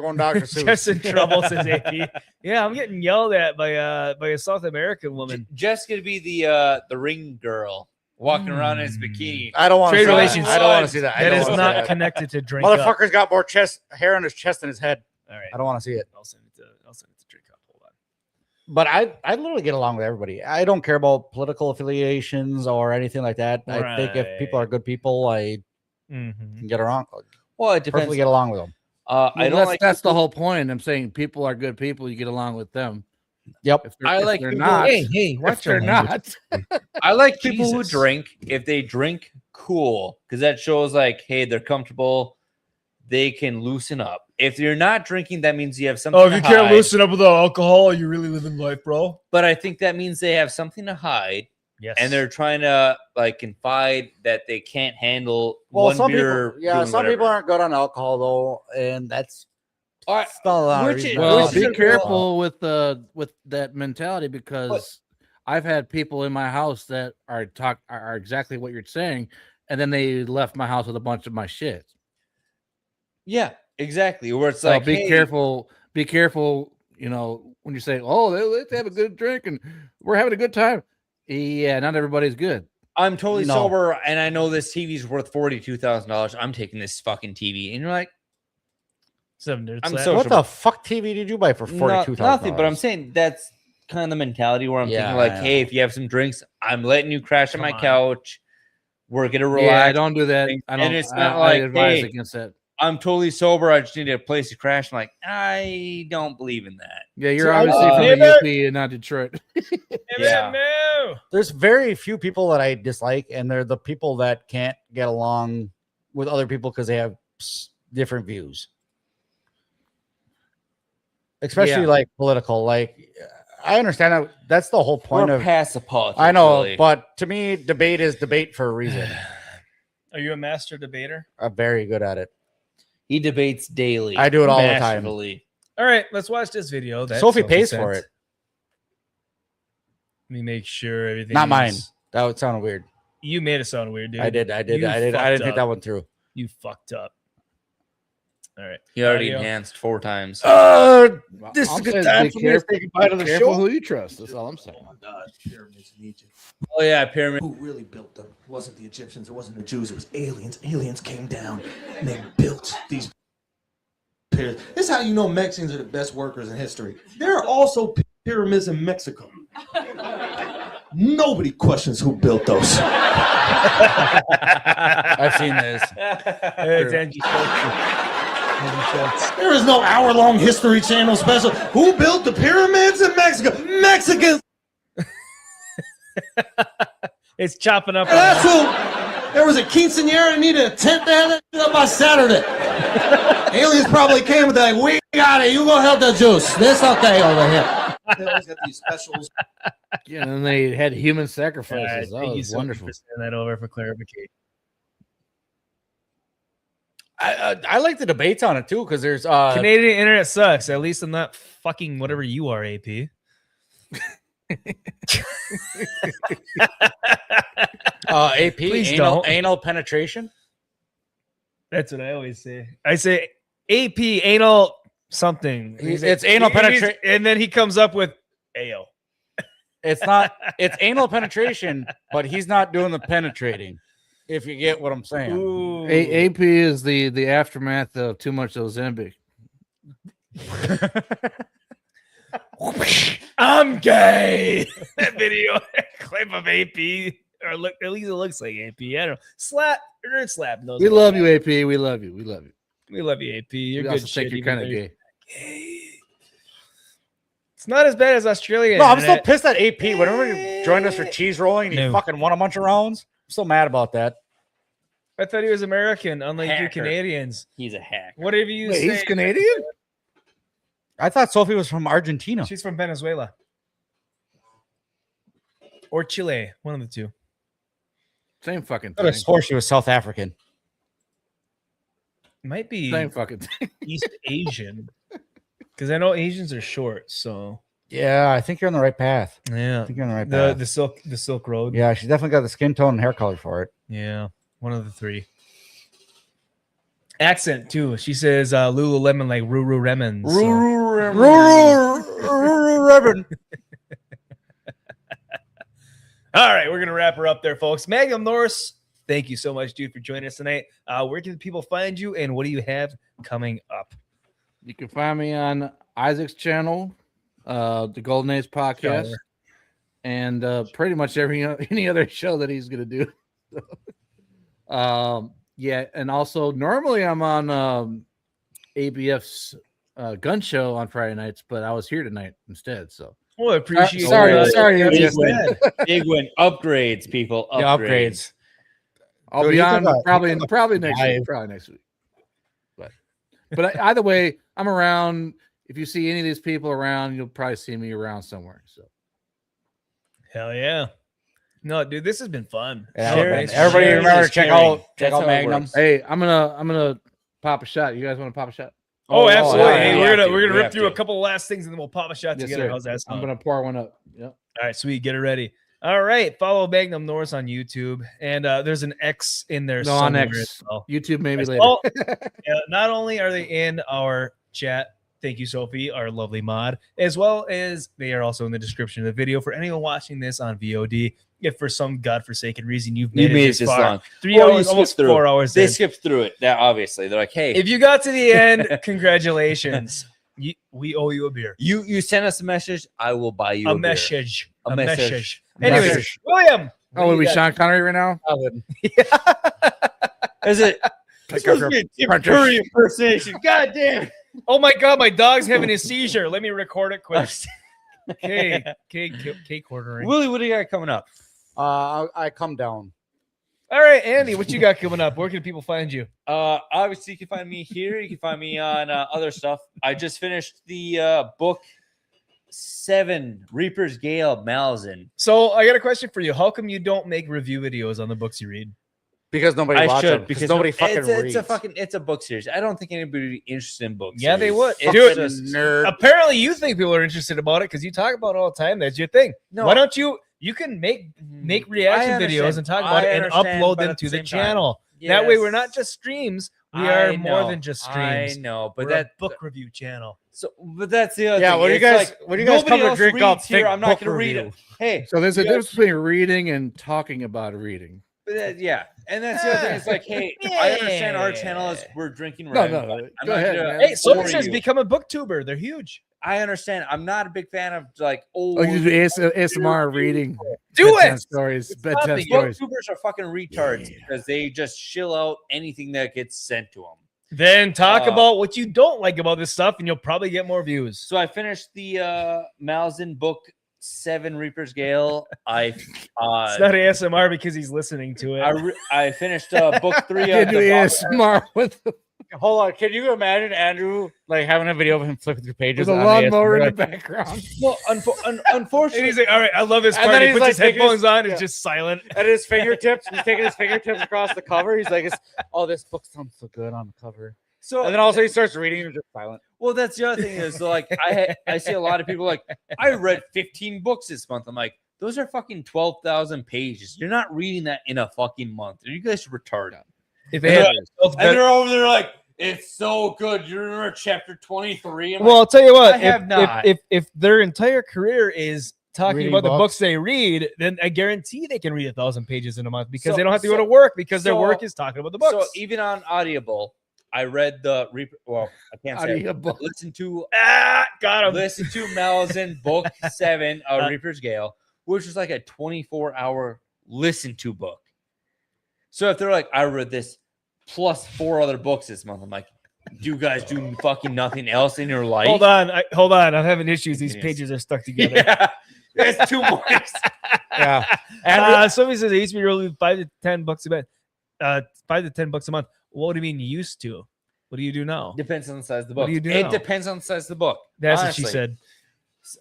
going Dr. Seuss. Just in trouble, says AP. Yeah, I'm getting yelled at by a South American woman. Jeff's gonna be the ring girl walking around in his bikini. I don't want to Trade see relations. that. I don't want to see that. I That don't is wanna see not that. connected to drink. Motherfucker's got more hair on his chest than his head. All right, I don't want to see it. I'll send it to drink up. Hold on. But I literally get along with everybody. I don't care about political affiliations or anything like that. I think if people are good people, I can get around. Well, it depends. Perfectly get along with them. I don't like that's the whole point. I'm saying people are good people. You get along with them. Yep. If I like they're people- not. Hey, watch your language. I like people who Jesus. drink. If they drink, cool, because that shows like, hey, they're comfortable. They can loosen up. If you're not drinking, that means you have something. Oh, if to you can't hide. loosen up without alcohol, you're really living life, bro. But I think that means they have something to hide, Yes. and they're trying to like confide that they can't handle Well, one some beer. people, yeah, doing some people whatever. aren't good on alcohol though, and that's All right, still a lot of which reason is- why Well, which I is don't be drink careful alcohol. with that mentality because I've had people in my house that are exactly what you're saying, and then they left my house with a bunch of my shit. Yeah, exactly. Where it's So like, be hey, careful. Be careful. You know, when you say, "Oh, let's have a good drink and we're having a good time," yeah, not everybody's good. I'm totally No. sober, and I know this TV's worth $42,000. I'm taking this fucking TV, and you're like, I'm I'm so- What the fuck TV did you buy for $42,000? nothing. But I'm saying that's kind of the mentality where I'm Yeah, thinking like, I hey, know. if you have some drinks, I'm letting you crash on my Come on. couch. We're gonna relax. Yeah, I don't do that. I And don't. it's I, not I like, advise hey, against that. I'm totally sober. I just need a place to crash. I'm like, I don't believe in that. Yeah, you're See, I- obviously from Neighbor! the UP and not Detroit. Yeah. No. There's very few people that I dislike, and they're the people that can't get along with other people because they have different views, especially Yeah. like political. Like, I understand that that's the whole point We're of. past the politics. I know, really. but to me, debate is debate for a reason. Are you a master debater? I'm very good at it. he debates daily. I do it all the time. masterfully. All right, let's watch this video. That Sophie pays for sent. it. Let me make sure everything. Not mine. is- That would sound weird. You made it sound weird, dude. I did. You I didn't fucked think up. that one through. You fucked up. All right. He already Audio. enhanced 4 times. This is I'm a good saying time be for me to say goodbye to the careful show. who you trust. That's all I'm saying. Oh my God, pyramids in Egypt. Oh yeah, pyramid. Who really built them? It wasn't the Egyptians, it wasn't the Jews, it was aliens. Aliens came down and they built these pyramids. This is how you know Mexicans are the best workers in history. There are also pyramids in Mexico. Nobody questions who built those. I've seen this. Hey, it's Angie Schultz. Angie Schultz. There is no hour-long History Channel special. Who built the pyramids in Mexico? Mexicans. It's chopping up. And that's who. There was a quinceañera that needed a tent to have that shit up by Saturday. Aliens probably came with like, we got it. You go help the Jews. This okay over here. They always got these specials. Yeah, and then they had human All right, sacrifices. thank That you was so much wonderful. for sending that over for clarification. I like the debates on it too because there's Canadian internet sucks. At least I'm not fucking whatever you are, AP. AP Please anal, don't. anal penetration. That's what I always say. I say AP anal something. It's anal penetration, and then he comes up with AO. It's not. It's anal penetration, but he's not doing the penetrating. If you get what I'm saying. Ooh. AP is the aftermath of too much Ozempic. I'm gay. That video clip of AP, or look, at least it looks like AP. I don't know. Slap or slap. Knows We what love I'm you, AP. We love you. We love you. We love you, AP. You're We good also shit. think you're even kind of though you're gay. It's not as bad as Australia. No, I'm still internet. pissed at AP. Whenever he joined us for cheese rolling, he No. fucking won a bunch of rounds. I'm still mad about that. I thought he was American, unlike you Hacker. Canadians. He's a hack. Whatever you Wait, say. he's Canadian? I thought Sophie was from Argentina. She's from Venezuela. Or Chile. One of the two. Same fucking I could have thing. swore she was South African. Might be Same fucking thing. East Asian. Because I know Asians are short, so Yeah, I think you're on the right path. yeah. I think you're on the right path. The Silk Road. Yeah, she's definitely got the skin tone and hair color for it. Yeah. One of the three. Accent too. She says Lululemon like Ruru Remon. Reverend. All right, we're gonna wrap her up there, folks. Magnum Norse, thank you so much, dude, for joining us tonight. Where can people find you, and what do you have coming up? You can find me on Isaac's channel, the Golden Age podcast, Sure. and pretty much any other show that he's gonna do. Yeah, and also normally I'm on ABF's gun show on Friday nights, but I was here tonight instead. So Well, I appreciate sorry, you. sorry, Big ABF. win. Big win. Upgrades, people. Upgrades. Yeah, upgrades. I'll Dude, be you on took a- probably you took a next week. dive. Probably next week. But either way, I'm around. If you see any of these people around, you'll probably see me around somewhere. So Hell yeah. No, dude, this has been fun. Yeah, Share man. it. Everybody Share remember is to check caring. out That's how it Magnum. works. hey, I'm gonna pop a shot. You guys want to pop a shot? Oh, absolutely. yeah, Hey, yeah, we're we gonna have rip to. through a couple of last things and then we'll pop a shot Yes, together. sir. How's that I'm sound? gonna pour one up. Yep. All right, sweet. Get it ready. All right, follow Magnum Norse on YouTube, and there's an X in there No, on somewhere X. as well. YouTube maybe later. Oh, yeah, not only are they in our chat, thank you, Sophie, our lovely mod, as well as they are also in the description of the video for anyone watching this on VOD. If for some godforsaken reason you've You made, made it it this this far, long. 3 Or you hours, skipped almost through. 4 hours. They in. skipped through it. That obviously they're like, hey, If you got to the end, congratulations. We owe you a beer. you send us a message, I will buy you A beer. message. A A message. message. A Anyways, message. William. Oh, what are do we you got? Sean Connery right now? I wouldn't. Is it? Pick up your Tim punches. Curry impersonation. God damn. Oh my God, my dog's having a seizure. Let me record it quick. Cake ordering. Willie, what do you got coming up? I come down. All right, Andy, what you got coming up? Where can people find you? Obviously, you can find me here. You can find me on other stuff. I just finished the book 7, Reaper's Gale, Malzin. So I got a question for you. How come you don't make review videos on the books you read? Because nobody I watches should them. because Nobody fucking it's reads. it's a book series. I don't think anybody would be interested in books. Yeah, they would. It's Dude, just- nerd. Apparently, you think people are interested about it because you talk about it all the time. That's your thing. No. Why don't you? You can make reaction I videos and talk about I it and understand, upload but them at to the same time, channel. That way, we're yes, not just streams. We I are more know, than just I streams. know, but We're that a book review channel. So, but that's the other Yeah, thing. when you It's guys like, when you guys come nobody to else drink reads up, here, think I'm not book going to read it. review. Hey, So there's a you guys- difference between reading and talking about reading. but yeah, and that's the other thing. It's like, hey, I understand our channel is we're drinking. No, red, no, but no. I'm Go not ahead, gonna man. Hey, someone bore says you. become a booktuber. They're huge. I understand. I'm not a big fan of like Oh, you do ASMR reading. Do bedtime it. Stories. It's Bedtime nothing. stories. YouTubers are fucking retards because they just shill out anything that gets sent to them. Then talk Uh, about what you don't like about this stuff, and you'll probably get more views. So I finished the Malzin book 7, Reaper's Gale. I It's not ASMR because he's listening to it. I finished book 3 You of do the ASMR with Hold on, can you imagine Andrew like having a video of him flipping through pages a on lawnmower in ASMR? the background. Well, and unfortunately, he's like, "All right, I love this And part." then He he's puts like his taking headphones his- on. yeah. It's just silent. At his fingertips, he's taking his fingertips across the cover. He's like, "Oh, this book sounds so good on the cover." so And then also he starts reading and just silent. well, that's the other thing is like I see a lot of people like I read 15 books this month. I'm like, those are fucking 12,000 pages. You're not reading that in a fucking month. Are you guys retarded? If And they had, And they're over there like, it's so good. You remember chapter 23? I'm well, I'll tell you what. I have not. If their entire career is talking Reading about the books. books they read, then I guarantee they can read 1,000 pages in a month because So- they don't have to go so- to work because their so- work is talking about the like, books. so even on Audible, I read the well, I can't say it. Audible. Listen to Got him. listen to Malzin book 7 Reaper's Gale, which is like a 24-hour listen to book. So if they're like, I read this plus 4 other books this month, I'm like, do you guys do fucking nothing else in your life? Hold on, hold on. I'm having issues. These Yes. pages are stuck together. Yeah, there's 2 more. Yeah, and Somebody says they used to be really $5 to $10 a month. $5 to $10 a month. What do you mean used to? What do you do now? Depends on the size of the What book. do you do It now? depends on the size of the book. That's honestly. what she said.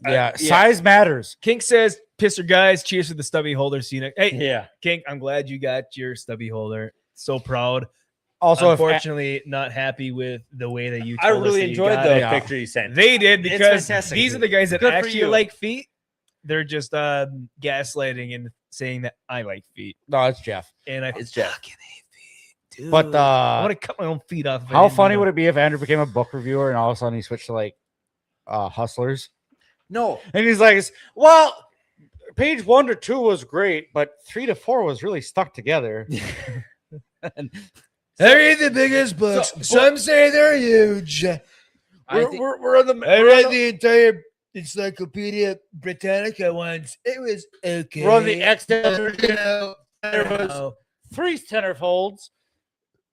Yeah, size matters. Kink says, "Pisser guys, cheers to the stubby holder." See you next. Hey, Yeah. Kink, I'm glad you got your stubby holder. So proud. Also, unfortunately, not happy with the way that you. I told us really that you enjoyed got the it. picture you sent. They did It's because fantastic. these are the guys that Good for actually you. like feet. They're just gaslighting and saying that I like feet. No, it's Jeff. And It's Jeff. fucking hate feet, dude. But I want to cut my own feet off. if I how didn't funny know. would it be if Andrew became a book reviewer and all of a sudden he switched to like Hustlers? No, And he's like, well, page 1 to 2 was great, but 3 to 4 was really stuck together. I read the biggest books. Some say they're huge. We're on the. I read the entire Encyclopedia Britannica once. It was okay. We're on the Excel. There was 3 centerfolds.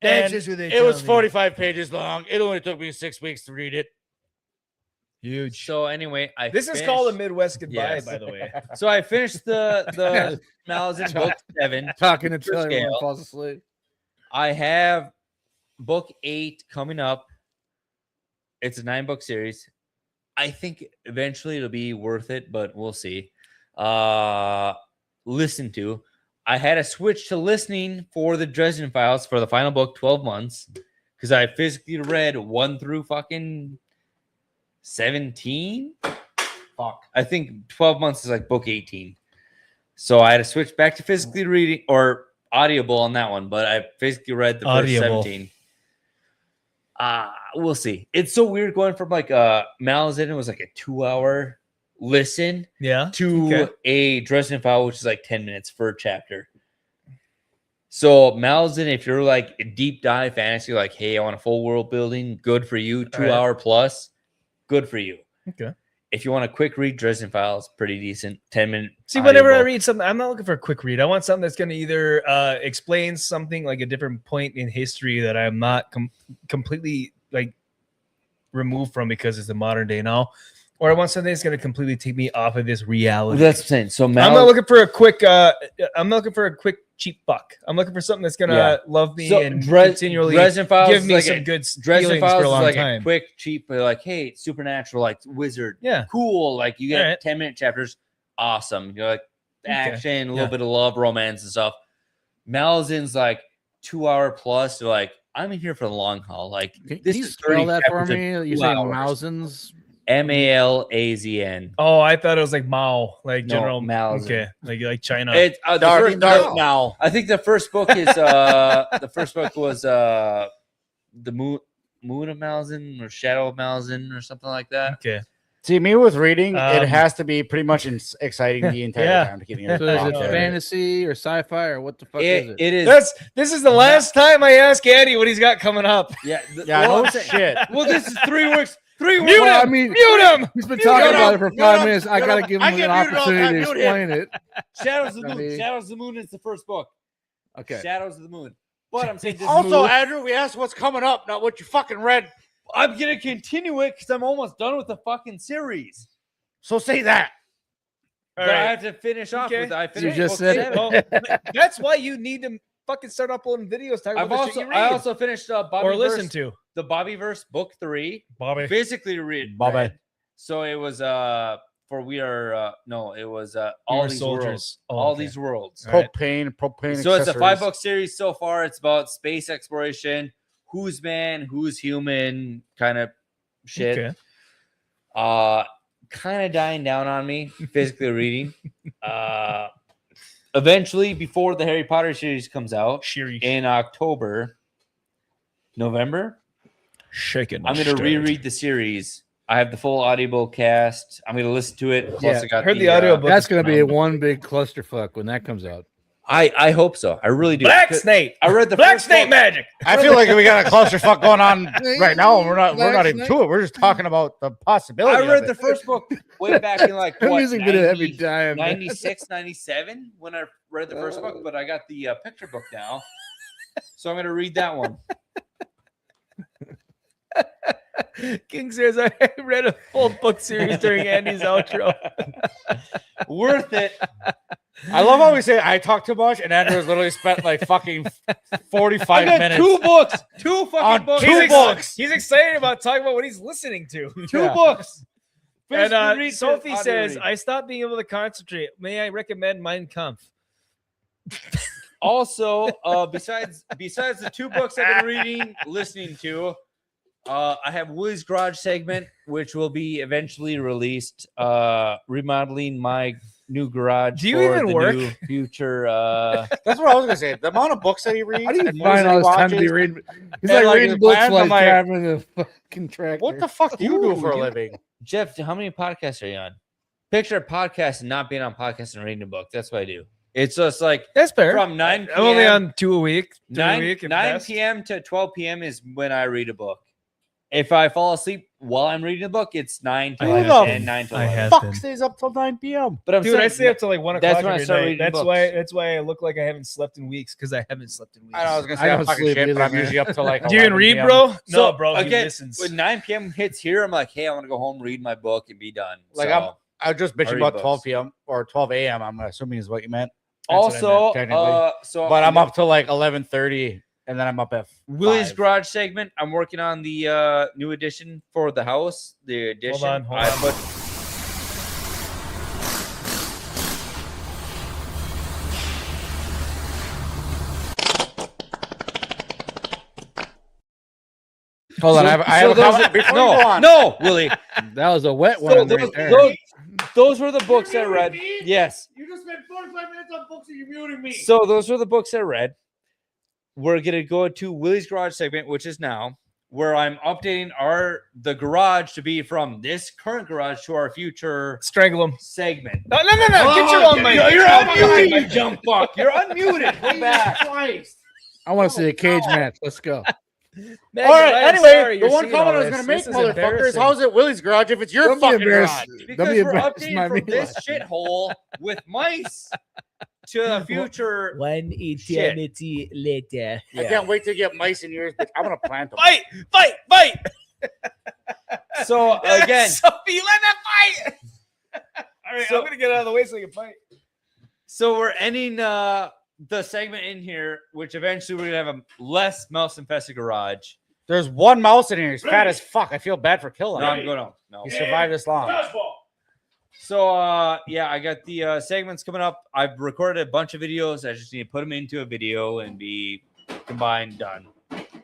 That's And just what they it was tell me. 45 pages long. It only took me 6 weeks to read it. Huge. So anyway, This is called a Midwest goodbye, by the way. So I finished the Malazan book 7. Talking until First everyone scale. falls asleep. I have book 8 coming up. It's a 9-book series. I think eventually it'll be worth it, but we'll see. Listen to. I had to switch to listening for the Dresden Files for the final book, 12 months, because I physically read 1 through fucking 17. Fuck. I think 12 months is like book 18. So I had to switch back to physically reading or audible on that one, but I physically read the Audible. first 17. We'll see. It's so weird going from like Malazan, it was like a 2-hour listen Yeah. to a Dresden File, which is like 10 minutes for a chapter. So Malazan, if you're like a deep dive fantasy, like, hey, I want a full world building, good for you. 2-hour plus, good for you. Okay. If you want a quick read, Dresden Files, pretty decent. 10-minute. See, whenever I read something, I'm not looking for a quick read. I want something that's going to either explain something like a different point in history that I'm not completely like removed from because it's the modern day now, or I want something that's going to completely take me off of this reality. That's what I'm saying. So I'm not looking for a quick. I'm not looking for a quick cheap buck. I'm looking for something that's going to love me and continually Dresden Files give me like some good Dresden feelings Files for a long is like time. a quick, cheap, but like, hey, it's supernatural, like wizard, Yeah. cool. Like you get All right. 10-minute chapters, awesome. You're like action, a little Yeah. bit of love, romance, and stuff. Malazan's like 2-hour plus. You're like, I'm in here for the long haul. Like Can this you is spell 30 that for chapters in me? You 2 say hours. Mausens? Malazan. Oh, I thought it was like Mao, like No, General Malazan. Okay, like China. It's the Dark first- now. I think the first book is the first book was the Moon of Malazan or Shadow of Malazan or something like that. Okay. See, me with reading, it Um, has to be pretty much exciting the entire Yeah. time to keep me. So is it entertained. fantasy or sci-fi or what the fuck is it? It is. This is the last time I ask Andy what he's got coming up. Yeah. Yeah, well, no I'm saying- shit. Well, this is 3 weeks. 3 weeks. Mute Well, him! I mean, Mute him! he's been talking Mute about him! it for Mute 5 him! minutes. I Mute gotta him! give I him get an muted all the time. opportunity to Mute him. explain it. Shadows of the I Moon. mean- Shadows of the Moon is the first book. Okay. Shadows of the Moon. But I'm saying this Also, move, Andrew, we asked what's coming up, not what you fucking read. I'm gonna continue it because I'm almost done with the fucking series. So say that. All But I right. have to finish off Okay. with. I You finished just book said it. 7. Well, that's why you need to fucking start uploading videos. Talking I've about the shit also you read. I also finished Bobby or listen to the Bobbyverse book 3. Bobby. Physically read. Bobby. read. So it was for we are no, it was all Were these soldiers. worlds. Oh, All okay. these worlds. All right. Propane. So it's a accessories. 5-book series so far. It's about space exploration, who's man, who's human, kind of shit. Okay. Kind of dying down on me physically reading. Eventually, before the Harry Potter series comes out Shiri. in October, November, Shaking. I'm going to reread the series. I have the full audible cast. I'm going to listen to it. Plus, Yeah, I got heard the audio book. That's gonna be one big clusterfuck when that comes out. I hope so. I really do. Black Snake. I read the Black first Snake book. magic. I feel like we got a clusterfuck going on right now, and we're not Black even Snake. to it. We're just talking about the possibility. I read of the it. first book way back in like I'm what, using a bit of every 90 time. 96, 97 when I read the first book, but I got the picture book now. So I'm going to read that one. King says I read a full book series during Andy's outro. Worth it. I love how we say I talk too much, and Andrew's literally spent like fucking 45 I got minutes. 2 books. 2 fucking On books. two books. He's excited about talking about what he's listening to. 2 books. And Sophie says, I stopped being able to concentrate. May I recommend Mein Kampf? Also, besides the 2 books I've been reading, listening to, I have Willie's Garage segment, which will be eventually released. Remodeling my new garage. Do you even work? New future. That's what I was gonna say. The amount of books that he reads. How do you and find all movies this he time to be watches- reading? He's and, like reading his books plans, like I'm like, driving a fucking tractor. what the fuck do you do for a Ooh, living? Jeff, how many podcasts are you on? Picture a podcast and not being on podcast and reading a book. That's what I do. It's just like That's fair. from 9 p.m. I'm only on 2 a week. 9, 9 9 p.m. to 12 p.m. is when I read a book. If I fall asleep while I'm reading a book, it's 9 to Who 10, the 9 to I 11. have Fuck been. stays up till 9 p.m. But I'm Dude, saying, I stay up till like 1 o'clock. That's when I every start night. reading That's books. why. That's why I look like I haven't slept in weeks because I haven't slept in weeks. I know I was gonna I say I'm don't fucking sleep shit, but either, I'm man. usually up till like. Do you even 11 read, p.m. bro? So, No, bro. He again, listens. when 9 p.m. hits here, I'm like, hey, I want to go home, read my book, and be done. Like So, I was just bitching read about books. 12 p.m. or 12 a.m. I'm assuming is what you meant. also, technically. so But I'm up till like 11:30, and then I'm up at Willie's 5. Garage segment. I'm working on the new edition for the house. The edition. Hold I on. put Hold on, I have a comment before you go on. No, Willie. That was a wet So one right there. those were the books I read. Yes. You just spent 45 minutes on books and you're muting me. So those were the books I read. We're gonna go to Willie's Garage segment, which is now where I'm updating the garage to be from this current garage to our future Strangle him. segment. No. Get your own mic. You're unmuted, you jump fuck. You're unmuted. Go back. I want to see a cage match. Let's go. Megan, All right. I'm Anyway, sorry the you're one seeing all comment I was this. gonna make, This is motherfuckers, embarrassing. how's it Willie's Garage if it's your Don't be fucking embarrassed. garage? Because Don't be we're embarrassed updating by from me. this shithole with mice to the future. One eternity later. I can't wait to get mice in yours, but I'm gonna plant them. Fight! So again, Sophie, let that fight. All right, So- I'm gonna get out of the way so you can fight. so we're ending the segment in here, which eventually we're gonna have a less mouse infested garage. There's one mouse in here. He's fat as fuck. I feel bad for killing No, him. I'm going no. He survived this long. So yeah, I got the segments coming up. I've recorded a bunch of videos. I just need to put them into a video and be combined, done.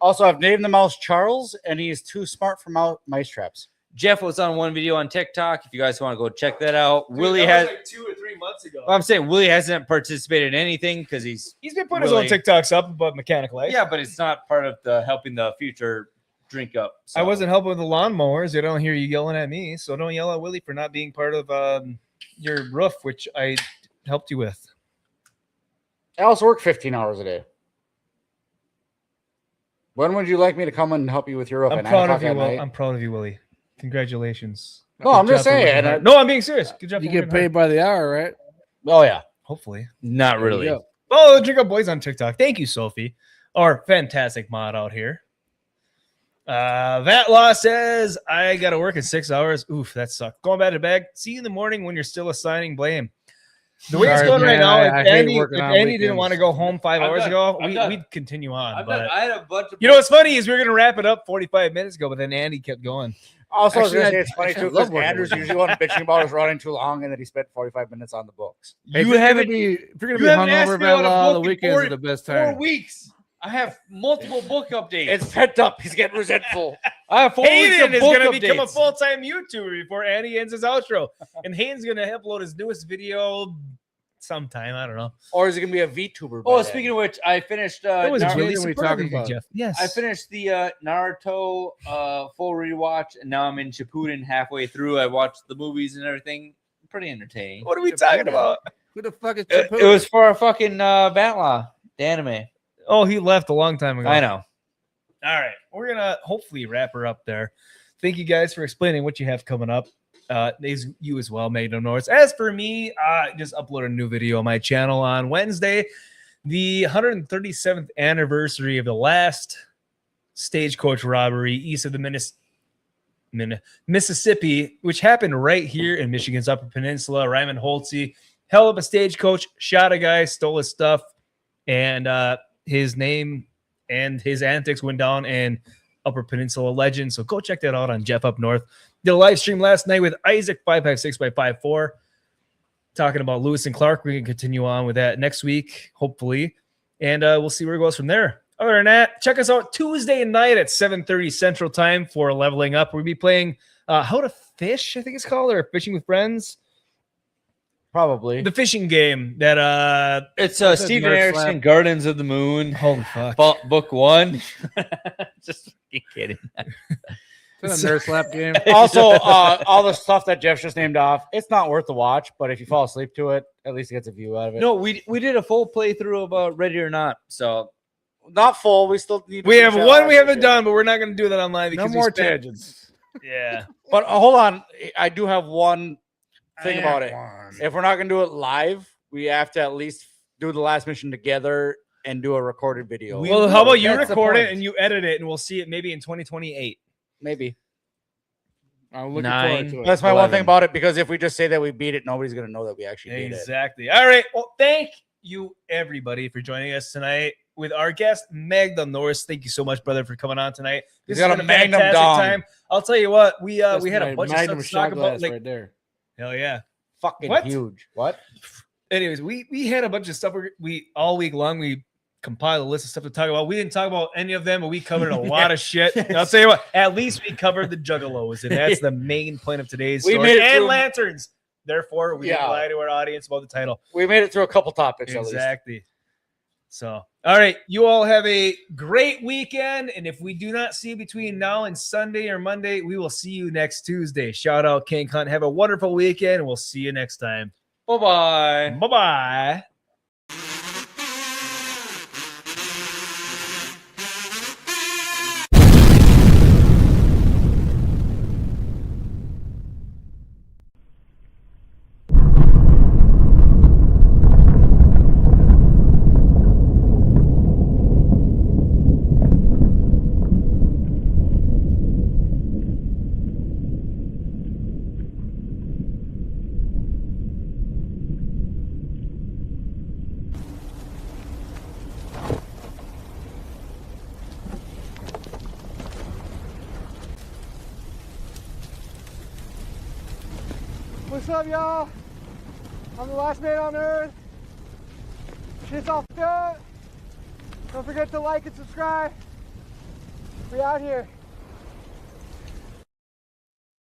Also, I've named the mouse Charles, and he is too smart for mice traps. Jeff was on one video on TikTok. If you guys want to go check that out, Willie has. like 2 or 3 months ago. I'm saying Willie hasn't participated in anything because he's He's been putting his own Willie- TikToks up about mechanic life. yeah, but it's not part of the helping the future drink up. I so. wasn't helping with the lawnmowers. I don't hear you yelling at me, so don't yell at Willie for not being part of your roof, which I helped you with. I also work 15 hours a day. When would you like me to come and help you with your roof? I'm at 9 proud of o'clock you, at Will. night? I'm proud of you, Willie. Congratulations. No, I'm just Good job for saying, working hard. I- No, I'm being serious. Good job. You for get working paid hard. by the hour, right? Oh, yeah. Hopefully. Not really. There you go. Oh, Drink Up Boys on TikTok. Thank you, Sophie. Our fantastic mod out here. That law says I gotta work in 6 hours. Oof, that sucked. Going back to bed. See you in the morning when you're still assigning blame. The way it's Sorry, going right man, now, I if hate Andy, working on didn't weekends. want to go home 5 I'm hours done. ago, I'm done. we'd continue on. I'm But done. I had a bunch of you know what's funny is we were gonna wrap it up 45 minutes ago, but then Andy kept going. Also, I was Actually, going to say I- it's funny, I too, love because working Andrew's with usually one bitching about us running too long, and then he spent 45 minutes on the books. Hey, if You you're gonna haven't- be if you're you gonna be haven't asked hungover me about a about the book in weekends four- are the best 4 time. weeks. I have multiple book updates. It's pent up. He's getting resentful. I have 4 weeks Hayden of is book gonna become a updates. full-time YouTuber before Andy ends his outro. And Hayden's gonna upload his newest video sometime. I don't know. Or is it going to be a VTuber? Oh, speaking of which, I finished. That was Naruto- really what are we surprising, talking about? Jeff. Yes. I finished the Naruto full rewatch, and now I'm in Shippuden halfway through. I watched the movies and everything. Pretty entertaining. What are we talking about? Who the fuck is It was for a fucking Batlaw, the anime. Oh, he left a long time ago. I know. All right. We're going to hopefully wrap her up there. Thank you guys for explaining what you have coming up. You as well, Magnum Norse. As for me, I just uploaded a new video on my channel on Wednesday, the 137th anniversary of the last stagecoach robbery east of the Mississippi, which happened right here in Michigan's Upper Peninsula. Ryman Holtze held up a stagecoach, shot a guy, stole his stuff, and his name and his antics went down in Upper Peninsula legend. So go check that out on Jeff Up North. Did a live stream last night with Isaac 556x54 talking about Lewis and Clark. We can continue on with that next week, hopefully. And we'll see where it goes from there. Other than that, check us out Tuesday night at 7:30 Central Time for Leveling Up. We'll be playing How to Fish, I think it's called, or Fishing with Friends. Probably the fishing game that it's Steven Erickson, Gardens of the Moon. Holy fuck. Book 1. Just kidding. It's a nerd slap game. Also, all the stuff that Jeff just named off, it's not worth the watch, but if you fall asleep to it, at least it gets a view out of it. No, we did a full playthrough of Ready or Not, so not full. We still need. We have one we haven't done, but we're not going to do that online because no more tangents. Yeah, but hold on, I do have one thing about it. If we're not going to do it live, we have to at least do the last mission together and do a recorded video. Well, how about you record it and you edit it, and we'll see it maybe in 2028. Maybe. I'm looking forward to it. That's my one thing about it, because if we just say that we beat it, nobody's going to know that we actually beat it. Exactly. All right. Well, thank you, everybody, for joining us tonight with our guest, Magnum Norse. Thank you so much, brother, for coming on tonight. This has been a fantastic time. I'll tell you what, we had a bunch of stuff to talk about. Right there. Hell yeah. Fucking huge. What? Anyways, we had a bunch of stuff we all week long. We compiled a list of stuff to talk about. We didn't talk about any of them, but we covered a lot of shit. And I'll tell you what, at least we covered the Juggalos, and that's the main point of today's story. Made it and through. Lanterns. Therefore, we didn't lie to our audience about the title. We made it through a couple topics. Exactly. So, all right, you all have a great weekend, and if we do not see you between now and Sunday or Monday, we will see you next Tuesday. Shout out King Hunt. Have a wonderful weekend, and we'll see you next time. Bye-bye. Bye-bye. What's up, y'all? I'm the last man on earth. Shit's off good. Don't forget to like and subscribe. We out here.